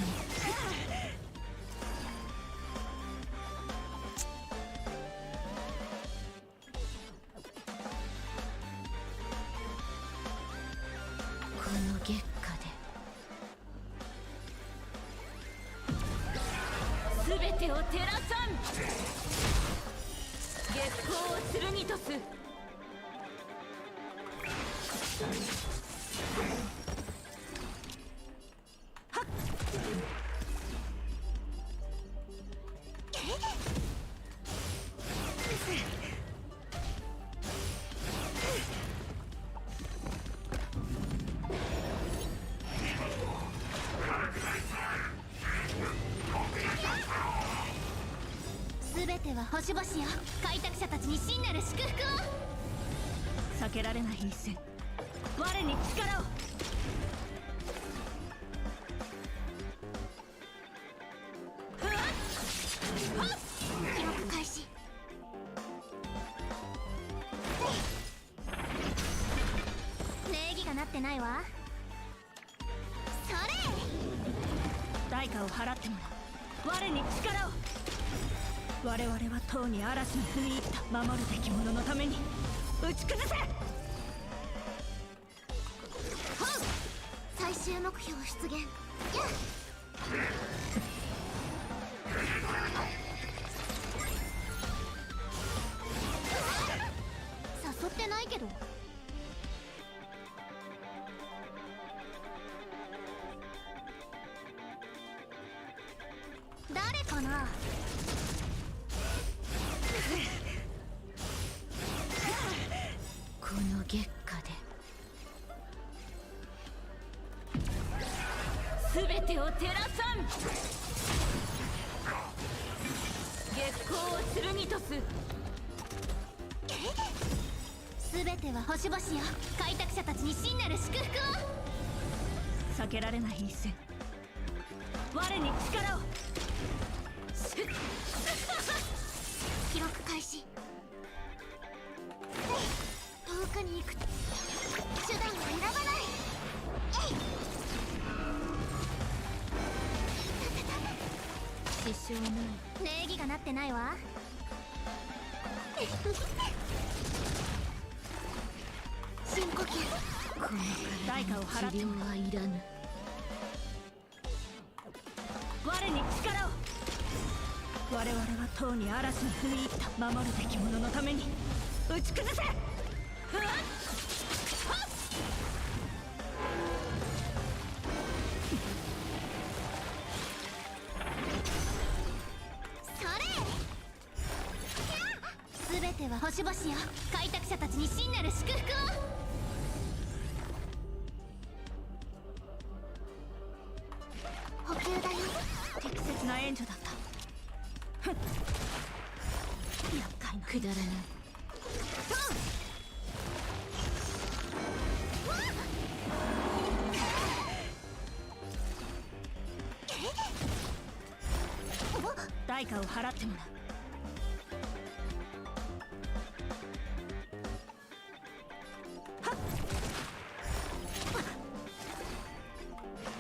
この月下で全てを照らさん月光を剣とす全ては星々よ、開拓者たちに真なる祝福を。避けられない一戦、我に力を。記録開始。礼儀がなってないわ。それ代価を払ってもらう。我に力を。我々はとうに嵐に踏み入った守るべき者のために打ち崩せ。最終目標出現。やっ誘ってないけど。誰かな。この月下で全てを照らさん。月光を剣とす。全ては星々よ、開拓者たちに真なる祝福を。避けられない一戦、我に力を。記録開始。遠くに行く手段を選ばない。支障ない。礼儀がなってないわ。深呼吸。この代価を払ってもはいらぬ。我に力を。我々はとうに嵐に踏み入った守るべき者のために打ち崩せ。全ては星々よ、開拓者たちに真なる祝福を。補給だよ。適切な援助だった。ふん、厄介なくだらない。代価を払ってもらう。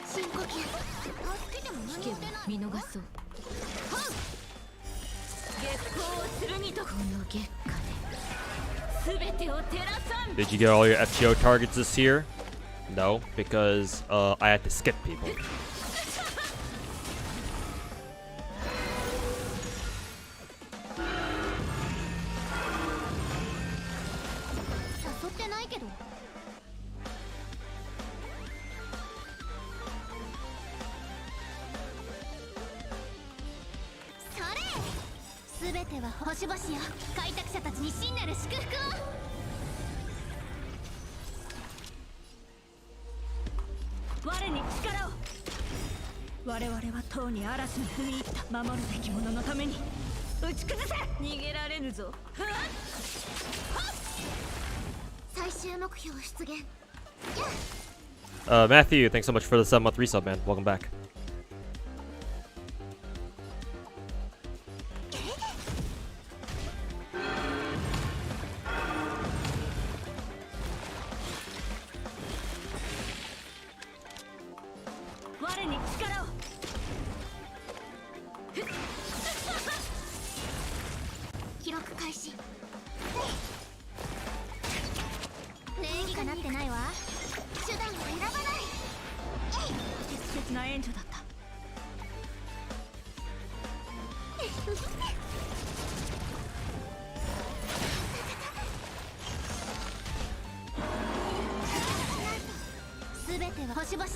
深呼吸。助けても何も出ない。見逃そう。月光を剣と。この月下で全てを照らさん。 Did you get all your FGO targets this year? No, because I had to skip people. 誘ってないけど。それ全ては星々よ、開拓者たちに真なる祝福を。我に力を。我々はとうに嵐に踏み入った守るべき者のために打ち崩せ。逃げられぬぞ。最終目標出現。 Matthew, thanks so much for the 7-month resub, man. Welcome back. 我に力を。記録開始。礼儀がなってないわ。手段を選ばない。適切な援助だった。全ては星々よ、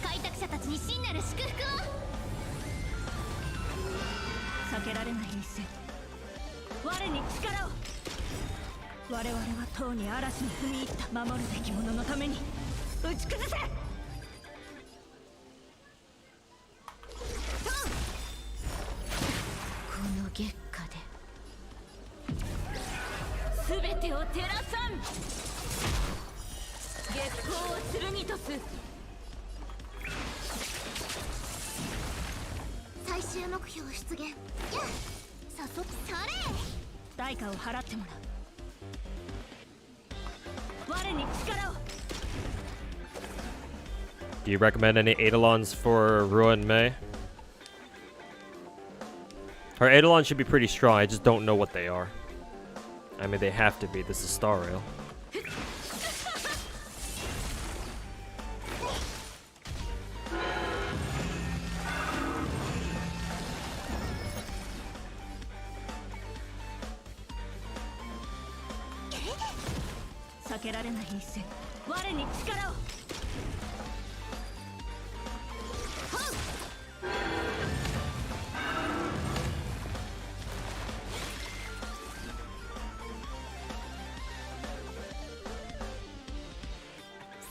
開拓者たちに真なる祝福を。避避けられない一戦。我に力を。我々はとうに嵐に踏み入った。守るべき者のために打ち崩せ。この月下で全てを照らさん。月光を剣とす。最終目標出現。やっ早速それ。代価を払ってもらう。我に力を。 Do you recommend any Eidolons for Ruan Mei? Her Eidolons should be pretty strong, I just don't know what they are. I mean, they have to be, this is Star Rail. 避けられない一戦。我に力を。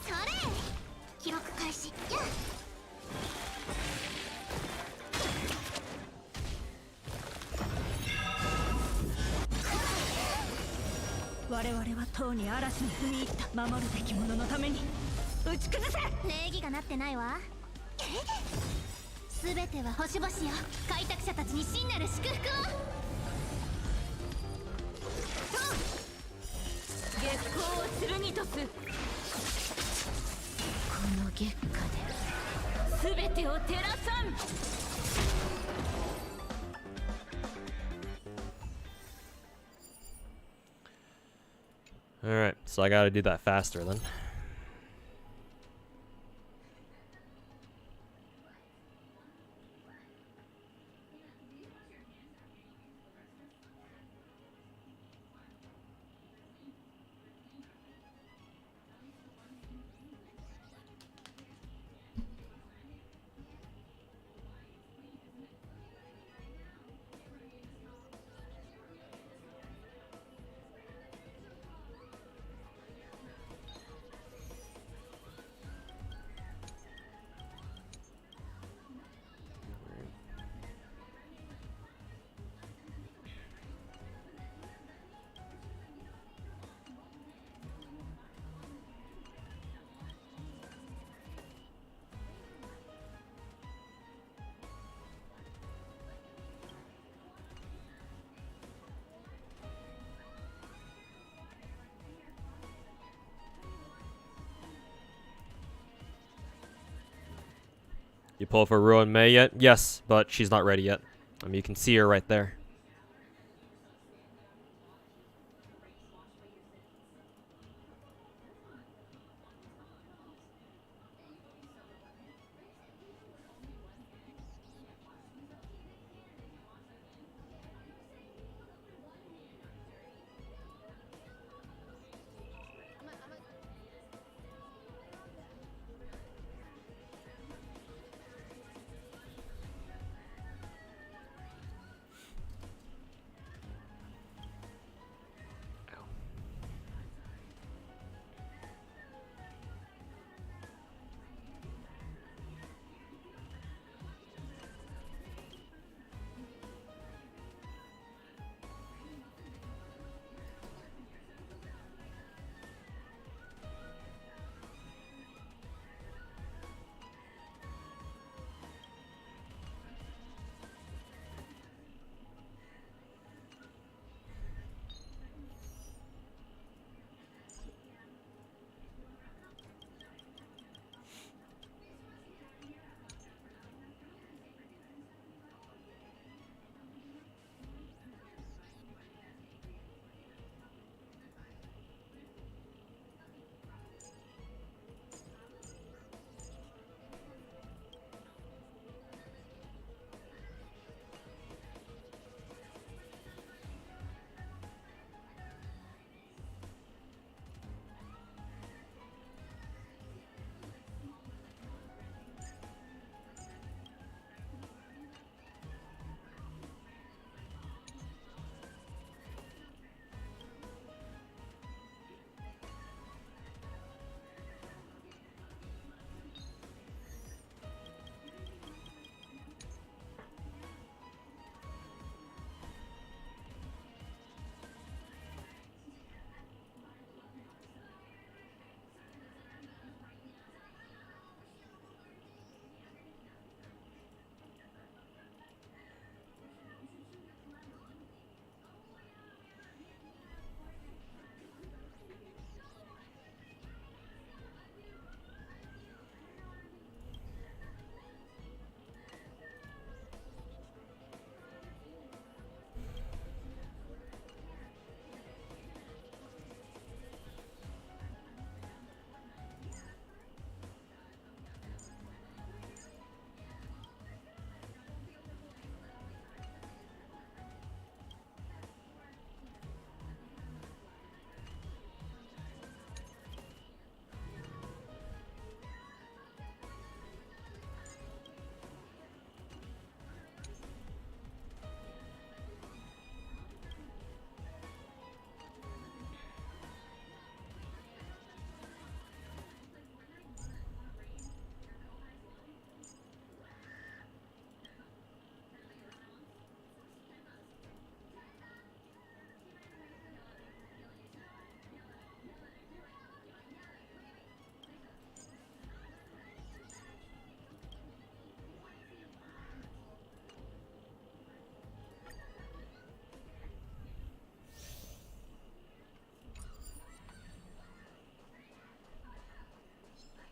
それ。記録開始。やっ我々はとうに嵐に踏み入った。守るべき者のために打ち崩せ。礼儀がなってないわ。すべては星々よ。開拓者たちに真なる祝福を。月光を剣とす。この月下で全てを照らさん。 Alright, so I gotta do that faster then. You pull for Ruan Mei yet? Yes, but she's not ready yet. I mean, you can see her right there.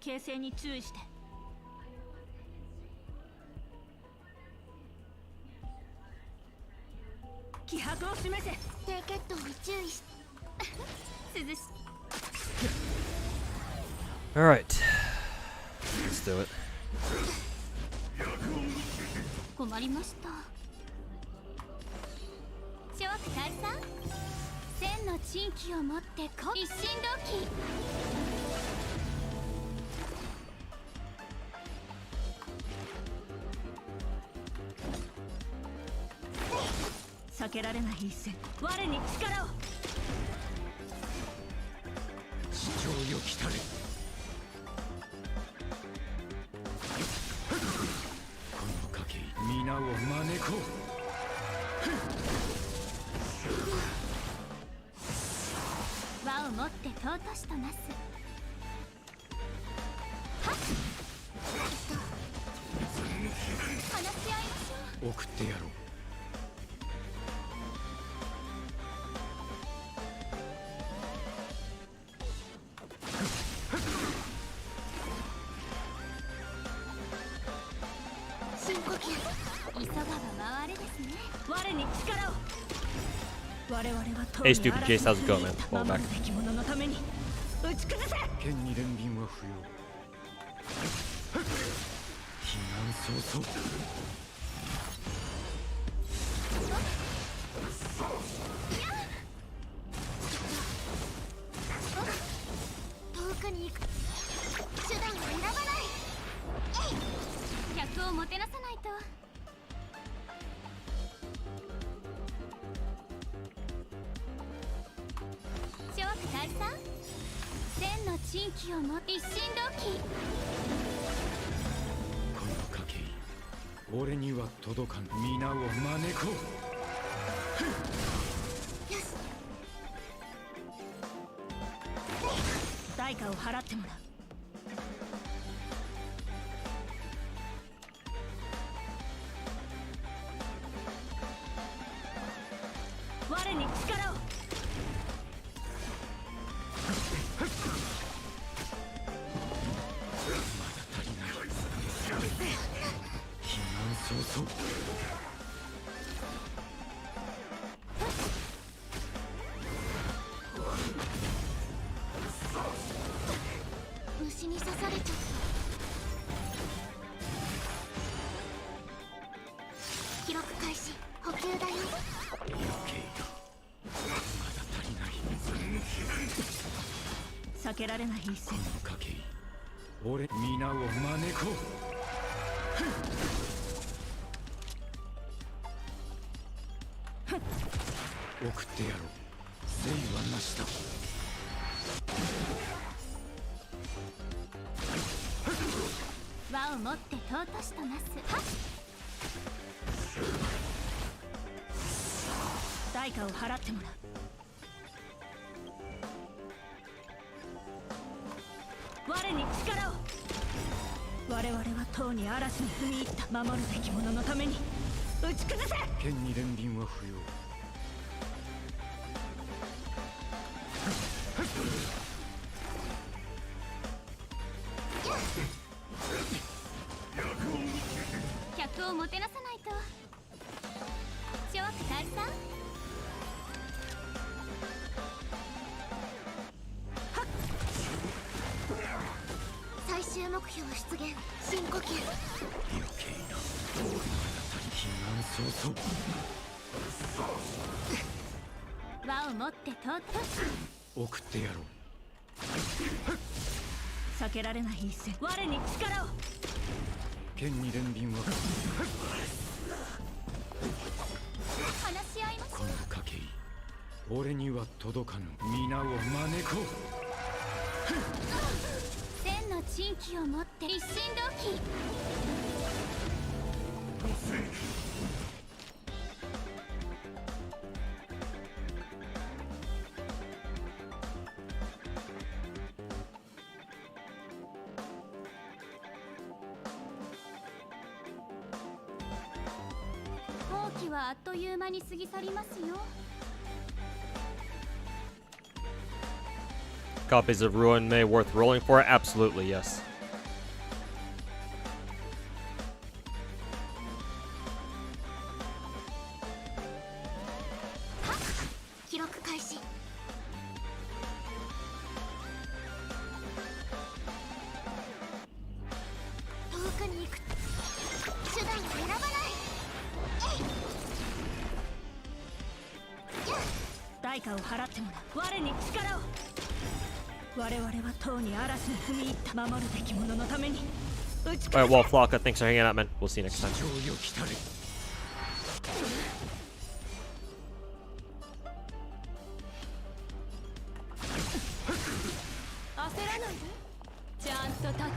形勢に注意して。気迫を示せ。低血糖に注意し涼し Alright. Let's do it. 困りました。諸悪退散、千の珍奇を持って一心同期。避けられない一戦。我に力を。地上よ来たれ。この賭け皆を招こう。輪を持って尊しとなす。はっ話し合いましょう。送ってやろう。深呼吸。急がば回れですね。我に力を。我々は Hey, stupid Jace, how's it going, man? Welcome back. 守るべきもののために打ち崩せ。剣に連輪は不要。避難早々。遠くに行く手段を選ばない。客をもてなさないと。諸悪退散、千の珍奇を持って一心同期。この賭け俺には届かん。皆を招こう。よし、代価を払ってもらう。我に力を。避難早々。虫に刺されちゃった。記録開始。補給だよ。余計だ。まだ足りない。避けられない一戦。この賭け俺皆を招こう。送ってやろう。誠意はなしだ。輪を持って尊しとなす。はっ代価を払ってもらう。我に力を。我々はとうに嵐に踏み入った。守るべきもののために打ち崩せ。剣に連輪は不要。客をもてなさないと。諸悪退散、最終目標出現。深呼吸。余計な。避難早々。輪を持って尊し。送ってやろう。避けられない一戦。我に力を。剣に連輪は話し合いましょこの賭け俺には届かぬ。皆を招こう。う。千の珍奇を持って一心同期。放棄はあっという間に過ぎ去りますよ。 Copies of Ruan Mei worth rolling for? Absolutely, yes. 録開始。遠くに行く手段を選ばない。代価を払ってもらう。我に力を。我々はとうに嵐に踏み入った守るべき者のために打ち Alright, well, Flocka, thanks for hanging out, man. We'll see you next time. 上よ来たれ。焦らないで。ちゃんと立てる。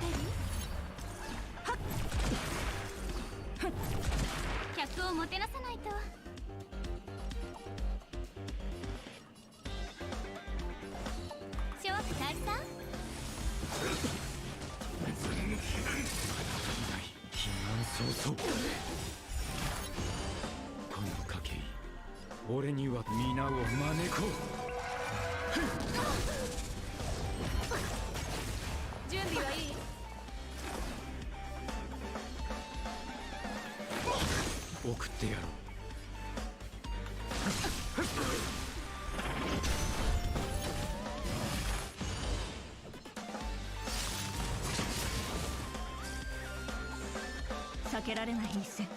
客をもてなさないと。諸悪退散。避難早々。この賭け、俺には皆を招こう。準備はいい？送ってやろう。避けられない一戦。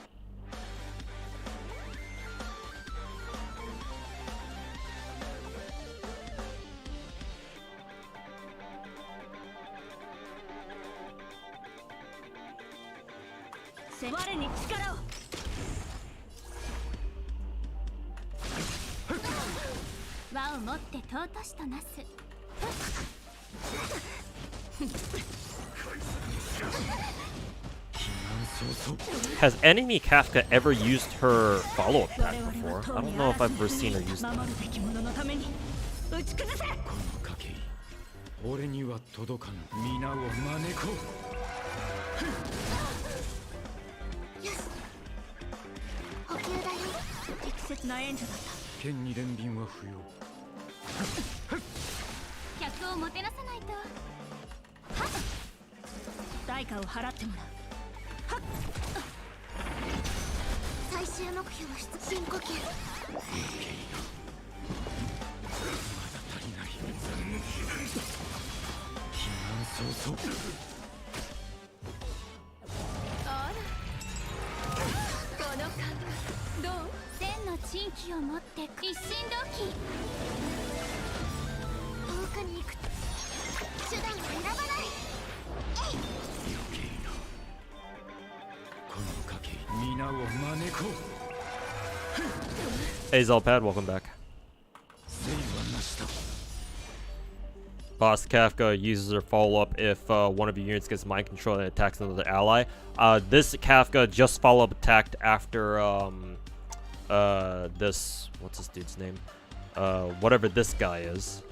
我に力を。輪を持って尊しとなす。Has Enemy Kafka ever used her follow-up pack before? I don't know if I've ever seen her use that. この賭け、俺には届かぬ皆を招こう。補給だよ。適切な援助だった。剣に連便は不要。客をもてなさないと。代価を払ってもらう。最終目標は深呼吸。まだ足りない。避難早々。あら、この感どう？千の珍気を持って一心同期。遠くに行く手段を選ばない。余計な。この賭け、皆を招こう。 Hey, Zelpad, welcome back. 生はなしだ。 Boss Kafka uses her follow-up if one of your units gets mind control and attacks another ally. This Kafka just follow-up attacked after this, what's this dude's name? Whatever this guy is.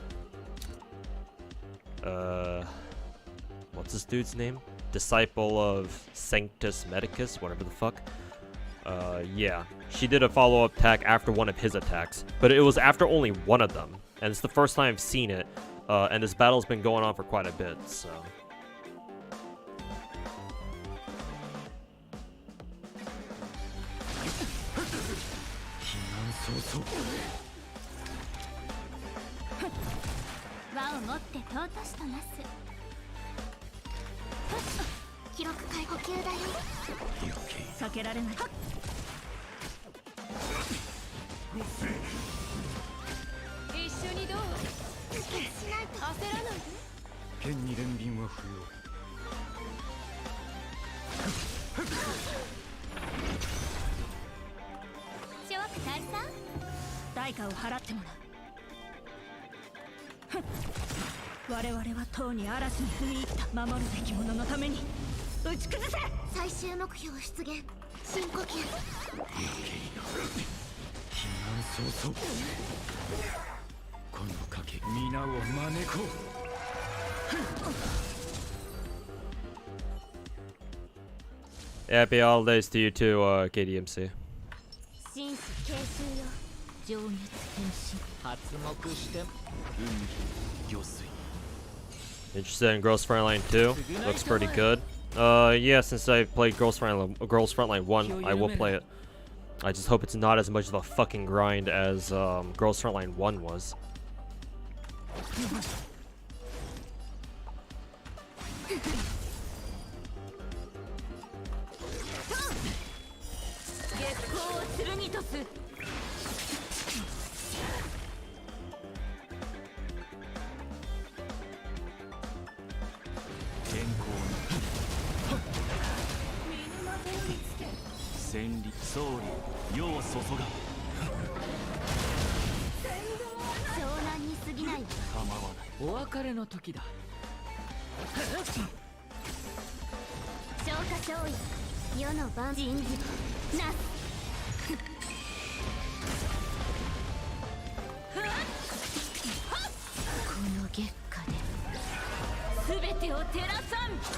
What's this dude's name? Disciple of Sanctus Medicus, whatever the fuck. Yeah, she did a follow-up attack after one of his attacks, but it was after only one of them, and it's the first time I've seen it, and this battle's been going on for quite a bit, so... Happy holidays to you too, KDMC. 発目して魚水。 Interested in Girls Frontline 2? Looks pretty good. Yeah, since I played Girls Frontline 1, I will play it. I just hope it's not as much of a fucking grind as Girls Frontline 1 was.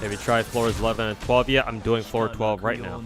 Have you tried floors 11 and 12 yet? I'm doing floor 12 right now.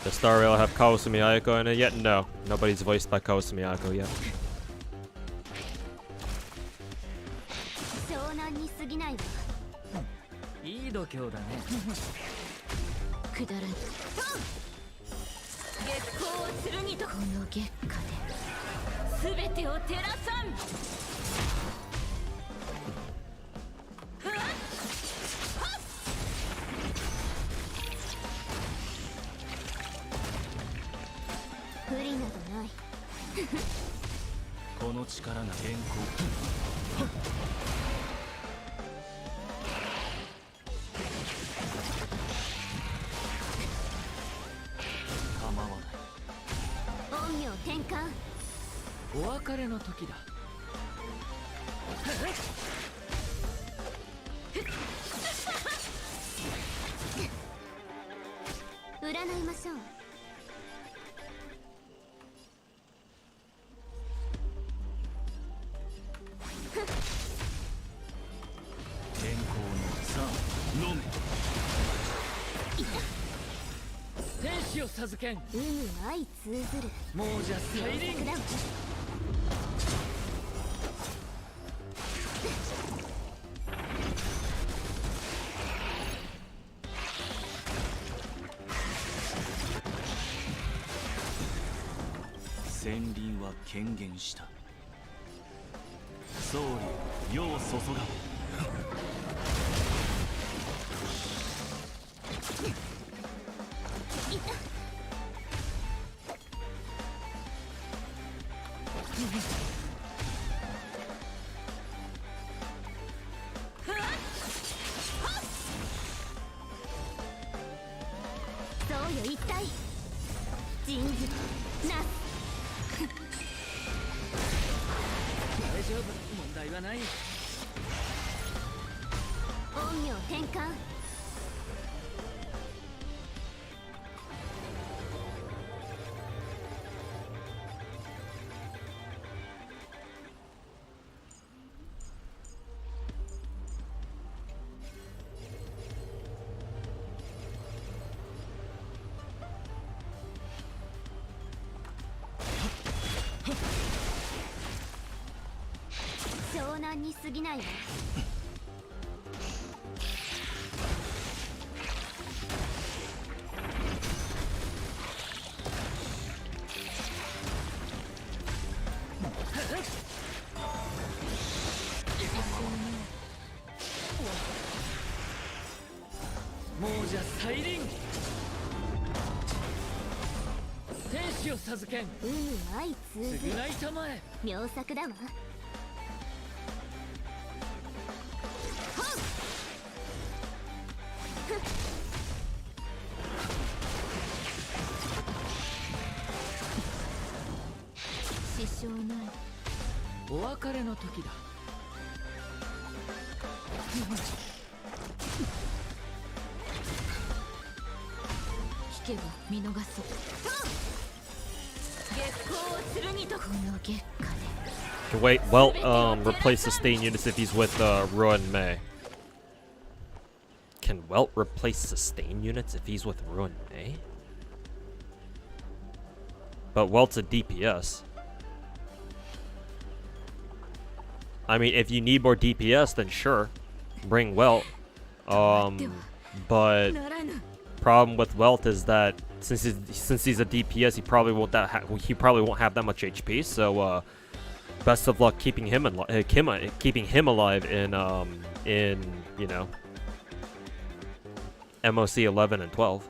Does Star Rail have Kawasumi Ayako in it yet? No. Nobody's voiced by Kawasumi Ayako yet. 占いましょう。天候のさあ飲め天使を授けん有無相通ずる亡者再臨だわ。戦輪は権限した総理世を注がそうよ一体人事なす。大丈夫問題はない陰陽転換。湘南に過ぎないわ。亡者再臨天使を授けん有無相通ずる償いたまえ妙作だわ。支障ない。お別れの時だ聞けば見逃そう。月光を剣とこの月下で Can wait, well, replace sustain units if he's with Ruan Mei. Can Welt replace sustain units if he's with Ruan Mei? But Welt's a DPS. I mean, if you need more DPS, then sure, bring Welt. But problem with Welt is that since he's a DPS, he probably won't have that much HP. So best of luck keeping him alive in you know MOC 11 and 12.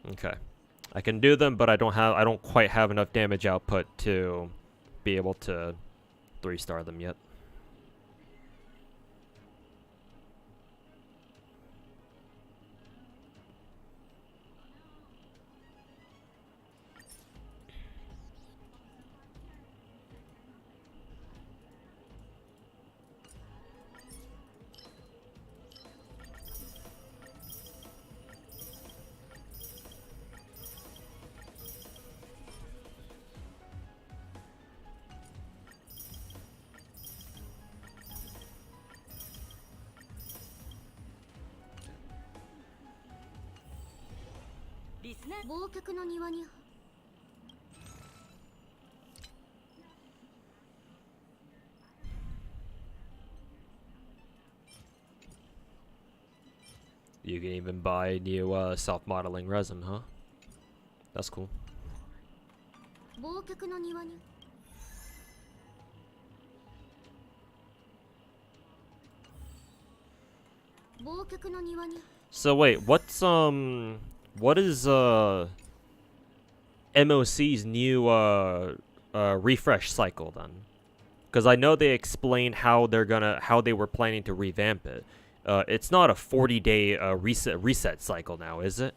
Okay, I can do them, but I don't quite have enough damage output to be able to 3-star them yet.忘却の庭に You can even buy new self-modeling resin, huh? That's cool. 忘却の庭に 忘却の庭に So wait, what is MOC's new refresh cycle then? Because I know they explained how they were planning to revamp it. It's not a 40-day reset cycle now, is it?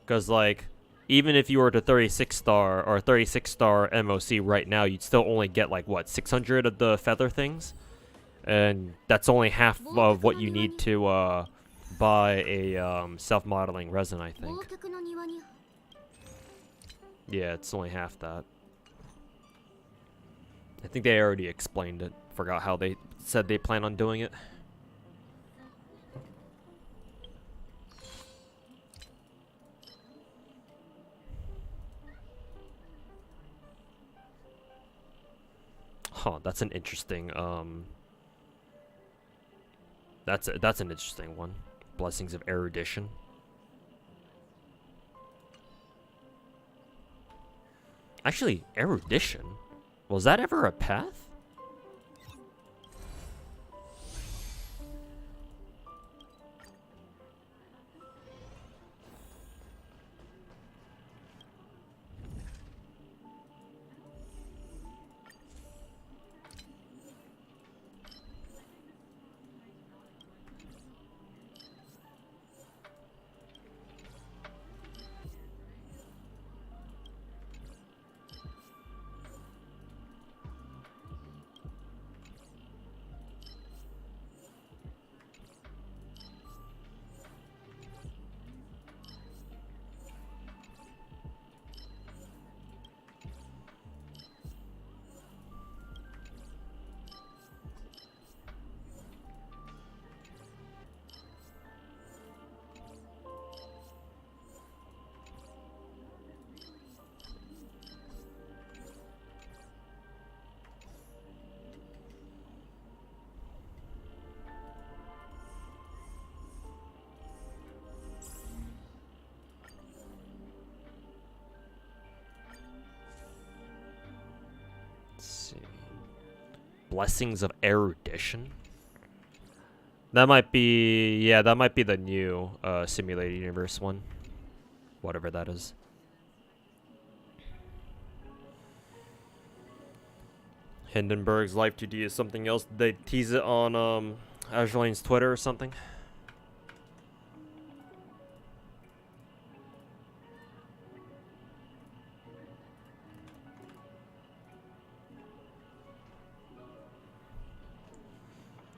Because like, even if you were to 36-star or 36-star MOC right now, you'd still only get like what, 600 of the feather things, and that's only half of what you need to buy a self-modeling resin, I think. 忘却の庭に Yeah, it's only half that. I think they already explained it. Forgot how they said they plan on doing it. Huh, that's an interesting that's an interesting one. Blessings of erudition. Actually, erudition? Was that ever a path? Blessings of erudition? That might be, yeah, that might be the new simulated universe one. Whatever that is. Hindenburg's Life 2D is something else. They tease it on Azurlane's Twitter or something.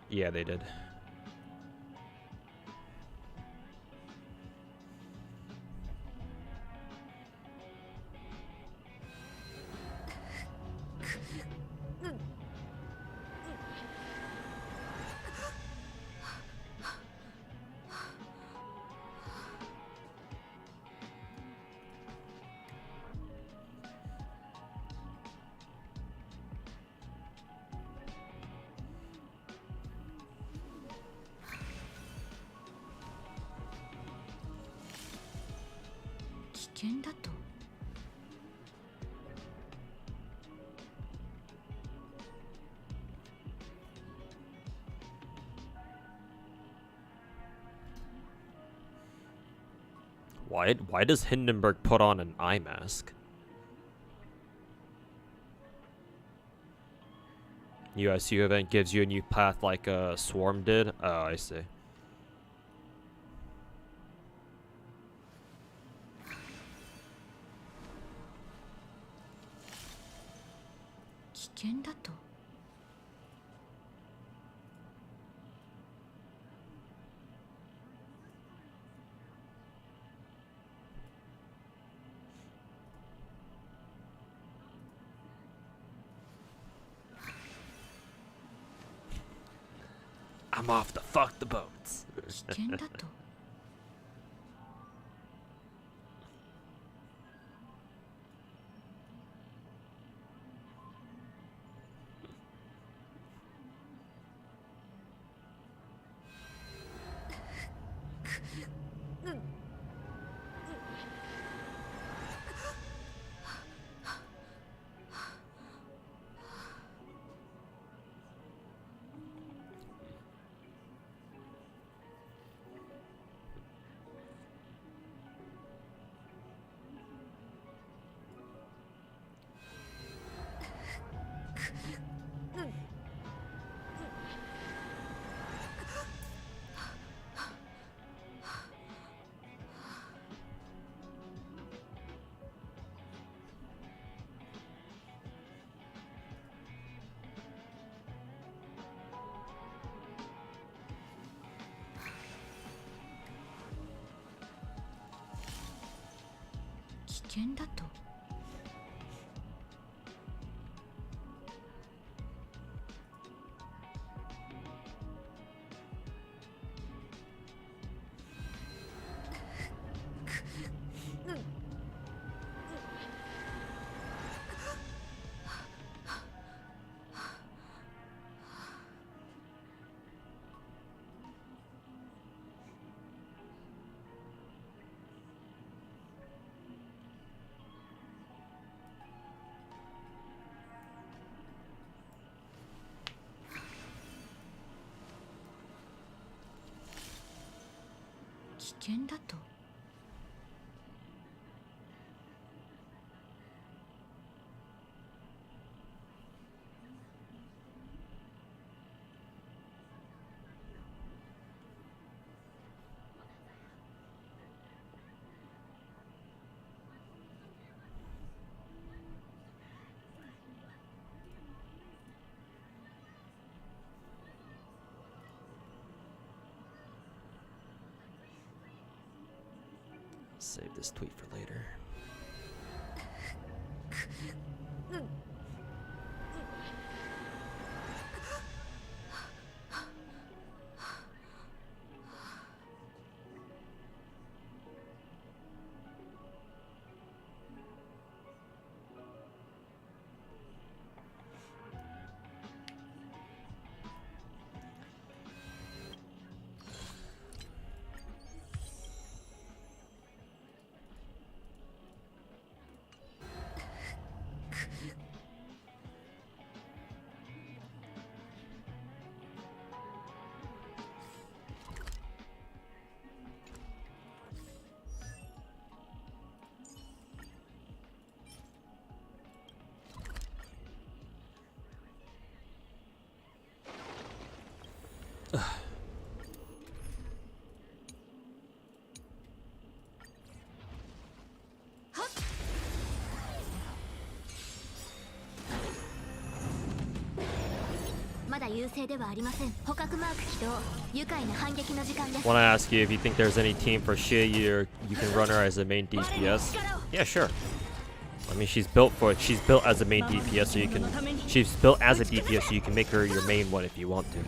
Yeah, they did. Why does Hindenburg put on an eye mask? USU event gives you a new path like Swarm did? Oh, I see. I'm off to fuck the boats. 険だと。危険だと。Save this tweet for later. Want to ask you if you think there's any team for Shia you can run her as a main DPS? Yeah, sure. I mean, she's built as a main DPS, so you can. She's built as a DPS, so you can make her your main one if you want to.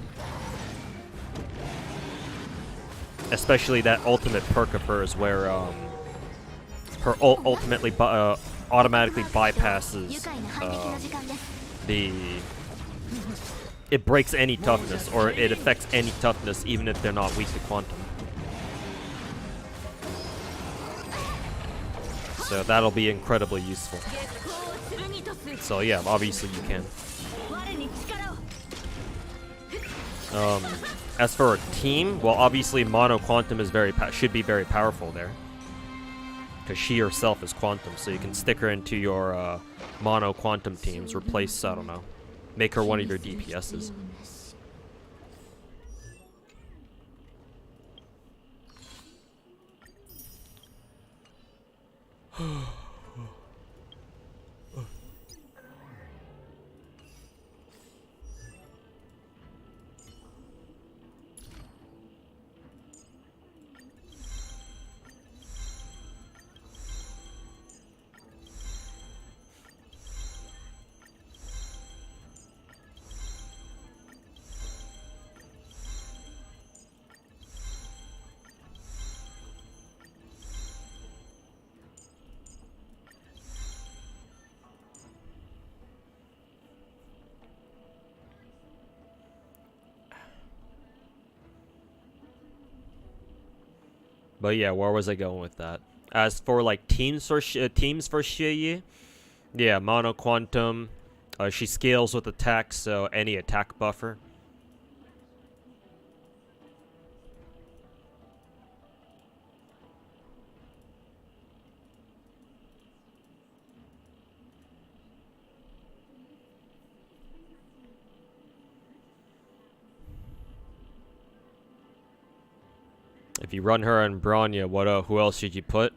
Especially that ultimate perk of hers, where her ult ultimately automatically bypasses it breaks any toughness, or it affects any toughness, even if they're not weak to quantum. So that'll be incredibly useful. So yeah, obviously you can. As for a team, well, obviously Mono Quantum is should be very powerful there, because she herself is Quantum, so you can stick her into your Mono Quantum teams. Replace, I don't know, make her one of your DPSs. But yeah, where was I going with that? As for like teams for Shiyi, yeah, Mono Quantum, she scales with attack, so any attack buffer. If you run her in Bronya, who else should you put?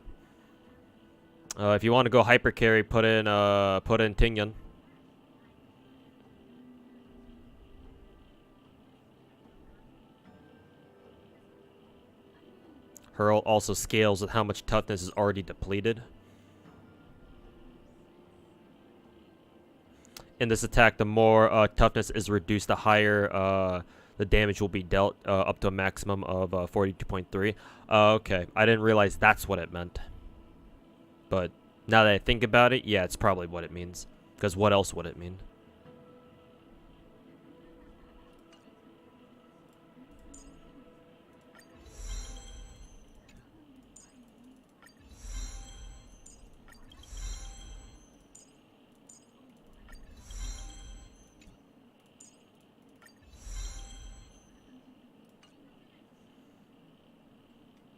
If you want to go hyper carry, put in Tingyan. Her also scales with how much toughness is already depleted. in this attack, the more toughness is reduced, the higher the damage will be dealt, up to a maximum of 42.3. Okay, I didn't realize that's what it meant. But now that I think about it, yeah, it's probably what it means. Because what else would it mean?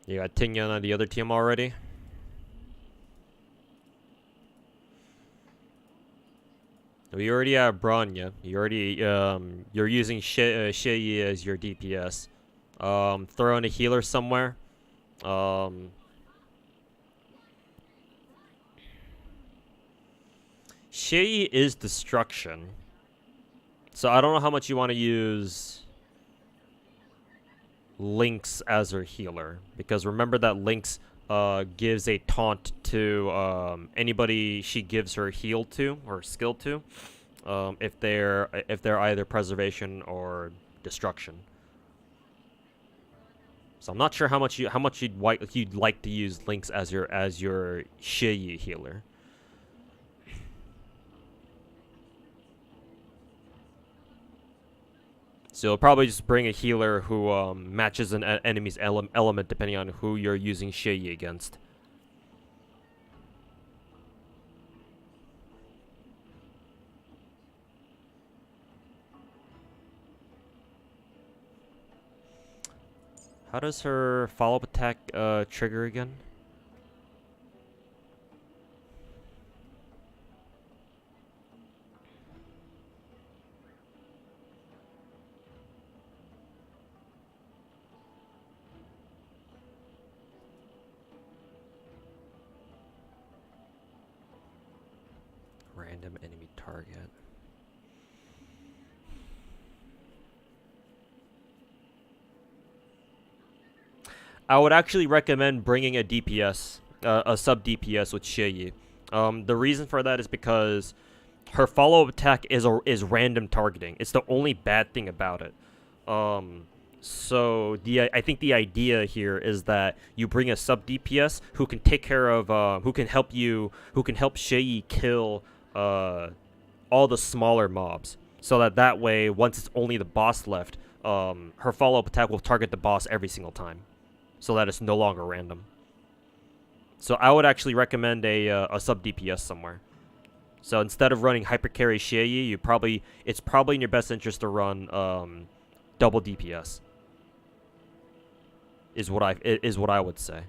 You got Tingyan on the other team already? We already have Bronya. You already, you're using Xie as your DPS. Throw in a healer somewhere. Xie is destruction. So I don't know how much you want to use Lynx as her healer, because remember that Lynx gives a taunt to anybody she gives her heal to or skill to, if they're either preservation or destruction. So I'm not sure how much you'd like to use Lynx as your Xie healer. So you'll probably just bring a healer who matches an enemy's element depending on who you're using Xie against. How does her follow-up attack trigger again? Random enemy target. I would actually recommend bringing a DPS, a sub DPS with Xie. The reason for that is because her follow-up attack is random targeting. It's the only bad thing about it. So I think the idea here is that you bring a sub DPS who can take care of who can help Xie kill all the smaller mobs, so that way once it's only the boss left, her follow-up attack will target the boss every single time, so that it's no longer random. So I would actually recommend a sub DPS somewhere. So instead of running hyper carry Xie, it's probably in your best interest to run double DPS. Is what I would say.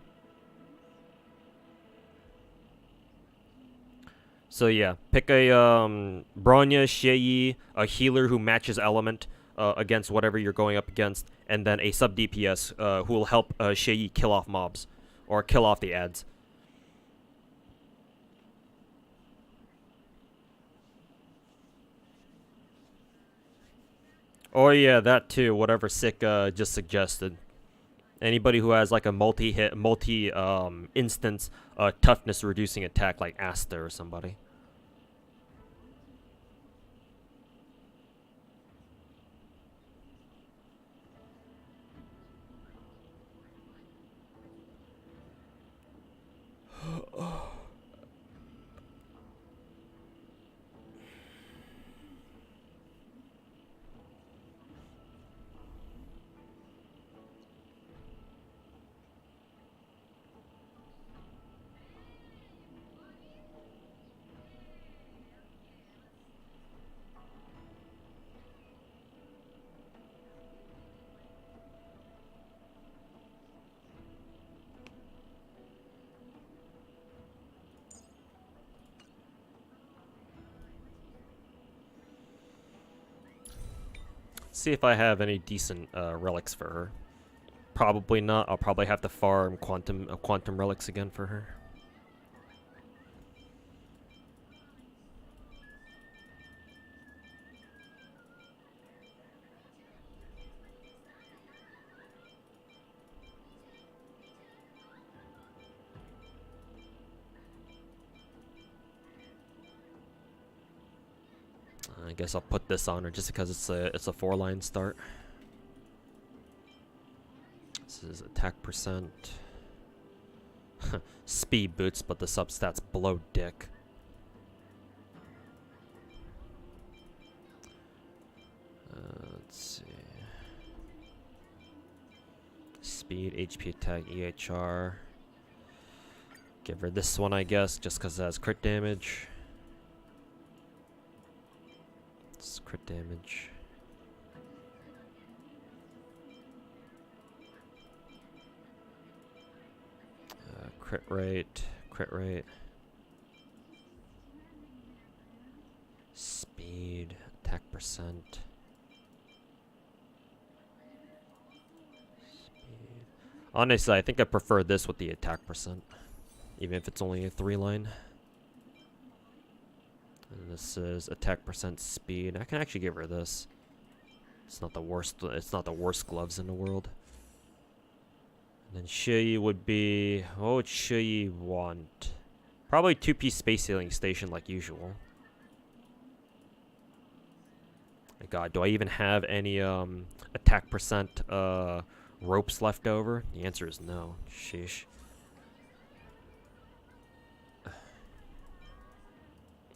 So yeah, pick a Bronya, Xie, a healer who matches element against whatever you're going up against, and then a sub DPS who will help Xie kill off mobs or kill off the ads. Oh yeah, that too. Whatever Sick just suggested. Anybody who has like a multi instance toughness reducing attack like Asta or somebody. See if I have any decent relics for her. Probably not. I'll probably have to farm quantum relics again for her. I guess I'll put this on her just because it's a 4-line start. This is attack percent. Speed boots, but the substats below dick. Let's see. Speed, HP, attack, EHR. Give her this one, I guess, just because it has crit damage. It's crit damage. Crit rate, crit rate. Speed, attack percent. Speed. Honestly, I think I prefer this with the attack percent, even if it's only a 3-line. And this is attack percent, speed. I can actually give her this. It's not the worst. It's not the worst gloves in the world. And then Shui would be, what would Shui want? Probably 2-piece space sailing station like usual. My god, do I even have any attack percent ropes left over? The answer is no. Sheesh.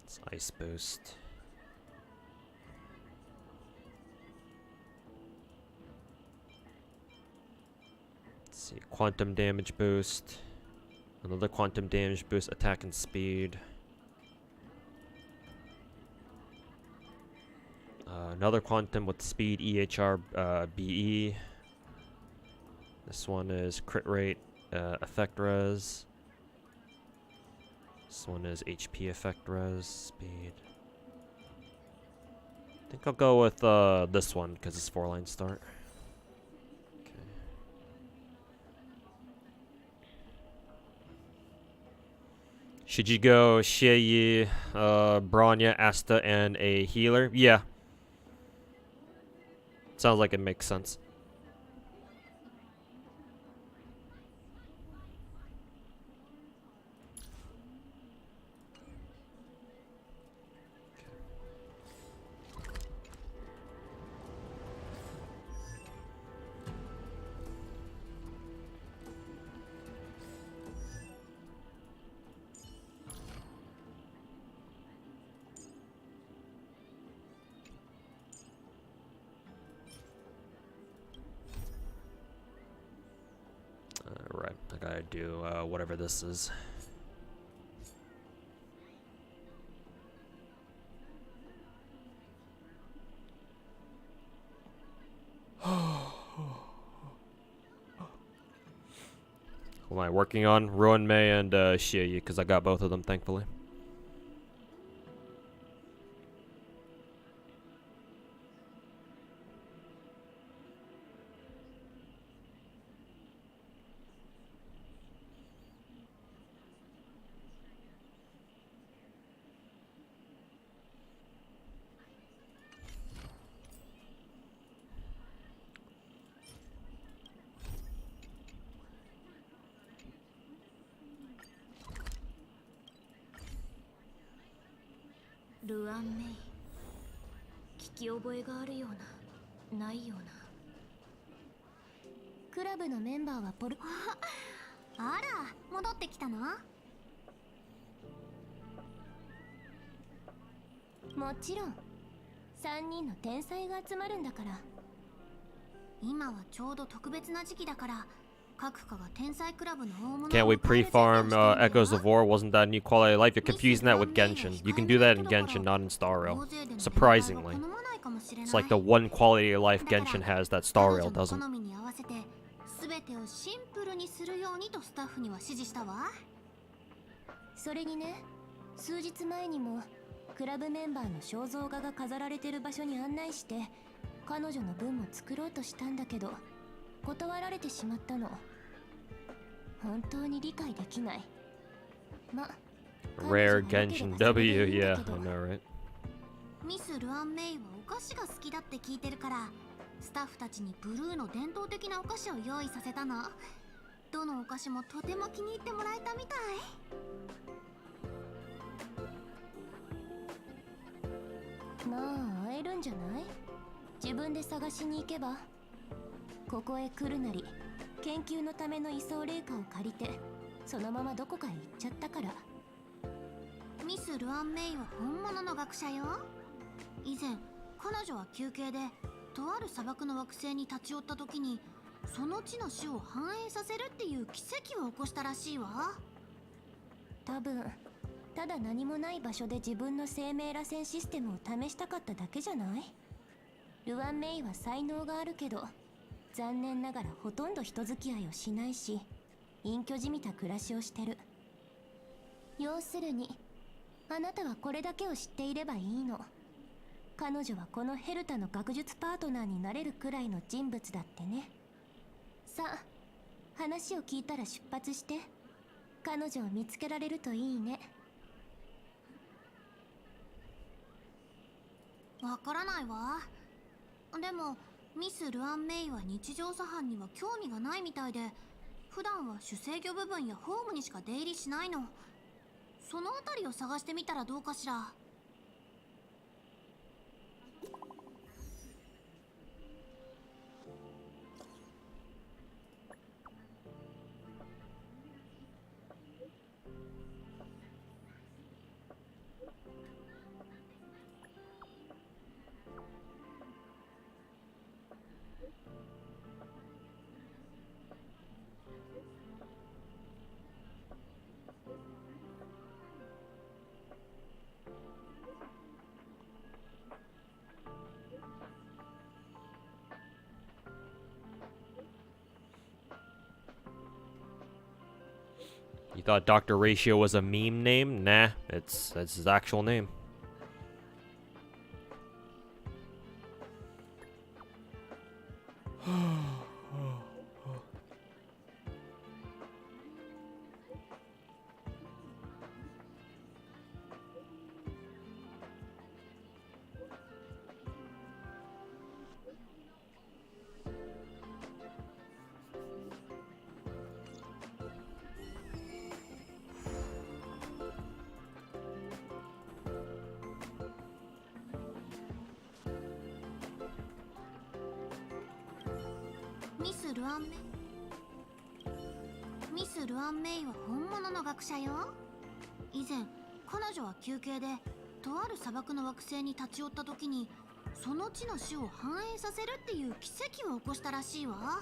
It's ice boost. See, quantum damage boost, another quantum damage boost, attack and speed, another quantum with speed, EHR, BE. This one is crit rate, effect res. This one is HP effect res, speed. I think I'll go with this one because it's 4-line start. Should you go Xie, Bronya, Asta, and a healer? Yeah. Sounds like it makes sense. Right, I gotta do whatever this is. What am I working on? Ruan Mei and Xie, because I got both of them, thankfully. Ruan Mei 聞き覚えがあるようなないようなクラブのメンバーはあら戻ってきたのもちろん3人の天才が集まるんだから今はちょうど特別な時期だから各家が天才クラブの大物 Can't we pre-farm Echoes of War? Wasn't that new quality of life? You're confusing that with Genshin. You can do that in Genshin, not in Star Rail. Surprisingly. It's like the one quality of life Genshin has that Star Rail doesn't. 全てをシンプルにするようにとスタッフには指示したわそれにね数日前にもクラブメンバーの肖像画が飾られてる場所に案内して彼女の分も作ろうとしたんだけど断られてしまったの本当に理解できないま Rare Genshin W, yeah, I know, right? ミス・ルアン・メイはお菓子が好きだって聞いてるからスタッフたちにブルーの伝統的なお菓子を用意させたのどのお菓子もとても気に入ってもらえたみたいまあ会えるんじゃない？自分で探しに行けば。ここへ来るなり研究のための移送霊果を借りてそのままどこかへ行っちゃったから。ミス・ルアン・メイは本物の学者よ。以前彼女は休憩でとある砂漠の惑星に立ち寄った時にその地の種を繁栄させるっていう奇跡を起こしたらしいわ。多分ただ何もない場所で自分の生命螺旋システムを試したかっただけじゃない？ルアン・メイは才能があるけど残念ながらほとんど人付き合いをしないし隠居じみた暮らしをしてる。要するにあなたはこれだけを知っていればいいの。彼女はこのヘルタの学術パートナーになれるくらいの人物だってね。さあ話を聞いたら出発して。彼女を見つけられるといいね。わからないわ。でもミス・ルアン・メイは日常茶飯には興味がないみたいで普段は主制御部分やホームにしか出入りしないの。そのあたりを探してみたらどうかしら。You thought Dr. Ratio was a meme name? Nah, that's his actual name.ミス・ルアン・メイは本物の学者よ。以前彼女は休憩でとある砂漠の惑星に立ち寄った時にその地の種を繁栄させるっていう奇跡を起こしたらしいわ。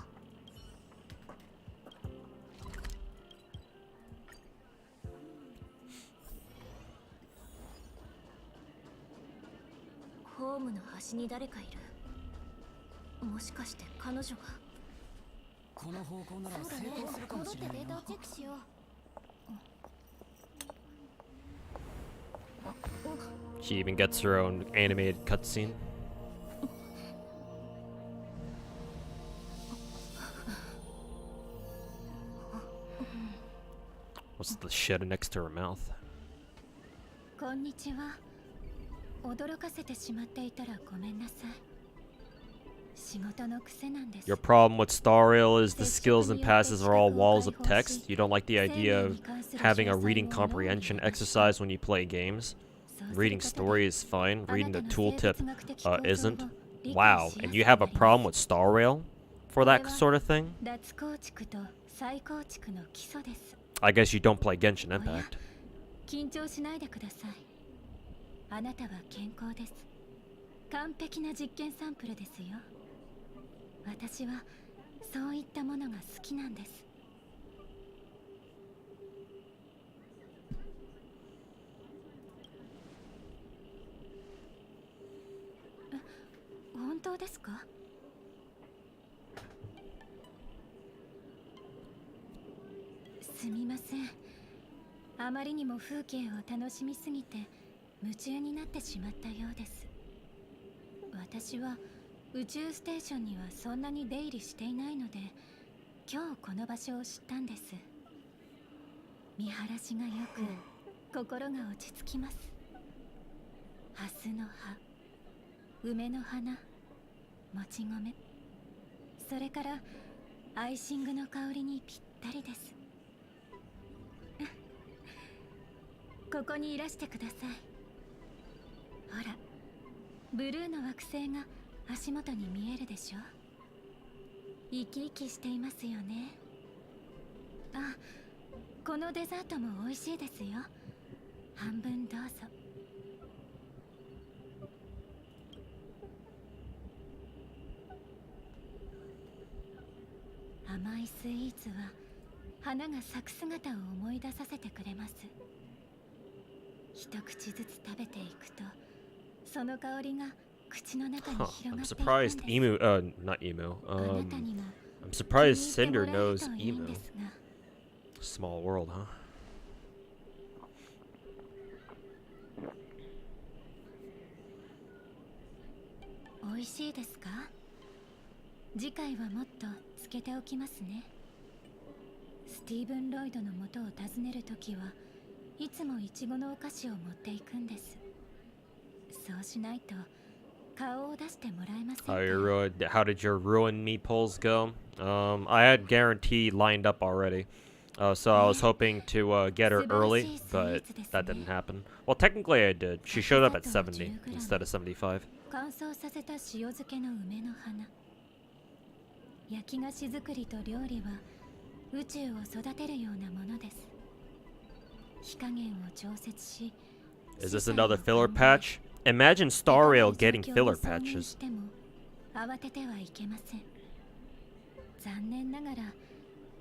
ホームの端に誰かいる。もしかして彼女が。この方向なら成功するかもしれないな。戻ってデータをチェックしよう。She even gets her own animated cutscene. What's the shit next to her mouth? こんにちは。驚かせてしまっていたらごめんなさい。仕事の癖なんです。Your problem with Star Rail is the skills and passes are all walls of text. You don't like the idea of having a reading comprehension exercise when you play games. Reading story is fine. Reading the tooltip isn't. Wow, and you have a problem with Star Rail for that sort of thing? I guess you don't play Genshin Impact. 緊張しないでください。あなたは健康です。完璧な実験サンプルですよ。私はそういったものが好きなんです。本当ですか？すみません。あまりにも風景を楽しみすぎて夢中になってしまったようです。私は宇宙ステーションにはそんなに出入りしていないので今日この場所を知ったんです。見晴らしがよく心が落ち着きます。ハスの葉、梅の花、もち米、それからアイシングの香りにぴったりです。ここにいらしてください。ほら、ブルーの惑星が足元に見えるでしょ。生き生きしていますよね。あ、このデザートも美味しいですよ。半分どうぞ。甘いスイーツは花が咲く姿を思い出させてくれます。一口ずつ食べていくと、その香りが口の中に Huh, 広が I'm っていくんです。 surprised not Emu. あなたにも I'm surprised 気に入っても Cinder らえる knows といいん Emu. ですが。 Small world, huh? 美味しいですか？次回はもっとつけておきますね。スティーブン・ロイドの元を訪ねるときはいつもイチゴのお菓子を持っていくんです。そうしないと顔を出してもらえませんか？ How did your Ruan Mei polls go? I had guarantee lined up already. So I was hoping to get her early, but that didn't happen. Well, technically I did. She showed up at 70 instead of 75. 乾燥させた塩漬けの梅の花。焼き菓子作りと料理は宇宙を育てるようなものです。火加減を調節し、 Is this another filler patch? Imagine Star Rail getting filler patches. 慌ててはいけません。残念ながら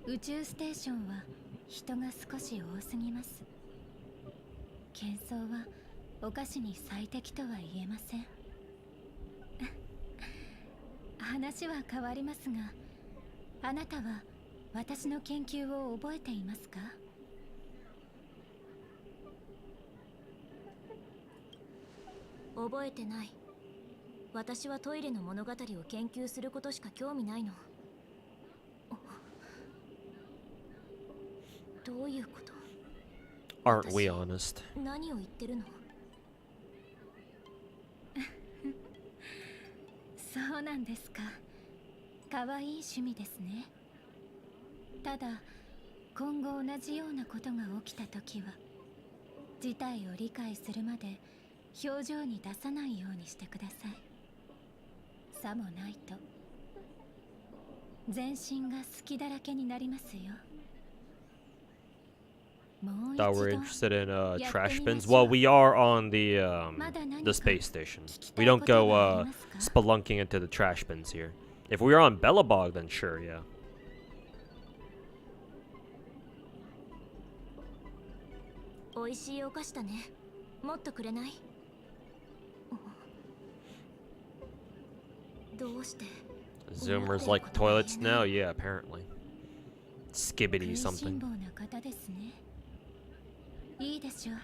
宇宙ステーションは人が少し多すぎます。喧騒はお菓子に最適とは言えません。話は変わりますが、あなたは私の研究を覚えていますか？覚えてない。私はトイレの物語を研究することしか興味ないの。どういうこと？ Aren't we honest? 何を言ってるの？そうなんですか。かわいい趣味ですね。ただ今後同じようなことが起きたときは事態を理解するまで表情に出さないようにしてください。さもないと全身が好きだらけになりますよ。 Thought we're interested in trash bins. Well, we are on the space station. We don't go spelunking into the trash bins here. If we were on Bellabog, then sure, yeah. おいしいお菓子だね。もっとくれない？どうして？ Zoomers like toilets now? Yeah, apparently. Skibbity 食い something. しん坊な方ですね。いいでしょう。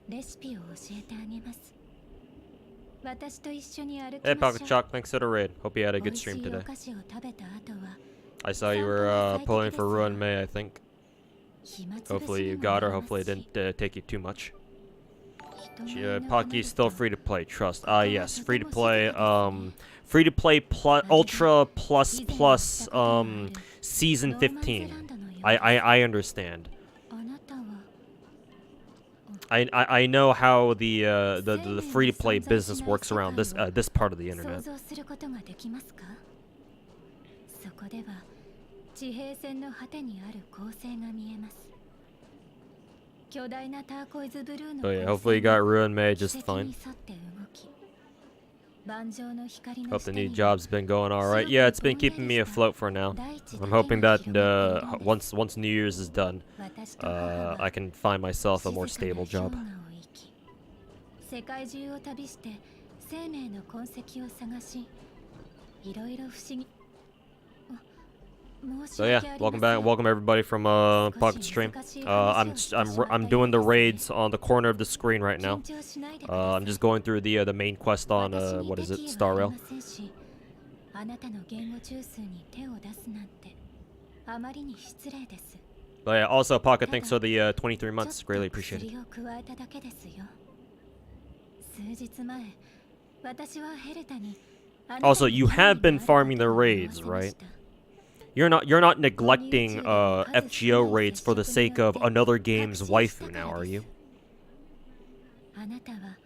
レシピを教えてあげます。私と一緒に歩き Hey, ましょ Pocket う。 Chalk, thanks for the raid. Hope you had a 美 good 味しい stream お today. 菓子を食べた後は I saw you were pulling for Ruan Mei, I think. 暇つぶし Hopefully に you も got な her. りま Hopefully it すし。 didn't take you too much. 人がいなくなる Pocky's still と free to play. Trust. Ah, yes, free to play. Free to play plus Ultra plus season 15. I understand. あなたは I know how the free to play business works around this part of the 想 internet. 像することができますか？そこでは地平線の果てにある恒星が見えます。巨大なターコイズブルーの But yeah, hopefully you got Ruan Mei just 軌跡に fine. 沿って動き、盤上の光の Hope the 下 new に job's been going all right. Yeah, it's been keeping me afloat for now. I'm hoping that once New Year's is done, 私と母は I can find myself a more 静か stable な job. 氷河を生き、世界中を旅して生命の痕跡を探し、いろいろ不思議。申し So yeah, 訳ありま welcome せん。 back, welcome everybody from Pocket Stream. I'm doing the raids on the corner of the screen right now. 緊張しないでください。 I'm just going through the main quest on 私に what is it, 敵意 Star はあ Rail. りませんし、あなたの言語中枢に手を出すなんてあまりに失礼です。 But yeah, also Pocket, thanks for the 23 months, greatly ちょっ appreciated. と薬を加えただけですよ。数日前、私はヘルタにあなた Also, に you 興味 have been がある farming こ the とを言わ raids, せまし right? た。 You're not neglecting FGO raids for the sake of another game's waifu now, are you? あなたは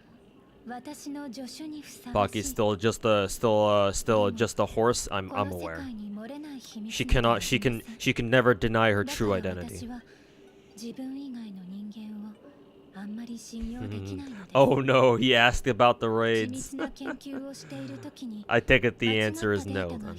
Baki's still just a horse. I'm aware. She can never deny her true identity. Oh no, he asked about the raids. I take it the answer is no then.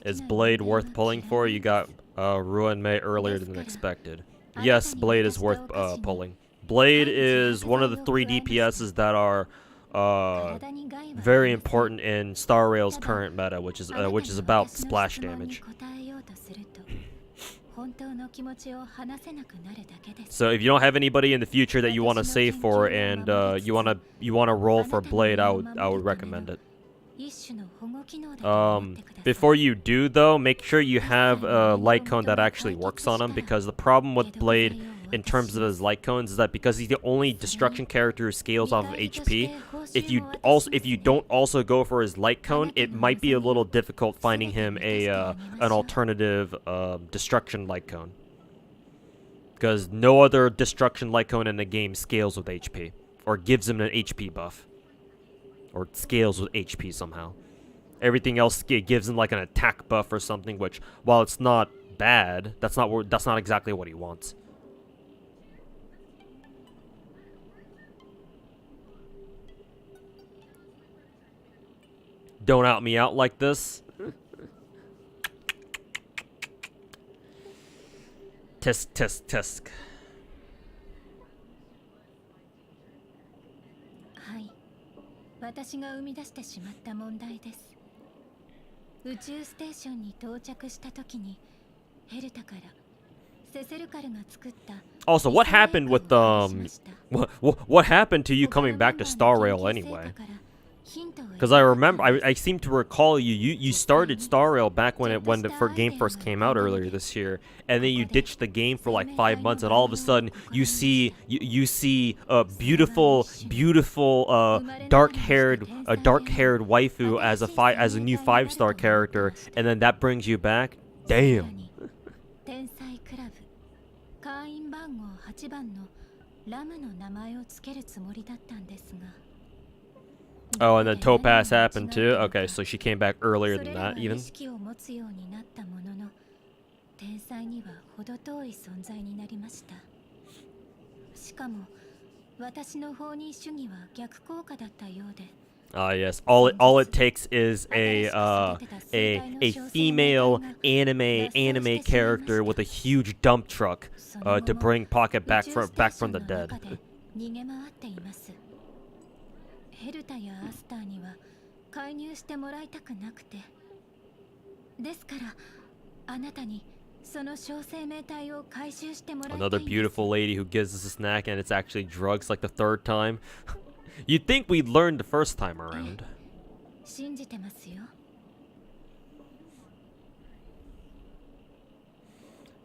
Is Blade worth pulling for? You got Ruan Mei earlier than expected. Yes, Blade is worth pulling. Blade is one of the 3 DPSs that are very important in Star Rail's current meta, which is about splash damage. So if you don't have anybody in the future that you want to save for and you wanna roll for Blade, I would recommend it. Before you do though, make sure you have a light cone that actually works on him, because the problem with Blade in terms of his light cones is that because he's the only destruction character who scales off of HP, if you don't also go for his light cone, it might be a little difficult finding him an alternative destruction light cone, because no other destruction light cone in the game scales with HP or gives him an HP buff. Or scales with HP somehow. Everything else gives him like an attack buff or something, which, while it's not bad, that's not exactly what he wants. Don't out me out like this. Tisk tisk tisk. Also, what happened with what happened to you coming back to Star Rail anyway? Because I remember, I seem to recall you started Star Rail back when the game first came out earlier this year, and then you ditched the game for like 5 months, and all of a sudden you see a beautiful dark-haired waifu as a new 5-star character, and then that brings you back. Damn. Oh, and then Topaz happened too? Okay, so she came back earlier than that, even? Ah, yes. All it takes is a female anime character with a huge dump truck to bring Pocket back from the dead. Another beautiful lady who gives us a snack, and it's actually drugs like the 3rd time. You'd think we'd learn the first time around.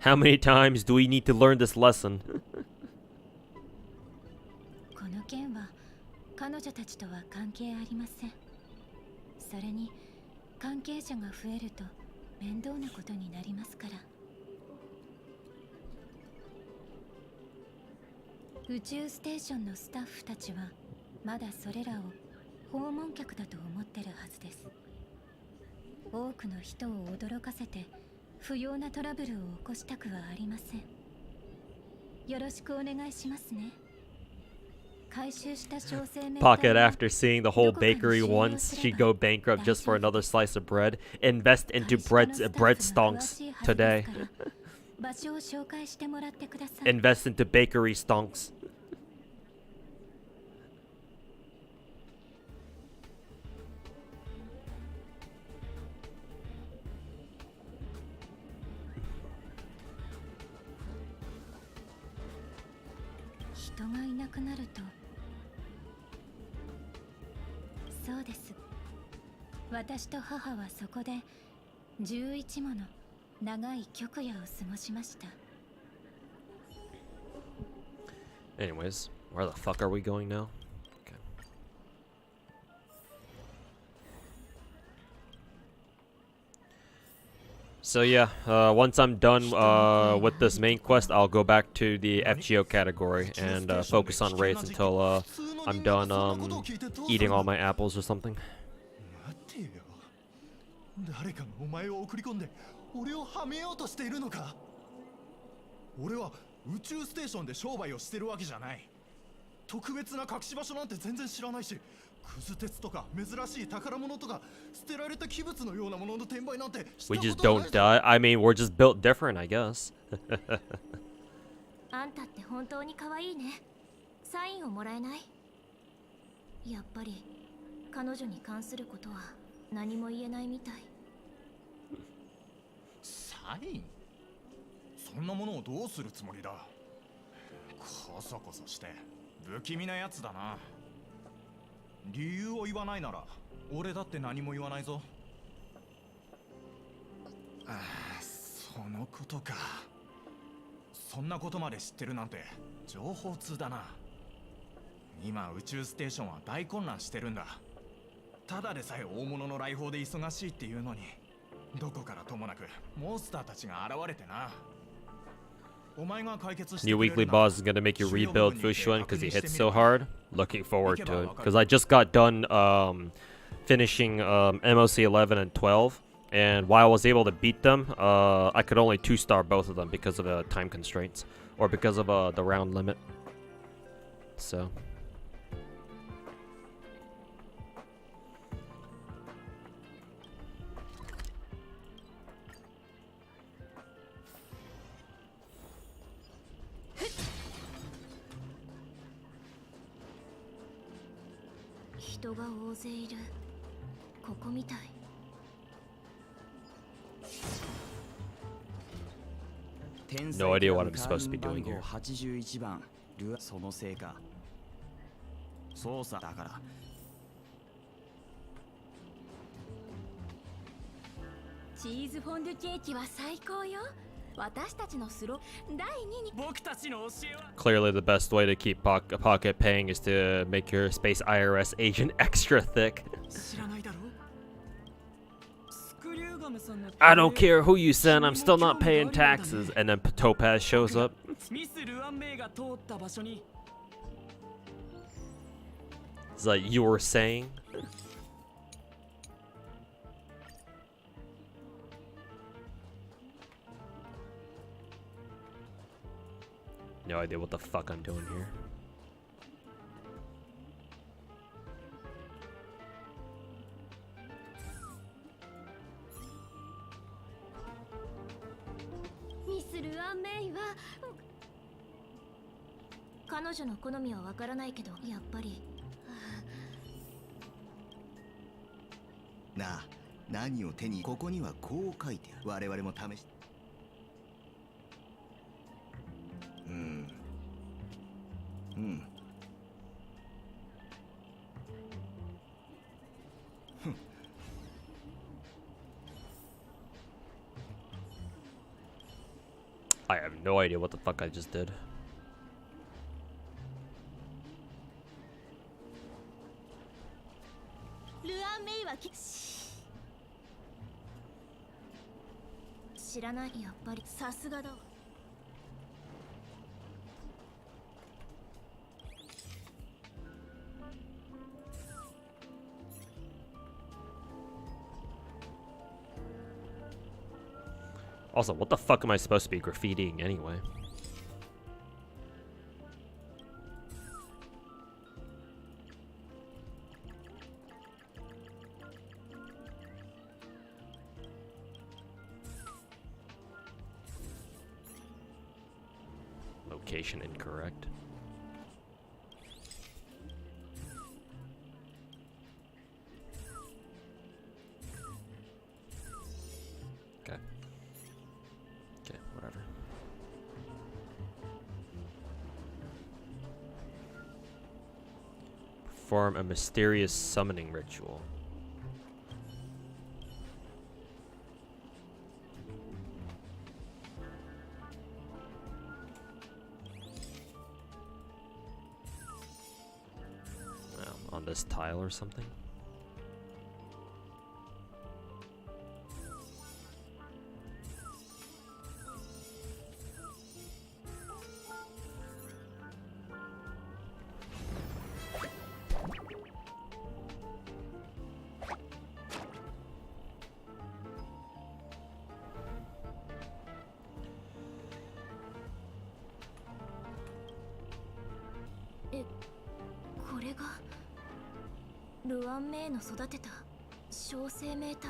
How many times do we need to learn this lesson? Pocket, after seeing the whole bakery once, she'd go bankrupt just for another slice of bread. Invest into bread stonks today. Invest into bakery stonks. Anyways, where the fuck are we going now? Okay. So yeah, once I'm done with this main quest, I'll go back to the FGO category and focus on raids until I'm done eating all my apples or something. 待てよ。誰かがお前を送り込んで俺をはめようとしているのか。俺は宇宙ステーションで商売をしてるわけじゃない。特別な隠し場所なんて全然知らないし、クズ鉄とか珍しい宝物とか捨てられた器物のようなものの転売なんてした We こと just ない don't die. I mean, we're just built different, I guess. あんたって本当に可愛いね。サインをもらえない？やっぱり彼女に関することは何も言えないみたい。サイン？そんなものをどうするつもりだ。こそこそして不気味なやつだな。理由を言わないなら俺だって何も言わないぞ。ああ、そのことか。そんなことまで知ってるなんて情報通だな。今宇宙ステーションは大混乱してるんだ。ただでさえ大物の来訪で忙しいっていうのに、どこからともなくモンスターたちが現れてな。 New weekly boss is gonna make you rebuild Fushuan because he hits so hard. Looking forward to it because I just got done finishing MOC 11 and 12, and while I was able to beat them, I could only 2-star both of them because of time constraints or because of the round limit. So. No idea what I'm supposed to be doing here. 81番そのせいか操作だから。チーズフォンデュケーキは最高よ。私たちのスロ第2に僕たちの教えは Clearly the best way to keep pocket paying is to make your space IRS agent extra thick. 知らないだろ。 I don't care who you send, I'm still not paying taxes. And then Topaz shows up. It's like you were saying. No idea what the fuck I'm doing here. Miss Ruan Mei は彼女の好みはわからないけど、やっぱりなあ、何を手にここにはこう書いてある。我々も試し。I have no idea what the fuck I just did. Ruan Mei は知らない。やっぱりさすがだわ。Also, what the fuck am I supposed to be graffitiing anyway? Location incorrect. Okay. Okay, whatever. Perform a mysterious summoning ritual. On this tile or something? ルアンメイの育てた小生命体。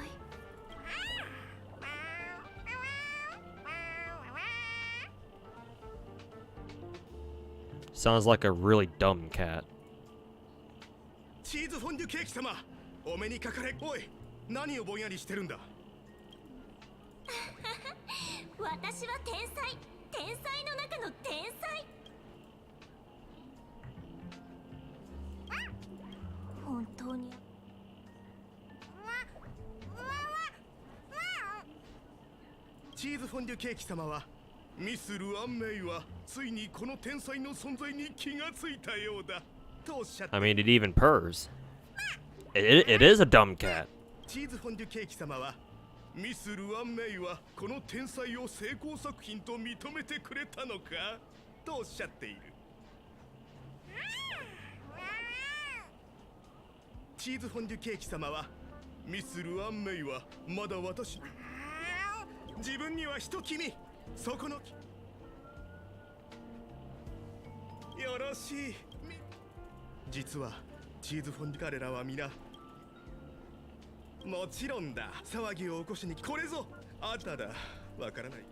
Sounds like a really dumb cat. チーズフォンデュケーキ様、お目にかかれ。おい、何をぼんやりしてるんだ。私は天才、天才の中の天才。本当にチーズフォンデュケーキ様は、ミス・ルアンメイはついにこの天才の存在に気がついたようだとおっしゃって。 I mean, it even purrs. It is a dumb cat. チーズフォンデュケーキ様は、ミス・ルアンメイはこの天才を成功作品と認めてくれたのかとおっしゃっている。チーズフォンデュケーキ様は、ミス・ルアンメイはまだ私、自分には一君、そこのよろしい。実はチーズフォンデュ彼らは皆、もちろんだ、騒ぎを起こしにこれぞあただわからない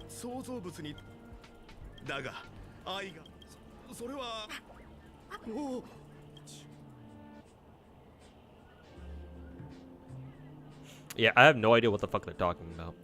創造物に。だが愛が、それはおお。 Yeah, I have no idea what the fuck they're talking about.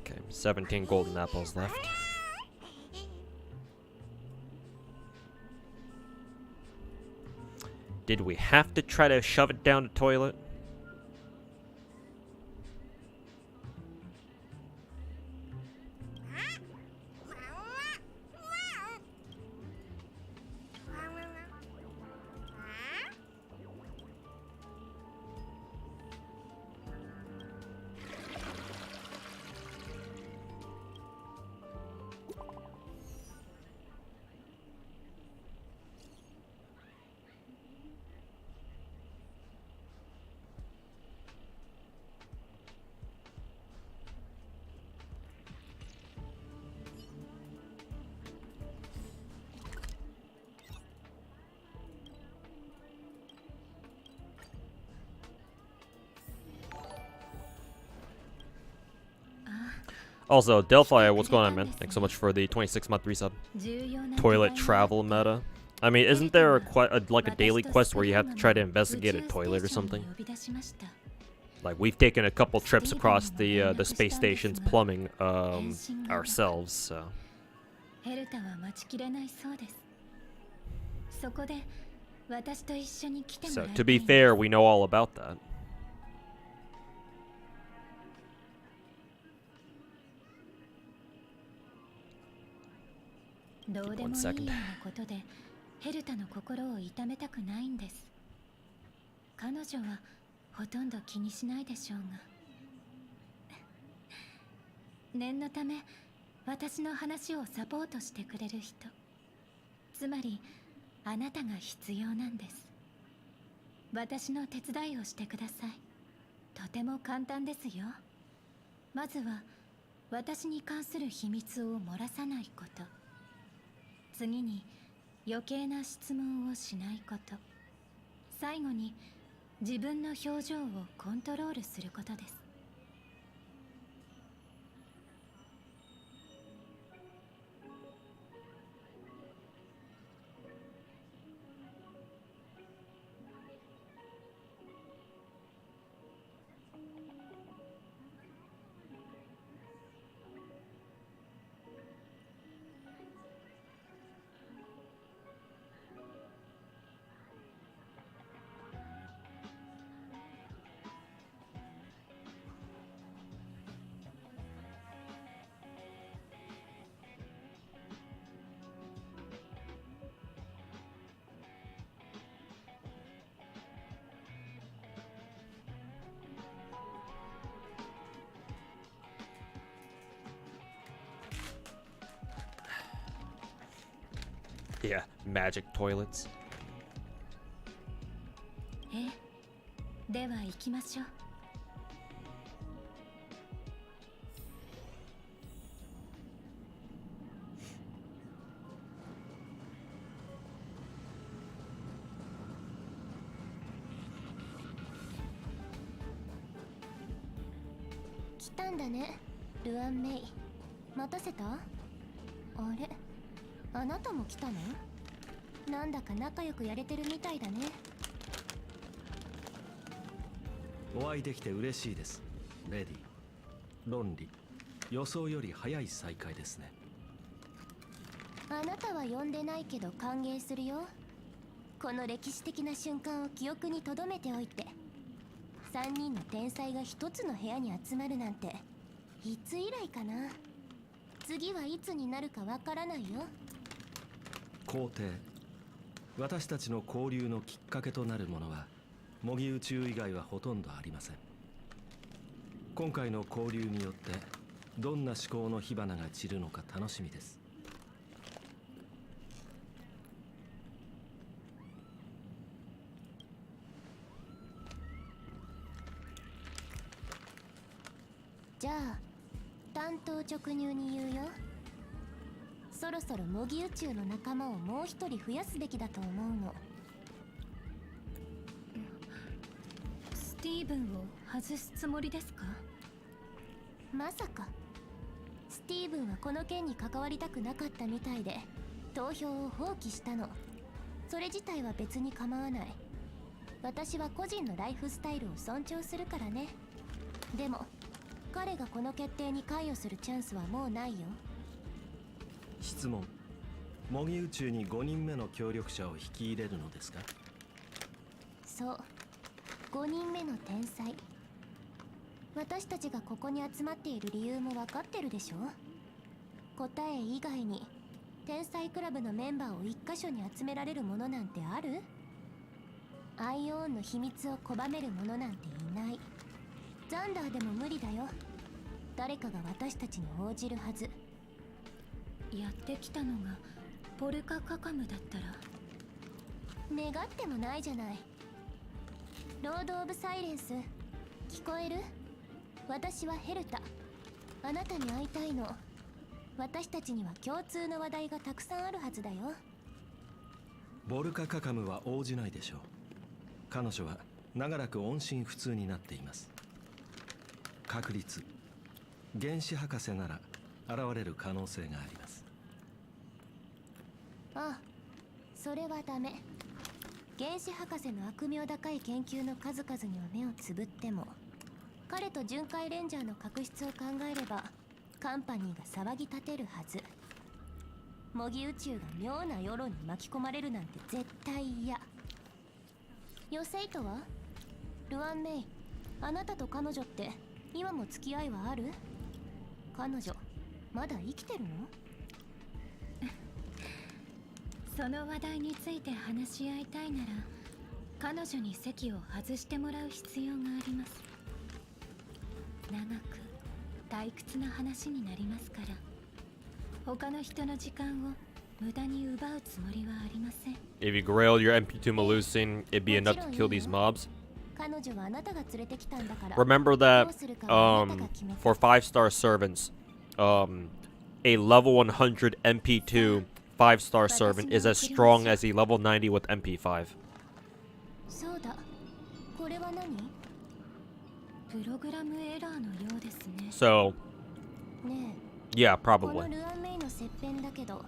Okay, 17 golden apples left. Did we have to try to shove it down the toilet? Also, Delphi, what's going on, man? Thanks so much for the 26-month resub. Toilet travel meta. I mean, isn't there like a daily quest where you have to try to investigate a toilet or something? Like, we've taken a couple trips across the space station's plumbing ourselves, so. So, to be fair, we know all about that. One second. ヘルタの心を痛めたくないんです。彼女はほとんど気にしないでしょうが。念のため私の話をサポートしてくれる人、つまりあなたが必要なんです。私の手伝いをしてください。とても簡単ですよ。まずは私に関する秘密を漏らさないこと。次に余計な質問をしないこと。最後に自分の表情をコントロールすることです。Yeah, magic toilets. ええ、では行きましょう。来たんだね、ルアンメイ。待たせた？あれ、あなたも来たの？なんだか仲良くやれてるみたいだね。お会いできて嬉しいです、レディ。論理、予想より早い再会ですね。あなたは呼んでないけど歓迎するよ。この歴史的な瞬間を記憶に留めておいて。3人の天才が一つの部屋に集まるなんていつ以来かな。次はいつになるかわからないよ。皇帝、私たちの交流のきっかけとなるものは模擬宇宙以外はほとんどありません。今回の交流によってどんな思考の火花が散るのか楽しみです。じゃあ単刀直入に言うよ。そろそろ模擬宇宙の仲間をもう一人増やすべきだと思うの。スティーブンを外すつもりですか？まさか。スティーブンはこの件に関わりたくなかったみたいで投票を放棄したの。それ自体は別に構わない。私は個人のライフスタイルを尊重するからね。でも彼がこの決定に関与するチャンスはもうないよ。質問、模擬宇宙に5人目の協力者を引き入れるのですか？そう、5人目の天才。私たちがここに集まっている理由も分かってるでしょ。答え以外に天才クラブのメンバーを一箇所に集められるものなんてある？アイオーンの秘密を拒めるものなんていない。ザンダーでも無理だよ。誰かが私たちに応じるはず。やってきたのがポルカカカムだったら願ってもないじゃない。ロード・オブ・サイレンス、聞こえる？私はヘルタ。あなたに会いたいの。私たちには共通の話題がたくさんあるはずだよ。ボルカカカムは応じないでしょう。彼女は長らく音信不通になっています。確率、原子博士なら現れる可能性があります。ああ、それはダメ。原子博士の悪名高い研究の数々には目をつぶっても、彼と巡回レンジャーの確執を考えればカンパニーが騒ぎ立てるはず。模擬宇宙が妙な世論に巻き込まれるなんて絶対嫌。ヨセイトは？ルアンメイ、あなたと彼女って今も付き合いはある？彼女まだ生きてるの？その話題について話し合いたいなら彼女に席を外してもらう必要があります。長く退屈な話になりますから、他の人の時間を無駄に奪うつもりはありません。 If you grailed your MP2 Melusine, it'd be enough to kill these mobs. 彼女はあなたが連れてきたんだから。 Remember that for 5-star servants, a level 100 MP2 5-star servant is as strong as a level 90 with MP5. そうだ。これは何？プログラムエラーのようですね。 So, ねえ、 yeah, この probably. ルアンメイの切片だけど、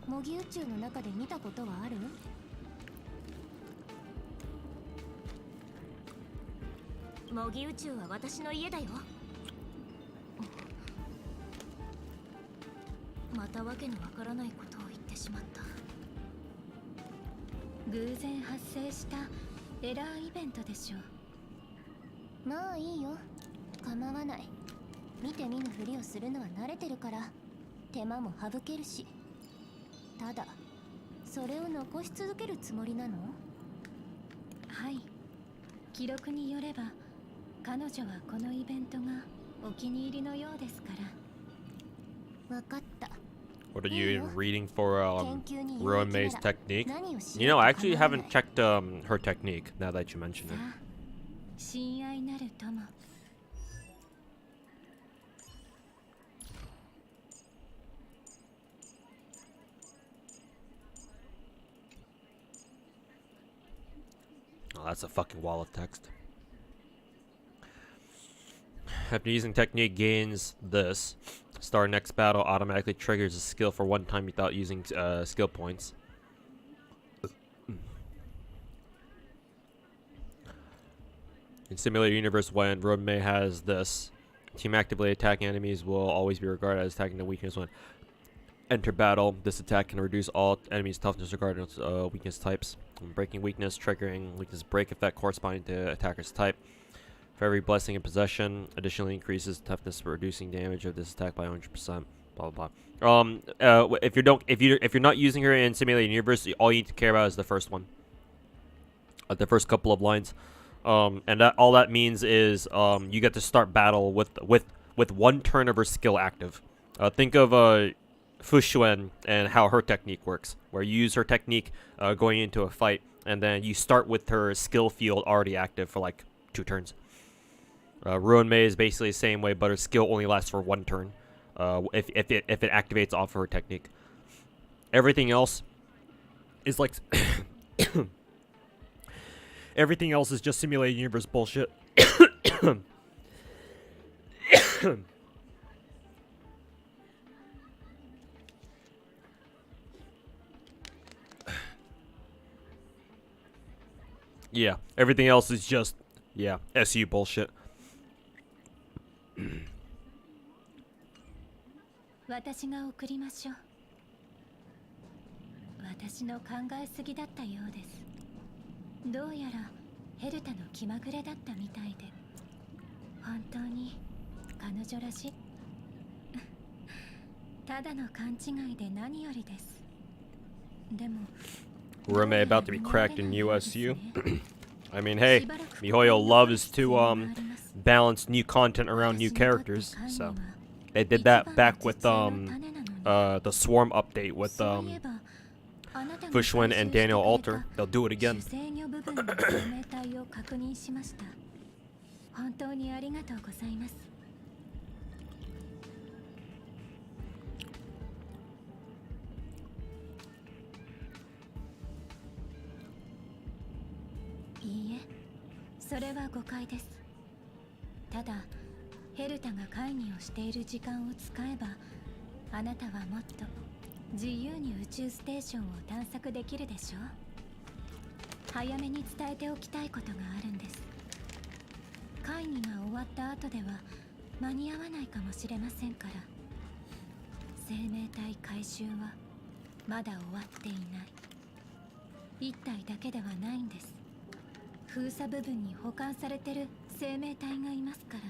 模擬宇宙の中で見たことはある？模擬宇宙は私の家だよ。またわけのわからないことを言ってしまった。偶然発生したエラーイベントでしょう。まあいいよ、構わない。見て見ぬふりをするのは慣れてるから手間も省けるし。ただそれを残し続けるつもりなの？はい、記録によれば彼女はこのイベントがお気に入りのようですから。わかった。What are you even reading for Ruan Mei's technique? You know, I actually haven't checked her technique now that you mention it. 親愛なる友 Oh, that's a fucking wall of text. After using technique gains this, start next battle automatically triggers a skill for one time without using skill points. In Simulator Universe, when Ruan Mei has this, team actively attacking enemies will always be regarded as attacking the weakness when enter battle. This attack can reduce all enemies' toughness regardless of weakness types. Breaking weakness, triggering weakness break effect corresponding to attacker's type. For every blessing in possession, additionally increases toughness, reducing damage of this attack by 100%. Blah blah blah. If you're not using her in Simulator Universe, all you need to care about is the first one. The first couple of lines. And all that means is you get to start battle with one turn of her skill active. Think of Fushuen and how her technique works, where you use her technique going into a fight, and then you start with her skill field already active for like 2 turns. Ruan Mei is basically the same way, but her skill only lasts for 1 turn if it activates off of her technique. Everything else is like everything else is just Simulated Universe bullshit. Yeah, everything else is just, yeah, SU bullshit. 私が送りましょう。私の考えすぎだったようです。どうやらヘルタの気まぐれだったみたいで、本当に彼女らしい。ただの勘違いで何よりです。でも Ruan Mei about to be cracked in USU. I mean, hey, MiHoYo loves to balance new content around new characters, so they did that back with the Swarm update with Fushuen and Daniel Alter. They'll do it again. 本当にありがとうございます。いいえ、それは誤解です。ただ、ヘルタが会議をしている時間を使えば、あなたはもっと自由に宇宙ステーションを探索できるでしょう。早めに伝えておきたいことがあるんです。会議が終わった後では間に合わないかもしれませんから。生命体回収はまだ終わっていない。1体だけではないんです。封鎖部分に保管されてる生命体がいますから。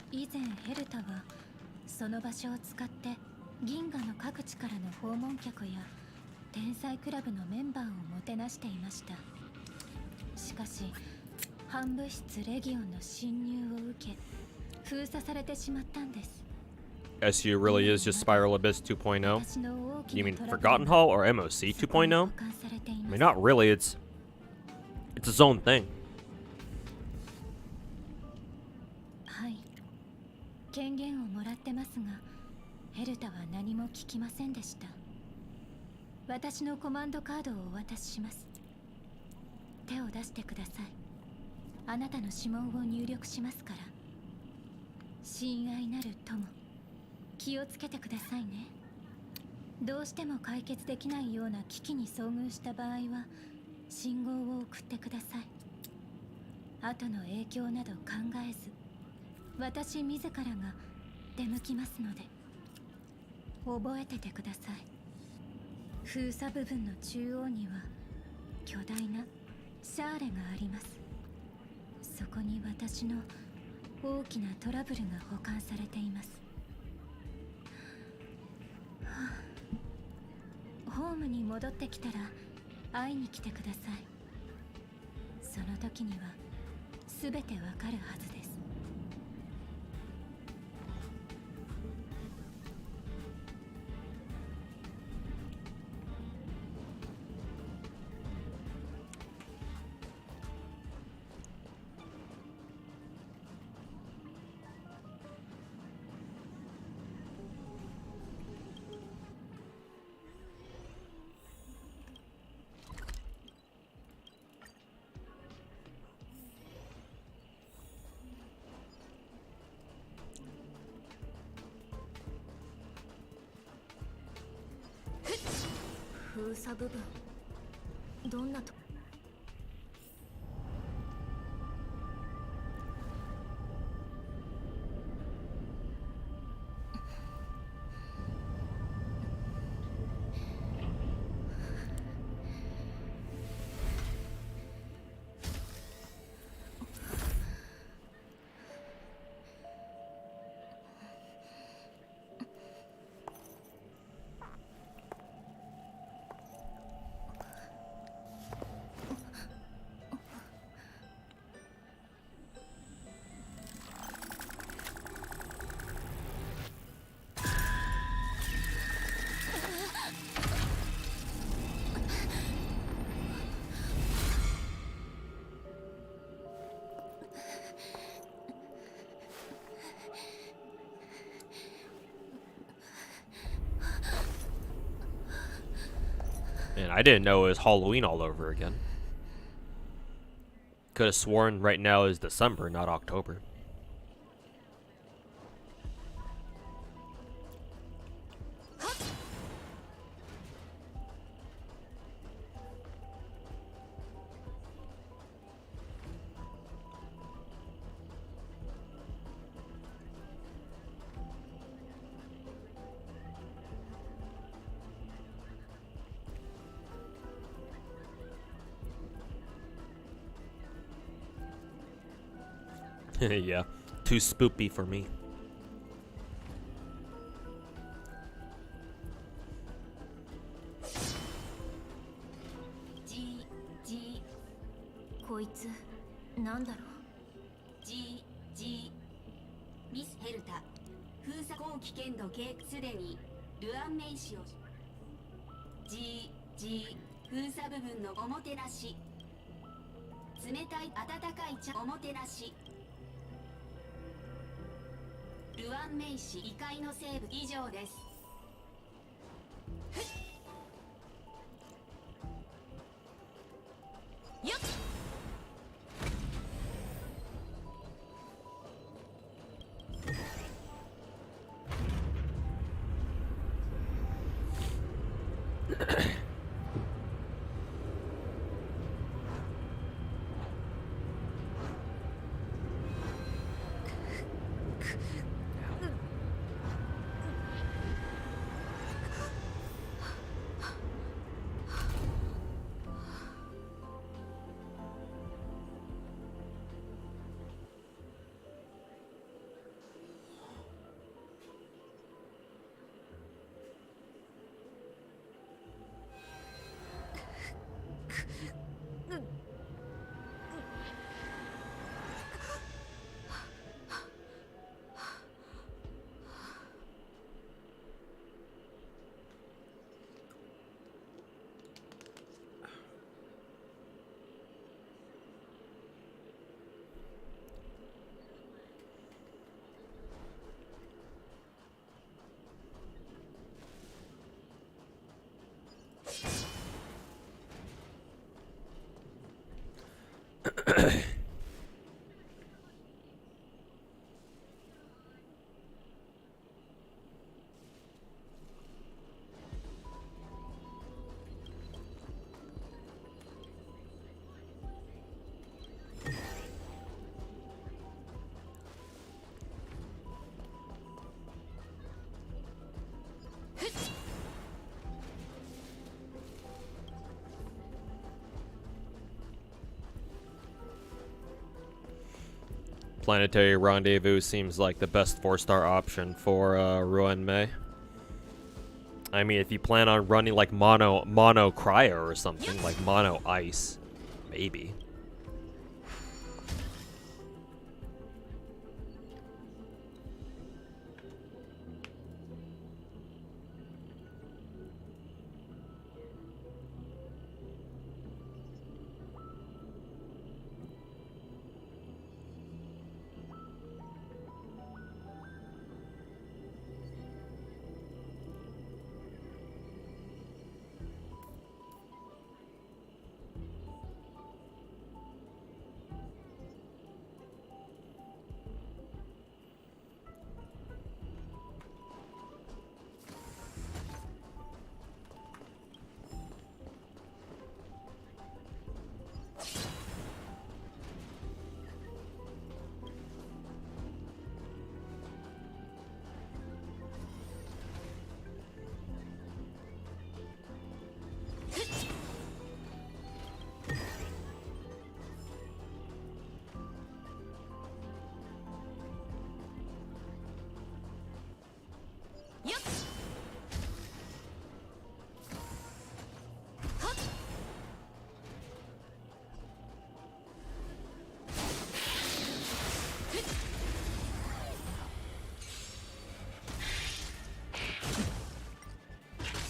以前ヘルタはその場所を使って銀河の各地からの訪問客や天才クラブのメンバーをもてなしていました。しかし反物質レギオンの侵入を受け封鎖されてしまったんです。 SU really is just Spiral Abyss 2.0? You mean Forgotten Hall or MOC 2.0? I mean, not really, it's its own thing. はい、権限をもらってますが、ヘルタは何も聞きませんでした。私のコマンドカードをお渡しします。手を出してください。あなたの指紋を入力しますから。親愛なる友、気をつけてくださいね。どうしても解決できないような危機に遭遇した場合は信号を送ってください。後の影響など考えず、私自らが出向きますので覚えててください。封鎖部分の中央には巨大なシャーレがあります。そこに私の大きなトラブルが保管されています。ホームに戻ってきたら会いに来てください。その時には全てわかるはずです。封鎖部分どんなとMan, I didn't know it was Halloween all over again. Could have sworn right now is December, not October. Yeah, too spoopy for me. G こいつなんだろう G ミスヘルタ封鎖高危険度計すでにルアンメイ氏を G 封鎖部分のおもてなし冷たい温かい茶おもてなしルアンメイ氏異界の生物以上ですよっPlanetary Rendezvous seems like the best 4-star option for Ruan Mei. I mean, if you plan on running like mono cryo or something, like mono ice, maybe.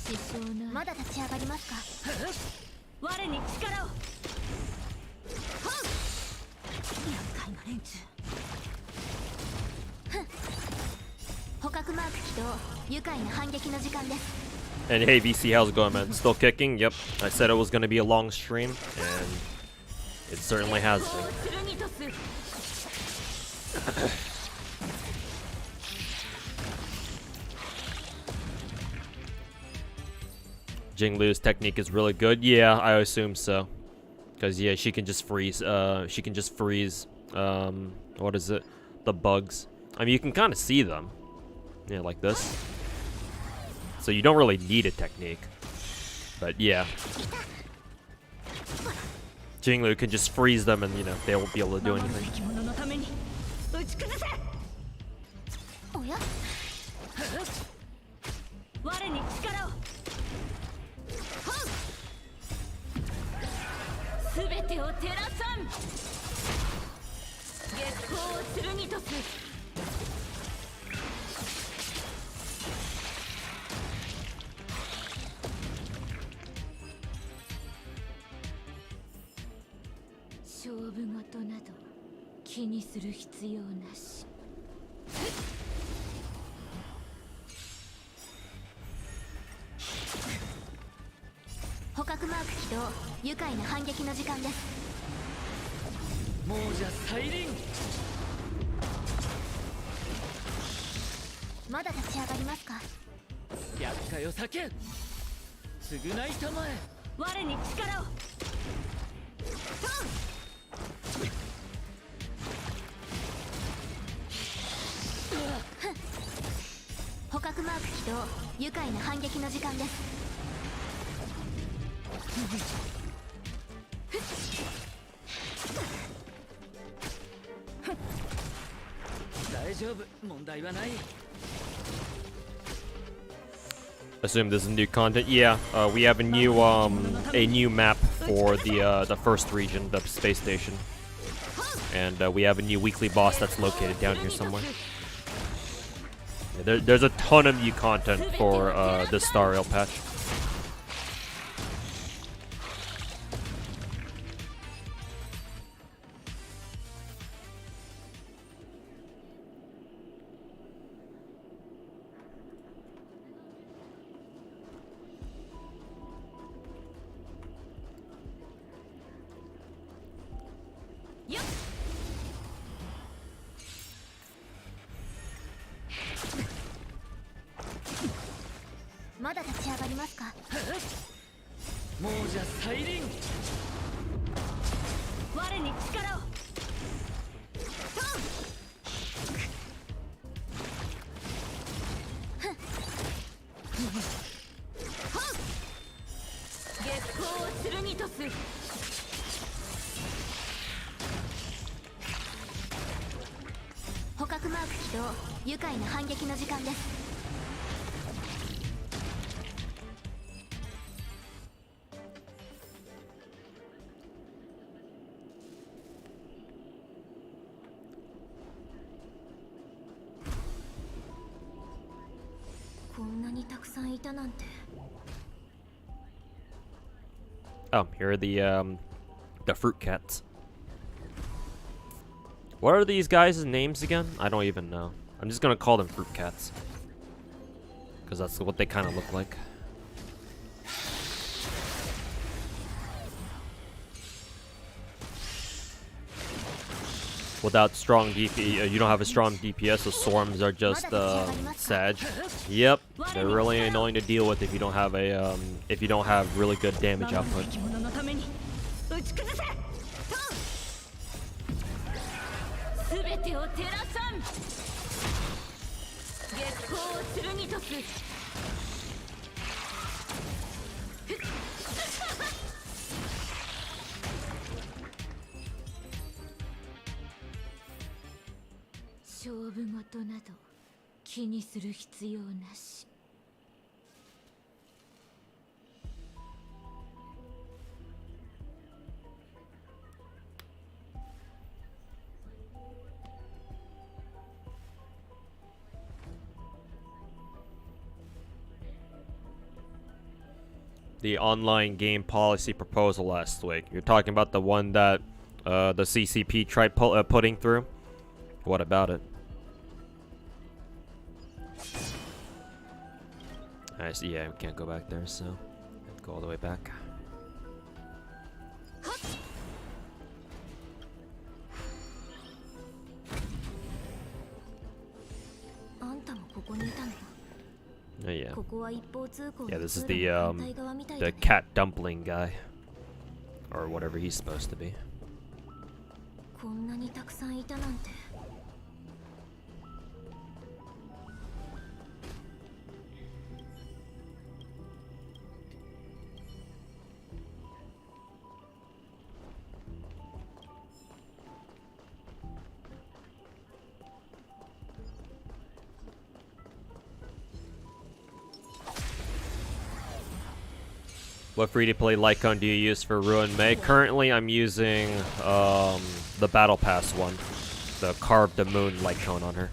支障なまだ立ち上がりますか。我に力を。厄介な連中。捕獲マーク起動。愉快な反撃の時間です。 And hey VC, how's it going, man? Still kicking? Yep, I said it was gonna be a long stream, and it certainly has been. Jinglu's technique is really good. Yeah, I assume so. Cause yeah, she can just freeze. What is it? The bugs. I mean, you can kind of see them. Yeah, like this. So you don't really need a technique. But yeah. Jinglu can just freeze them and, you know, they won't be able to do anything. Assume this is new content. Yeah, we have a new map for the first region, the space station, and we have a new weekly boss that's located down here somewhere. Yeah, there's a ton of new content for this Star Rail patch. Oh, here are the fruit cats. What are these guys' names again? I don't even know. I'm just gonna call them fruit cats, because that's what they kind of look like. Without strong DP, you don't have a strong DPS, so swarms are just Sag. Yep, they're really annoying to deal with if you don't have a really good damage output. the online game policy proposal last week. You're talking about the one that the CCP tried putting through? What about it? I see. Yeah, we can't go back there, so go all the way back. Oh, yeah. Yeah, this is the cat dumpling guy, or whatever he's supposed to be. What free-to-play Lycon do you use for Ruan Mei? Currently, I'm using the Battle Pass one, the carved the moon Lycon on her.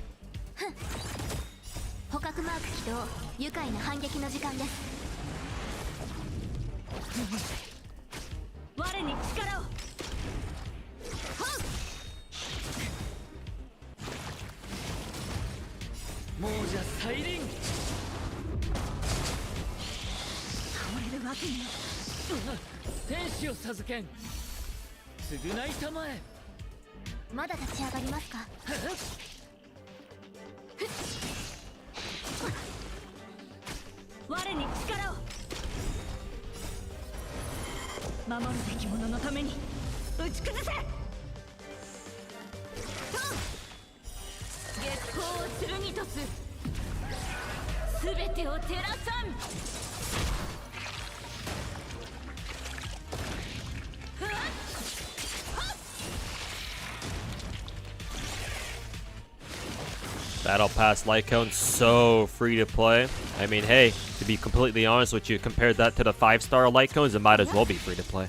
Battle Pass Lycon, so free to play. I mean, hey, to be completely honest with you, compared that to the 5-star Lycons, it might as well be free to play.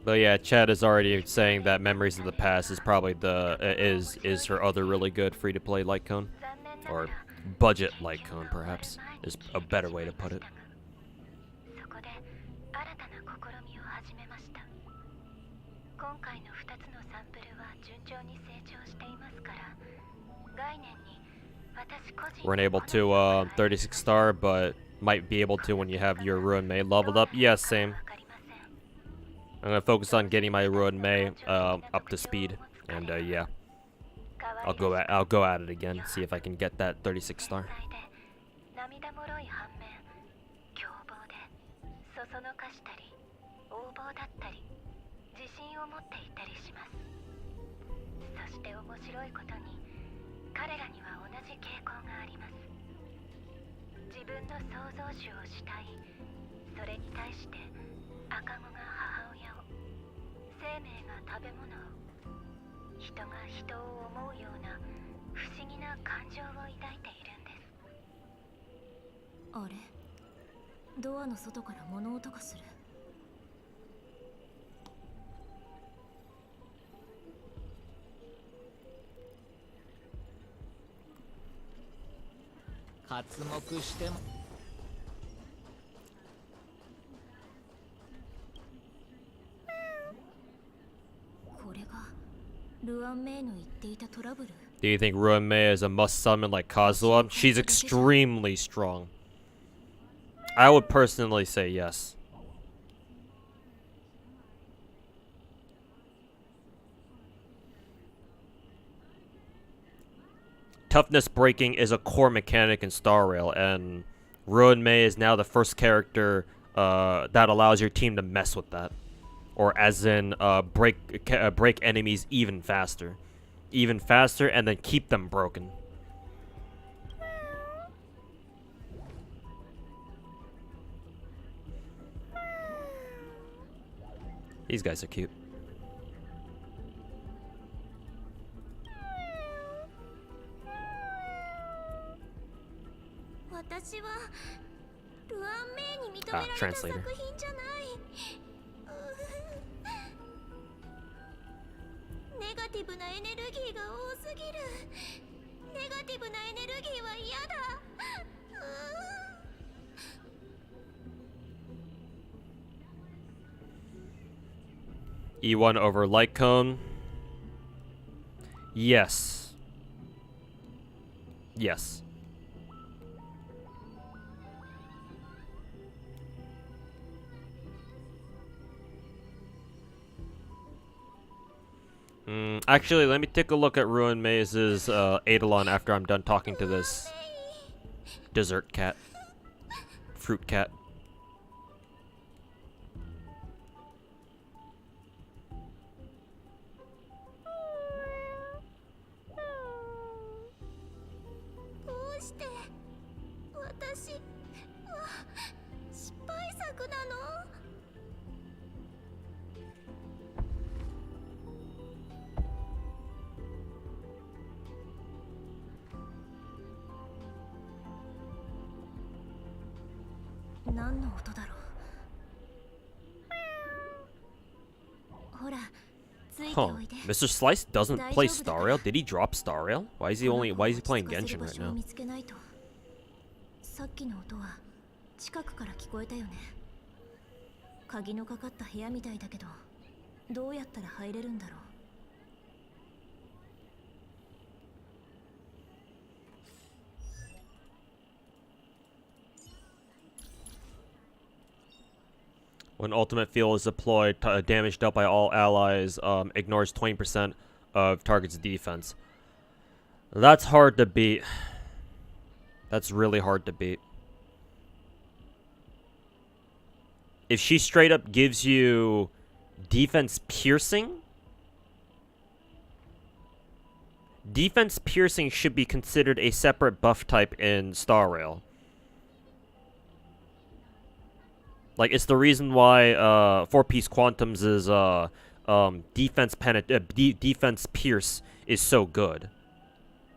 But yeah, Chad is already saying that Memories of the Past is probably is her other really good free-to-play Lycon, or budget Lycon, perhaps, is a better way to put it. Weren't able to 36 star, but might be able to when you have your Ruan Mei leveled up. Yeah, same. I'm gonna focus on getting my Ruan Mei up to speed, and yeah, I'll go at it again, see if I can get that 36 star. ルアンメイの言っていたトラブル Do you think Ruan Mei is a must summon like Kazuha? She's extremely strong. I would personally say yes. Toughness breaking is a core mechanic in Star Rail, and Ruan Mei is now the first character that allows your team to mess with that. Or as in, break enemies even faster. Even faster, and then keep them broken. These guys are cute. Translator. E1 over light cone. Yes. Yes. Actually, let me take a look at Ruan Mei's Eidolon after I'm done talking to this dessert cat. Fruit cat. Huh. Mr. Slice doesn't play Star Rail? Did he drop Star Rail? Why is he playing Genshin right now? さっきの音は近くから聞こえたよね。鍵のかかった部屋みたいだけど、どうやったら入れるんだろう。When ultimate field is deployed, damage dealt by all allies ignores 20% of target's defense. That's hard to beat. That's really hard to beat. If she straight up gives you defense piercing, defense piercing should be considered a separate buff type in Star Rail. Like, it's the reason why 4-piece Quantum's is defense pierce is so good.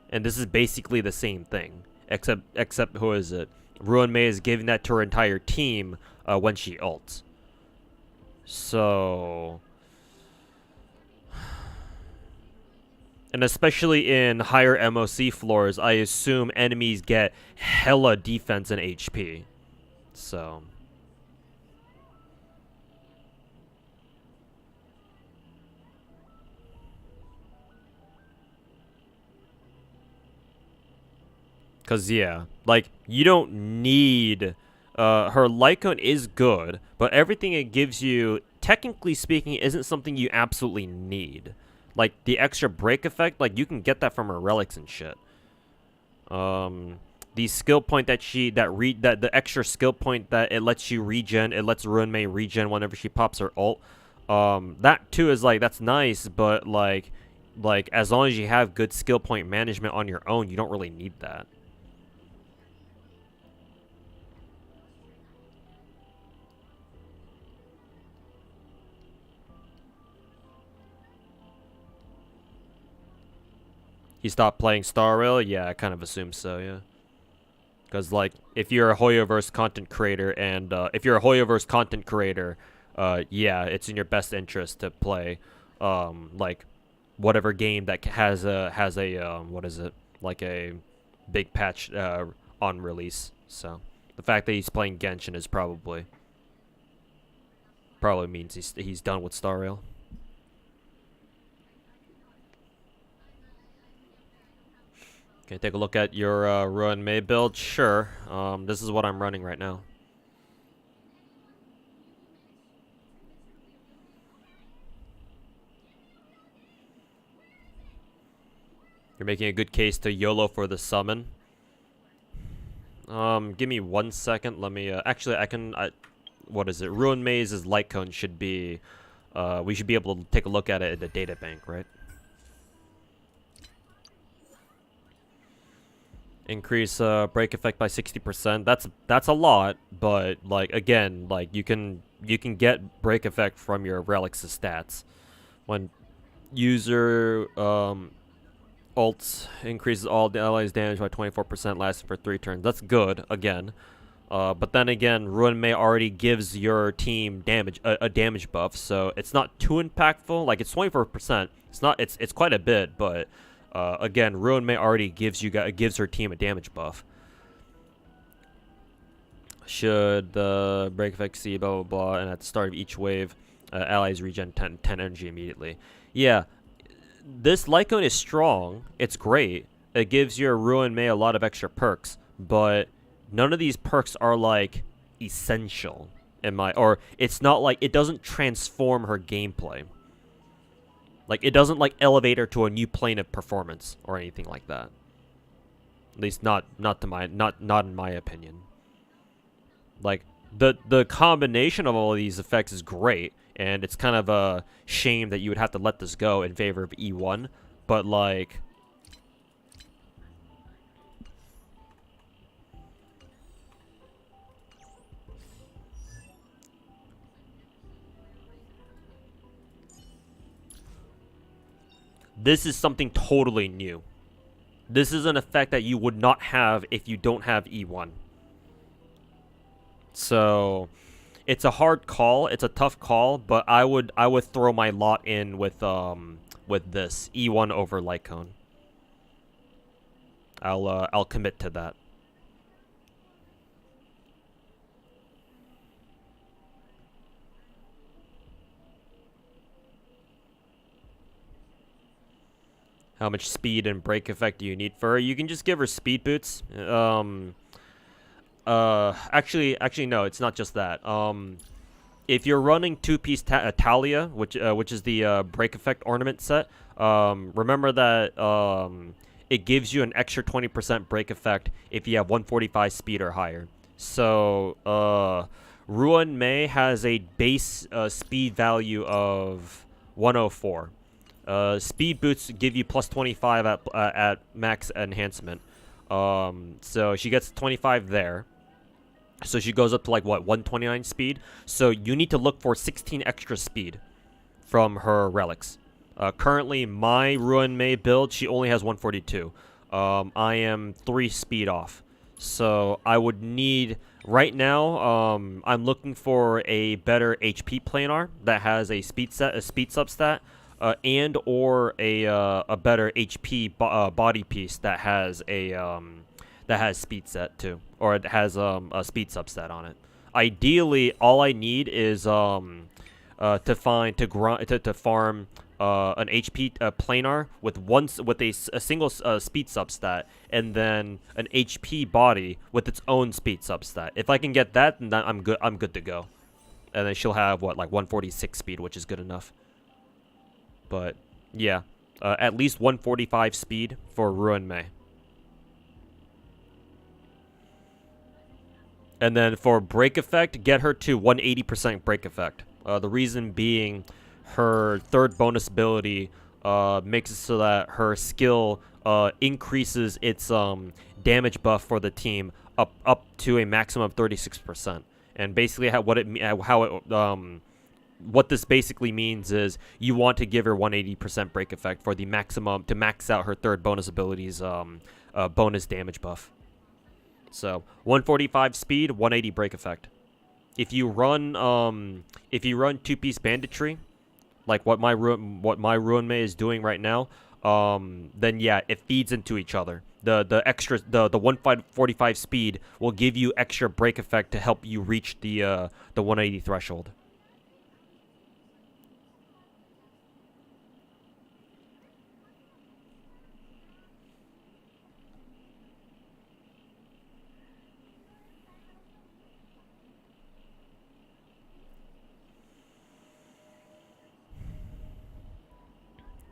And this is basically the same thing. Except who is it? Ruan Mei is giving that to her entire team when she ults. So, and especially in higher MOC floors, I assume enemies get hella defense and HP. So, cause yeah, like, you don't need her Lycone is good, but everything it gives you, technically speaking, isn't something you absolutely need. Like, the extra break effect, like, you can get that from her relics and shit. The skill point that the extra skill point that it lets you regen, it lets Ruan Mei regen whenever she pops her ult. That too is like, that's nice, but like as long as you have good skill point management on your own, you don't really need that. He stopped playing Star Rail? Yeah, I kind of assume so, yeah. Because, like, if you're a Hoyoverse content creator, and, yeah, it's in your best interest to play, like, whatever game that has a, what is it? Like a big patch, on release. So, the fact that he's playing Genshin is probably means he's done with Star Rail. Okay, take a look at your Ruan Mei build. Sure. This is what I'm running right now. You're making a good case to YOLO for the summon. Give me 1 second. Let me, actually, what is it? Ruan Mei's light cone should be, we should be able to take a look at it in the data bank, right? Increase, break effect by 60%. That's a lot, but, like, again, like, you can get break effect from your Relic's stats. When user, ults increases all the allies' damage by 24%, lasting for 3 turns. That's good, again. But then again, Ruan Mei already gives your team damage, a damage buff, so it's not too impactful. Like, it's 24%. It's quite a bit, but again, Ruan Mei already gives her team a damage buff. Should the break effect see blah blah blah, and at the start of each wave, allies regen 10 energy immediately. Yeah. This light cone is strong. It's great. It gives your Ruan Mei a lot of extra perks, but none of these perks are like essential or it's not like it doesn't transform her gameplay. Like it doesn't like elevate her to a new plane of performance or anything like that. At least not in my opinion. Like the combination of all of these effects is great. And it's kind of a shame that you would have to let this go in favor of E1. But, like... This is something totally new. This is an effect that you would not have if you don't have E1. So... It's a hard call. It's a tough call, but I would throw my lot in with this E1 over light cone. I'll commit to that. How much speed and break effect do you need for her? You can just give her speed boots. Actually, no, it's not just that. If you're running two-piece Talia, which is the break effect ornament set, remember that it gives you an extra 20% break effect if you have 145 speed or higher. So, Ruan Mei has a base speed value of 104. Speed boots give you plus 25 at max enhancement. So she gets 25 there. So she goes up to like what, 129 speed. So you need to look for 16 extra speed from her relics. Currently, my Ruan Mei build, she only has 142. I am 3 speed off. So I would need right now. I'm looking for a better HP planar that has a speed substat, and or a better HP body piece that has speed set too, or it has a speed substat on it. Ideally, all I need is to farm an HP planar with a single speed substat, and then an HP body with its own speed substat. If I can get that, then I'm good. I'm good to go. And then she'll have what, like 146 speed, which is good enough. But yeah, at least 145 speed for Ruan Mei. And then for break effect, get her to 180% break effect. The reason being, her third bonus ability makes it so that her skill increases its damage buff for the team up to a maximum of 36%. And basically, what this basically means is you want to give her 180% break effect for the maximum to max out her third bonus ability's bonus damage buff. So 145 speed, 180 break effect. If you run two-piece banditry, like what my Ruan Mei is doing right now, then yeah, it feeds into each other. The extra 145 speed will give you extra break effect to help you reach the 180 threshold.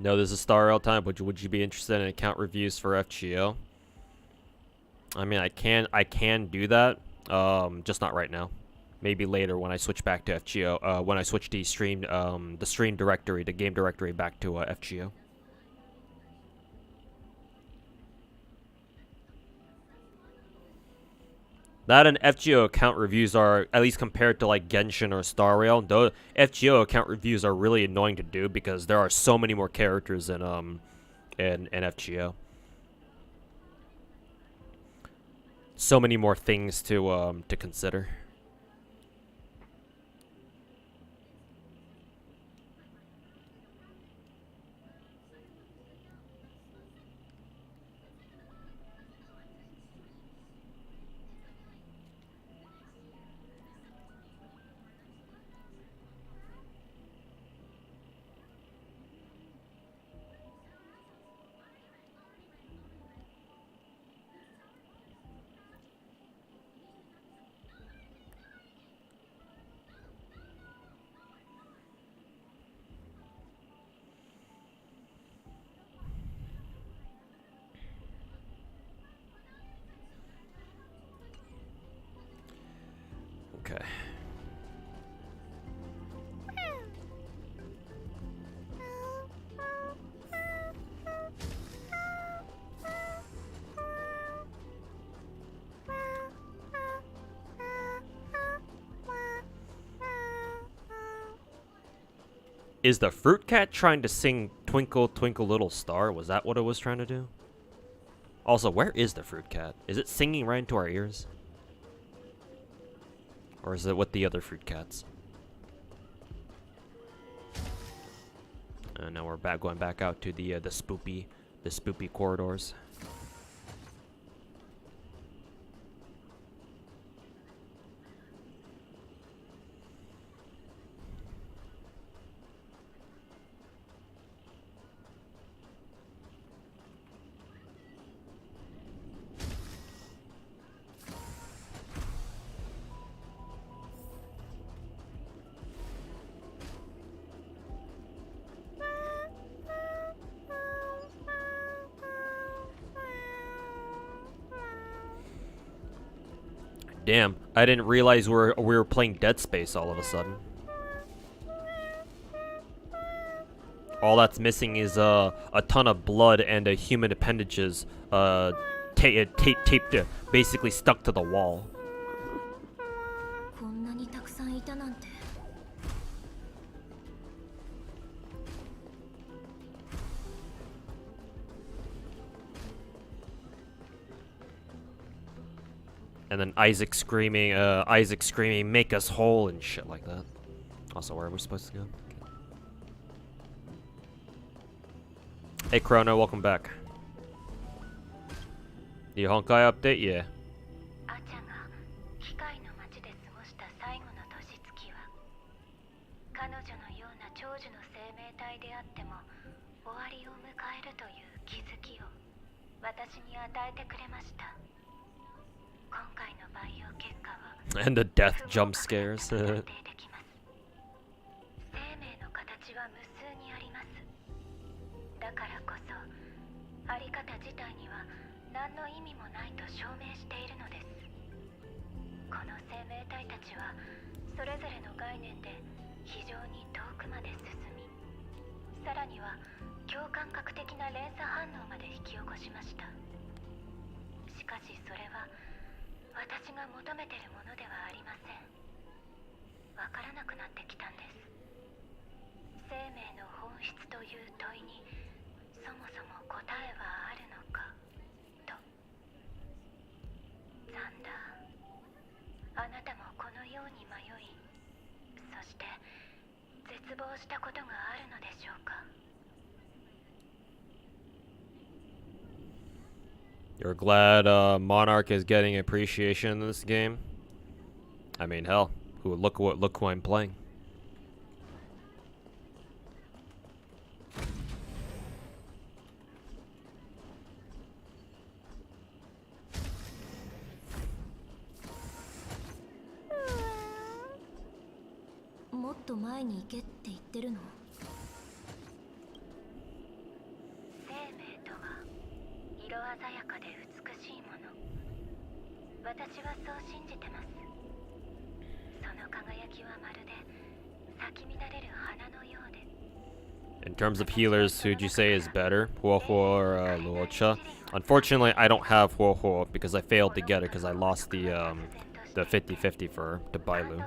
No, this is Star Rail time. Would you be interested in account reviews for FGO? I mean, I can do that. Just not right now. Maybe later when I switch back to FGO. When I switch the stream directory, the game directory back to FGO. That and FGO account reviews are, at least compared to like Genshin or Star Rail, the FGO account reviews are really annoying to do because there are so many more characters in FGO. So many more things to consider. Okay. Is the fruit cat trying to sing Twinkle Twinkle Little Star? Was that what it was trying to do? Also, where is the fruit cat? Is it singing right into our ears? Or is it with the other fruit cats? And now we're going back out to the spoopy corridors. Damn, I didn't realize we were playing Dead Space all of a sudden. All that's missing is a ton of blood and human appendages taped basically stuck to the wall. And then Isaac screaming, make us whole and shit like that. Also, where are we supposed to go? Okay. Hey Chrono, welcome back. The Honkai update? Yeah. And the death jump scares. You're glad Monarch is getting appreciation in this game? I mean, hell, look who I'm playing. 鮮やかで美しいもの。私はそう信じてます。その輝きはまるで咲き乱れる花のようで。In terms of healers, who'd you say is better, Huohuo or Luocha? Unfortunately, I don't have Huohuo because I failed to get it because I lost the 50-50 for Bailu.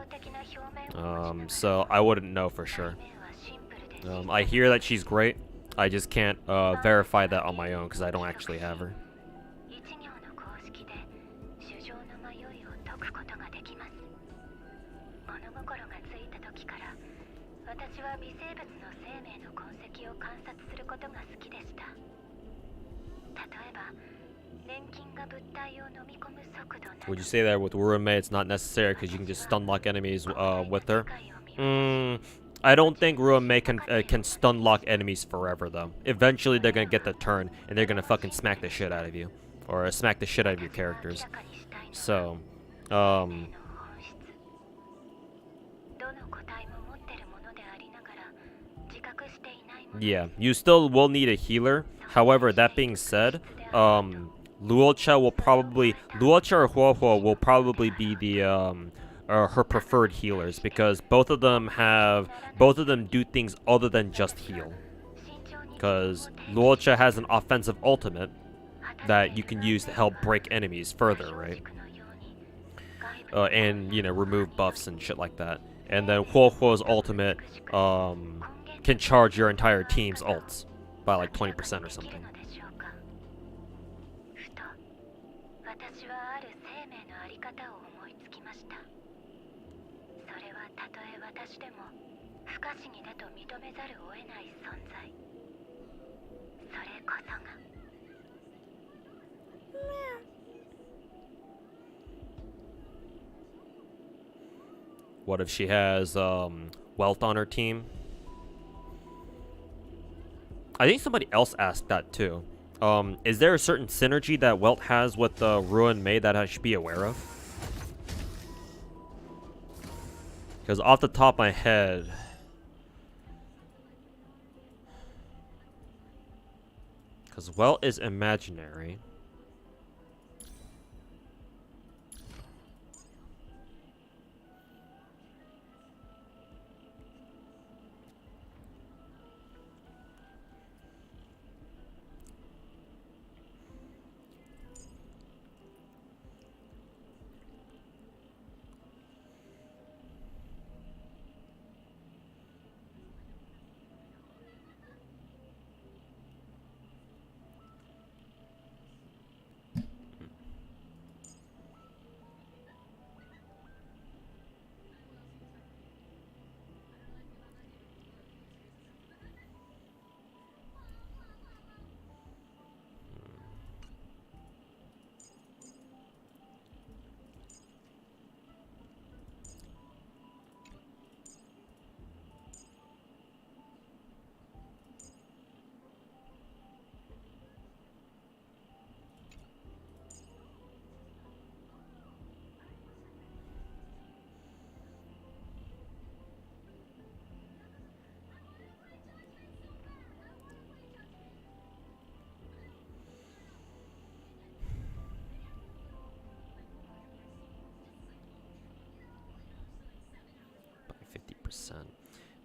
So I wouldn't know for sure. I hear that she's great. I just can't verify that on my own because I don't actually have her. Would you say that with Ruan Mei it's not necessary because you can just stun lock enemies with her? I don't think Ruan Mei can stun lock enemies forever though. Eventually they're gonna get the turn and they're gonna fucking smack the shit out of you. Or smack the shit out of your characters. So, yeah, you still will need a healer. However, that being said, Luocha or Huohuo will probably be the her preferred healers because both of them do things other than just heal. Because Luocha has an offensive ultimate that you can use to help break enemies further, right? And you know, remove buffs and shit like that. And then Huohuo's ultimate can charge your entire team's ults by like 20% or something. What if she has wealth on her team? I think somebody else asked that too. Is there a certain synergy that Welt has with Ruan Mei that I should be aware of? Because off the top of my head, because Welt is imaginary.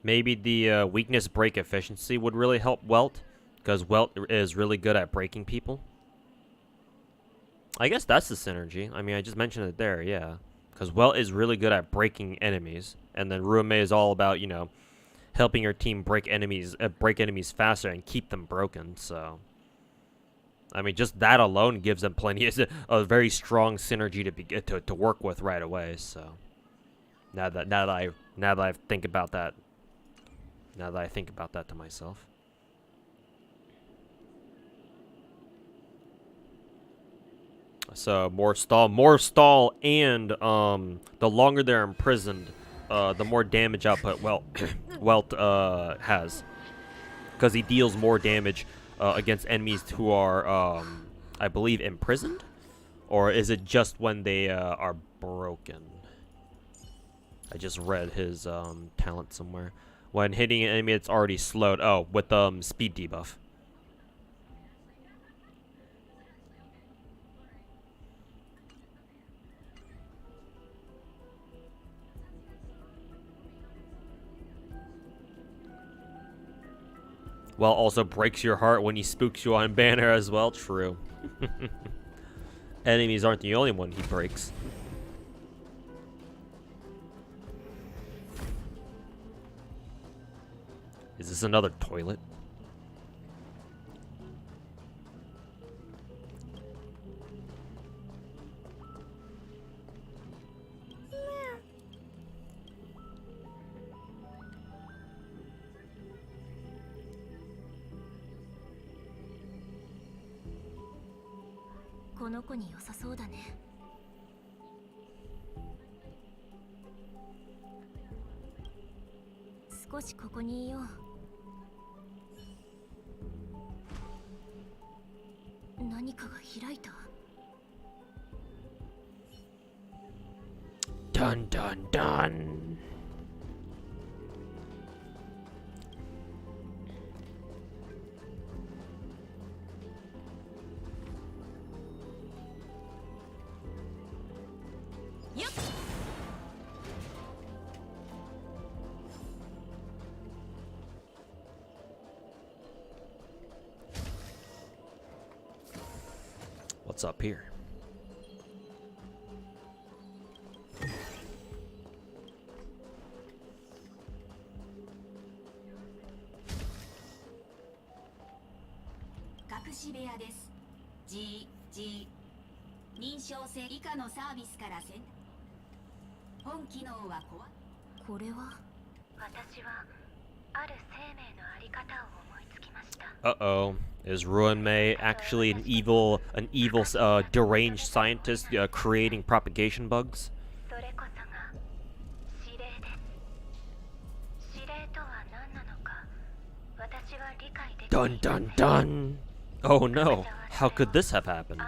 Maybe the weakness break efficiency would really help Welt, because Welt is really good at breaking people. I guess that's the synergy. I mean, I just mentioned it there, yeah. Because Welt is really good at breaking enemies, and then Ruan Mei is all about, you know, helping your team break enemies faster and keep them broken. So, I mean, just that alone gives them plenty of a very strong synergy to work with right away. So, now that I think about that to myself. So more stall, and the longer they're imprisoned, the more damage output Welt has, because he deals more damage against enemies who are, I believe, imprisoned, or is it just when they are broken? I just read his talent somewhere. When hitting an enemy, it's already slowed. Oh, with speed debuff. Well, also breaks your heart when he spooks you on banner as well. True. Enemies aren't the only one he breaks. Is this another toilet? Dun dun dun. What's up here? Uh-oh. Is Ruan Mei actually an evil deranged scientist creating propagation bugs? Dun dun dun! Oh no! How could this have happened?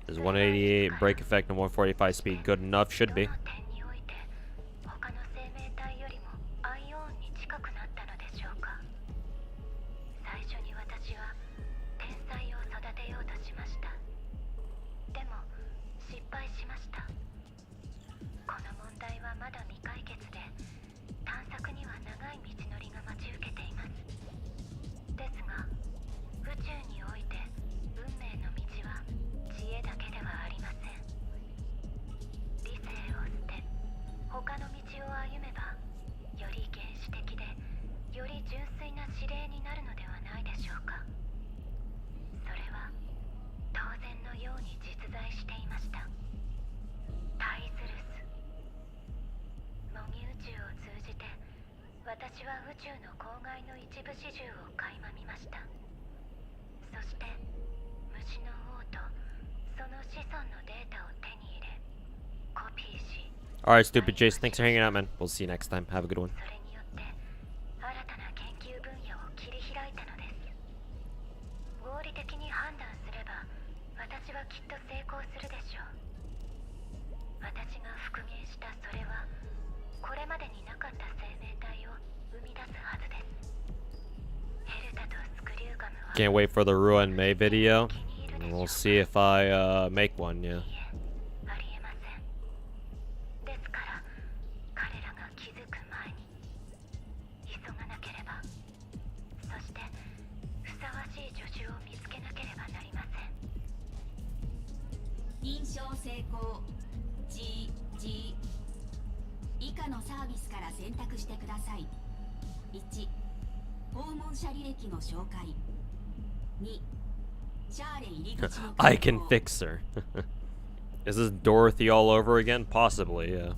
Is 188 brake effect and 145 speed good enough? Should be. Alright, stupid Jace. Thanks for hanging out, man. We'll see you next time. Have a good one. Can't wait for the Ruan Mei video. And we'll see if I make one, yeah. I can fix her. Is this Dorothy all over again? Possibly, yeah.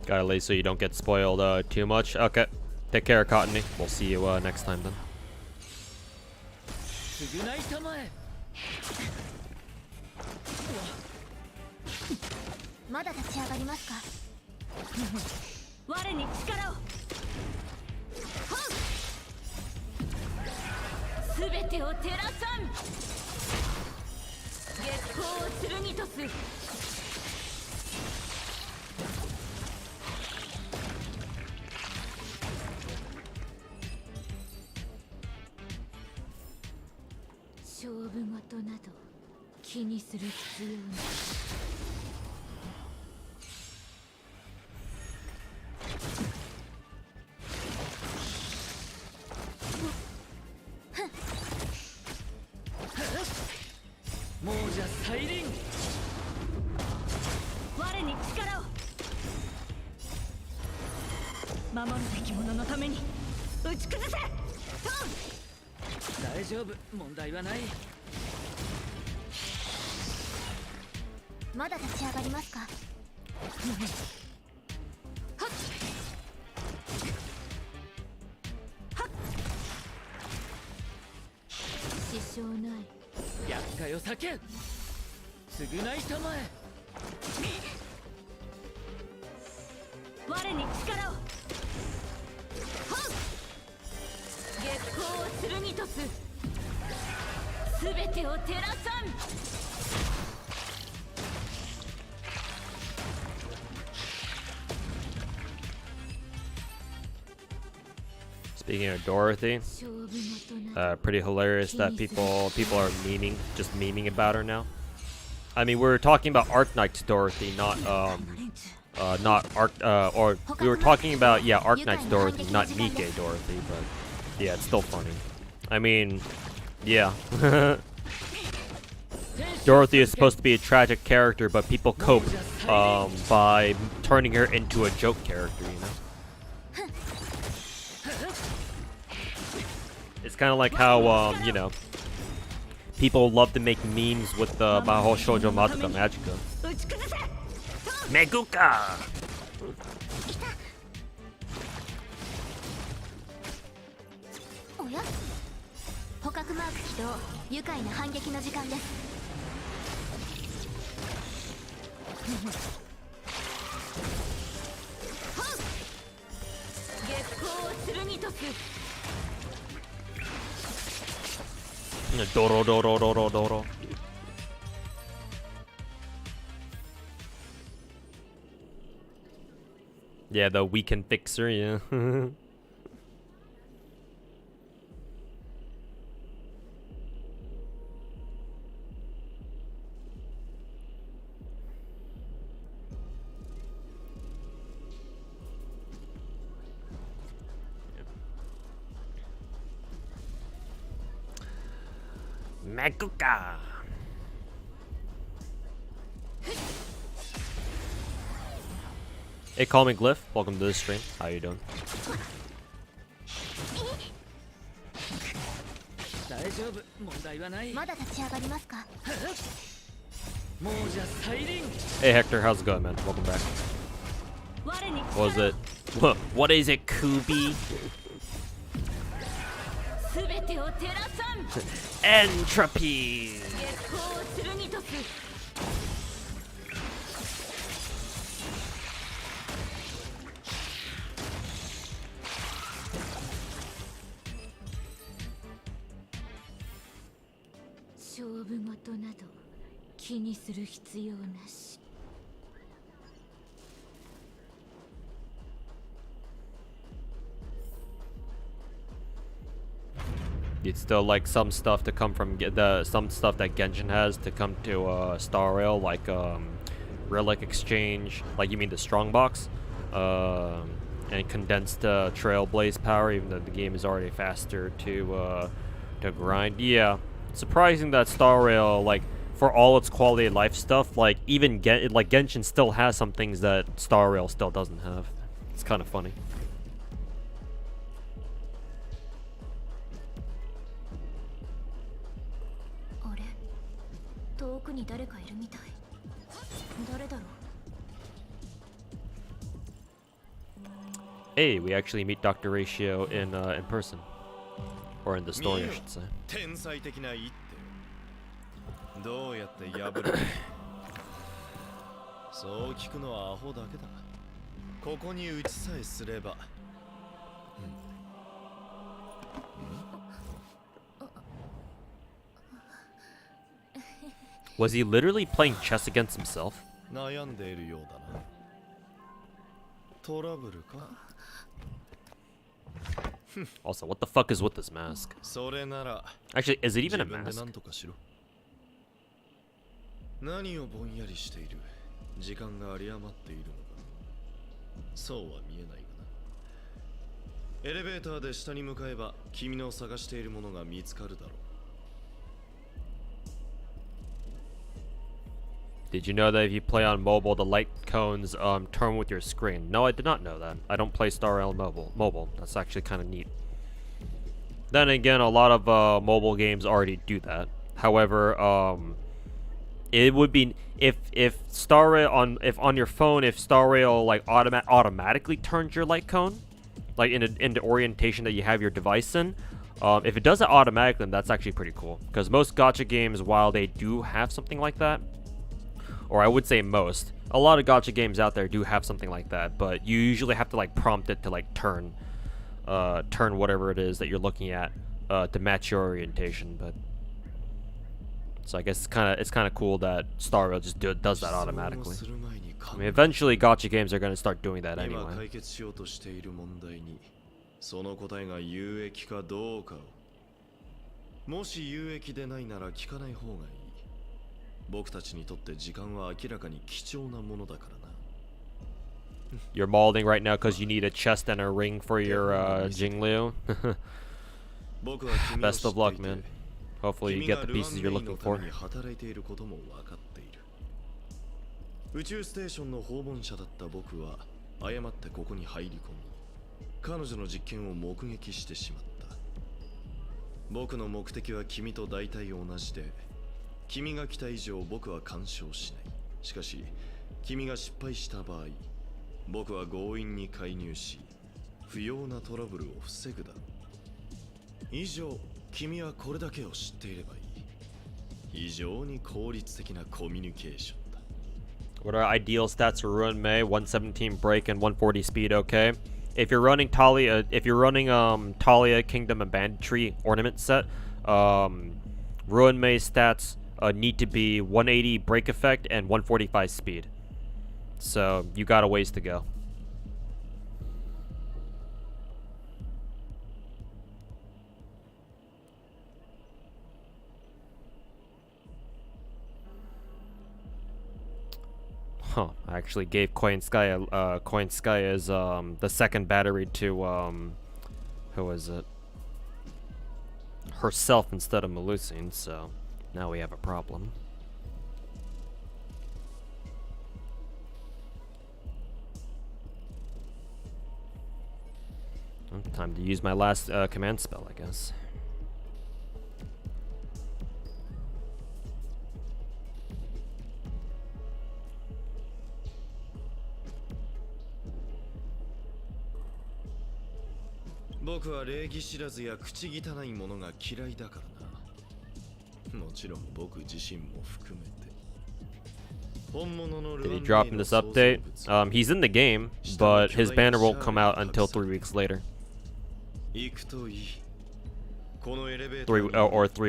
Gotta leave so you don't get spoiled too much. Okay. Take care, Cottony. We'll see you next time then. まだ立ち上がりますか。我に力を。すべてを照らさん。月光を剣とす。勝負事など気にする必要ない。亡者再臨。我に力を。守るべき者のために打ち崩せ。大丈夫、問題はない。まだ立ち上がりますか。はっ。はっ。支障ない。厄介を避け。償いたまえ。我に力を。月光を剣とす。すべてを照らさん。Speaking of Dorothy, pretty hilarious that people are just memeing about her now. I mean, we were talking about Arknight's Dorothy, not or we were talking about Arknight's Dorothy, not Mike Dorothy, but yeah, it's still funny. I mean, yeah. Dorothy is supposed to be a tragic character, but people cope by turning her into a joke character, you know? It's kind of like how, you know, people love to make memes with the Mahou Shoujo Madoka Magica. Meguka! おや、捕獲マーク起動。愉快な反撃の時間です。月光を剣とす。Doro doro doro doro. Yeah, the weekend fixer, yeah. Meguka. Hey, call me Glyph. Welcome to the stream. How you doing? 大丈夫、問題はない。まだ立ち上がりますか。亡者再臨。 Hey Hector, how's it going, man? Welcome back. What is it? What is it, Kubi? すべてを照らさん。Entropy. 月光を剣とす。勝負事など気にする必要なし。You'd still like some stuff to come from some stuff that Genshin has to come to Star Rail, like Relic Exchange, like you mean the Strongbox, and condensed Trailblaze power, even though the game is already faster to grind. Yeah, surprising that Star Rail, like for all its quality of life stuff, like even Genshin still has some things that Star Rail still doesn't have. It's kind of funny. 遠くに誰かいるみたい。誰だろう。 Hey, we actually meet Dr. Ratio in person, or in the story, I should say. 天才的な一手。どうやって破るそう聞くのはアホだけだ。ここに打ちさえすれば。Was he literally playing chess against himself? 悩んでいるようだな。トラブルか Also, what the fuck is with this mask? それなら Actually, is it even a 自分で mask? 何とかしろ。何をぼんやりしている。時間が有り余っているのか。そうは見えないがな。エレベーターで下に向かえば君の探しているものが見つかるだろう。Did you know that if you play on mobile, the light cones turn with your screen? No, I did not know that. I don't play Star Rail mobile. That's actually kind of neat. Then again, a lot of mobile games already do that. However, it would be if Star Rail on your phone, if Star Rail like automatically turns your light cone, like in the orientation that you have your device in. If it does it automatically, then that's actually pretty cool. Because most gacha games, while they do have something like that, or I would say most, a lot of gacha games out there do have something like that, but you usually have to like prompt it to like turn whatever it is that you're looking at to match your orientation. But so I guess it's kind of cool that Star Rail just does that automatically. I mean, eventually gacha games are going to start doing that anyway. その答えが有益かどうかを。もし有益でないなら聞かない方がいい。僕たちにとって時間は明らかに貴重なものだからな。You're molding right now because you need a chest and a ring for your Jingliu. Best of luck, man. Hopefully you get the pieces you're looking for. 宇宙ステーションの訪問者だった僕は誤ってここに入り込み、彼女の実験を目撃してしまった。僕の目的は君と大体同じで、君が来た以上僕は干渉しない。しかし、君が失敗した場合、僕は強引に介入し、不要なトラブルを防ぐだろう。以上、君はこれだけを知っていればいい。非常に効率的なコミュニケーションだ。What are ideal stats for Ruan Mei? 117 break and 140 speed, okay? If you're running Talia, Talia Kingdom and Banditry ornament set, Ruan Mei stats need to be 180 break effect and 145 speed. So you got a ways to go. Huh, I actually gave Koinskaya the second battery to who is it? Herself instead of Melusine, so now we have a problem. Well, time to use my last command spell, I guess.僕は礼儀知らずや口汚いものが嫌いだからな。もちろん僕自身も含めて。Did he drop in this update? He's in the game, but his banner won't come out until 3 weeks later. 3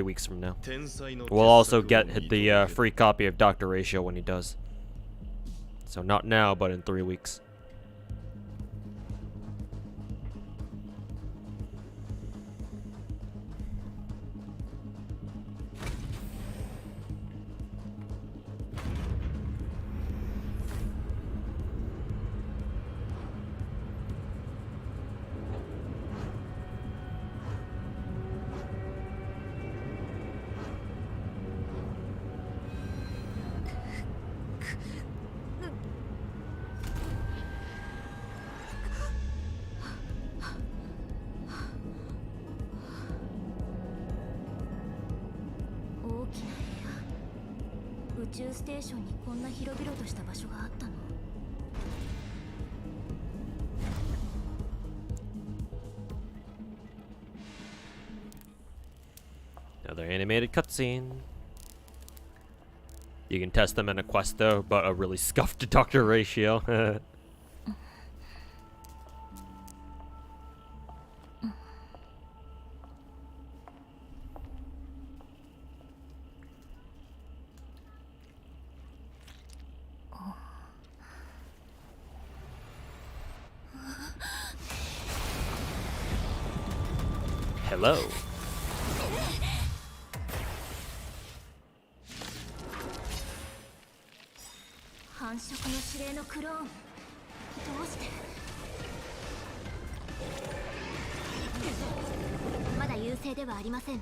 weeks from now. We'll also get the free copy of Dr. Ratio when he does. So not now, but in 3 weeks. Another animated cutscene. You can test them in a quest though, but a really scuffed doctor ratio. Hello. 繁殖の指令のクローンどうしてまだ優勢ではありません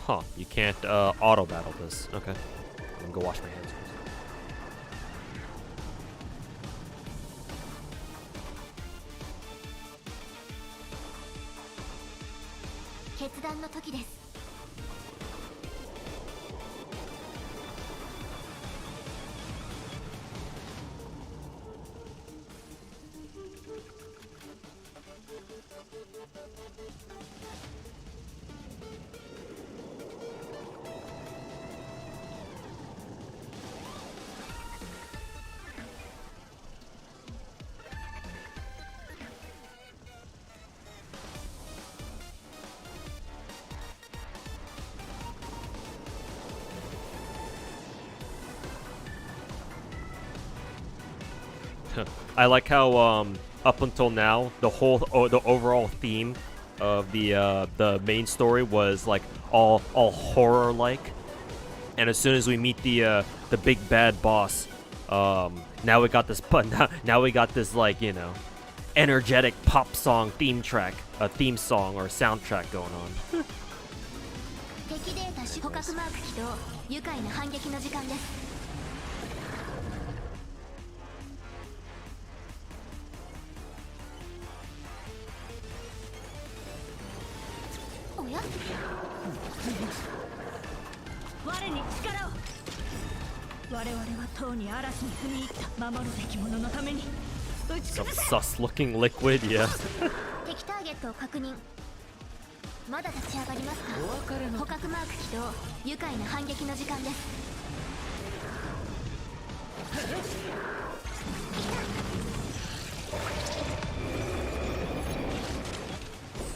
Huh, you can't auto battle this. Okay. I'm gonna go wash my hands. 決断の時です I like how up until now the overall theme of the main story was like all horror like, and as soon as we meet the big bad boss, now we got this now we got this, like, you know, energetic pop song theme track, a theme song or soundtrack going on. 敵データ捕獲マーク起動愉快な反撃の時間です おや我に力を我々はとうに嵐に踏み入った守るべき者のために打ち Some 崩せ sus looking liquid, yeah. 敵ターゲットを確認まだ立ち上がりますか捕獲マーク起動愉快な反撃の時間です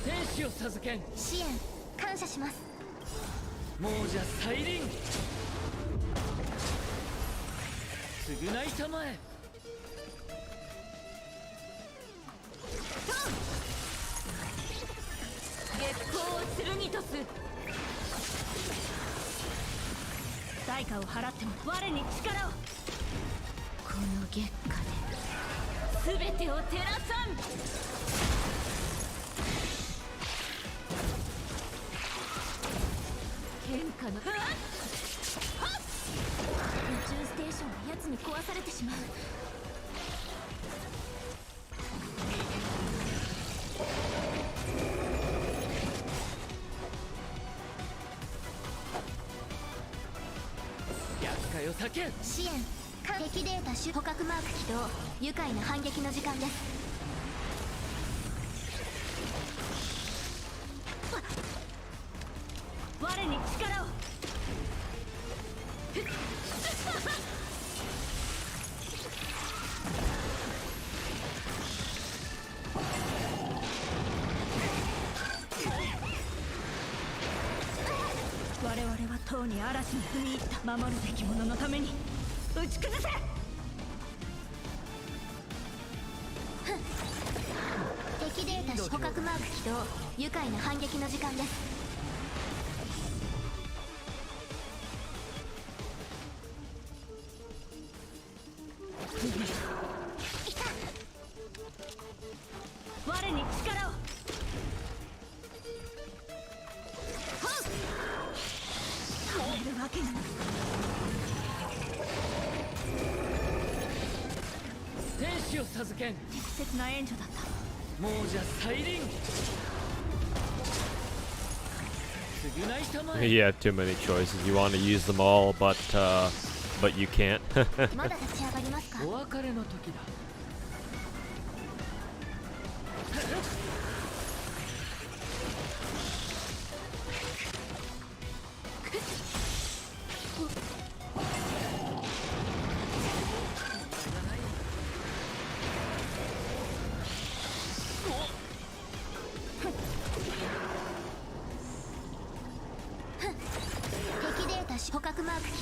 天使を授けん支援感謝します亡者再臨償いたまえ月光を剣とす代価を払っても我に力をこの月下で全てを照らさん変化の宇宙ステーションが奴に壊されてしまう厄介を避けん支援敵データ捕獲マーク起動愉快な反撃の時間です我に力を我々はとうに嵐に踏み入った守るべき者のために打ち崩せ敵データ捕獲マーク起動愉快な反撃の時間です我に力を止めるわけに天使を授けん適切な援助だった亡者再臨償いたまえ You have too many choices. You want to use them all, but you can't. まだ立ち上がりますかお別れの時だ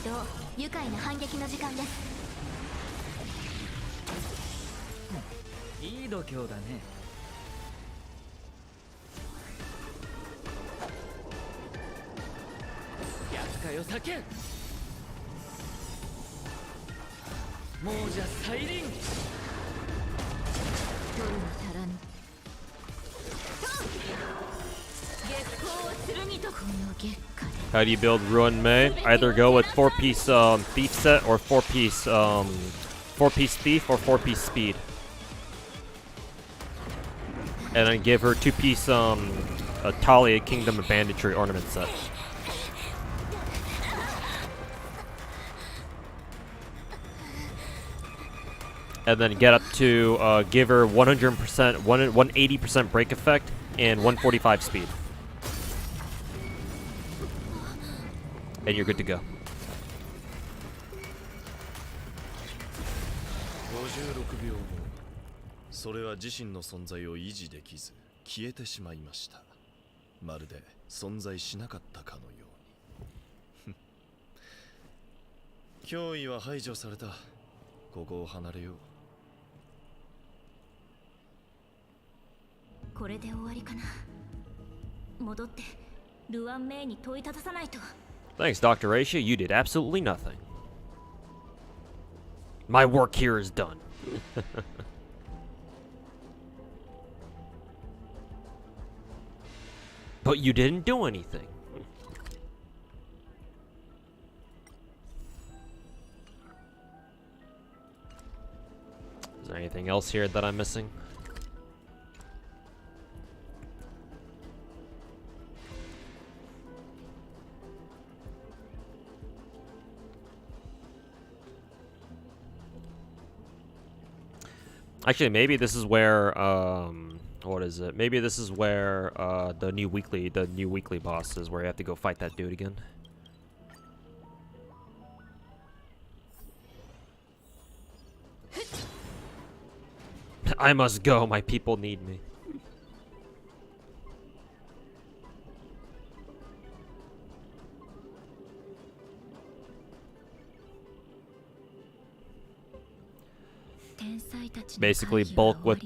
動愉快な反撃の時間です。いい度胸だね。厄介を避けん。亡者再臨。取るに足らぬ。月光を剣とこの月下で。 How do you build Ruan Mei? Either go with 4-piece thief set or 4-piece 4-piece thief or 4-piece speed. And then give her 2-piece Talia Kingdom of Banditry ornament set. And then get up to give her 100%, 180% break effect and 145 speed. And you're good to go. 56秒後、それは自身の存在を維持できず消えてしまいました。まるで存在しなかったかのように。脅威は排除された。ここを離れよう。これで終わりかな。戻ってルアンメイに問いたださないと。 Thanks, Dr. Aisha. You did absolutely nothing. My work here is done. But you didn't do anything. Is there anything else here that I'm missing? Actually, maybe this is where what is it? Maybe this is where the new weekly boss is, where you have to go fight that dude again. I must go. My people need me. Basically bulk with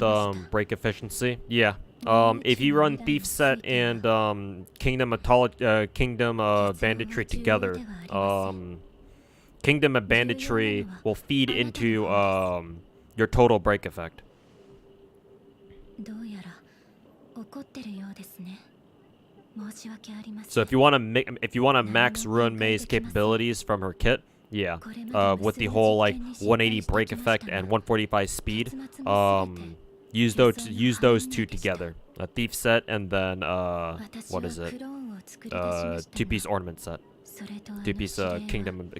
break efficiency. Yeah. If you run thief set and kingdom banditry together, kingdom of banditry will feed into your total break effect. So if you want to max Ruan Mei's capabilities from her kit, yeah, with the whole like 180 break effect and 145 speed, use those two together. A thief set and then what is it? 2-piece ornament set. 2-piece kingdom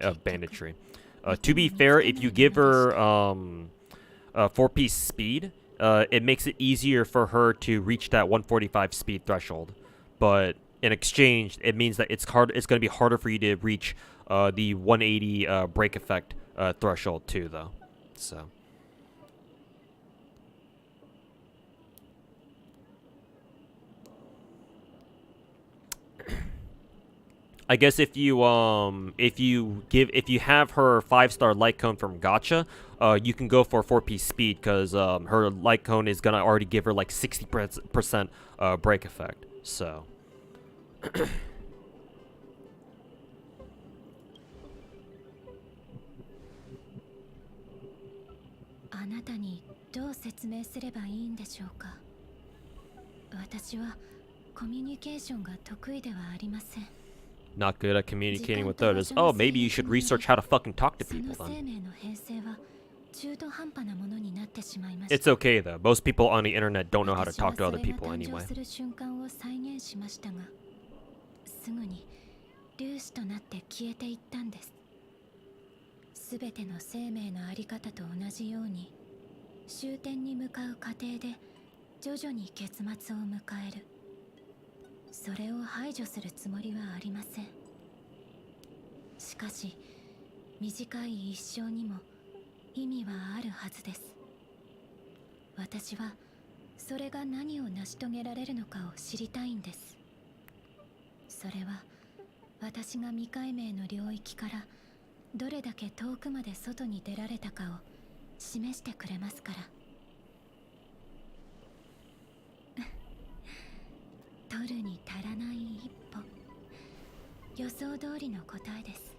of banditry. To be fair, if you give her 4-piece speed, it makes it easier for her to reach that 145 speed threshold. But in exchange, it means that it's going to be harder for you to reach the 180 break effect threshold too, though. So. I guess if you have her 5-star light cone from Gacha, you can go for 4-piece speed because her light cone is gonna already give her like 60% break effect. So. Not good at communicating with others. Oh, maybe you should research how to fucking talk to people then. It's okay though. Most people on the internet don't know how to talk to other people anyway. 私が未解明の領域からどれだけ遠くまで外に出られたかを示してくれますから。取るに足らない一歩、予想通りの答えです。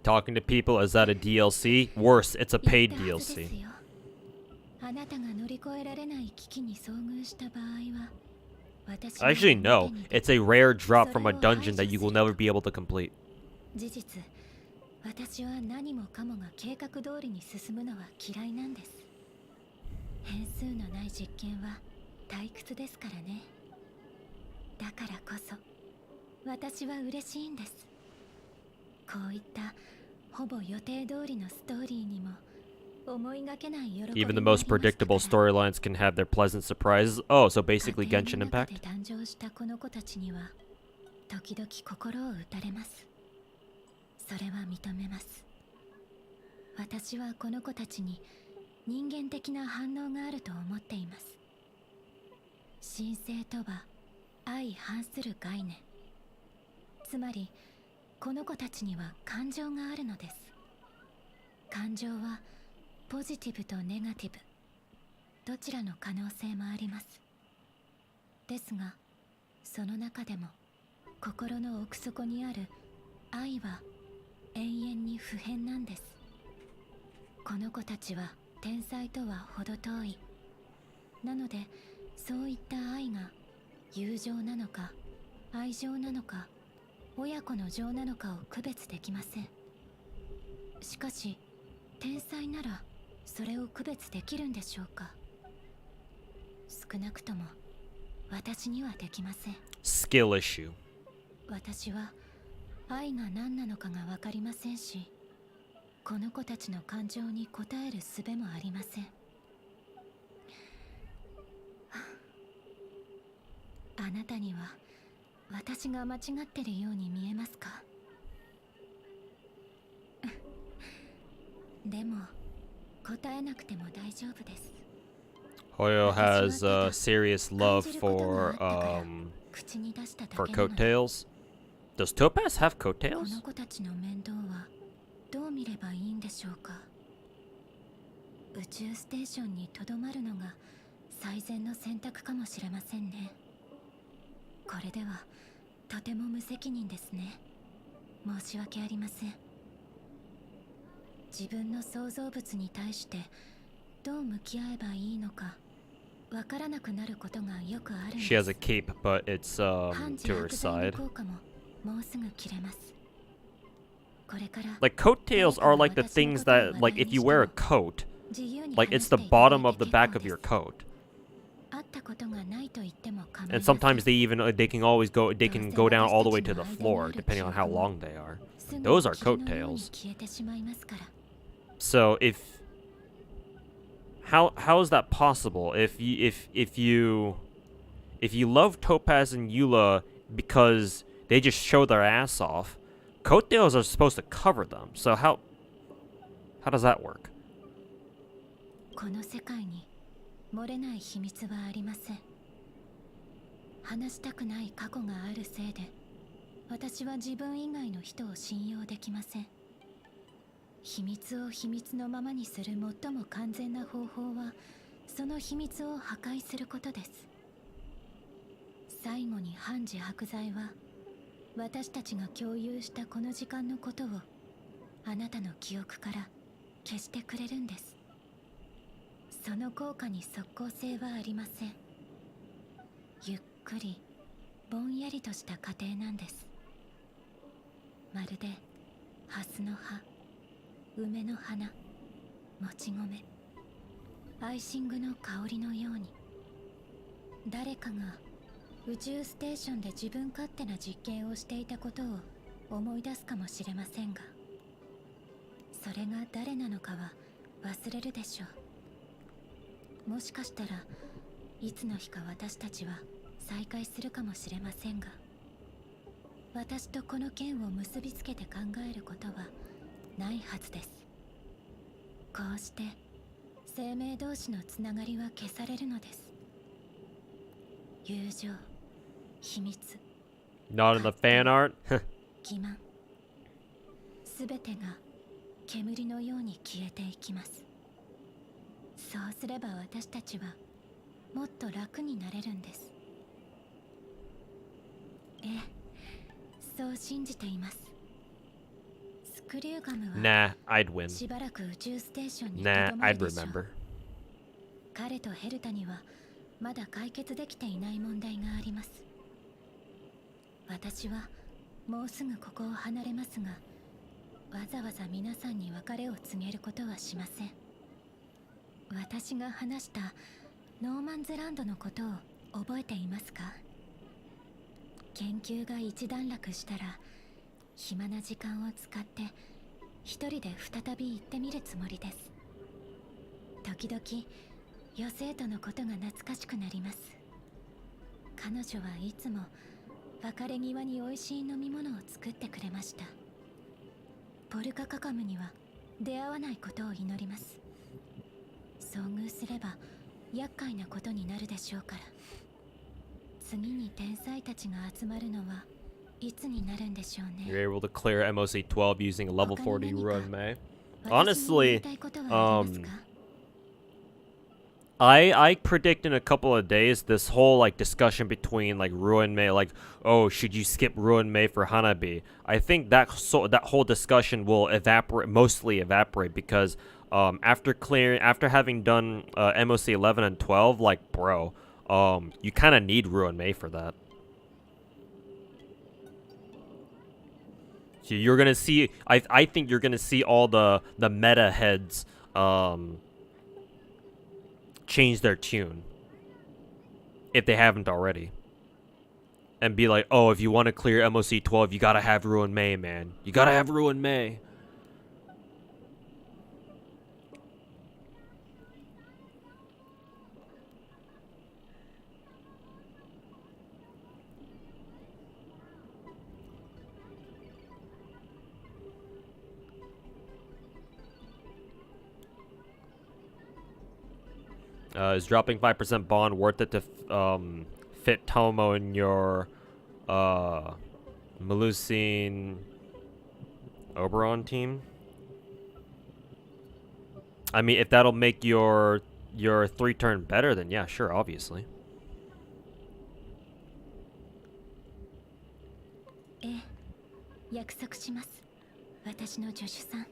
Talking to people, is that a DLC? Worse, it's a paid DLC. あなたが乗り越えられない危機に遭遇した場合は、Actually, no. It's a rare drop from a dungeon that you will never be able to complete. 事実、私は何もかもが計画通りに進むのは嫌いなんです。変数のない実験は退屈ですからね。だからこそ私は嬉しいんです。こういったほぼ予定通りのストーリーにも思いがけない喜びがありま Even the したから。 most predictable storylines can have their pleasant surprises. Oh, so basically 家 Genshin 庭の中 Impact? で誕生したこの子たちには時々心を打たれます。それは認めます。私はこの子たちに人間的な反応があると思っています。神聖とは相反する概念。つまりこの子たちには感情があるのです。感情はポジティブとネガティブ、どちらの可能性もあります。ですが、その中でも心の奥底にある愛は永遠に不変なんです。この子たちは天才とは程遠い。なので、そういった愛が友情なのか愛情なのか親子の情なのかを区別できません。しかし天才ならそれを区別できるんでしょうか。少なくとも私にはできません。 Skill issue. 私は愛が何なのかが分かりませんし、この子たちの感情に応える術もありません。あなたには私が間違ってるように見えますか？でも答えなくても大丈夫です。 Hoyo has serious love for coattails. Does Topaz have こ coattails? の子たちの面倒はどう見ればいいんでしょうか。宇宙ステーションにとどまるのが最善の選択かもしれませんね。これではとても無責任ですね。申し訳ありません。自分の創造物に対してどう向き合えばいいのかわからなくなることがよくあるんです。 She has a cape, but it's to her side. 効果ももうすぐ切れます。これから Like coattails are like the things that, like, if you wear a coat, like it's the bottom of the back of your coat. 会ったことがないと言っても構いま And せん。 sometimes they can always go, they can go down all the way to the floor, depending on how long they are. すぐ Those are 霧のように coattails. 消えてしまいますから。 So how is that possible? If you love Topaz and Eula because they just show their ass off, coattails are supposed to cover them. So how does that work? この世界に漏れない秘密はありません。話したくない過去があるせいで、私は自分以外の人を信用できません。秘密を秘密のままにする最も完全な方法は、その秘密を破壊することです。最後に反自白剤は、私たちが共有したこの時間のことを、あなたの記憶から消してくれるんです。その効果に即効性はありません。ゆっくりぼんやりとした過程なんです。まるでハスの葉、梅の花、もち米、アイシングの香りのように。誰かが宇宙ステーションで自分勝手な実験をしていたことを思い出すかもしれませんが、それが誰なのかは忘れるでしょう。もしかしたらいつの日か私たちは再会するかもしれませんが、私とこの件を結びつけて考えることはないはずです。こうして生命同士のつながりは消されるのです。友情、秘密、 Not in the fan art? 欺瞞、すべてが煙のように消えていきます。そうすれば私たちはもっと楽になれるんです。ええ、そう信じています。スクリューガムは Nah, I'd win. しばらく宇宙ステーションに Nah, 留ま I'd るでしょう。 remember. 彼とヘルタにはまだ解決できていない問題があります。私はもうすぐここを離れますが、わざわざ皆さんに別れを告げることはしません。私が話したノーマンズランドのことを覚えていますか？研究が一段落したら暇な時間を使って一人で再び行ってみるつもりです。時々余生徒のことが懐かしくなります。彼女はいつも別れ際に美味しい飲み物を作ってくれました。ポルカカカムには出会わないことを祈ります。遭遇すれば厄介なことになるでしょうから。次に天才たちが集まるのはいつになるんでしょうね。 You're able to clear MOC 12 using a level 40 Ruan Mei. 私に言い Honestly, たいことはありますか？ I predict in a couple of days this whole like discussion between like Ruan Mei, like, oh, should you skip Ruan Mei for Hanabi? I think that whole discussion will mostly evaporate because after having done MOC 11 and 12, like, bro, you kind of need Ruan Mei for that. So you're gonna see, I think you're gonna see all the meta heads change their tune if they haven't already, and be like, oh, if you want to clear MOC 12, you gotta have Ruan Mei, man. You gotta have Ruan Mei. Is dropping 5% bond worth it to fit Tomo in your Melusine Oberon team? I mean, if that'll make your 3-turn better, then yeah, sure, obviously. ええ、約束します。私の助手さん。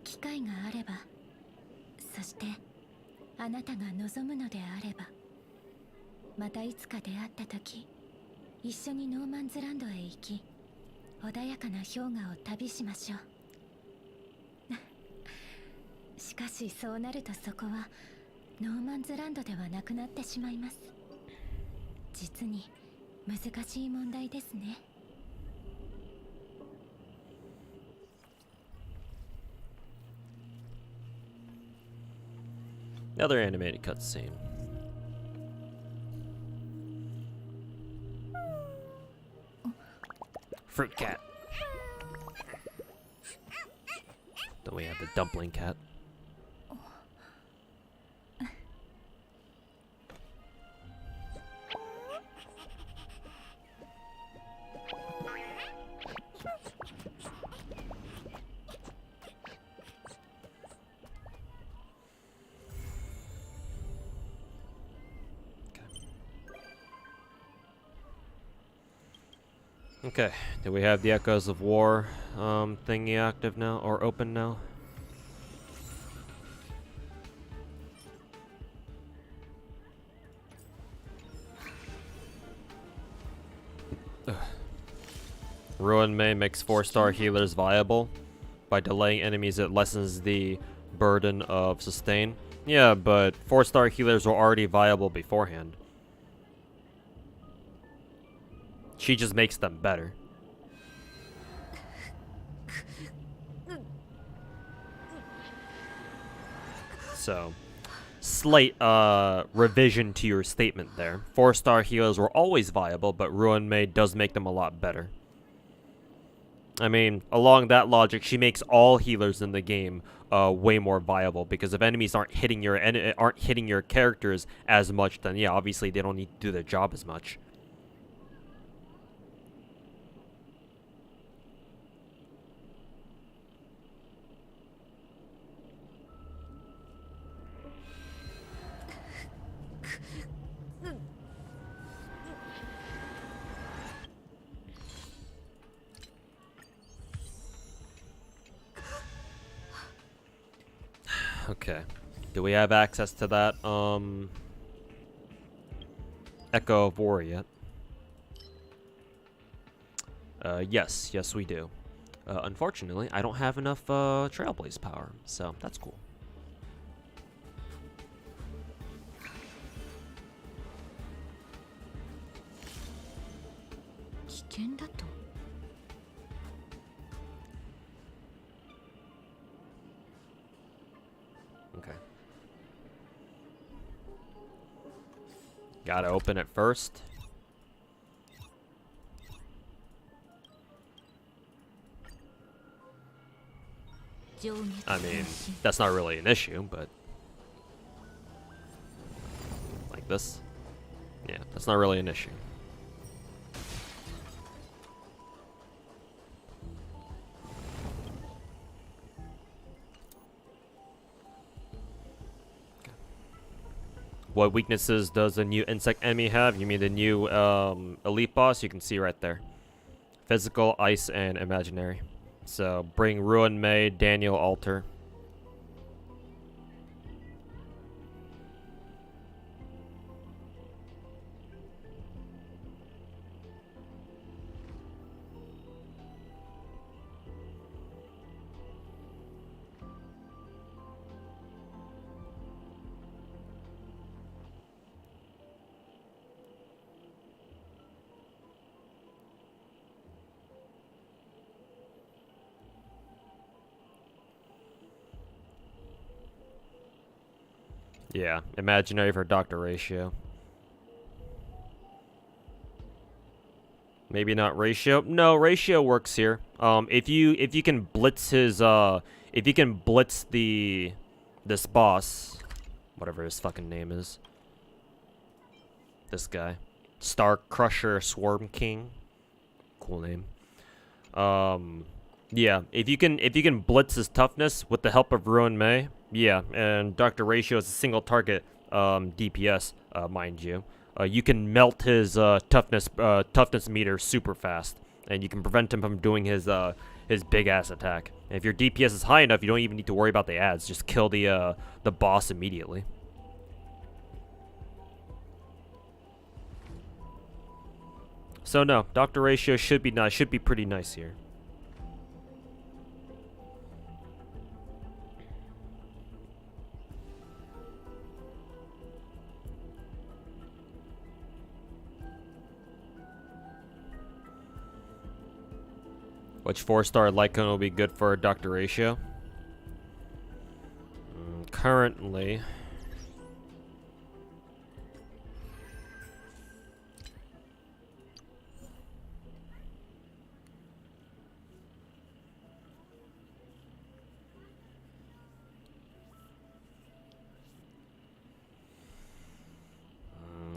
機会があれば、そしてあなたが望むのであれば、またいつか出会った時、一緒にノーマンズランドへ行き、穏やかな氷河を旅しましょう。しかしそうなるとそこはノーマンズランドではなくなってしまいます。実に難しい問題ですね。Another animated cutscene. Fruit cat. Then we have the dumpling cat. Okay, do we have the Echoes of War thingy active now, or open now? Ruan Mei makes 4-star healers viable. By delaying enemies, it lessens the burden of sustain. Yeah, but 4-star healers were already viable beforehand. She just makes them better. So, slight revision to your statement there. 4-star healers were always viable, but Ruan Mei does make them a lot better. I mean, along that logic, she makes all healers in the game way more viable, because if enemies aren't hitting your characters as much, then yeah, obviously they don't need to do their job as much. Okay. Do we have access to that, Echo of War yet? Yes. Yes, we do. Unfortunately, I don't have enough, Trailblaze power, so that's cool. Okay. Gotta open it first. I mean, that's not really an issue, but... like this? Yeah, that's not really an issue. What weaknesses does the new insect enemy have? You mean the new elite boss? You can see right there. Physical, ice, and imaginary. So bring Ruan Mei, Daniel, Alter. Yeah, imaginary for Dr. Ratio. Maybe not Ratio. No, Ratio works here. If you can blitz his if you can blitz this boss, whatever his fucking name is. This guy. Star Crusher Swarm King. Cool name. Yeah, if you can blitz his toughness with the help of Ruan Mei, yeah, and Dr. Ratio is a single target DPS, mind you. You can melt his toughness meter super fast, and you can prevent him from doing his big ass attack. And if your DPS is high enough, you don't even need to worry about the ads. Just kill the boss immediately. So no, Dr. Ratio should be nice. Should be pretty nice here. Which 4-star Lycon will be good for Dr. Ratio? Currently...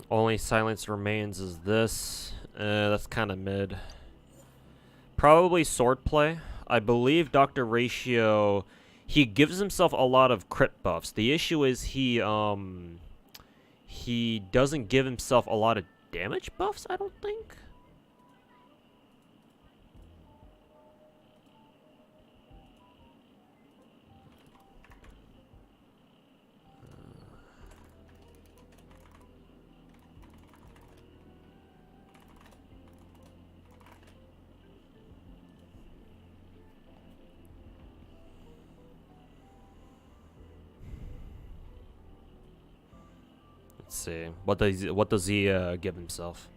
only silence remains is this. That's kind of mid. Probably swordplay. I believe Dr. Ratio, he gives himself a lot of crit buffs. The issue is he doesn't give himself a lot of damage buffs, I don't think. Let's see. What does he give himself?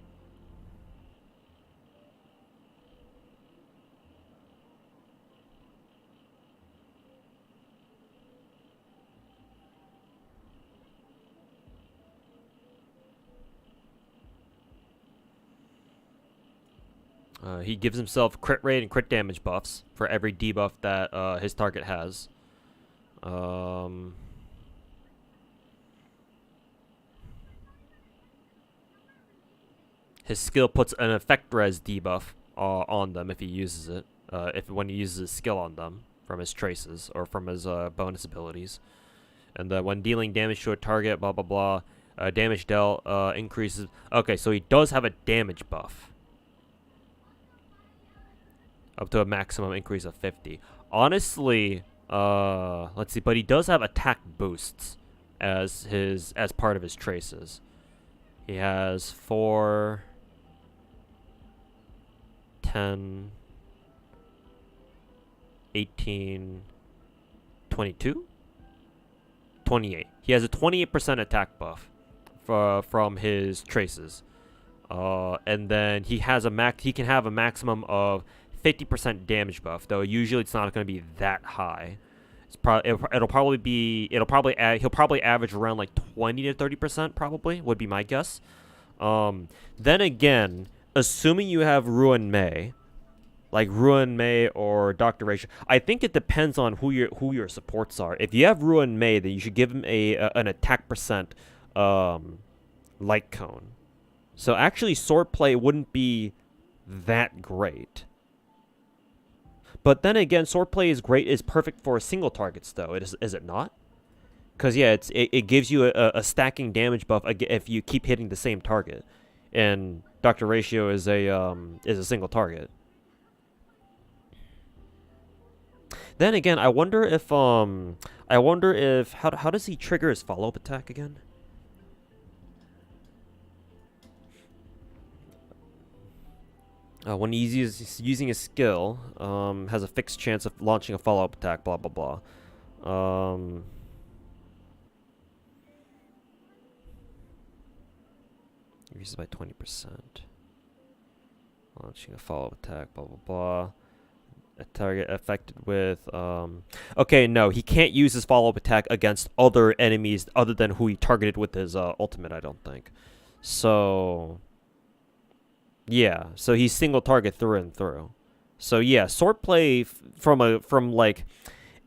He gives himself crit rate and crit damage buffs for every debuff that his target has. His skill puts an effect res debuff on them if he uses it. When he uses his skill on them from his traces or from his bonus abilities. And when dealing damage to a target, blah blah blah, damage dealt increases. Okay, so he does have a damage buff. Up to a maximum increase of 50. Honestly, let's see, but he does have attack boosts as part of his traces. He has 4, 10, 18, 22, 28. He has a 28% attack buff from his traces. And then he can have a maximum of 50% damage buff, though usually it's not going to be that high. He'll probably average around like 20 to 30% probably would be my guess. Then again, assuming you have Ruan Mei, like Ruan Mei or Dr. Ratio, I think it depends on who your supports are. If you have Ruan Mei, then you should give him an attack percent light cone. So actually swordplay wouldn't be that great. But then again, swordplay is perfect for single targets, though. Is it not? Because yeah, it gives you a stacking damage buff if you keep hitting the same target, and Dr. Ratio is a single target. Then again, I wonder if how does he trigger his follow-up attack again? When he's using a skill, has a fixed chance of launching a follow-up attack, blah, blah, blah. Increases by 20%. Launching a follow-up attack, blah, blah, blah. A target affected with... Okay, no, he can't use his follow-up attack against other enemies other than who he targeted with his ultimate, I don't think. So... yeah, so he's single target through and through. So yeah, swordplay from like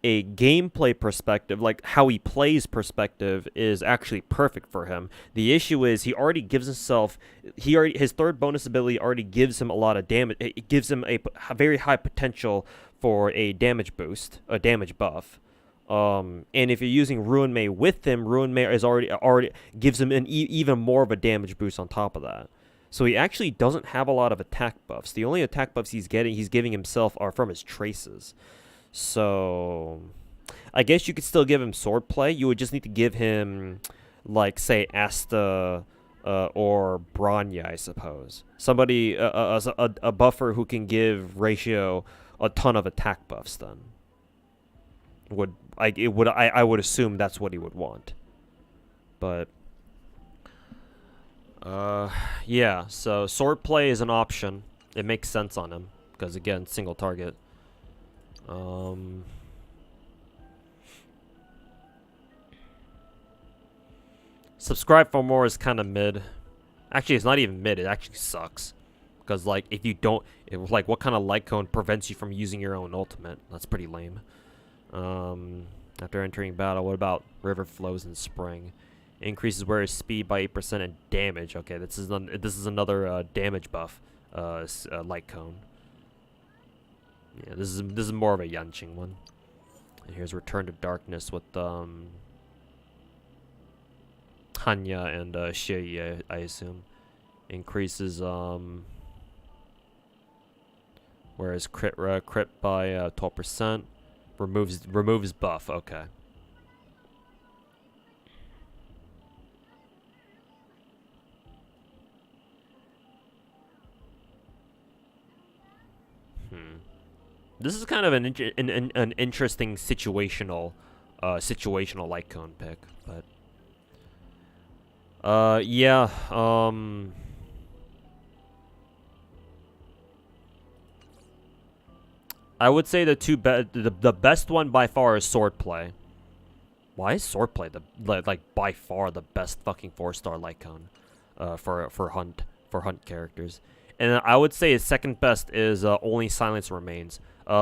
a gameplay perspective, like how he plays perspective, is actually perfect for him. The issue is he already gives himself, his third bonus ability already gives him a lot of damage. It gives him a very high potential for a damage boost, a damage buff. And if you're using Ruan Mei with him, Ruan Mei is already gives him an even more of a damage boost on top of that. So he actually doesn't have a lot of attack buffs. The only attack buffs he's giving himself are from his traces. So I guess you could still give him swordplay. You would just need to give him, like, say, Asta or Bronya, I suppose. Somebody, a buffer who can give Ratio a ton of attack buffs. Then I would assume that's what he would want. But yeah, so swordplay is an option. It makes sense on him because, again, single target. Subscribe for more is kind of mid. Actually, it's not even mid. It actually sucks. Because, like, if you don't... like, what kind of light cone prevents you from using your own ultimate? That's pretty lame. After entering battle, what about River Flows in Spring? Increases wearer's speed by 8% and damage. Okay, this is another damage buff. Light cone. Yeah, this is more of a Yanqing one. And here's Return to Darkness with Hanya and Xie, I assume. Increases whereas crit by 12%. Removes buff. Okay. This is kind of an interesting situational light cone pick, but yeah, I would say the best one by far is swordplay. Why is swordplay like by far the best fucking 4-star light cone for hunt characters? And I would say his second best is Only Silence Remains.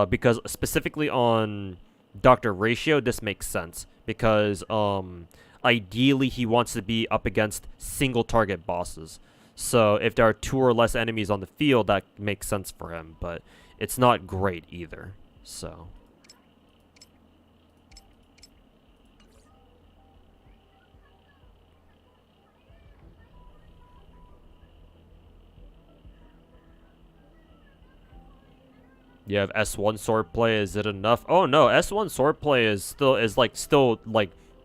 Because specifically on Dr. Ratio, this makes sense. Because ideally he wants to be up against single target bosses. So if there are 2 or less enemies on the field, that makes sense for him. But it's not great either. So... You have S1 swordplay, is it enough? Oh no, S1 swordplay is still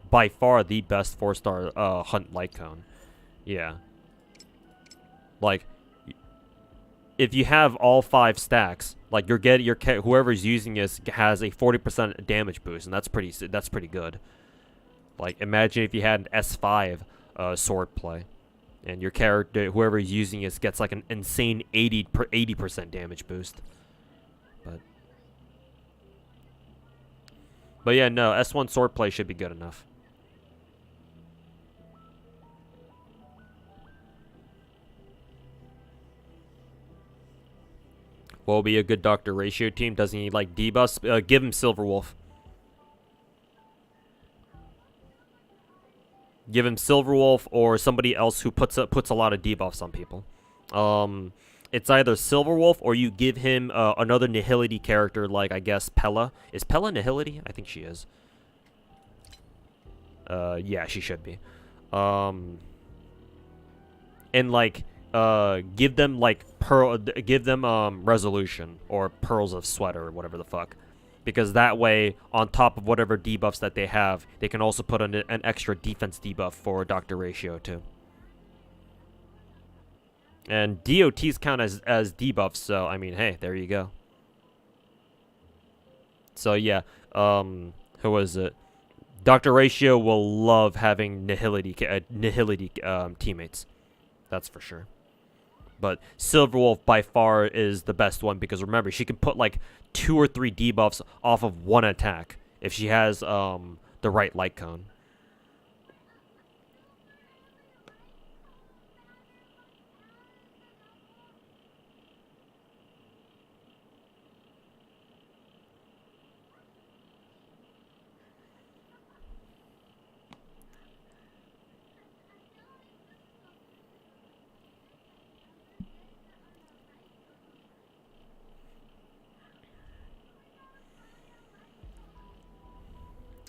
by far the best 4-star hunt light cone. Yeah. Like if you have all 5 stacks, like whoever's using this has a 40% damage boost, and that's pretty good. Like imagine if you had an S5 swordplay, and your character, whoever's using it, gets like an insane 80% damage boost. But yeah, no, S1 swordplay should be good enough. What will be a good Dr. Ratio team? Doesn't he like debuffs? Give him Silverwolf. Give him Silverwolf or somebody else who puts a lot of debuffs on people. It's either Silverwolf or you give him another Nihility character like, I guess, Pella. Is Pella Nihility? I think she is. Yeah, she should be. And like, give them like Resolution or Pearls of Sweat or whatever the fuck. Because that way, on top of whatever debuffs that they have, they can also put an extra defense debuff for Dr. Ratio too. And DOTs count as debuffs, so I mean, hey, there you go. So yeah, who was it? Dr. Ratio will love having Nihility teammates. That's for sure. But Silverwolf by far is the best one because remember, she can put like 2 or 3 debuffs off of one attack if she has the right light cone.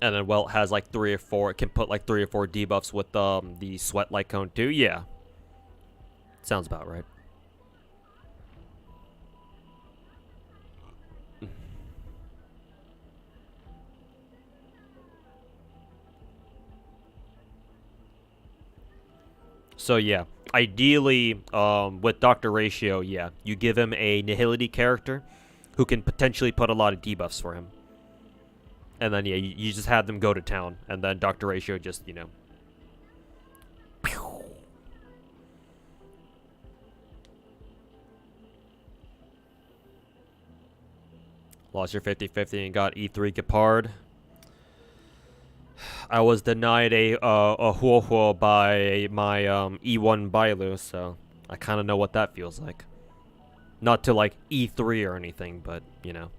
And then, well, it has like 3 or 4. It can put like 3 or 4 debuffs with the sweat light cone too. Yeah, sounds about right. So yeah, ideally, with Dr. Ratio, yeah, you give him a Nihility character who can potentially put a lot of debuffs for him. And then, yeah, you just have them go to town. And then Dr. Ratio just, you know. Lost your 50-50 and got E3 Gepard. I was denied a Huohuo by my E1 Bailu, so I kind of know what that feels like. Not to, like, E3 or anything, but, you know.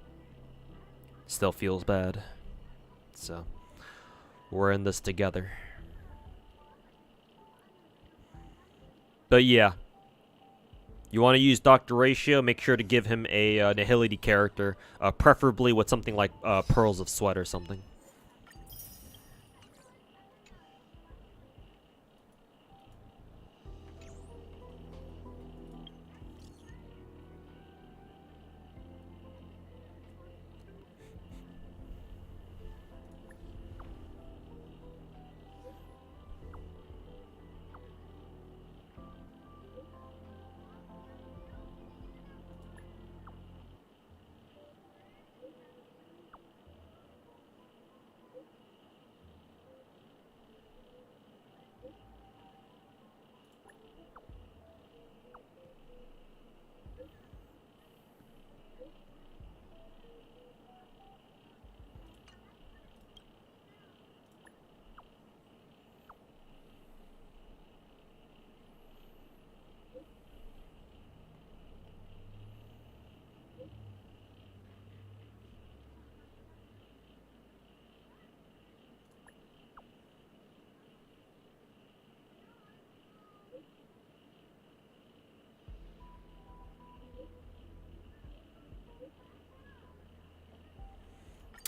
Still feels bad. So, we're in this together. But yeah, you want to use Dr. Ratio, make sure to give him a Nihility character, preferably with something like Pearls of Sweat or something.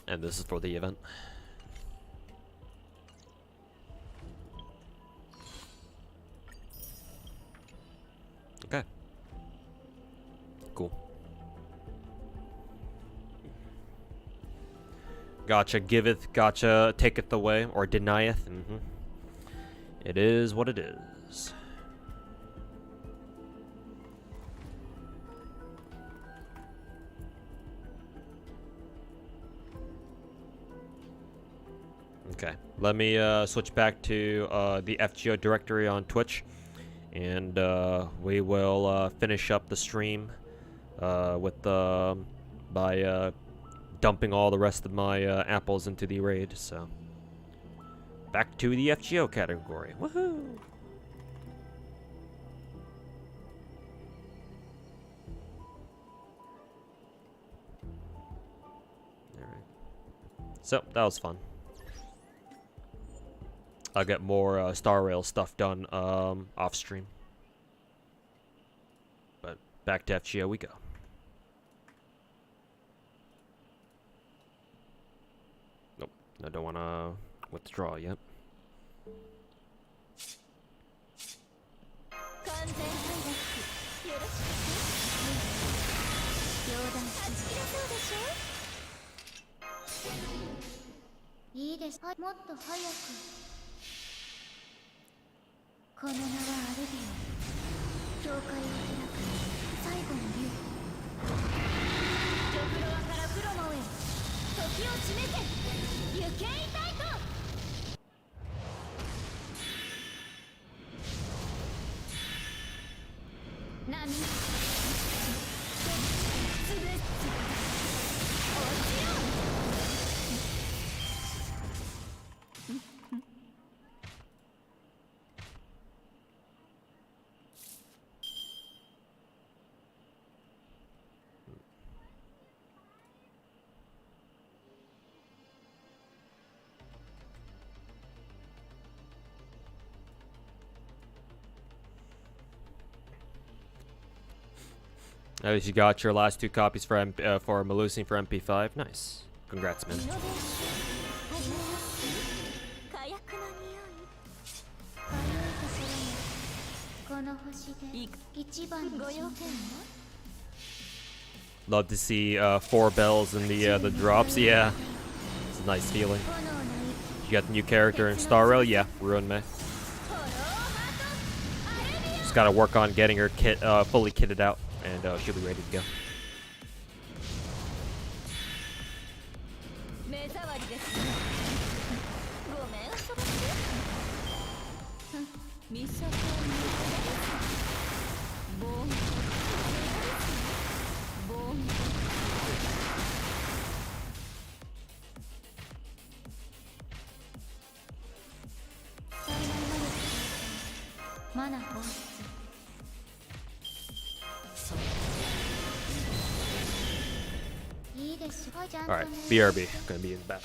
And this is for the event. Okay. Cool. Gacha giveth, gacha taketh away, or denieth. It is what it is. Okay, let me switch back to the FGO directory on Twitch, and we will finish up the stream with by dumping all the rest of my apples into the raid. So back to the FGO category. Woohoo! All right. So that was fun. I'll get more Star Rail stuff done off stream. But back to FGO we go. Nope, I don't want to withdraw yet. At least you got your last 2 copies for Melusine for MP5. Nice. Congrats, man. Love to see 4 bells in the drops. Yeah, it's a nice feeling. You got the new character in Star Rail. Yeah, Ruan Mei. Just gotta work on getting her kit fully kitted out, and she'll be ready to go. Alright, BRB, gonna be in the back.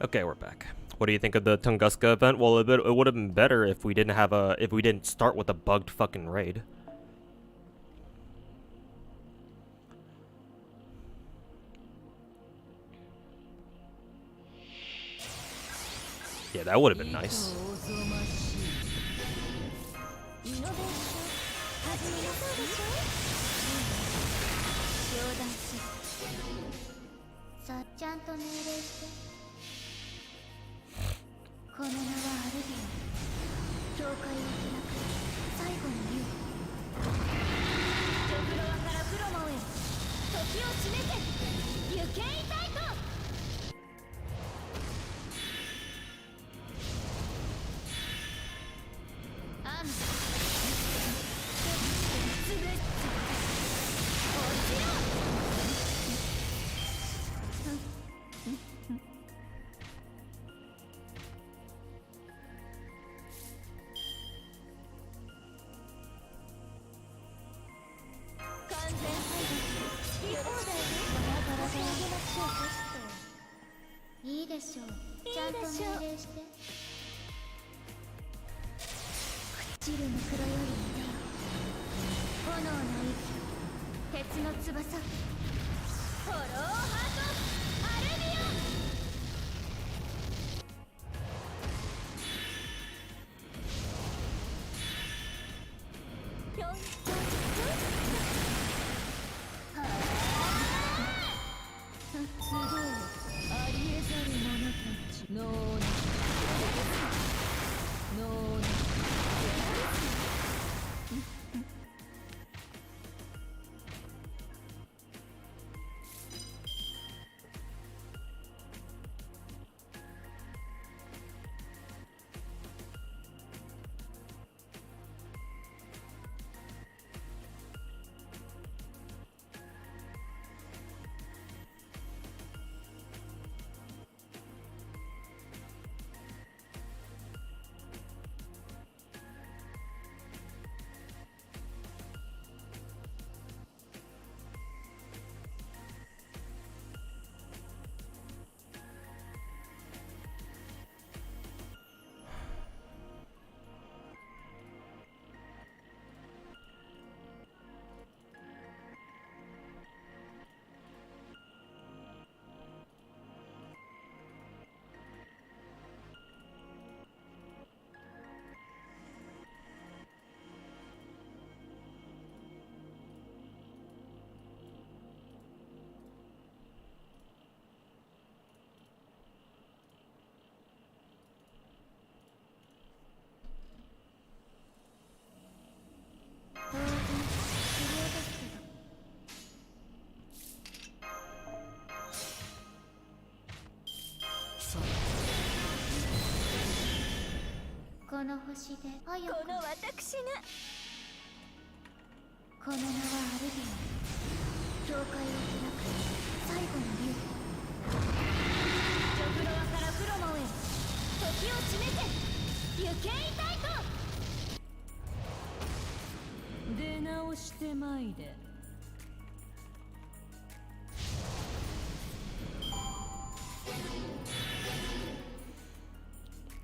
Okay, we're back. What do you think of the Tunguska event? Well, it would have been better if we didn't start with a bugged fucking raid. Yeah, that would have been nice.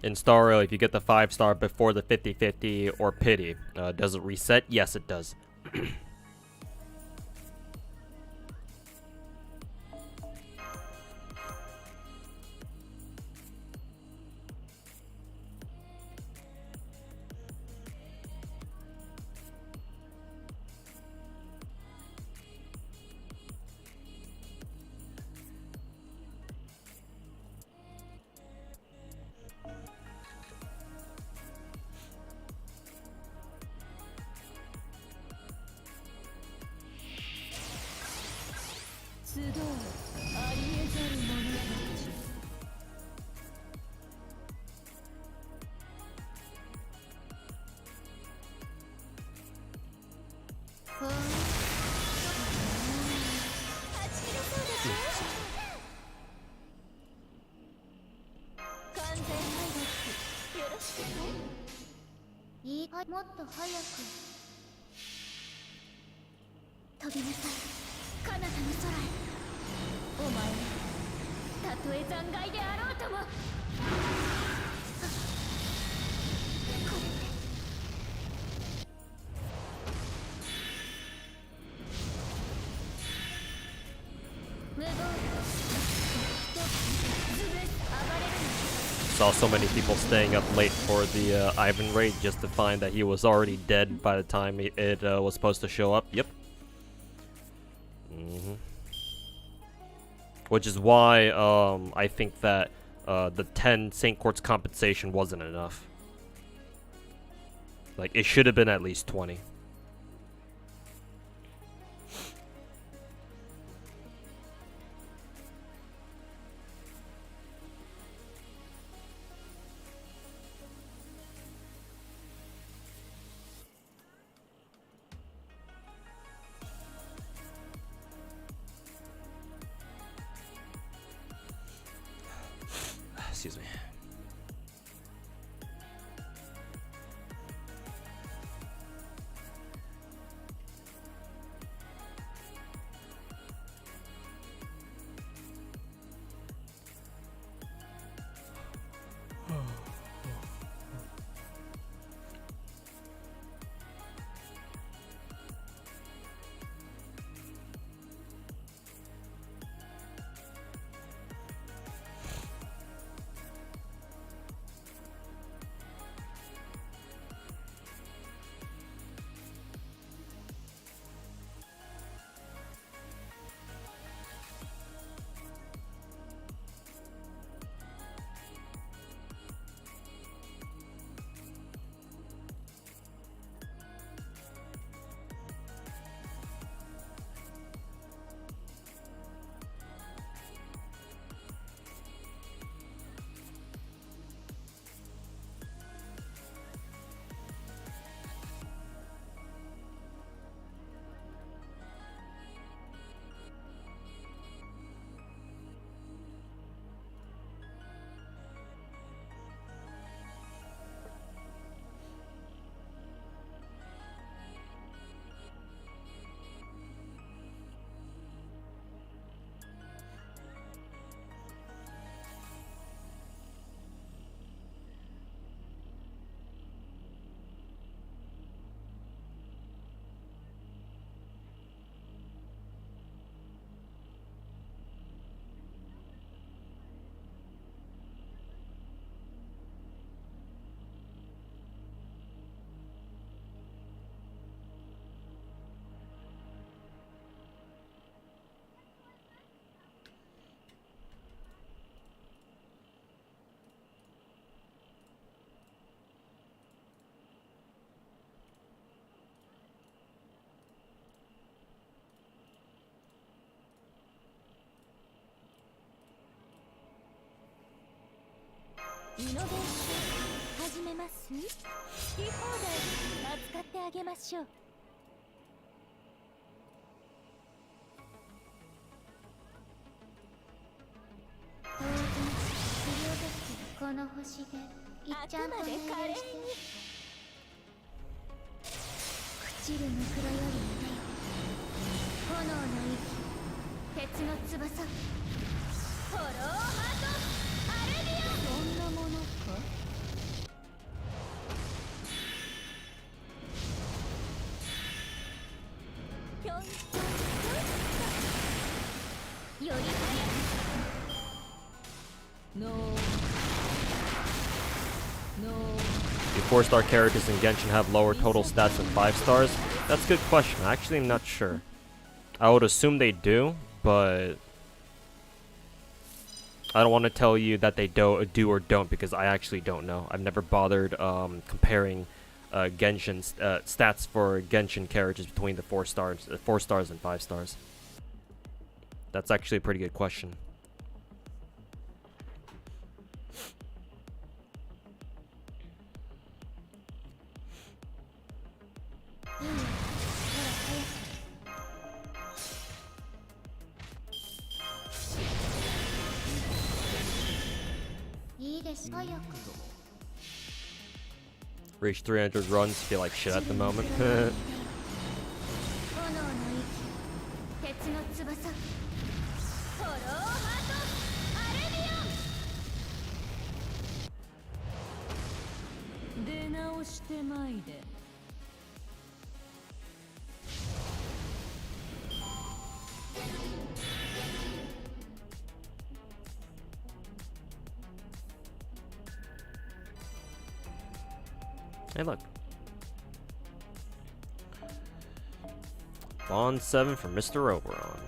In Star Rail, if you get the 5-star before the 50-50 or pity, does it reset? Yes, it does. とえ残骸であろうとも。Saw so many people staying up late for the Ivan raid just to find that he was already dead by the time it was supposed to show up. Yep. Which is why I think that the 10 St. Court's compensation wasn't enough. Like, it should have been at least 20. Excuse me. Do 4-star characters in Genshin have lower total stats than 5 stars? That's a good question. Actually, I'm not sure. I would assume they do, but I don't want to tell you that they do or don't because I actually don't know. I've never bothered comparing Genshin stats for Genshin characters between the 4 stars and 5 stars. That's actually a pretty good question. Reach 300 runs, feel like shit at the moment. 直してまいで。 Hey, look. Bond 7 for Mr. Oberon.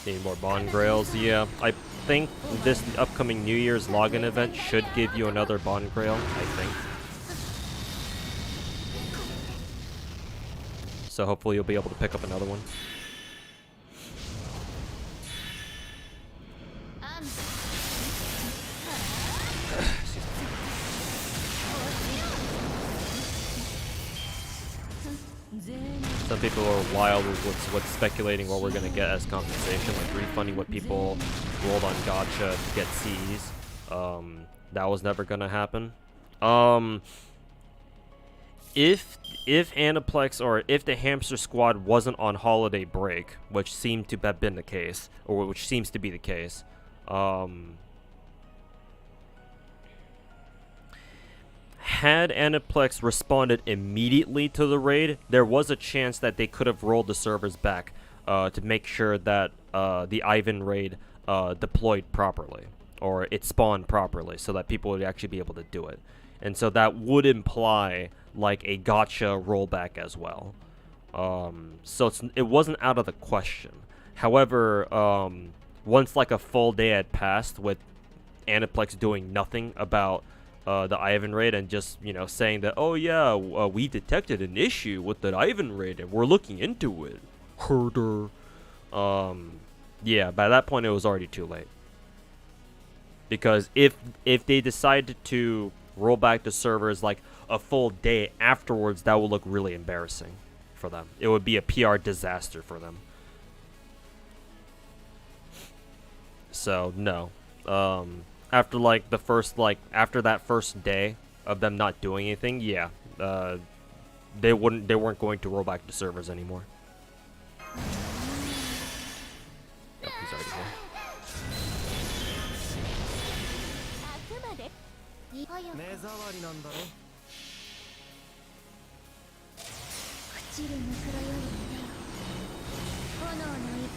Need more Bond Grails. Yeah, I think this upcoming New Year's login event should give you another Bond Grail, I think. So hopefully you'll be able to pick up another one. Some people are wild with what's speculating what we're gonna get as compensation, like refunding what people rolled on Gacha to get C's. That was never gonna happen. If Aniplex or if the Hamster Squad wasn't on holiday break, which seemed to have been the case, or which seems to be the case, had Aniplex responded immediately to the raid, there was a chance that they could have rolled the servers back to make sure that the Ivan raid deployed properly, or it spawned properly, so that people would actually be able to do it. And so that would imply like a Gacha rollback as well. So it wasn't out of the question. However, once like a full day had passed with Aniplex doing nothing about the Ivan raid and just, you know, saying that, oh yeah, we detected an issue with the Ivan raid and we're looking into it. Herder. Yeah, by that point it was already too late. Because if they decided to roll back the servers like a full day afterwards, that would look really embarrassing for them. It would be a PR disaster for them. So no. After like the first after that first day of them not doing anything, yeah, they weren't going to roll back the servers anymore. Yep, he's already here. 目障りなんだろ。朽ちるぬくらより出よ炎の息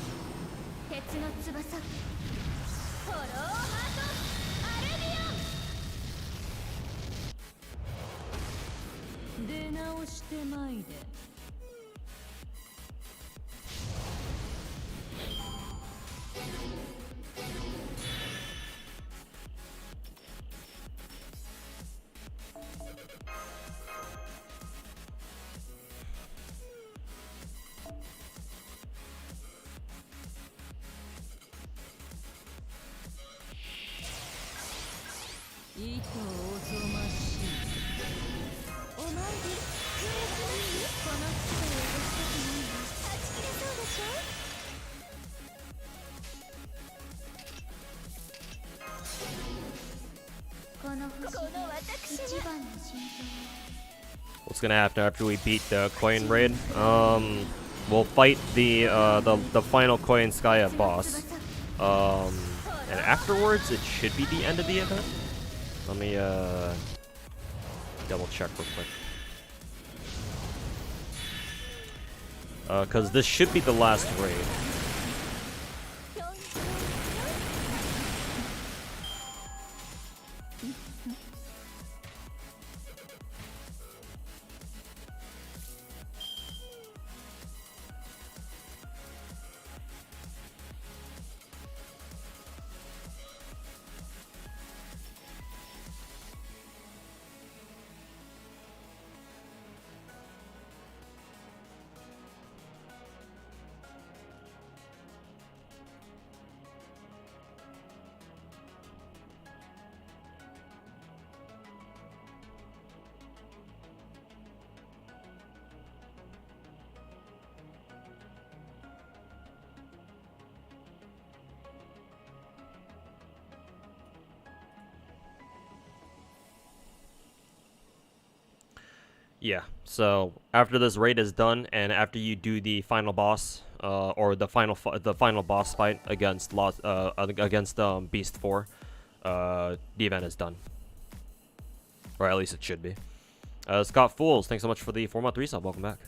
鉄の翼フォローハートアルビオン出直してまいで。 糸おぞましい。お前でこの機会を落としたくないわ。断ち切れそうでしょ。この私一番の心臓。 What's gonna happen after we beat the Coin raid? We'll fight the final Coin Skya boss. And afterwards, it should be the end of the event. Let me double check real quick. Because this should be the last raid. Yeah, so after this raid is done, and after you do the final boss, or the final boss fight against Beast 4, the event is done, or at least it should be. Scott Fools, thanks so much for the 4-month resub. Welcome back.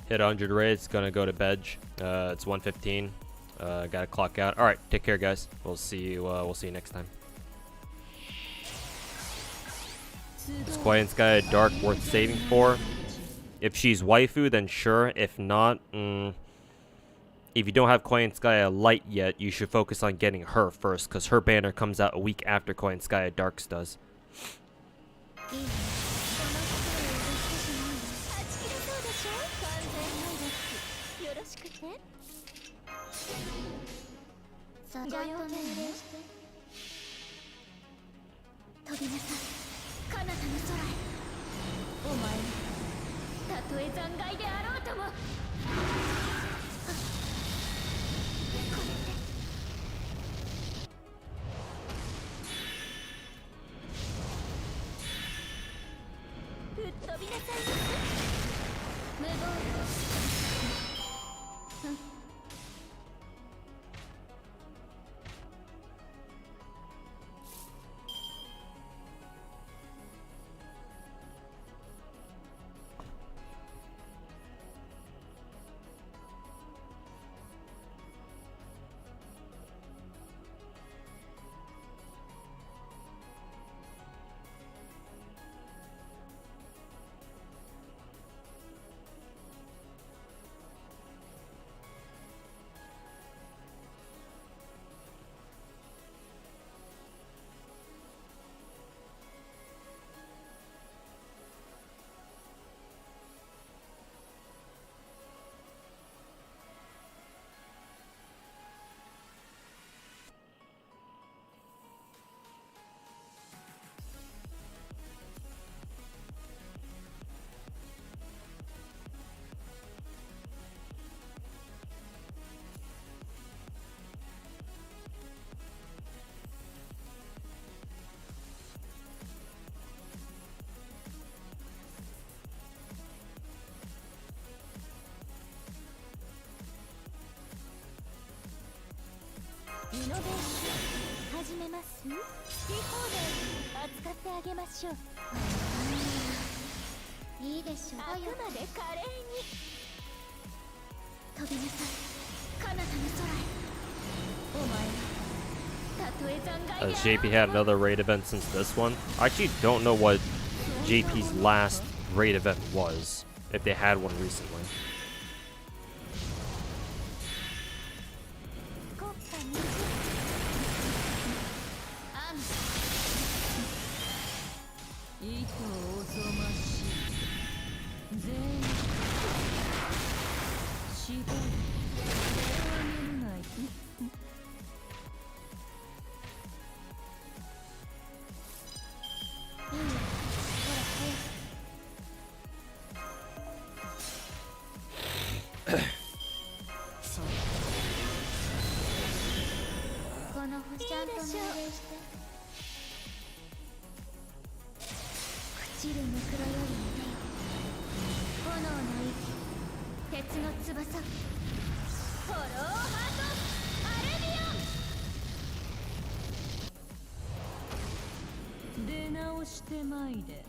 Hit 100 raids, gonna go to bed. It's 1:15. Gotta clock out. All right, take care, guys. We'll see you. We'll see you next time. Is Quiet Sky Dark worth saving for? If she's waifu, then sure. If not, if you don't have Quiet Sky Light yet, you should focus on getting her first, because her banner comes out a week after Quiet Sky Darks does. 練習始めます。好き放題扱ってあげましょう。いいでしょう。あくまで華麗に飛びなさい、彼方の空へ。お前はたとえ残骸であろうとも。 Has JP had another raid event since this one? I actually don't know what JP's last raid event was, if they had one recently. 国家二重アン糸おぞましい全員絞りあげるがいい。いいよ、ほら早く。そうこの星ちゃんと命令して。朽ちるムクロよりもね、炎の息、鉄の翼、フォローハートアルビオン。出直してまいで。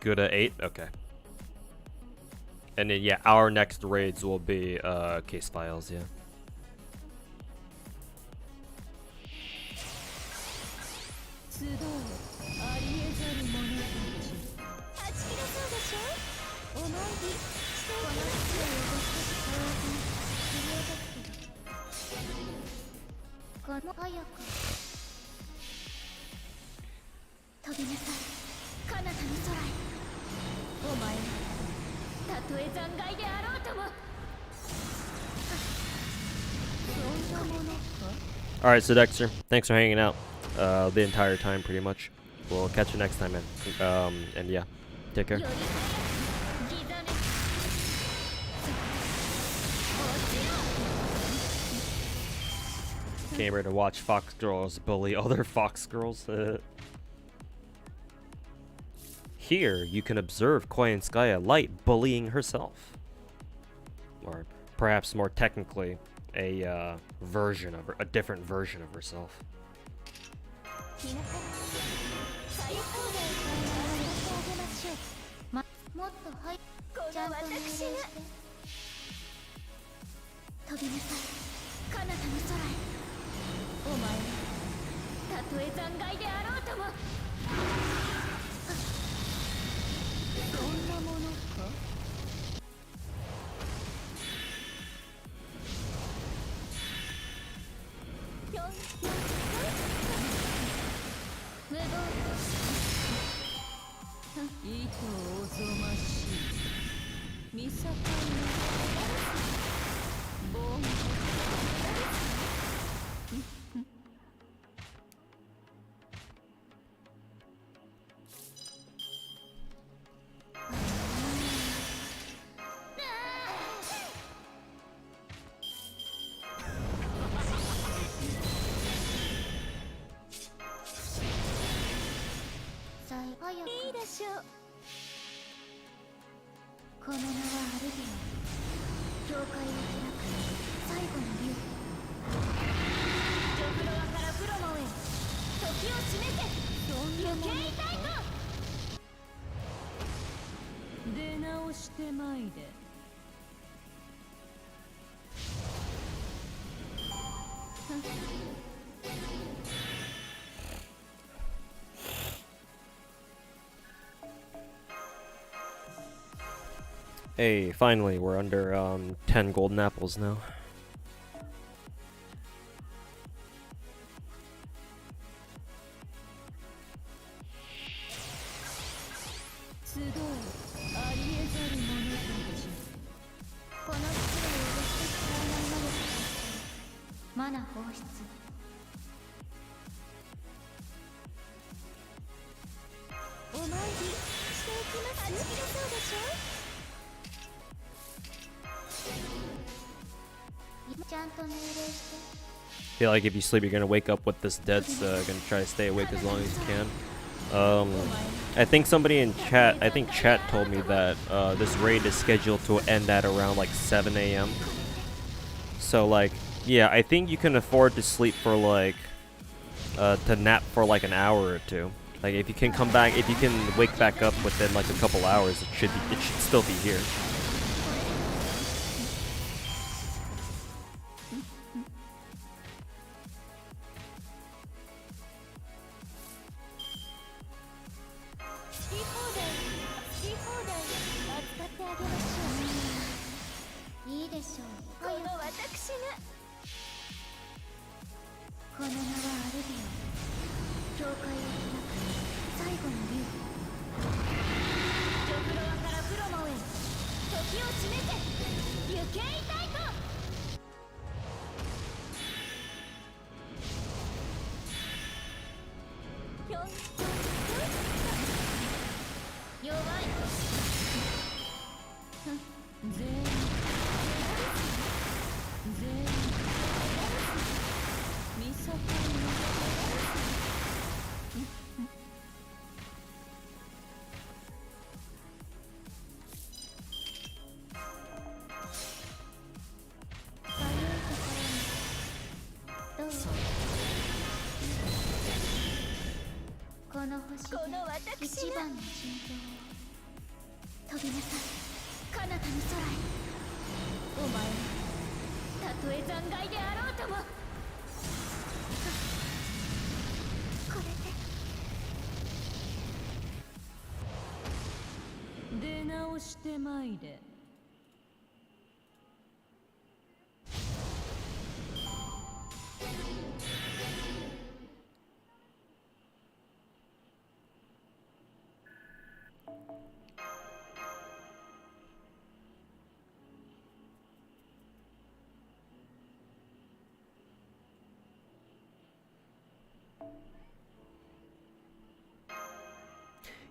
Good at 8? Okay. And then, yeah, our next raids will be case files, yeah. 集うありえざる者たち。はち切れそうでしょ。お参りしてこの土を汚して顔を切り落とすけど、この早く飛びなさい、彼方の空へ。お前はたとえ残骸であろうとも。そんなものか。 Alright, so Dexter, thanks for hanging out the entire time, pretty much. We'll catch you next time, man. And yeah, take care. より早くギザネ。落ちよ。 Came here to watch Fox girls bully other Fox girls. Here, you can observe Koyanskaya Light bullying herself. Or perhaps more technically, a version of her, a different version of herself. ひなた最高であげましょう。もっとはいちゃんと命令して飛びなさい、彼方の空へ。お前はたとえ残骸であろうとも。そんなものか。ぴょんぴょん無謀糸おぞましい見境のボン。いいでしょう。この名はアルビオン、教会を開く最後の竜。ジョフロワからプロモへ時を示せ。余計痛いと。出直してまいで。Hey, finally, we're under 10 golden apples now. 集うありえざる者たち。この土を汚して使えない魔力としてマナ放出。お参りしていきます。はち切れそうでしょ。ちゃんと命令して feel like if you sleep, you're gonna wake up with this dead, so gonna try to stay awake as long as you can. I think somebody in chat, I think chat told me that this raid is scheduled to end at around like 7 a.m. So like, yeah, I think you can afford to sleep for like, to nap for like an hour or two. Like if you can come back, if you can wake back up within like a couple hours, it should still be here.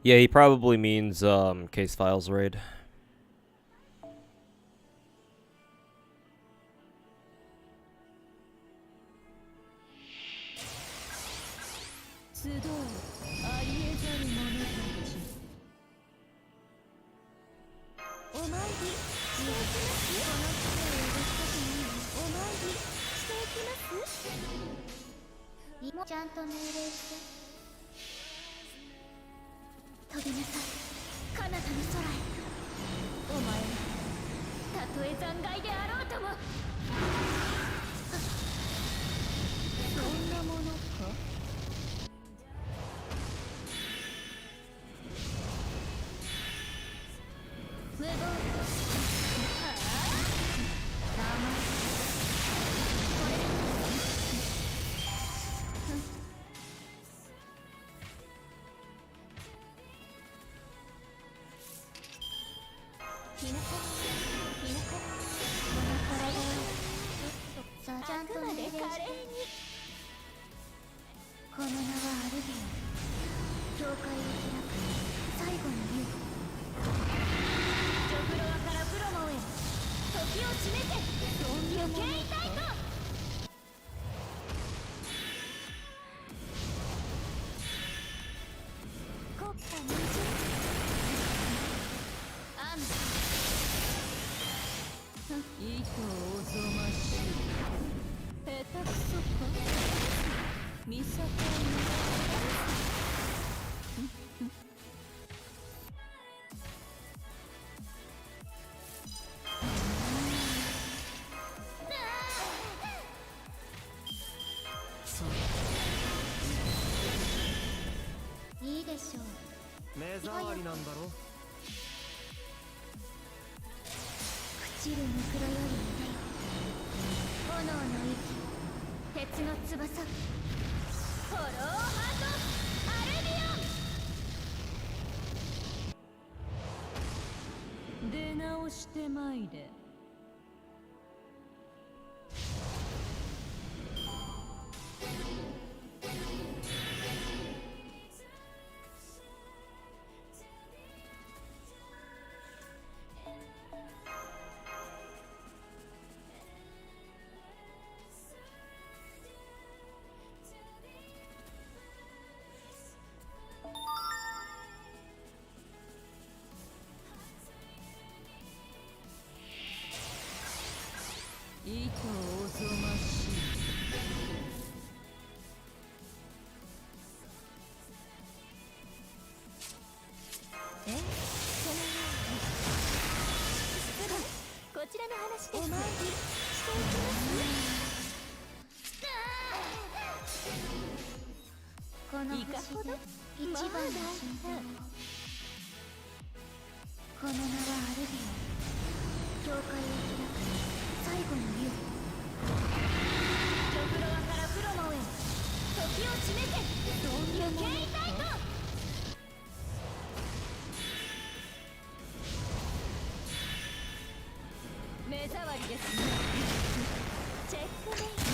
Yeah, he probably means case files raid. 糸おぞましい。そのようにこちらの話です。お参りしていきます。この星で一番の神殿、この名はアルビオン、教会を開く最後の竜。ドフロアからプロモへ時を締めて無形タイト。目障りですね。チェックメイト。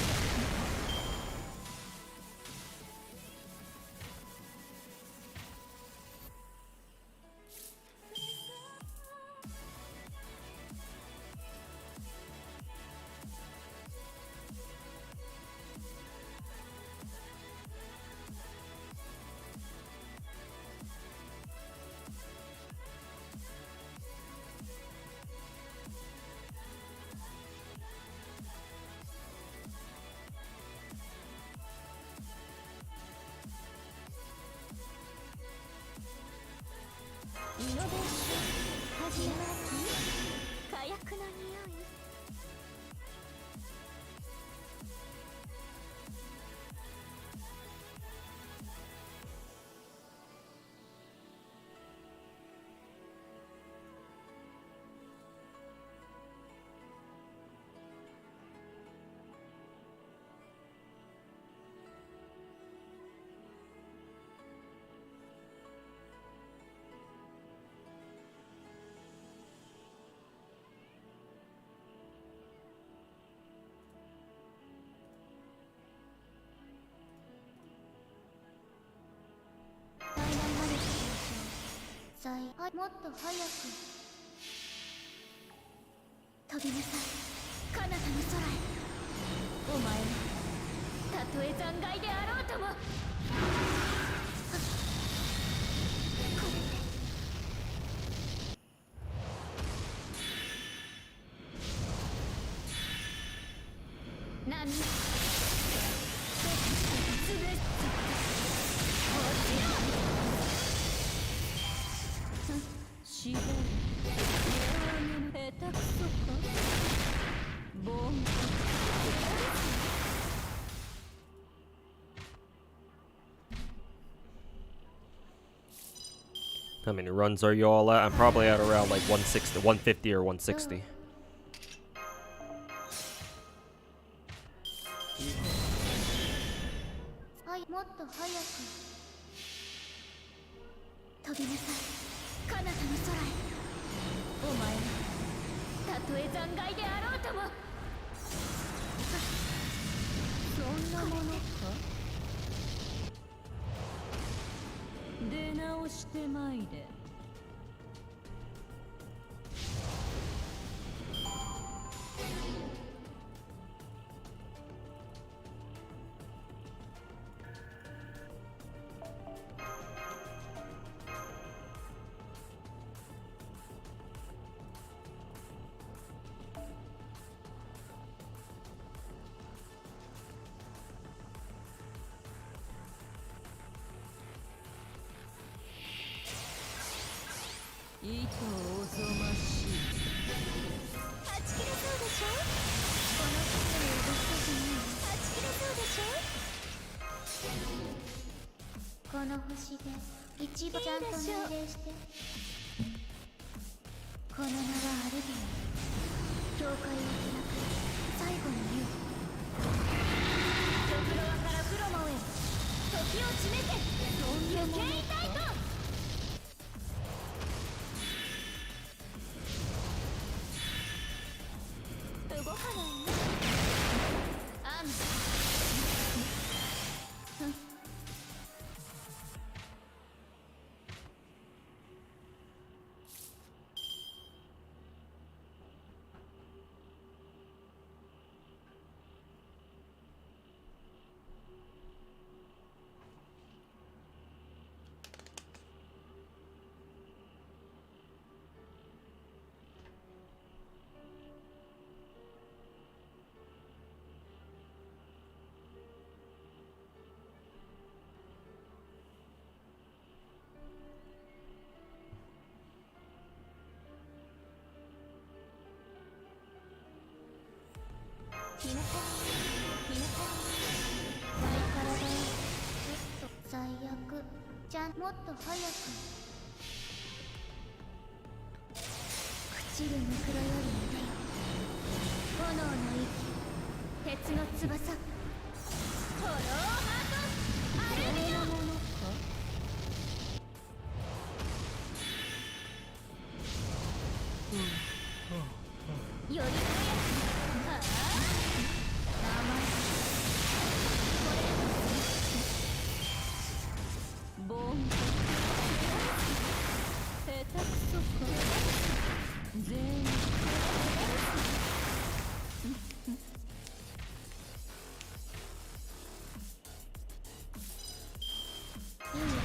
イノベーション始まり。火薬の匂い。もっと早く飛びなさい、彼方の空へ。お前はたとえ残骸であろうとも。これで波潰す。しぼる。下手くそか。ボン。 How many runs are you all at? I'm probably at around like 160, 150 or 160.糸おぞましい。はち切れそうでしょ。この世界を動かずにはち切れそうでしょ。この星で一番ちゃんと命令して。この名はアルビオン、教会を開く最後の竜。ドフロアからプロモへ時を締めて無形タイト。 動かないね。あんた。ひねこひねこマイカラだよ。ちょっと最悪じゃん。もっと早く朽ちるムクロよりいでよ。炎の息鉄の翼ホローハートアルビオン。より早くはあ名前これボン下手くそか全員いいよほら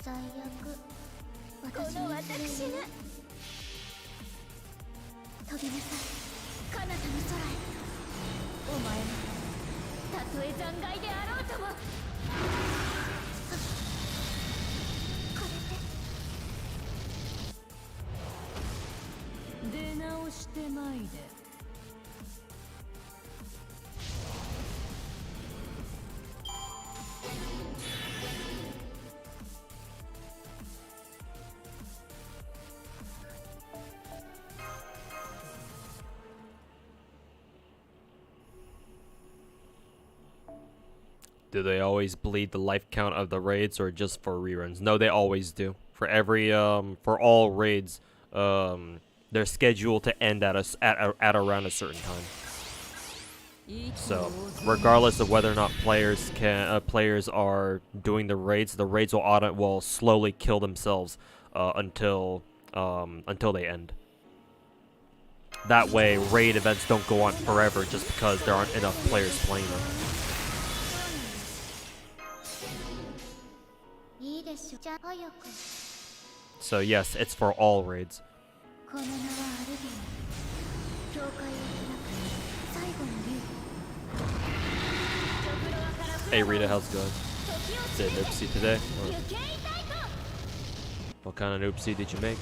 早く最悪私が飛びなさい彼方の空へ。お前もたとえ残骸であろうとも。これで出直してまいで。Do they always bleed the life count of the raids or just for reruns? No, they always do. For every for all raids, they're scheduled to end at around a certain time. So, regardless of whether or not players are doing the raids will slowly kill themselves until they end. That way, raid events don't go on forever just because there aren't enough players playing them. So yes, it's for all raids. Hey Rita, how's it going? Did an oopsie today? Or what kind of oopsie did you make?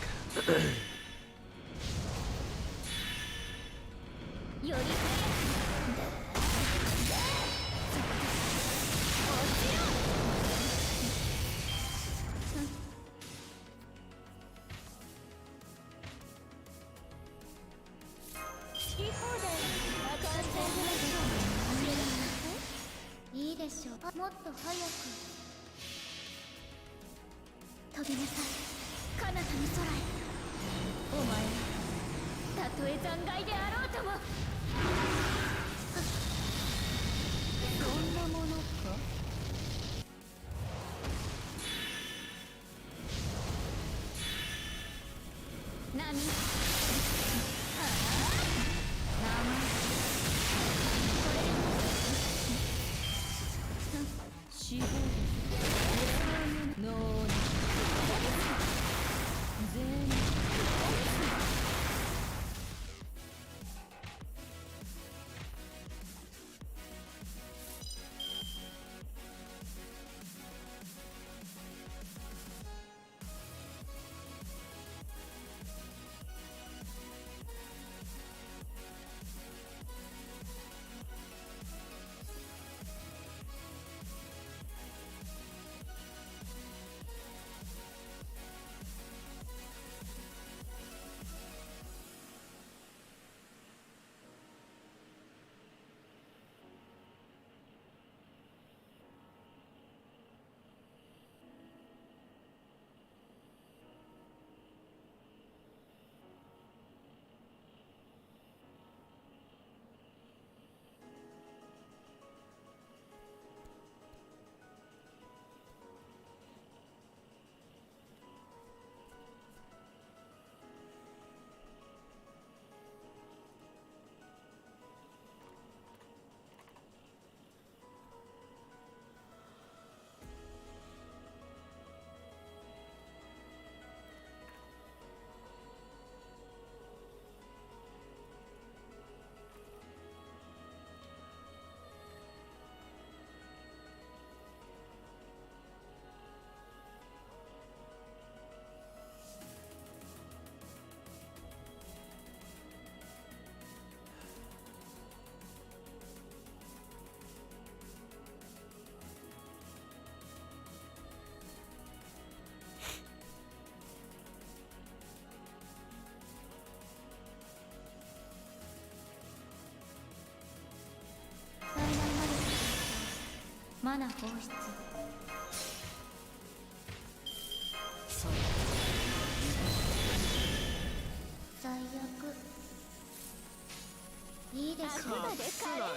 マナ放出。最悪。いいですよ。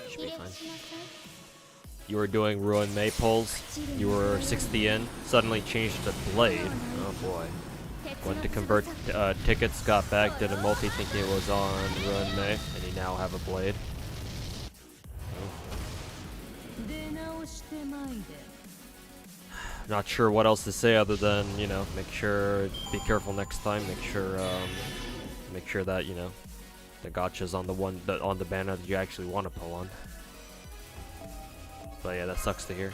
ひれ伏しなさい。You were doing Ruan Mei pulls. You were 60 in. Suddenly changed to Blade. Oh boy. Went to convert tickets, got back, did a multi thinking it was on Ruan Mei, and you now have a Blade. Not sure what else to say other than, you know, make sure, be careful next time. Make sure that, you know, the Gacha's on the banner that you actually want to pull on. But yeah, that sucks to hear.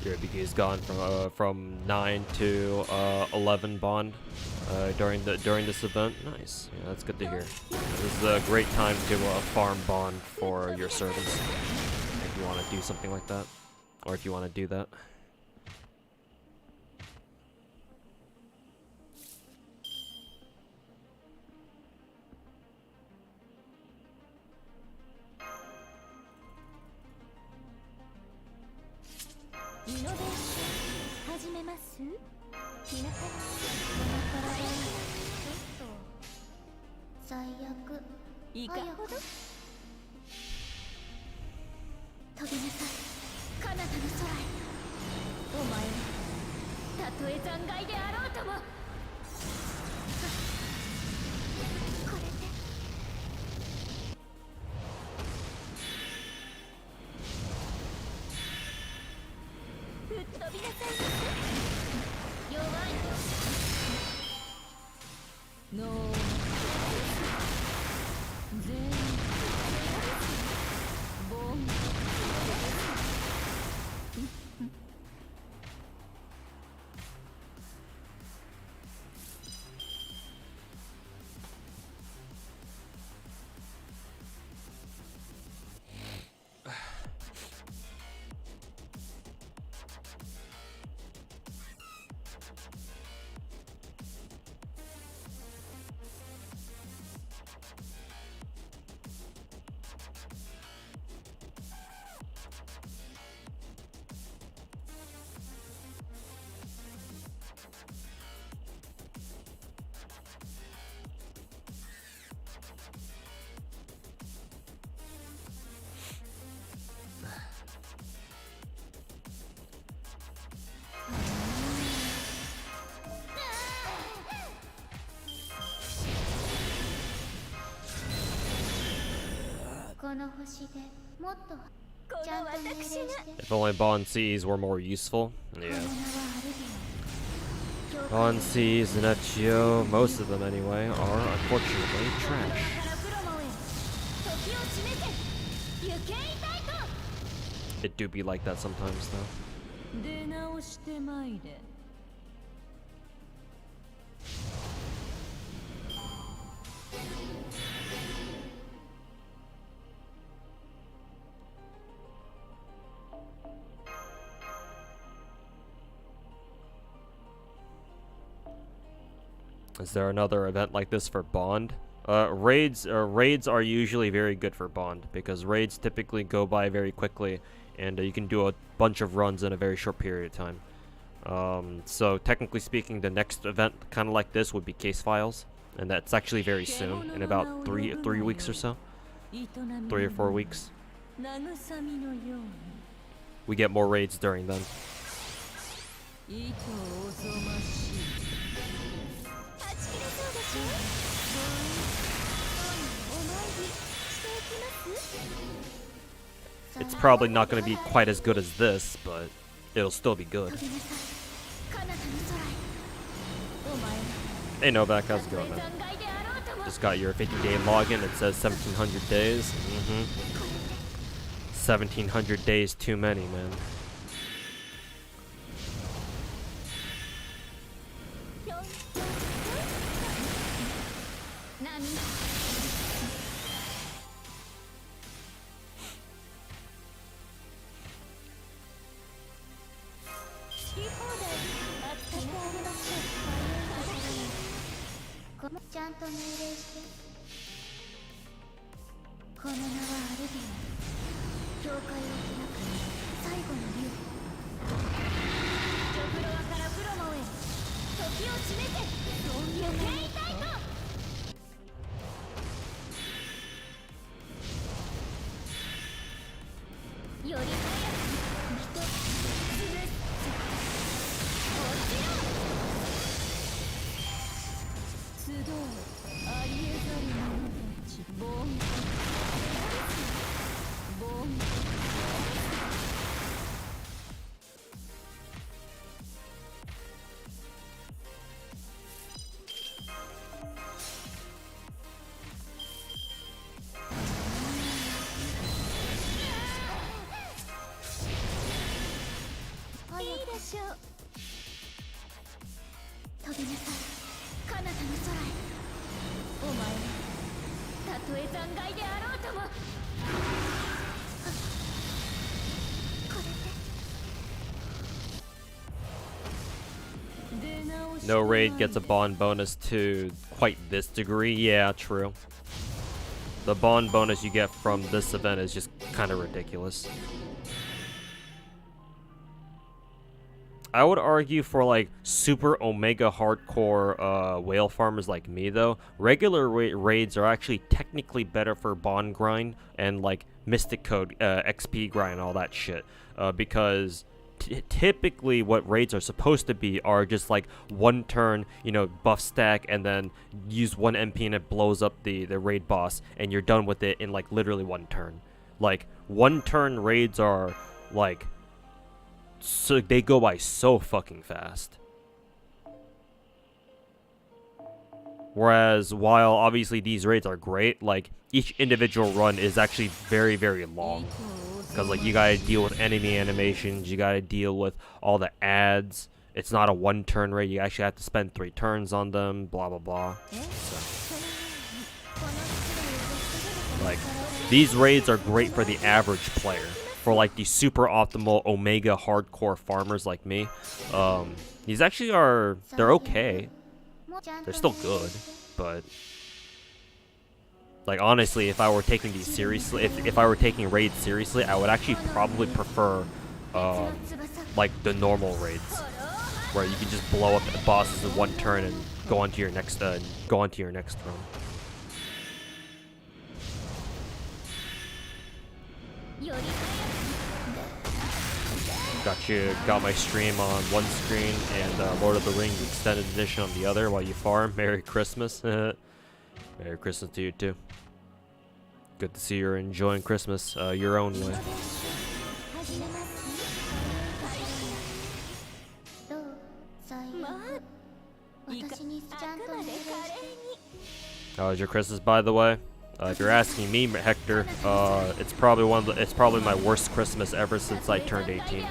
Your BK's gone from 9 to 11 bond during this event. Nice, yeah, that's good to hear. This is a great time to farm bond for your servants if you want to do something like that, or if you want to do that. If only Bond Cs were more useful. Yeah. Bond Cs and FGO, most of them anyway, are unfortunately trash. It do be like that sometimes though. Is there another event like this for Bond? Raids are usually very good for Bond because raids typically go by very quickly, and you can do a bunch of runs in a very short period of time. So technically speaking, the next event kind of like this would be Case Files, and that's actually very soon, in about three weeks or so, 3 or 4 weeks. We get more raids during then. It's probably not going to be quite as good as this, but it'll still be good. Hey Novak, how's it going, man? Just got your 50-day login. It says 1,700 days. 1,700 days too many, man. No raid gets a bond bonus to quite this degree. Yeah, true. The bond bonus you get from this event is just kind of ridiculous. I would argue for like super omega hardcore whale farmers like me though, regular raids are actually technically better for bond grind and like mystic code XP grind and all that shit, because typically what raids are supposed to be are just like one turn, you know, buff stack and then use one MP and it blows up the raid boss and you're done with it in like literally one turn. Like one turn raids are like, so they go by so fucking fast. Whereas while obviously these raids are great, like each individual run is actually very, very long. Because like you gotta deal with enemy animations, you gotta deal with all the ads. It's not a one turn raid, you actually have to spend 3 turns on them, blah blah blah. So, like, these raids are great for the average player. For like the super optimal omega hardcore farmers like me, these actually are, they're okay. They're still good, but like honestly, if I were taking these seriously, if I were taking raids seriously, I would actually probably prefer like the normal raids, where you can just blow up the bosses in one turn and go on to your next run. Got my stream on one screen and Lord of the Rings Extended Edition on the other while you farm. Merry Christmas. Merry Christmas to you too. Good to see you're enjoying Christmas your own way. How was your Christmas, by the way? If you're asking me, Hector, it's probably my worst Christmas ever since I turned 18.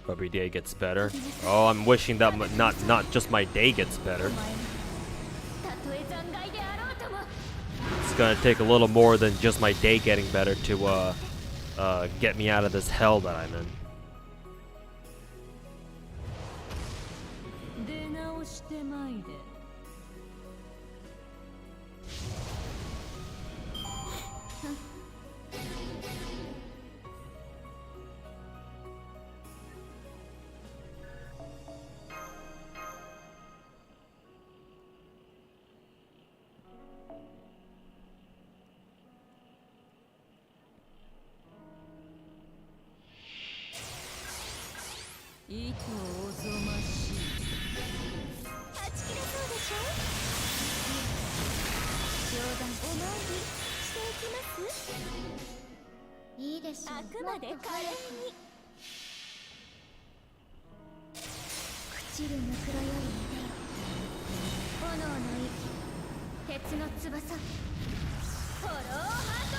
Every day gets better. Oh, I'm wishing that not just my day gets better. Let's gonna take a little more than just my day getting better to get me out of this hell that I'm in. 出直してまいれ。糸おぞましい。はち切れそうでしょ。冗談お参りしていきます。いいでしょう。あくまで可憐に。朽ちるぬくろより出よ。炎の息、鉄の翼。フォローハート、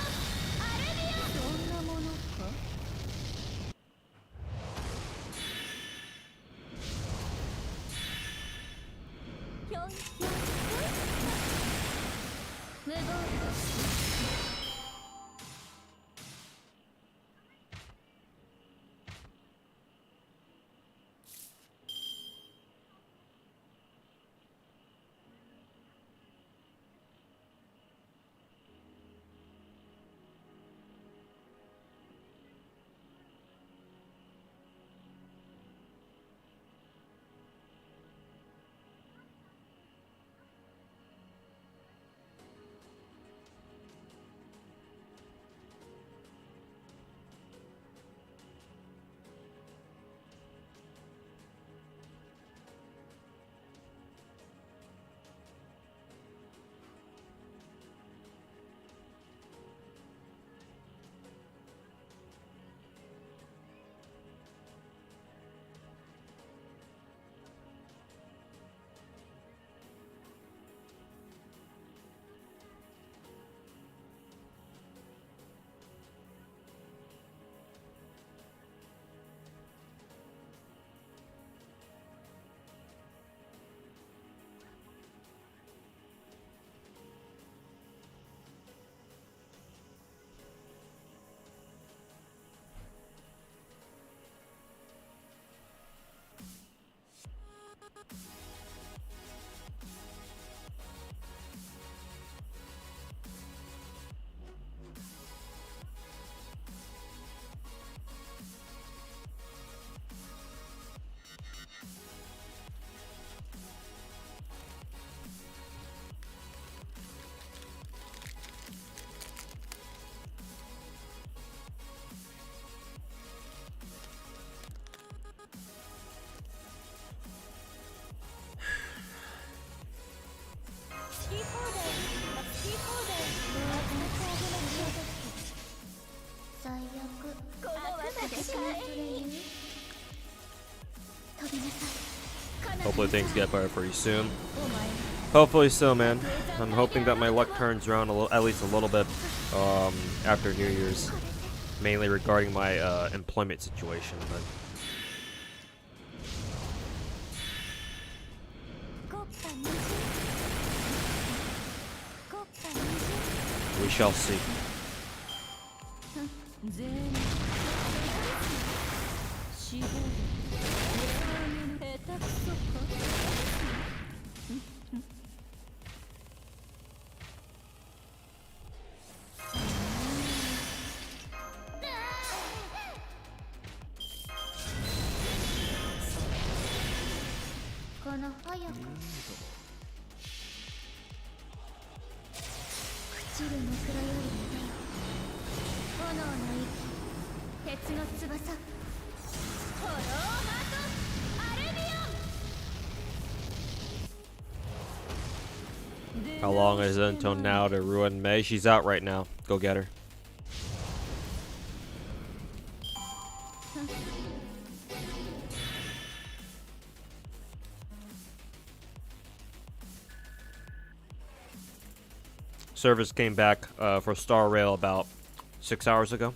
アルビオン。そんなものか。無謀最悪。この私でそれに飛びなさい。 Hopefully things get better for you soon. Hopefully so, man. I'm hoping that my luck turns around at least a little bit after New Year's, mainly regarding my employment situation. But we shall see. この早く朽ちるぬくろより出よ。炎の息、鉄の翼。フォローハート、アルビオン。 How long is it until now to Ruan Mei? She's out right now. Go get her. Service came back for Star Rail about 6 hours ago.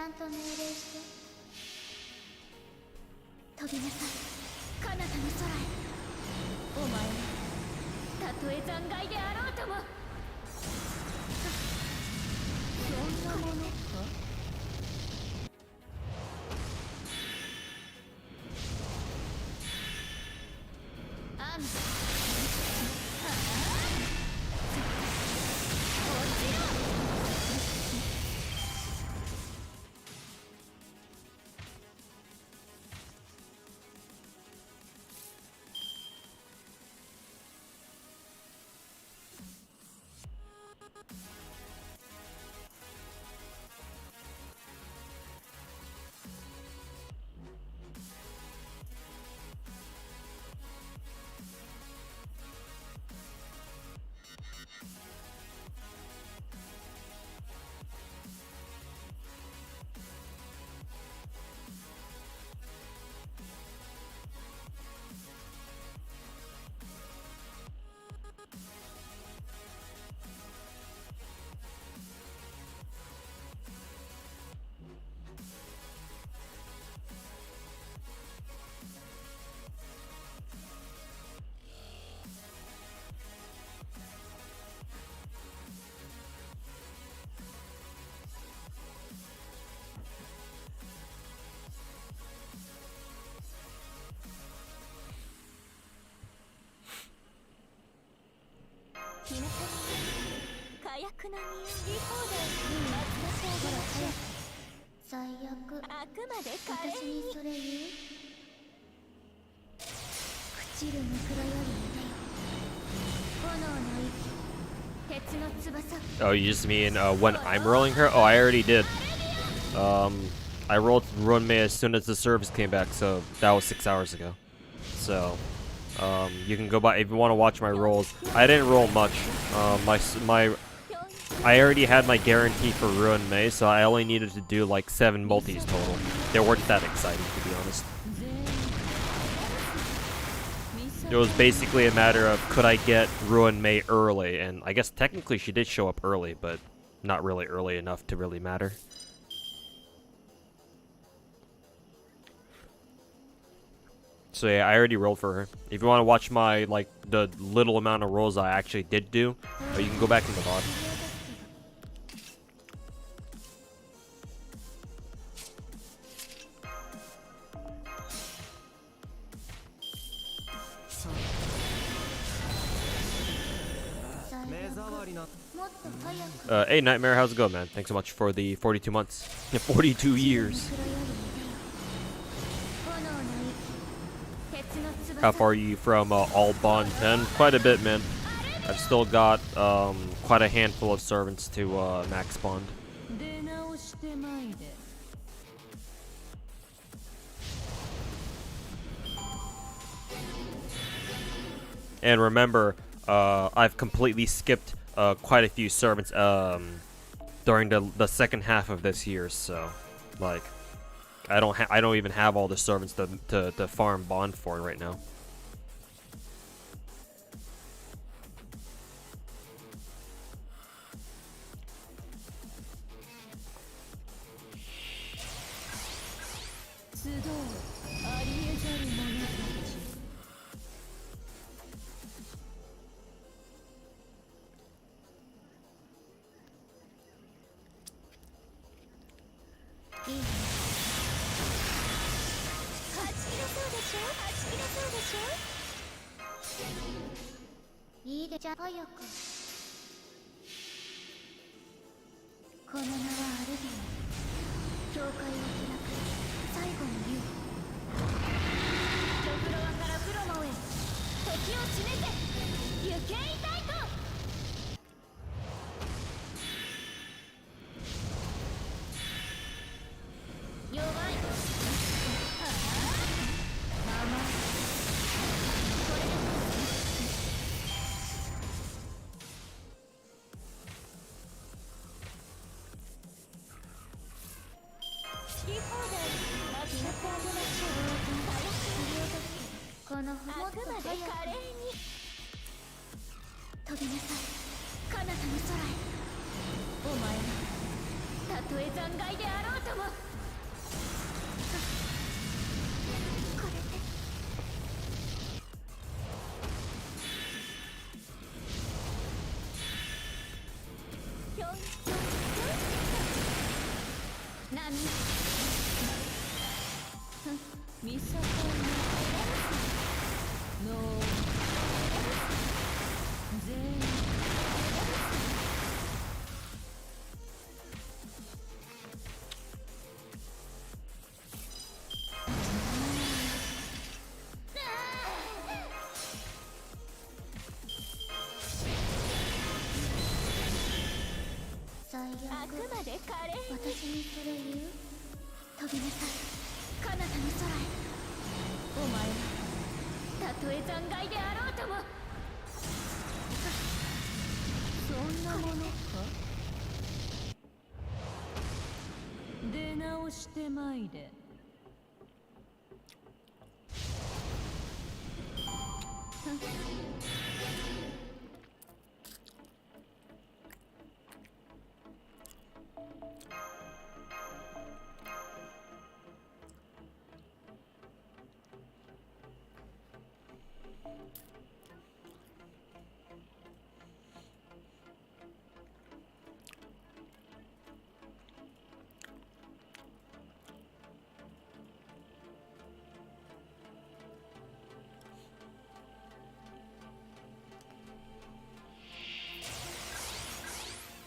ゃんと命令して飛びなさい彼方の空へお前はたとえ残骸であろうともそんなものかあん落ちろ決めた火薬の匂い放題松田さんが最悪あくまで私にそれ言う朽ちるぬくらよりいでよ炎の息鉄の翼 Oh, you just mean when I'm rolling her? Oh, I already did. I rolled Ruan Mei as soon as the service came back, so that was 6 hours ago. So, you can go by if you want to watch my rolls. I didn't roll much. I already had my guarantee for Ruan Mei, so I only needed to do like 7 multis total. They weren't that exciting, to be honest. It was basically a matter of could I get Ruan Mei early, and I guess technically she did show up early, but not really early enough to really matter. So yeah, I already rolled for her. If you want to watch my, like, the little amount of rolls I actually did do, you can go back in the VOD. Hey Nightmare, how's it going, man? Thanks so much for the 42 months. 42 years. How far are you from all bond 10? Quite a bit, man. I've still got quite a handful of servants to max bond. And remember, I've completely skipped quite a few servants during the second half of this year, so like I don't even have all the servants to farm bond for right now. たとえ残骸であろうとも。これでひょんひょんひょん波ミサコの全員最悪。あくまでカレー私にそれ言う？飛びなさい、彼方の空へ。お前はたとえ残骸であろうとも。そんなものか。出直してまいれ。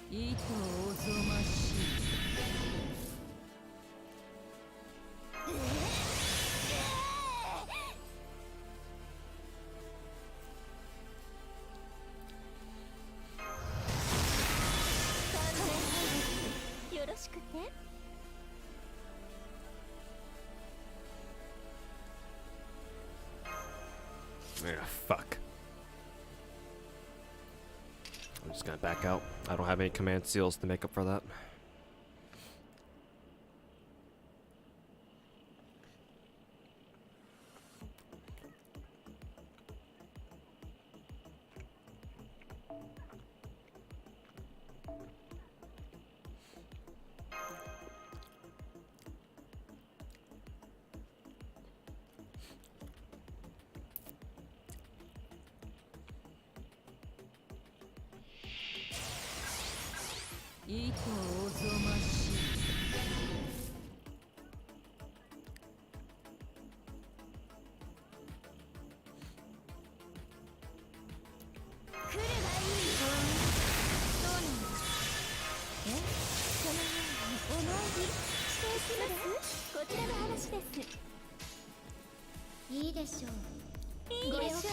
いとおぞましい。よろしくね。Fuck. I'm just gonna back out. I don't have any command seals to make up for that.いとおぞましい。来るがいい。そうなんだ。そのように思い切りしていきます。こちらの話です。いいでしょう。いいでしょ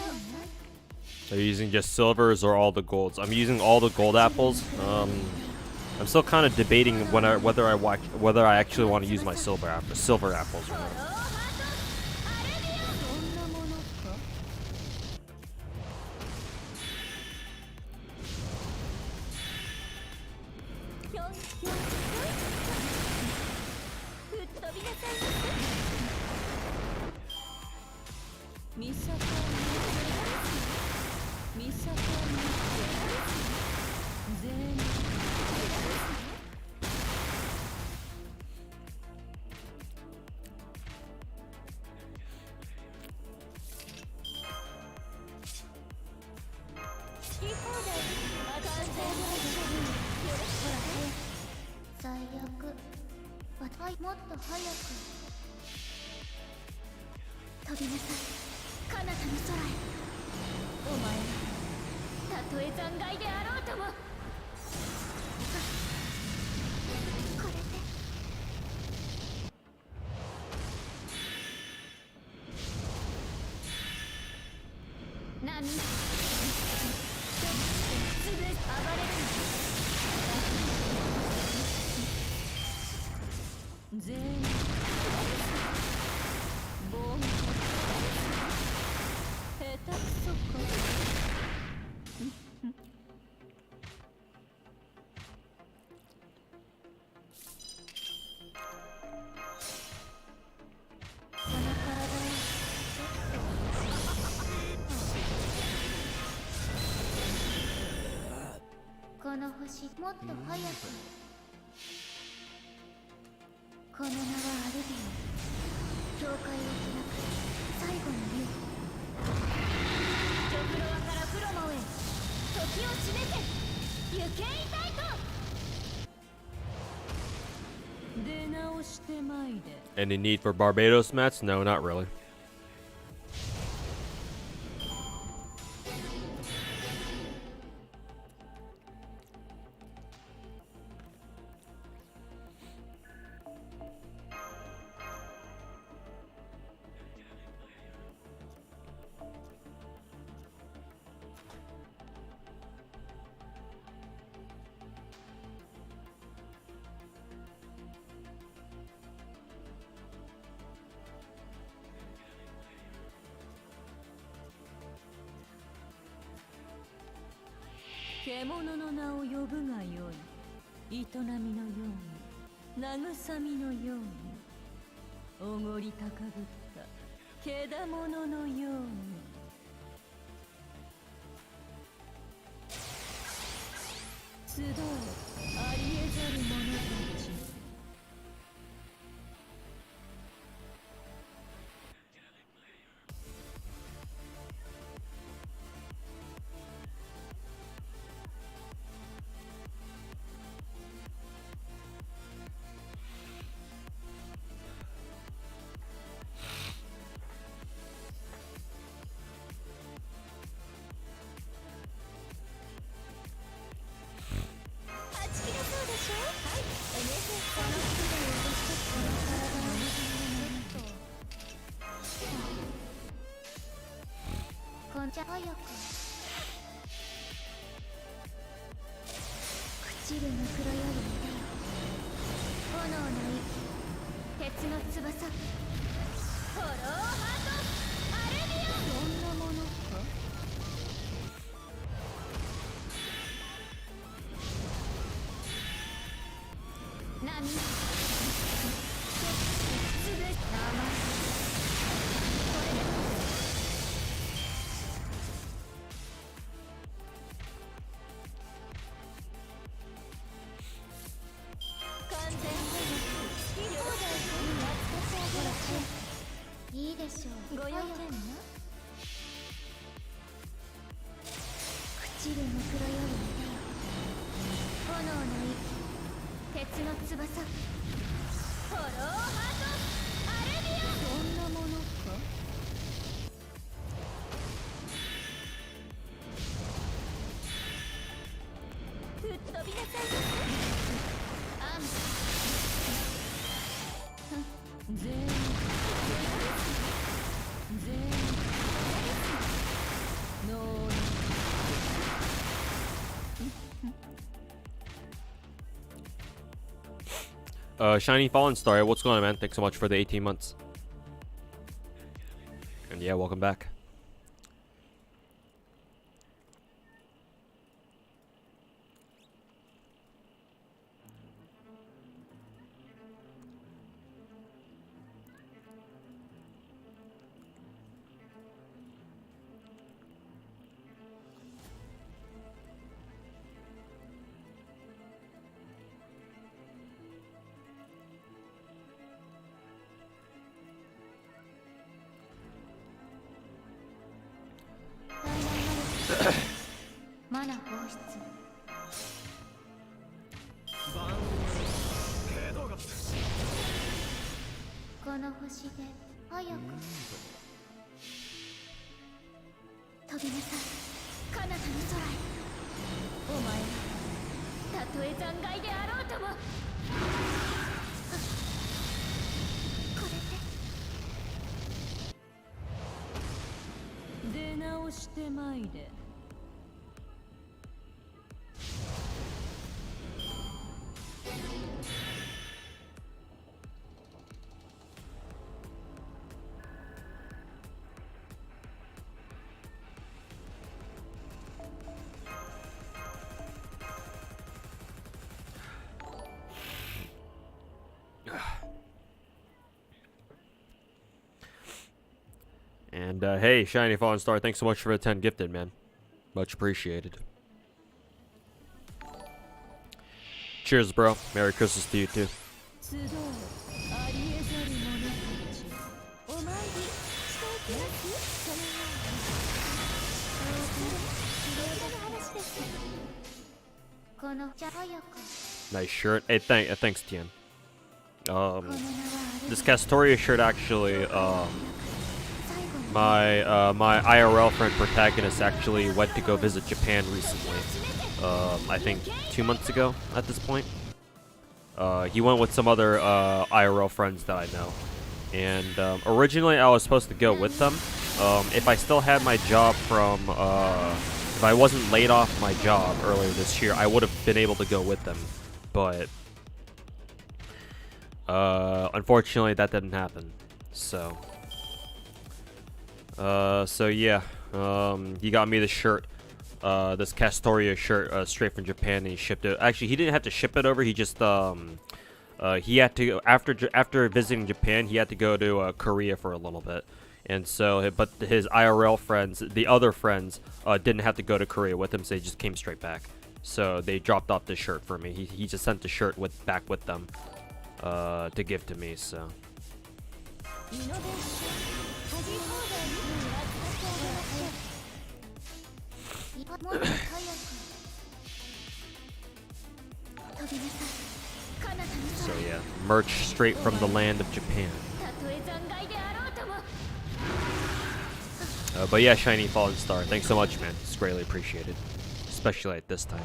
う。 Are you using just silvers or all the golds? I'm using all the gold apples. I'm still kind of debating whether I actually want to use my silver apples or not. そんなものか。ひょんひょんひょん。吹っ飛びなさいませ。ミサコミサコ全員最悪。はい、もっと早く飛びなさい、彼方の空へ。お前はたとえ残骸であろうとも。これで波すぐ暴れるの。全員ボン下手くそか。この星もっと早く。この名はアルビオン、教会を開く最後の竜。ジョフロワからフロモへ時を示せ、行けいたいと。 Any need for Barbados mats? No, not really.「獣の名を呼ぶがよい。営みのように、慰みのように、おごり高ぶったけだもののように。集うありえざる者たち。」じゃ早く朽ちるぬくろよりいでよ、炎の息、鉄の翼、ホローハートアルビオン。そんなものか。波つぶいいでしょう。ご用件な。朽ちるぬくろよりいでよ、炎の息、鉄の翼、ホローハートアルビオン。そんなものか。吹っ飛びなさいませ。アン全員全員ノー。Shiny Fallen Star, what's going on, man? Thanks so much for the 18 months. And yeah, welcome back. And hey, Shiny Fallen Star, thanks so much for the 10 gifted, man. Much appreciated. Cheers, bro. Merry Christmas to you, too. Nice shirt. Hey, thanks, Tien. This Castoria shirt actually, my IRL friend protagonist actually went to go visit Japan recently. I think 2 months ago at this point. He went with some other IRL friends that I know. And originally I was supposed to go with them. If I still had my job from, if I wasn't laid off my job earlier this year, I would have been able to go with them. But unfortunately that didn't happen. So yeah, he got me the shirt, this Castoria shirt, straight from Japan, and he shipped it. Actually, he didn't have to ship it over. He just he had to, after visiting Japan, he had to go to Korea for a little bit. And so, but his IRL friends, the other friends, didn't have to go to Korea with him, so they just came straight back. So they dropped off the shirt for me. He just sent the shirt back with them to give to me. So. So yeah, merch straight from the land of Japan. But yeah, Shiny Fallen Star, thanks so much, man. It's greatly appreciated, especially at this time.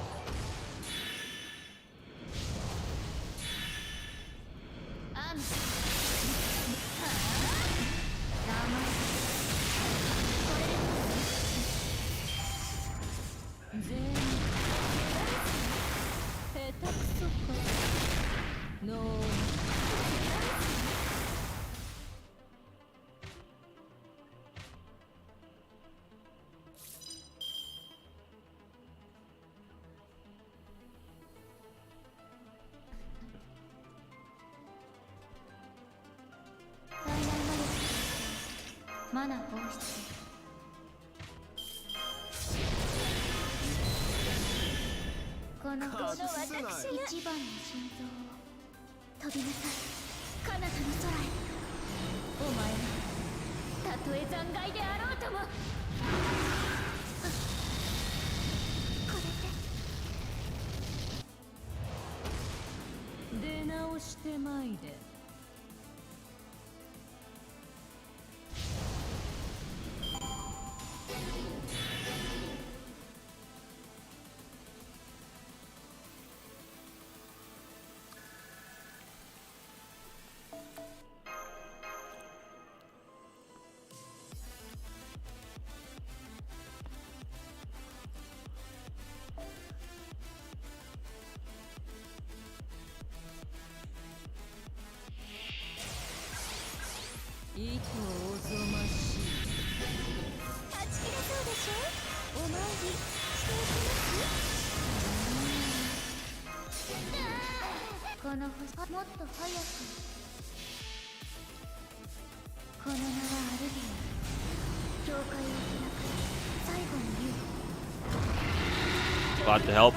Glad to help.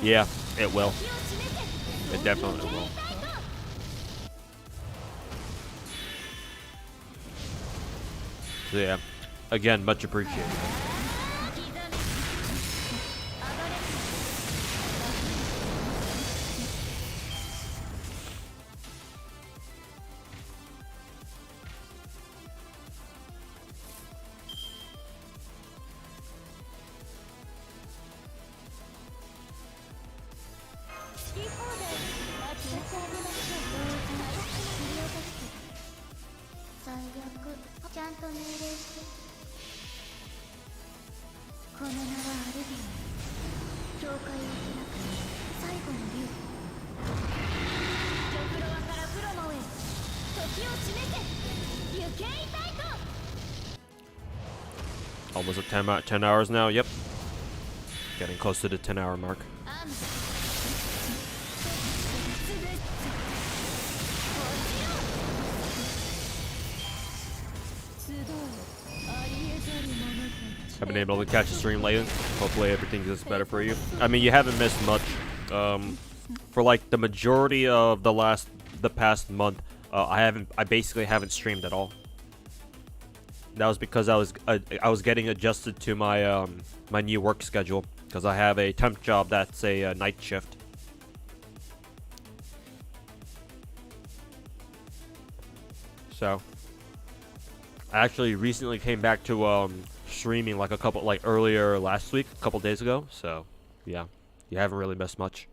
Yeah, it will. It definitely will. So yeah, again, much appreciated. Almost at 10 hours now, yep. Getting close to the 10-hour mark. I've been able to catch a stream lately. Hopefully everything gets better for you. I mean, you haven't missed much. For like the majority of the past month, I basically haven't streamed at all. That was because I was getting adjusted to my my new work schedule because I have a temp job that's a night shift. So I actually recently came back to streaming like earlier last week, a couple days ago. So yeah, you haven't really missed much.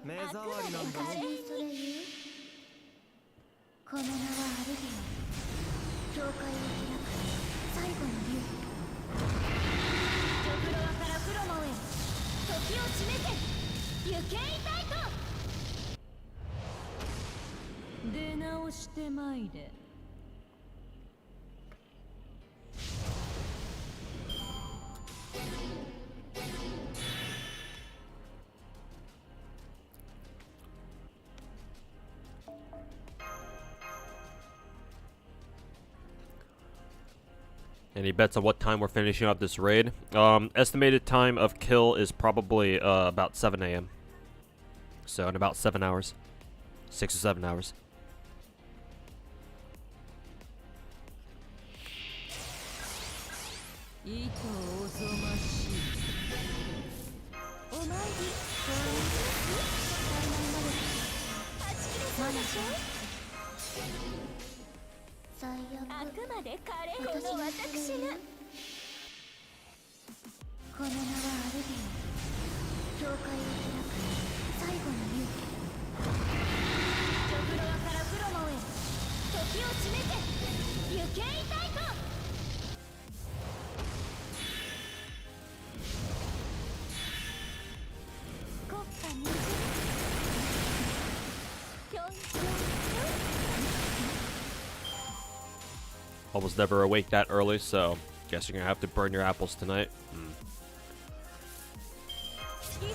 目障りなんだろ。それ言う？この名はアルビオン。教会を開く最後の竜。ジョフロワからフロモへ。時を締めて行けいたいと。出直してまいれ。Any bets on what time we're finishing up this raid? Estimated time of kill is probably about 7 a.m. So in about 7 hours. 6 or 7 hours. I was never awake that early, so guess you're gonna have to burn your apples tonight. Did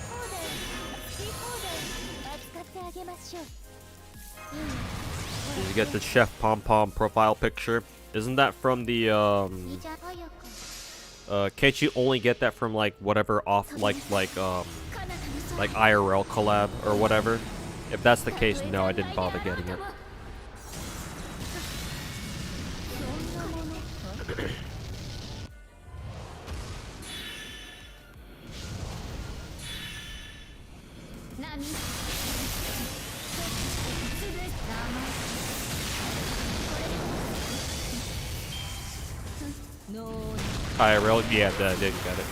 you get the Chef Pom Pom profile picture? Isn't that from the can't you only get that from like whatever off like IRL collab or whatever? If that's the case, no, I didn't bother getting it. IRL, yeah, I didn't get it.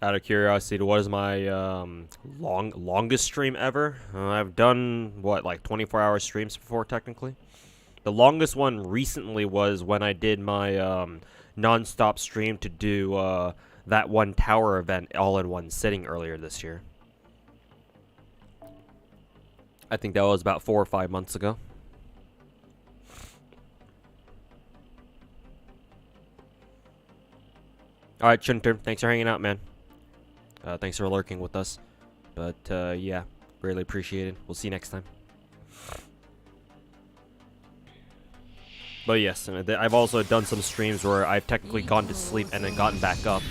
Out of curiosity, what is my longest stream ever? I've done what, like 24-hour streams before technically. The longest one recently was when I did my non-stop stream to do that one tower event all in one sitting earlier this year. I think that was about 4 or 5 months ago. Alright, Chunter, thanks for hanging out, man. Thanks for lurking with us. But, yeah, really appreciated. We'll see you next time. But yes, I've also done some streams where I've technically gone to sleep and then gotten back up.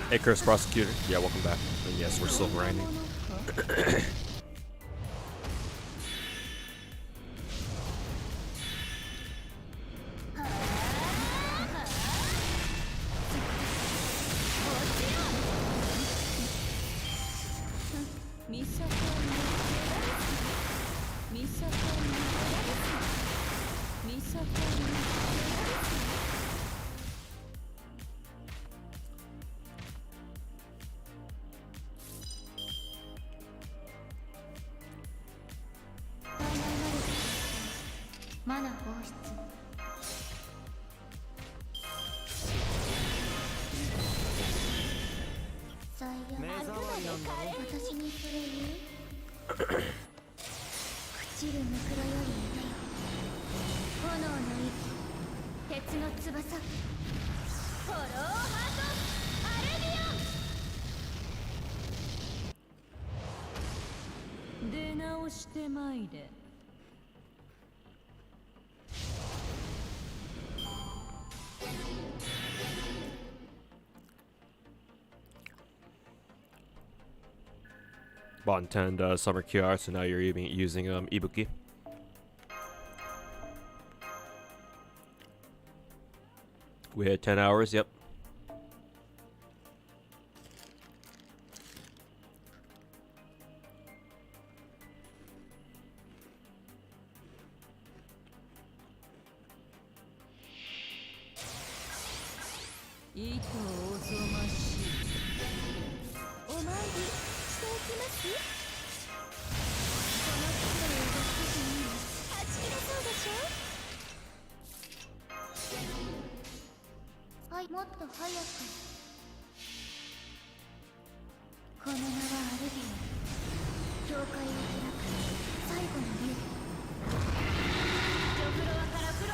Hey, Curse Prosecutor. Yeah, welcome back. And yes, we're still grinding. Bought 10 summer QR, so now you're even using Ibuki. We had 10 hours, yep.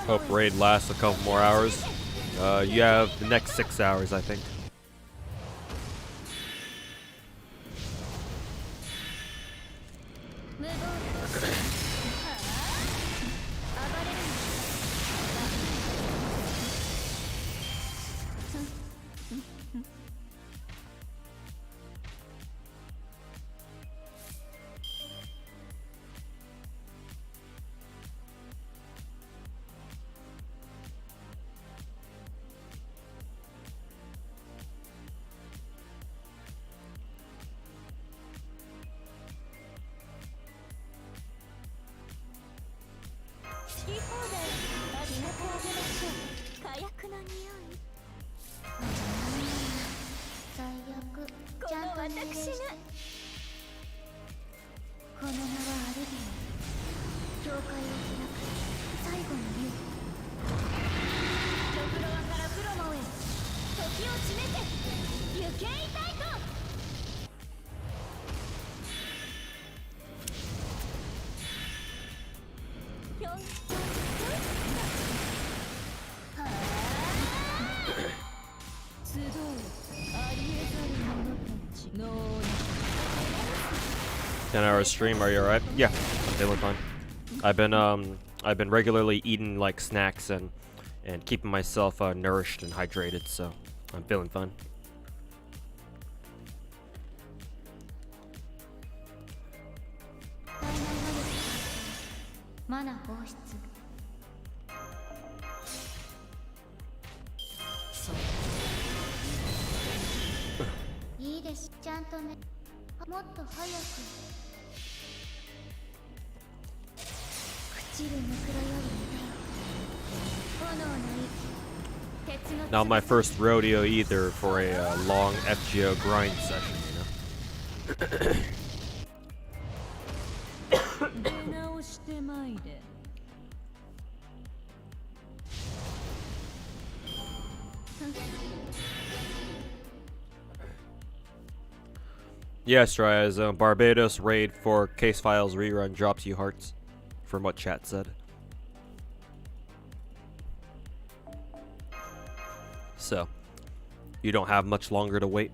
Hope raid lasts a couple more hours. You have the next 6 hours, I think. 10-hour stream, are you alright? Yeah, I'm feeling fine. I've been regularly eating like snacks and keeping myself nourished and hydrated, so I'm feeling fine. Not my first rodeo either for a long FGO grind session, you know. Yes, try as Barbados raid for Case Files rerun drops you hearts, from what chat said. So, you don't have much longer to wait.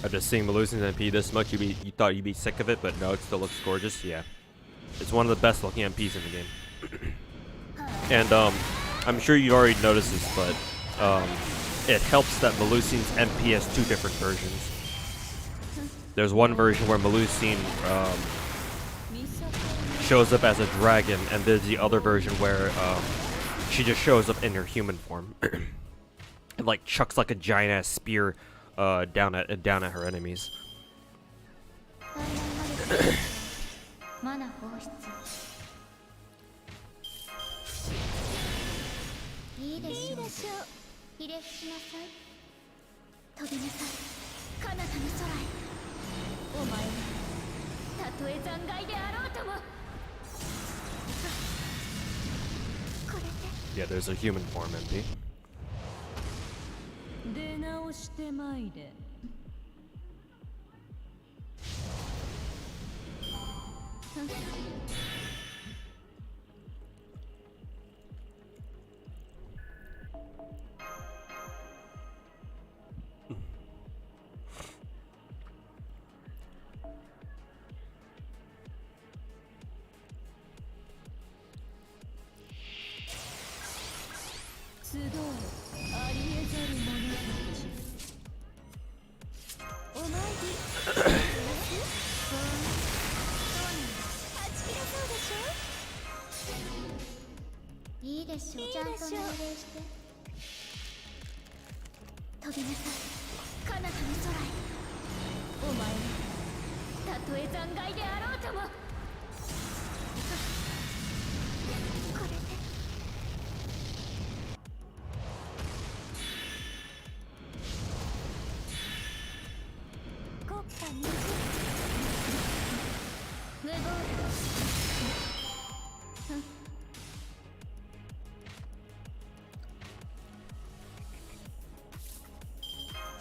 After seeing Melusian's MP this much, you thought you'd be sick of it, but no, it still looks gorgeous. Yeah, it's one of the best looking MPs in the game. And I'm sure you already noticed this, but it helps that Melusian's MP has two different versions. There's one version where Melusian shows up as a dragon, and there's the other version where she just shows up in her human form and like chucks like a giant ass spear down at her enemies. Yeah, there's a human form MP.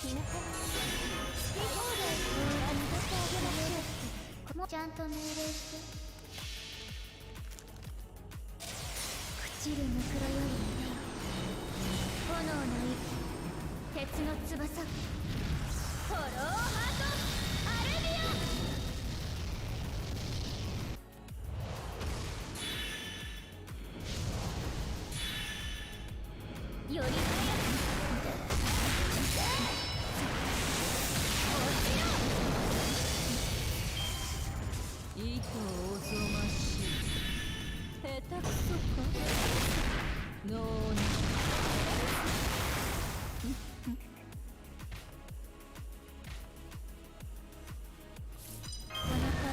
気の子好き放題あげましょう。もうちゃんと命令して。朽ちるぬくろより見てよ。炎の息、鉄の翼、フォローハートアルビオン。より早く意図おぞましい。下手くそかノーナ。この体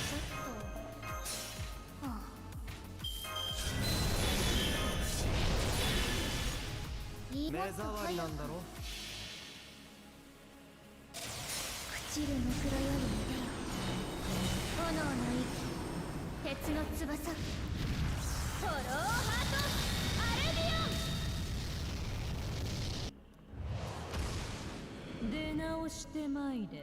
ちょっとはあ。いいもっと早くなんだろ。朽ちるぬくろより見てよ。炎の息、鉄の翼、フォローハートアルビオン。出直してまいれ。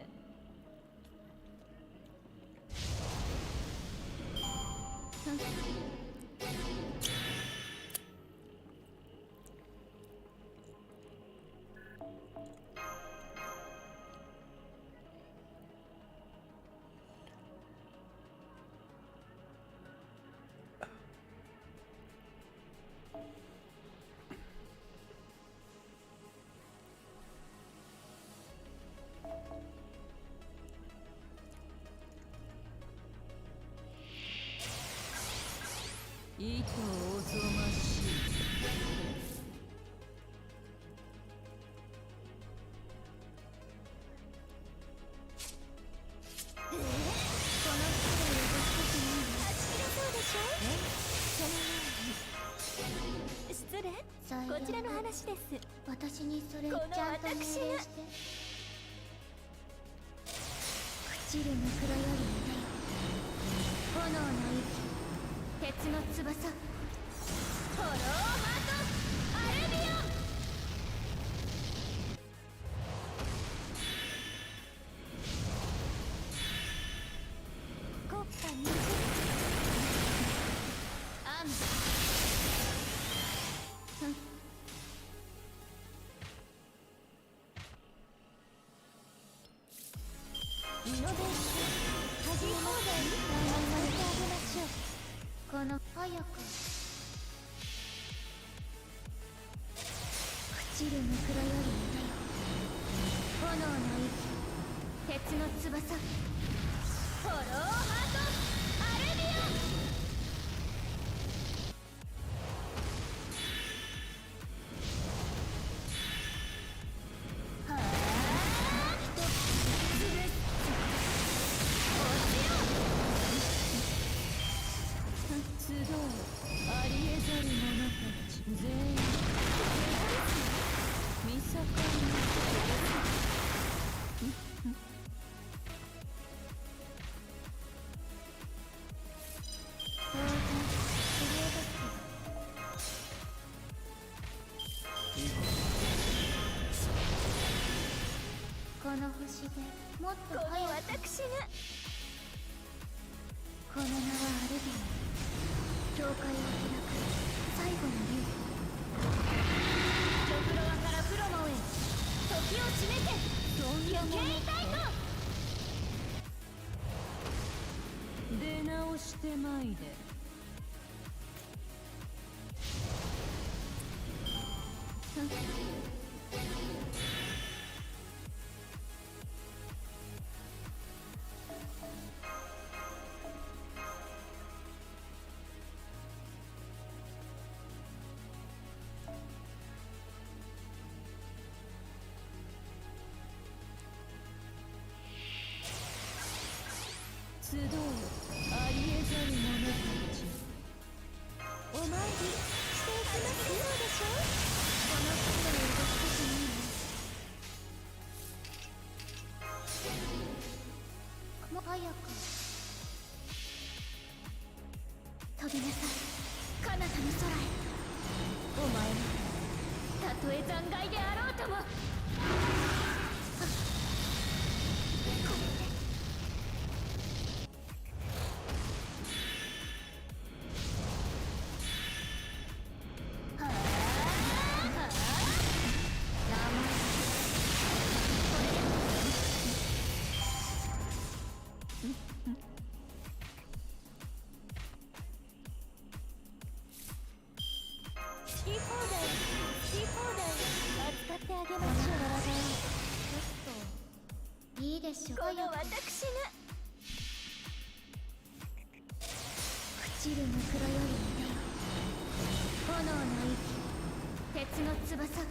意図おぞましい。この人で動く時にはち切れそうでしょ。失礼。最悪こちらの話です。私にそれちこのゃんと命令私がして。朽ちるぬくろより見てよ。炎の息、鉄の翼、フォローハートアルビオン。国家にアンドイノベーション始めましょう。頑張ってあげましょう。この早く朽ちるぬくろより見てよ。炎の息、鉄の翼、フォローハートアルビオン。はあ一つずれ集うありえざる者たち全員見境当然クリエイトスキル。この星でもっとこの早く。私がこの名はアルビオン。教会を開く最後の竜。ドクロワからプロモへ時を締めて余計痛いと。出直してまいれ。集うありえざる者たち。お参りしていきますよ。そうでしょ。この靴で動く時にもう早く飛びなさい、彼方の空へ。お前はたとえ残骸であろうとも好き放題扱ってあげましょう。いいでしょう。この私が朽ちるムクロよりいでよ。炎の息、鉄の翼、フ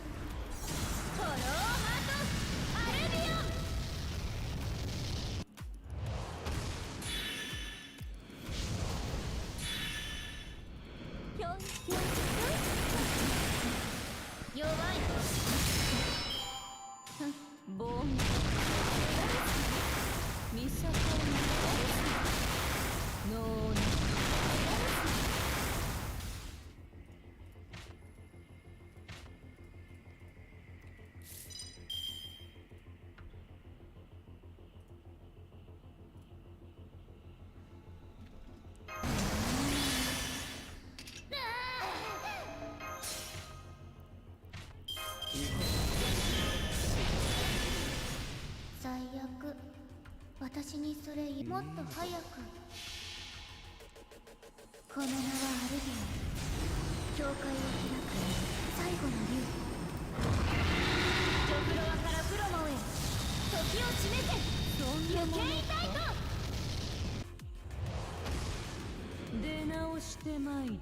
ォローハートアルビオン。ぴょんぴょん弱い。ボンミサコンノーナ最悪。私にそれもっと早く。この名はアルビオン。教会を開く最後の竜。ジョフロワからプロモへ時を示せ。余計痛いと。出直してまいれ。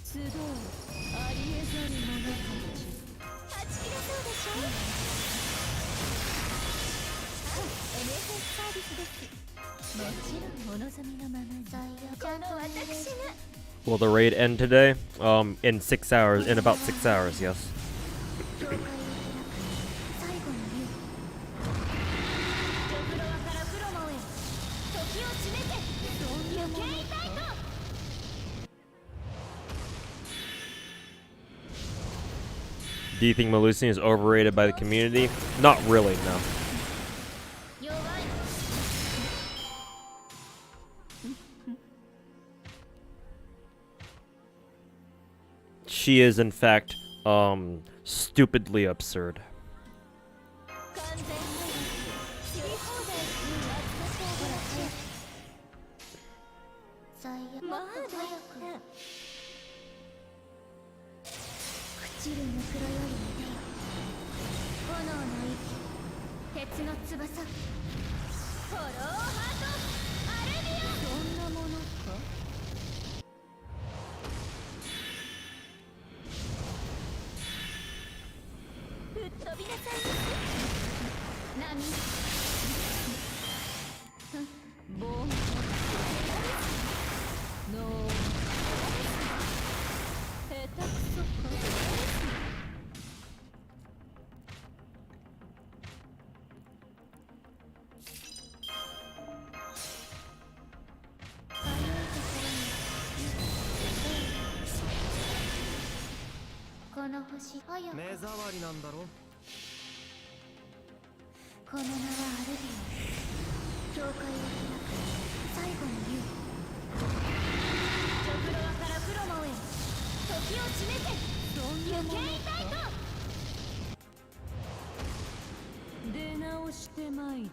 集うありえざる者たち。はち切れそうでしょ。NSS サービスです。もちろんお望みのままに。最悪。この私が Will the raid end today? In 6 hours. In about 6 hours, yes. 教会を開く最後の竜。ジョフロワからプロモへ時を示せ。余計痛いと。Do you think Melusine is overrated by the community? Not really, no. 弱い。She is, in fact, stupidly absurd. 完全に好き放題扱ってあげましょう。最悪。まあもっと早く。ね朽ちるムクロよりいでよ。炎の息、鉄の翼、フォローハートアルビオン。そんなものか。吹っ飛びなさいませ。波、ボンノー下手くそか。この星早く。目障りなんだろ。この名はアルビオン。教会を開く最後の竜。ジョフロワからプロモへ時を示せ。余計痛いと。出直してまいれ。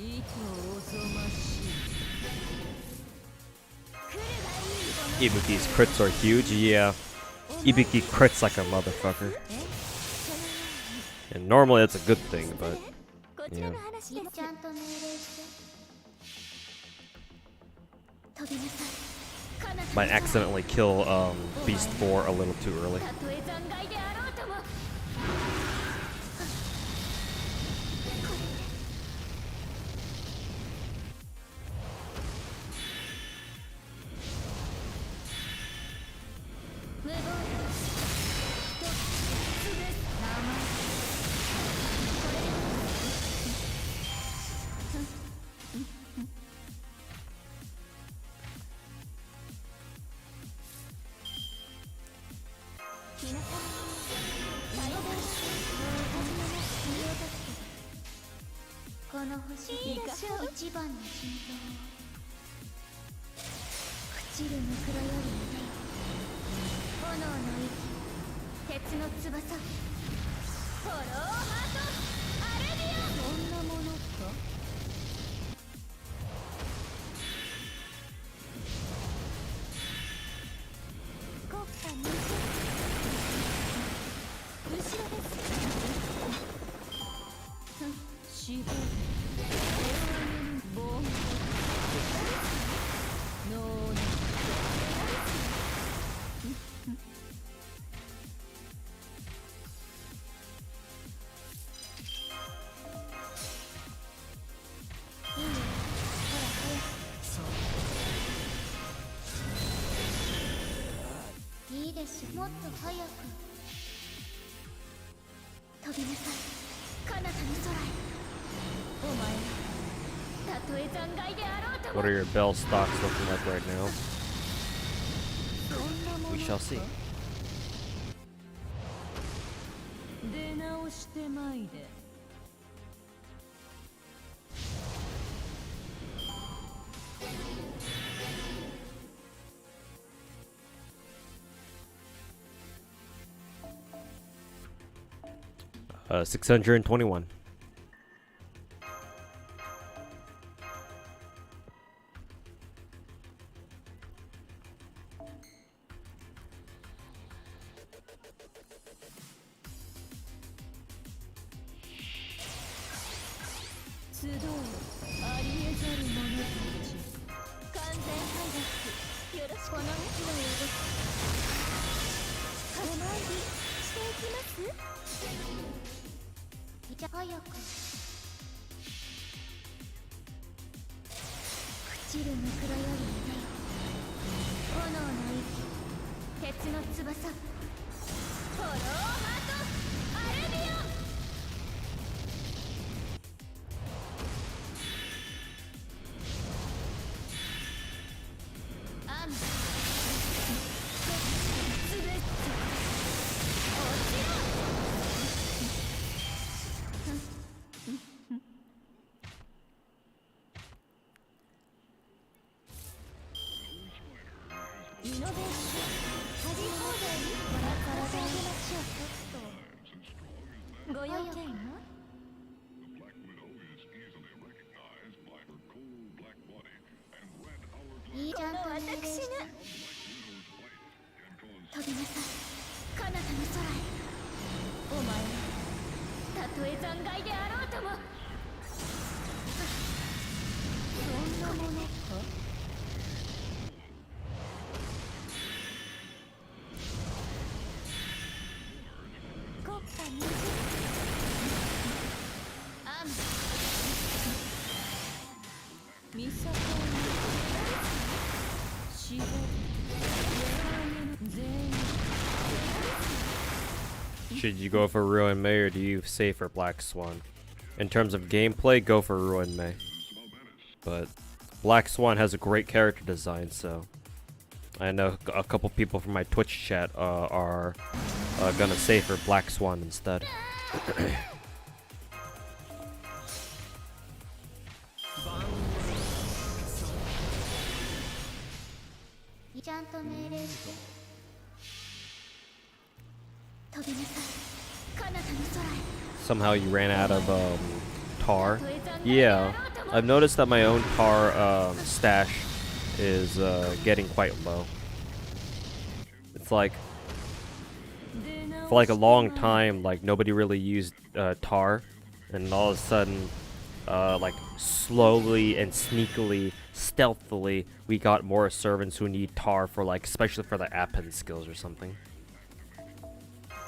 いとおぞましい。 Ibuki's crits are huge, yeah. Ibuki crits like a motherfucker. And normally that's a good thing, but こちらの話です。ちゃんと命令して。飛びなさい。might accidentally kill Beast 4 a little too early. たとえ残骸であろうとも無謀とすぐ名前これ皆様大変この星に一番の心臓朽ちるむくろよりいでよ炎の息鉄の翼フォローハートアルビオンそんなものか国家無後ろです死亡ボンノーネいいよほら早くいいですよもっと早く飛びなさい彼方の空へお前たとえ残骸であろうとも What are your bell stocks looking like right now? そんなもの We shall see. 出直してまいで 621. Should you go for Ruan Mei or do you save for Black Swan? In terms of gameplay, go for Ruan Mei. But Black Swan has a great character design, so I know a couple people from my Twitch chat are gonna save for Black Swan instead. Somehow you ran out of tar. Yeah, I've noticed that my own tar stash is getting quite low. It's like for like a long time, like nobody really used tar, and all of a sudden like slowly and sneakily, stealthily, we got more servants who need tar for like, especially for the append skills or something.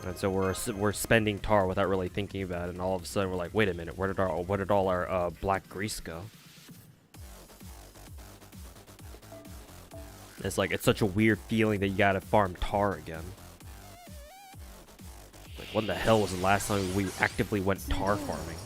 And so we're spending tar without really thinking about it, and all of a sudden we're like, wait a minute, where did all our black grease go? It's like, it's such a weird feeling that you gotta farm tar again. Like, when the hell was the last time we actively went tar farming?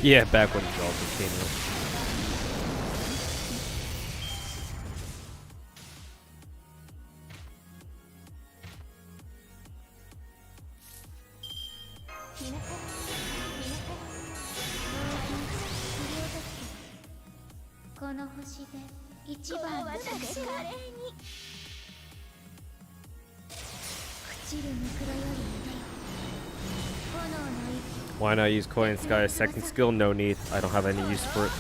Yeah, back when Dolphin came out. Why not use Koi and Sky as second skill? No need. I don't have any use for it.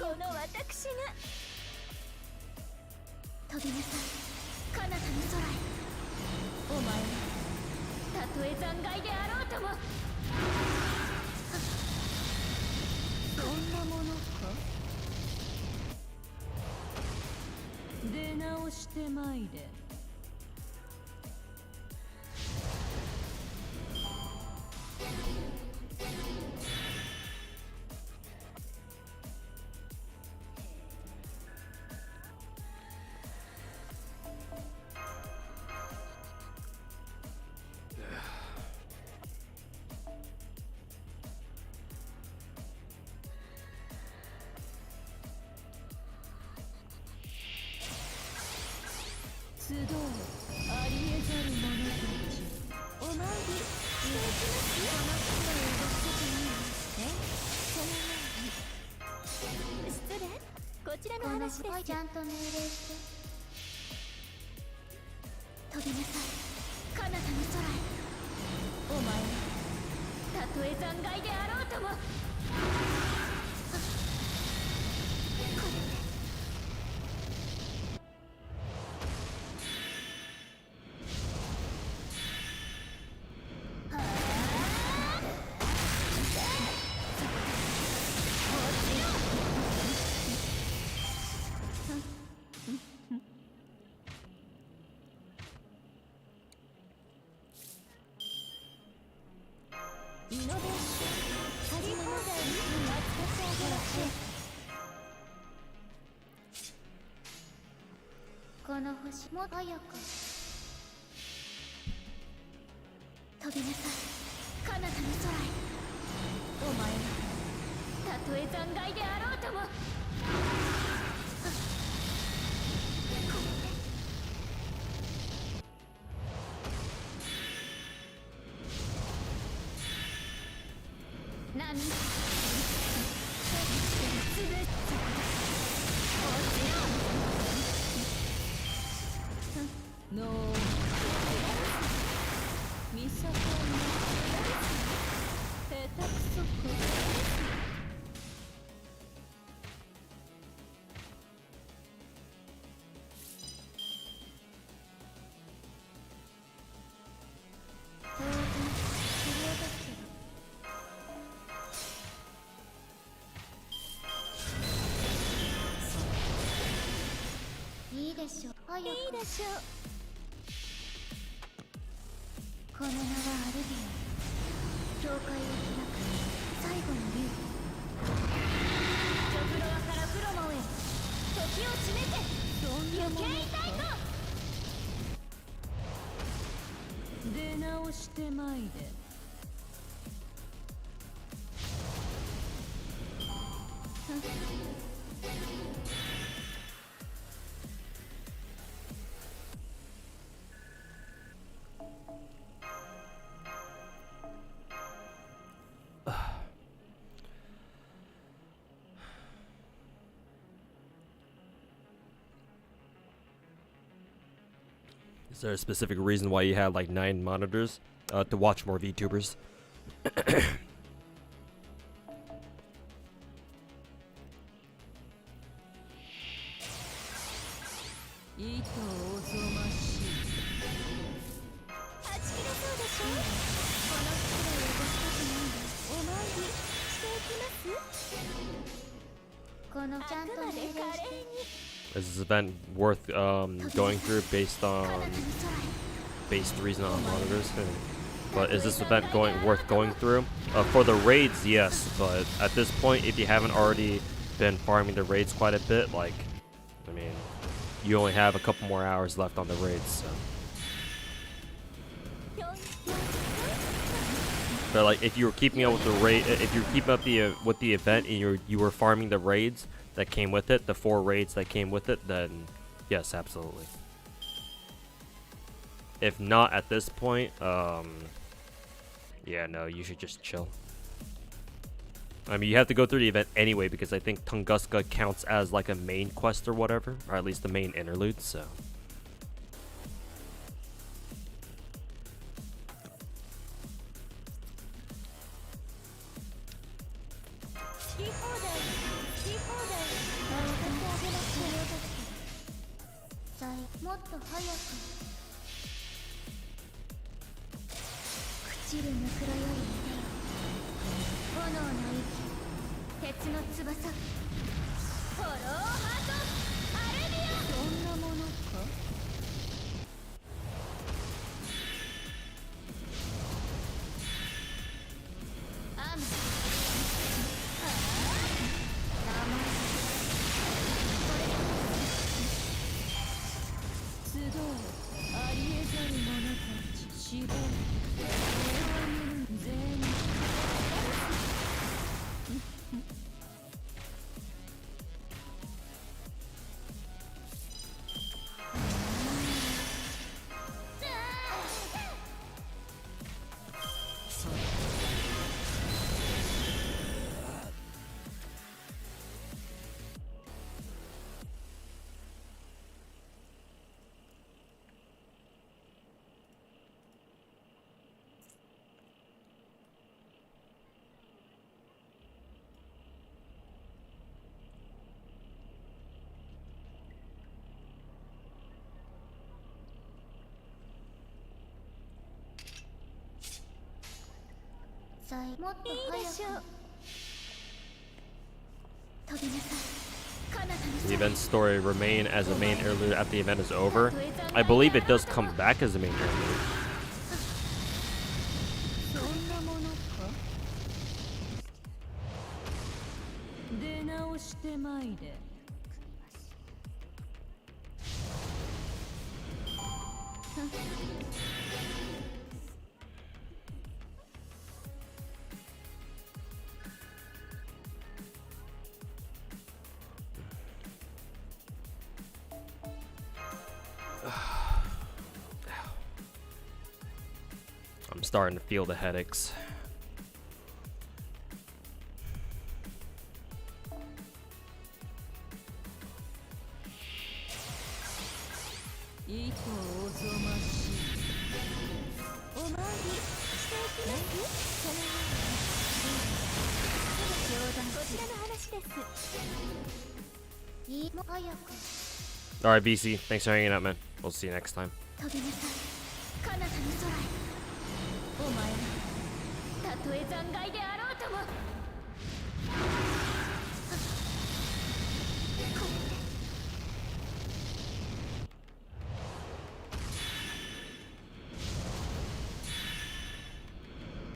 この私が飛びなさい彼方の空へ。お前はたとえ残骸であろうとも。そんなものか。出直してまいれ。集うありえざる者たち。お参りしていきます。この黒を動かせないえそのように失礼。こちらの話です。ちゃんと命令して飛びなさい彼方の空へ。お前はたとえ残骸であろうとも。これでイノベーション始めなさい。扱ってあげろ。この星も早く飛びなさい彼方の空へ。お前はたとえ残骸であろうとも。これで波つぶっノーミサコンの下手くそか。当然切り落とすけどいいでしょう。早くいいでしょう。この名はアルビオン。境界を開く最後の竜。ジョブロアからプロモへ時を締めて余計痛いと。出直してまいれ。Is there a specific reason why you had like 9 monitors to watch more VTubers? いとおぞましい。はち切れそうでしょ。この袋を動かせないでお参りしていきます。このちゃんと命令して。Is this event worth going through based reason on monitors? But is this event worth going through? For the raids, yes. But at this point, if you haven't already been farming the raids quite a bit, like, I mean, you only have a couple more hours left on the raids. So. But like, if you were keeping up with the raid, if you're keeping up with the event and you were farming the raids that came with it, the 4 raids that came with it, then yes, absolutely. If not at this point, yeah, no, you should just chill. I mean, you have to go through the event anyway because I think Tunguska counts as like a main quest or whatever, or at least the main interlude, so. もっと早く朽ちるぬくろより見てよ炎の息鉄の翼フォローハートアルビオンそんなものかアム集うありえざる者たち死亡全員もっと早く飛びなさい彼方の The event story remain as a main interlude after the event is over. I believe it does come back as a main interlude. そんなものか出直してまいれI'm starting to feel the headaches. いとおぞましいお参りしていきますそのように冗談こちらの話ですいいも早く Alright, BC. Thanks for hanging out, man. We'll see you next time. 飛びなさい彼方の空へお前らたとえ残骸であろうともこれで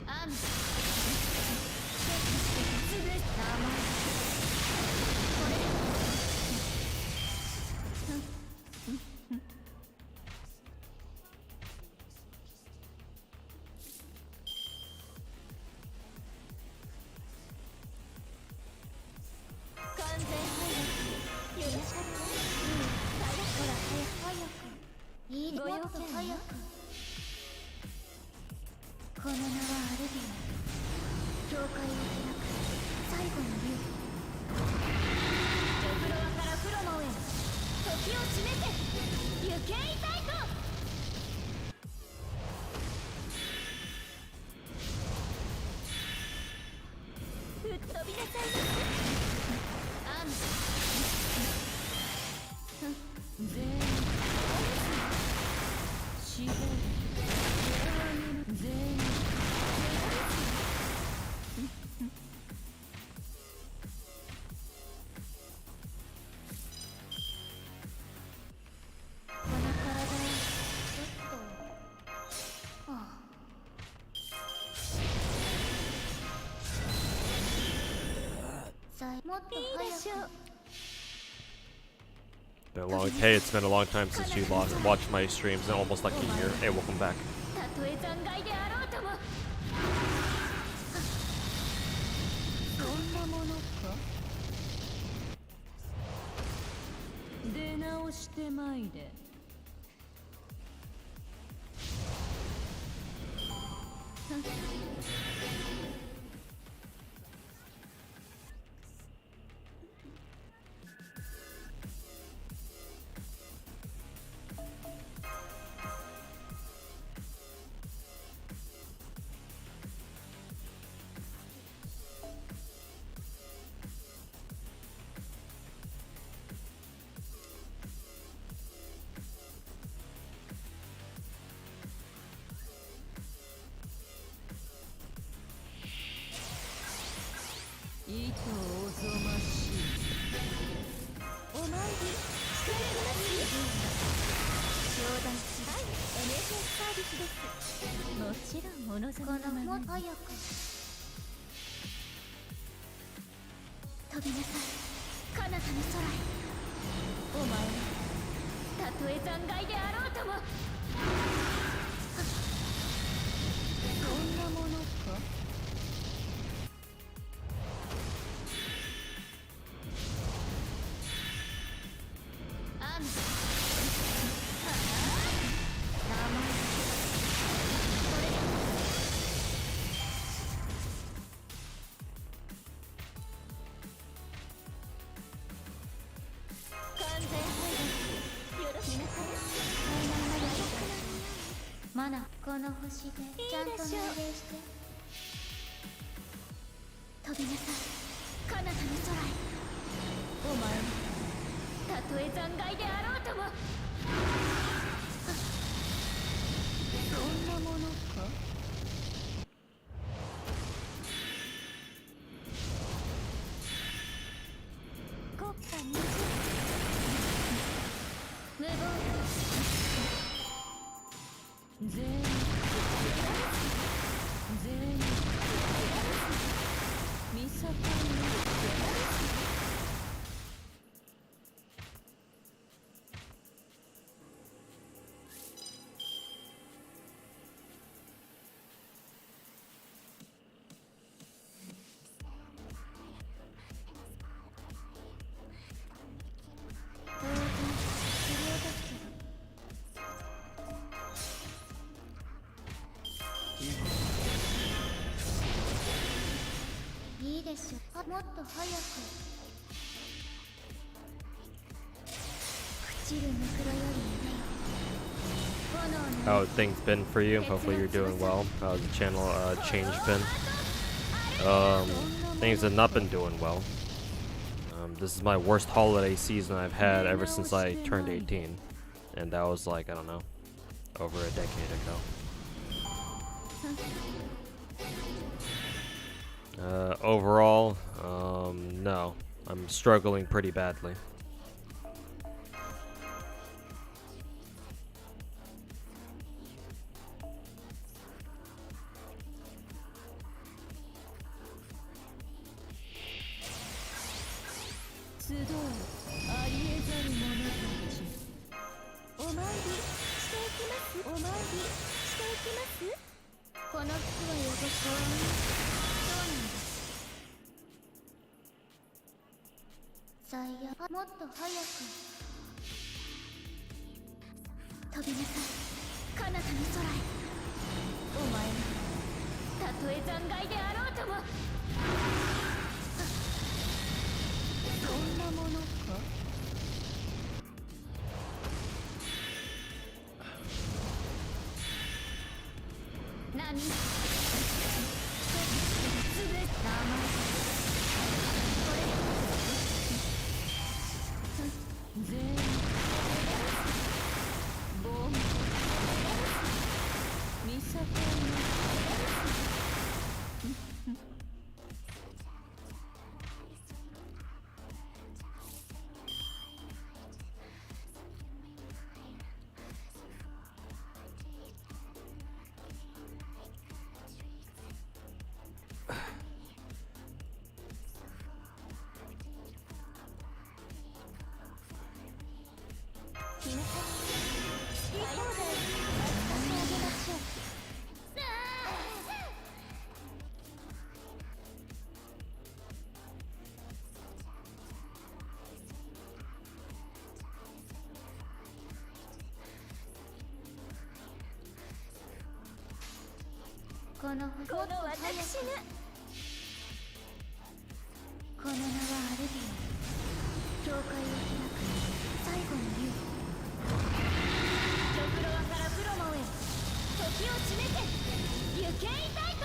アムチェックして潰す名前これで完全早くよろしくほら早くいいご用件早くこの名はアルビオン教会を開く最後の竜ドフロアからフロモンへ時を示せ行けいたいと吹っ飛びなさいアン全員死亡全員この体をちょっともっと早く Been a long, hey, it's been a long time since you watched my streams, in almost like a year. Hey, welcome back. たとえ残骸であろうともそんなものか出直してまいれサービスです。もちろんお望みのままに。早く飛びなさい彼方の空へ。お前はたとえ残骸であろうとも。そんなものか。アンドマナこの星でちゃんと命令して飛びなさい彼方の空へ。お前はたとえ残骸であろうとも。そんなものか。国家無事無謀全員全員見境にいいでしょ。もっと早く朽ちるムクロよりね。 How have things been for you? Hopefully you're doing well. How's the channel change been? Things have not been doing well. This is my worst holiday season I've had ever since I turned 18. And that was like, I don't know, over a decade ago. Overall, no. I'm struggling pretty badly.もっと早く飛びなさい彼方の空へ。お前はたとえ残骸であろうとも。そんなものか。何全員ボン見境にこの私がこの名はアルビオン教会を開く最後の竜。ドクロワからプロモへ時を締めて行けいたいと。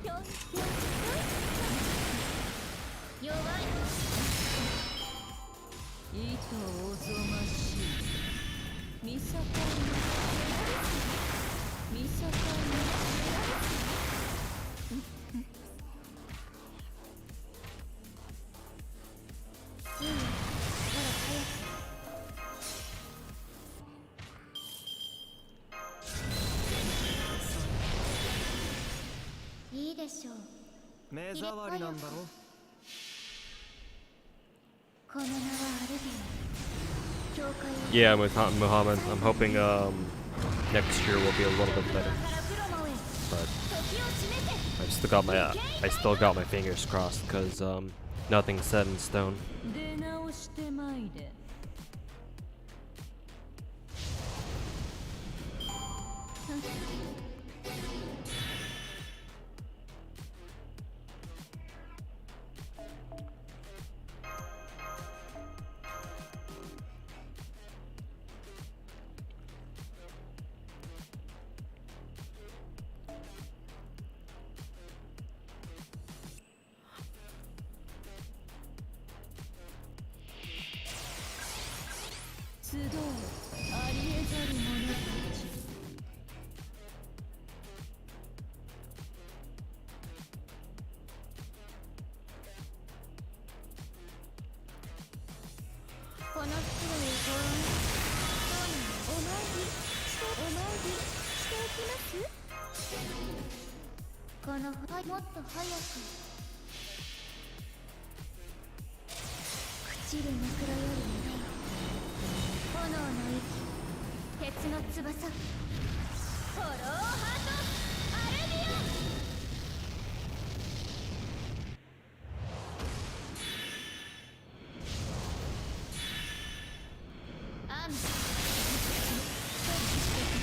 ぴょんぴょんぴょん弱いいとおぞましい見境に見境に全目障りなんだろ。この名はアルビオン。教会を Yeah, Muhammad. I'm hoping next year will be a little bit better. But I still got my fingers crossed because nothing's set in stone. 出直してまいれ。集うありえざる者たち。この袋をお参りしていきますこのもっと早く朽ちる枕より願い炎の息鉄の翼フォローハートアルビオンアンビ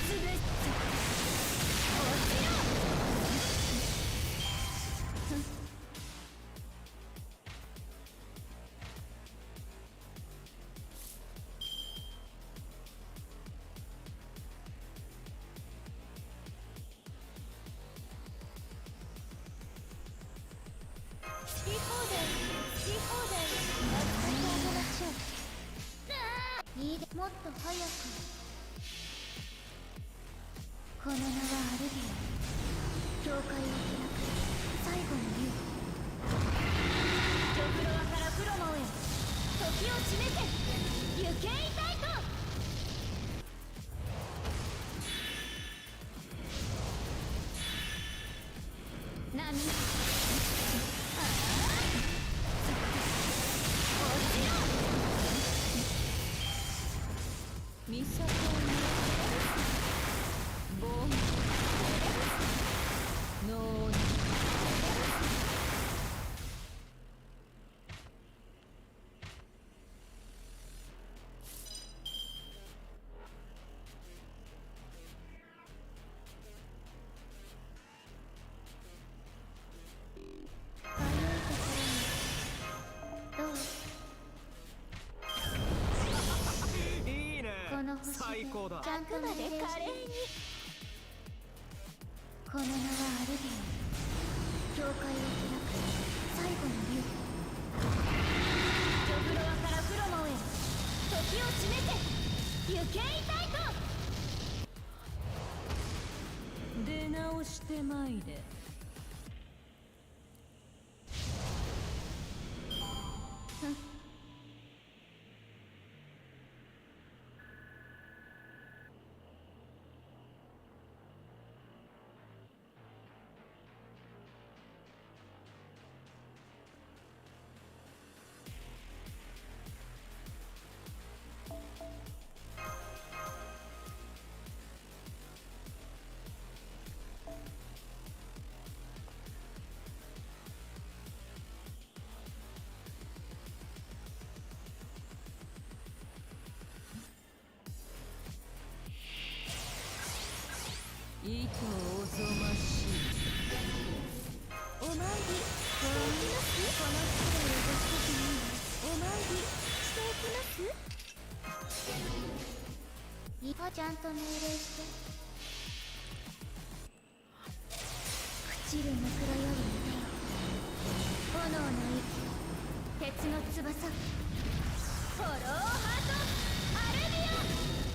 つぶっちゃ落ちろ好き放題扱ってあげましょういいでもっと早くこの名はアルビオン教会を開く最後の勇気ジョフロアからプロモへ時を締めて行けいたいと波ミサトボンノー最高だ。ちゃんとまで華麗にこの名はアルビオン教会を開く最後の竜ジョフロアからプロモへ時を締めて行けいたいと出直してまいれ。いとおぞましい。お参りこう見ますこの袋をご一つにお参りしていきますいいちゃんと命令して朽ちる枕より願い炎の息鉄の翼フォローハートアルビオン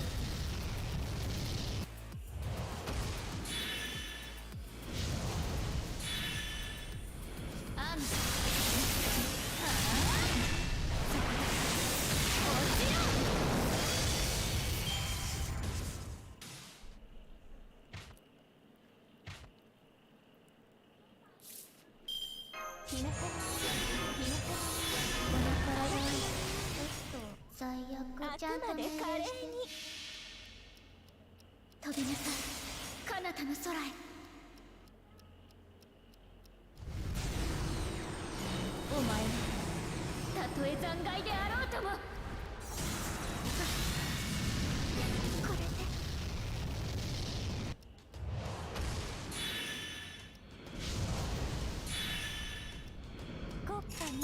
華麗に飛びなさい彼方の空へ。お前はたとえ残骸であろうともこれで国家に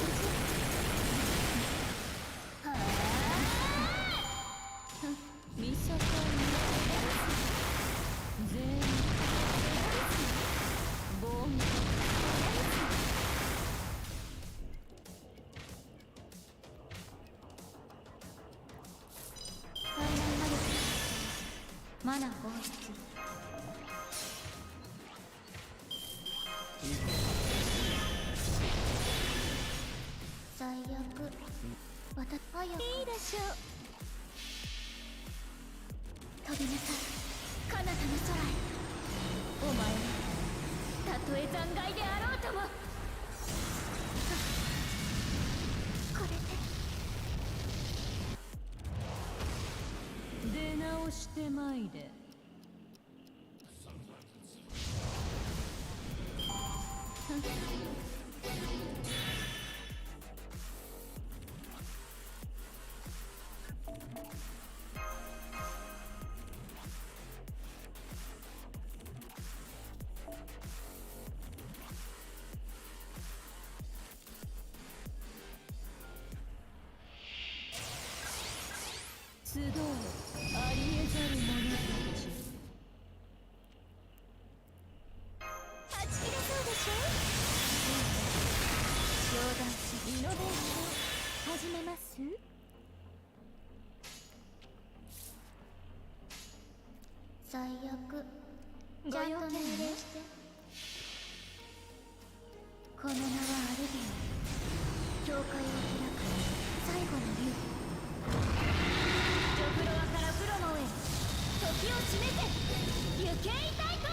見境に全員ボンマナ放出。最悪また早くいいでしょう。飛びなさい彼方の空へ。お前はたとえ残骸であろうともこれで出直してまいれ。集うありえざる者たち。はち切れそうでしょ。冗談しイノベーション始めます。最悪ちゃんと命令してこの名はアルビオン教会を開く最後の竜。ジョフロアからプロノへ時を締めて行けいたいと。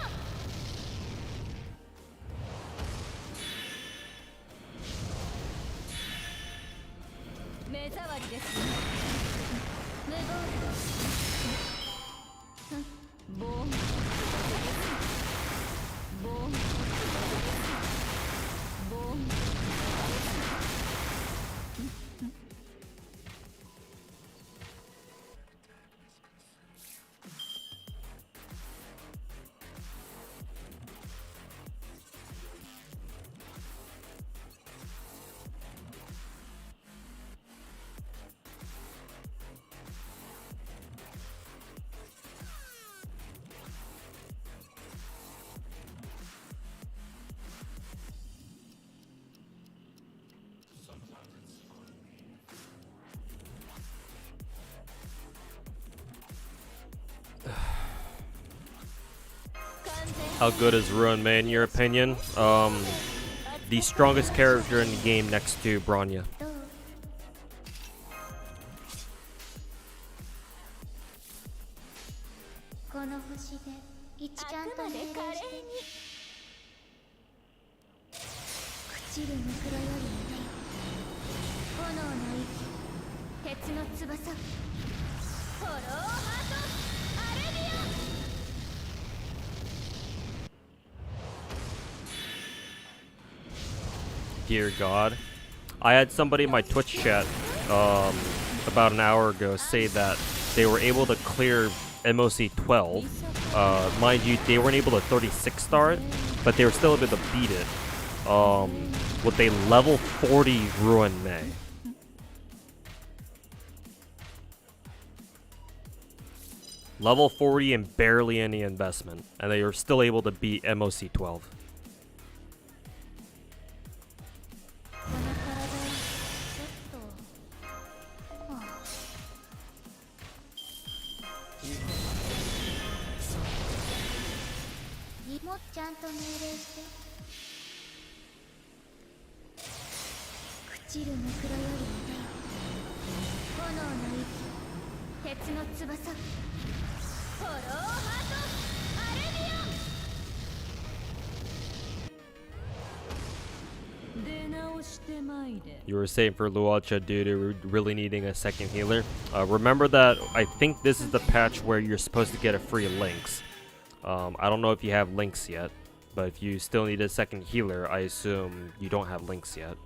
目障りですね。無謀ボンボンボンHow good is Ruan Mei in your opinion? The strongest character in the game next to Bronya. どうこの星で一ちゃんと命令して朽ちるムクロよりもね炎の息鉄の翼フォローハートアルビオン。Dear God. I had somebody in my Twitch chat about an hour ago say that they were able to clear MOC 12. Mind you, they weren't able to 36 star it, but they were still able to beat it with a level 40 Ruan Mei. Level 40 and barely any investment, and they were still able to beat MOC 12. もっちゃんと命令して朽ちるムクロよりもね炎の息鉄の翼フォローハートアルビオン。出 You were saying for Luocha, dude, we're really needing a second healer. Remember that I think this is the patch where you're supposed to get a free links. I don't know if you have links yet, but if you still need a second healer, I assume you don't have links yet.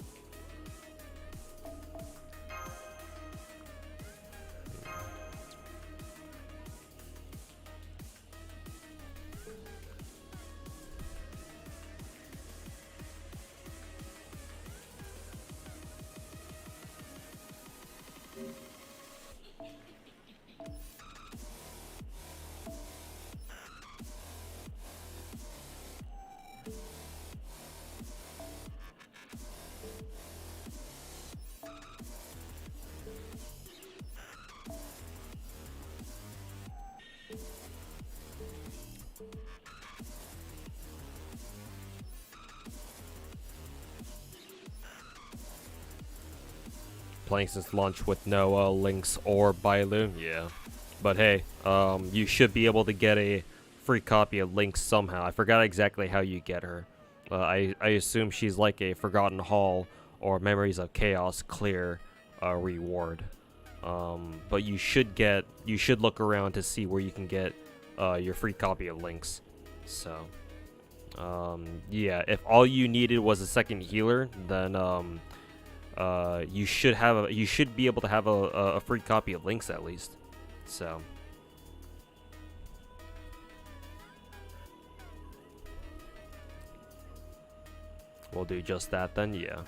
Playing since launch with no links or Bailu, yeah. But hey, you should be able to get a free copy of Lynx somehow. I forgot exactly how you get her. I assume she's like a Forgotten Hall or Memories of Chaos clear reward. But you should look around to see where you can get your free copy of Lynx. So, yeah, if all you needed was a second healer, then you should be able to have a free copy of Lynx at least. So we'll do just that then, yeah.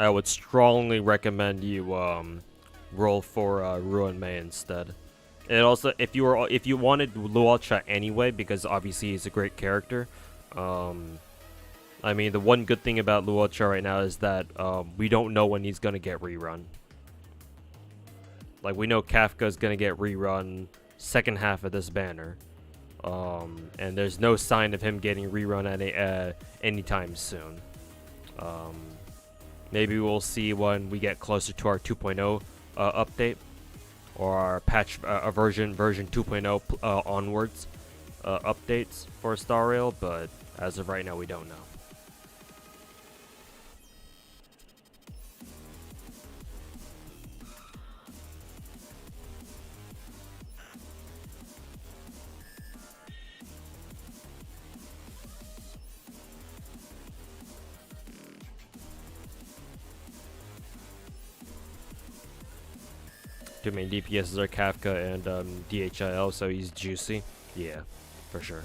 I would strongly recommend you roll for Ruan Mei instead. And also, if you wanted Luocha anyway, because obviously he's a great character. I mean, the one good thing about Luocha right now is that we don't know when he's gonna get rerun. Like, we know Kafka's gonna get rerun second half of this banner, and there's no sign of him getting rerun anytime soon. Maybe we'll see when we get closer to our 2.0 update, or our patch version 2.0 onwards updates for Star Rail, but as of right now, we don't know. Too many DPSs are Kafka and DHIL, so he's juicy. Yeah, for sure.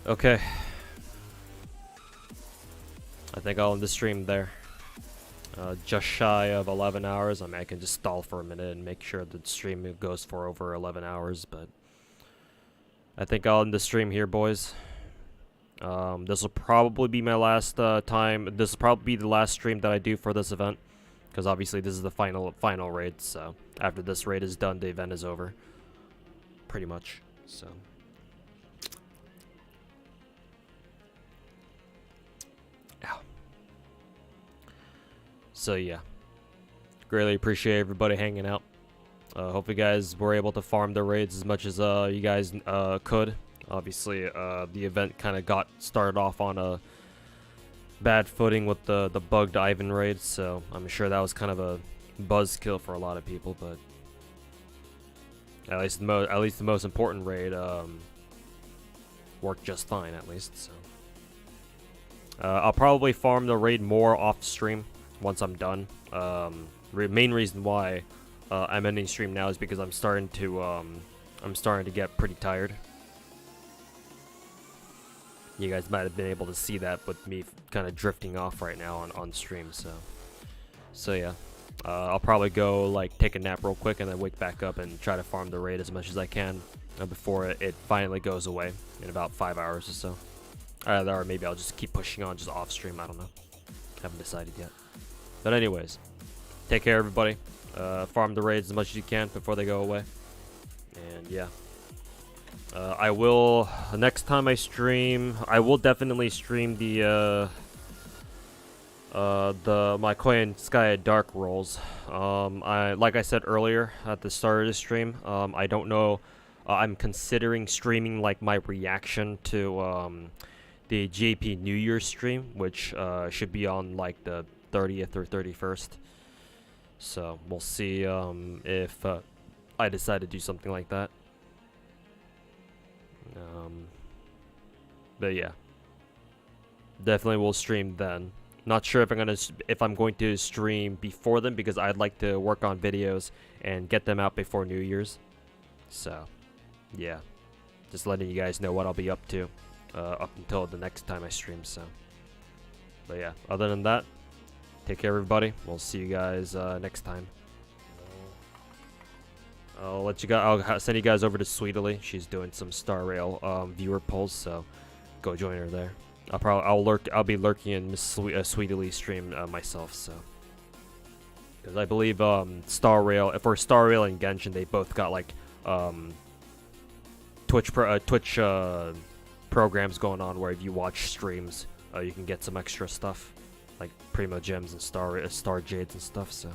Okay. I think I'll end the stream there. Just shy of 11 hours. I mean, I can just stall for a minute and make sure the stream goes for over 11 hours, but I think I'll end the stream here, boys. This will probably be my last time. This will probably be the last stream that I do for this event, because obviously this is the final raid. So after this raid is done, the event is over, pretty much. So. So yeah, greatly appreciate everybody hanging out. Hope you guys were able to farm the raids as much as you guys could. Obviously, the event kind of got started off on a bad footing with the bugged Ivan raid, so I'm sure that was kind of a buzzkill for a lot of people. But at least the most important raid worked just fine, at least. So I'll probably farm the raid more off stream once I'm done. Main reason why I'm ending stream now is because I'm starting to get pretty tired. You guys might have been able to see that with me kind of drifting off right now on stream. So yeah, I'll probably go like take a nap real quick and then wake back up and try to farm the raid as much as I can before it finally goes away in about 5 hours or so. Or maybe I'll just keep pushing on just off stream. I don't know. Haven't decided yet. But anyways, take care, everybody. Farm the raids as much as you can before they go away. And yeah. I will, next time I stream, I will definitely stream the my Korean Sky Dark rolls. Like I said earlier at the start of the stream, I don't know, I'm considering streaming like my reaction to the JP New Year's stream, which should be on like the 30th or 31st. So we'll see if I decide to do something like that. But yeah, definitely will stream then. Not sure if I'm going to stream before then, because I'd like to work on videos and get them out before New Year's. So yeah, just letting you guys know what I'll be up to up until the next time I stream. So, but yeah, other than that, take care everybody. We'll see you guys next time. I'll send you guys over to Sweetly. She's doing some Star Rail viewer polls, so go join her there. I'll be lurking in Miss Sweetly's stream myself, so, because I believe Star Rail and Genshin, they both got like Twitch programs going on where if you watch streams, you can get some extra stuff like Primo Gems and Star Jades and stuff. So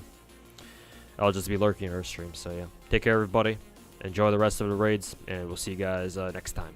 I'll just be lurking in her stream. So yeah, take care everybody, enjoy the rest of the raids, and we'll see you guys next time.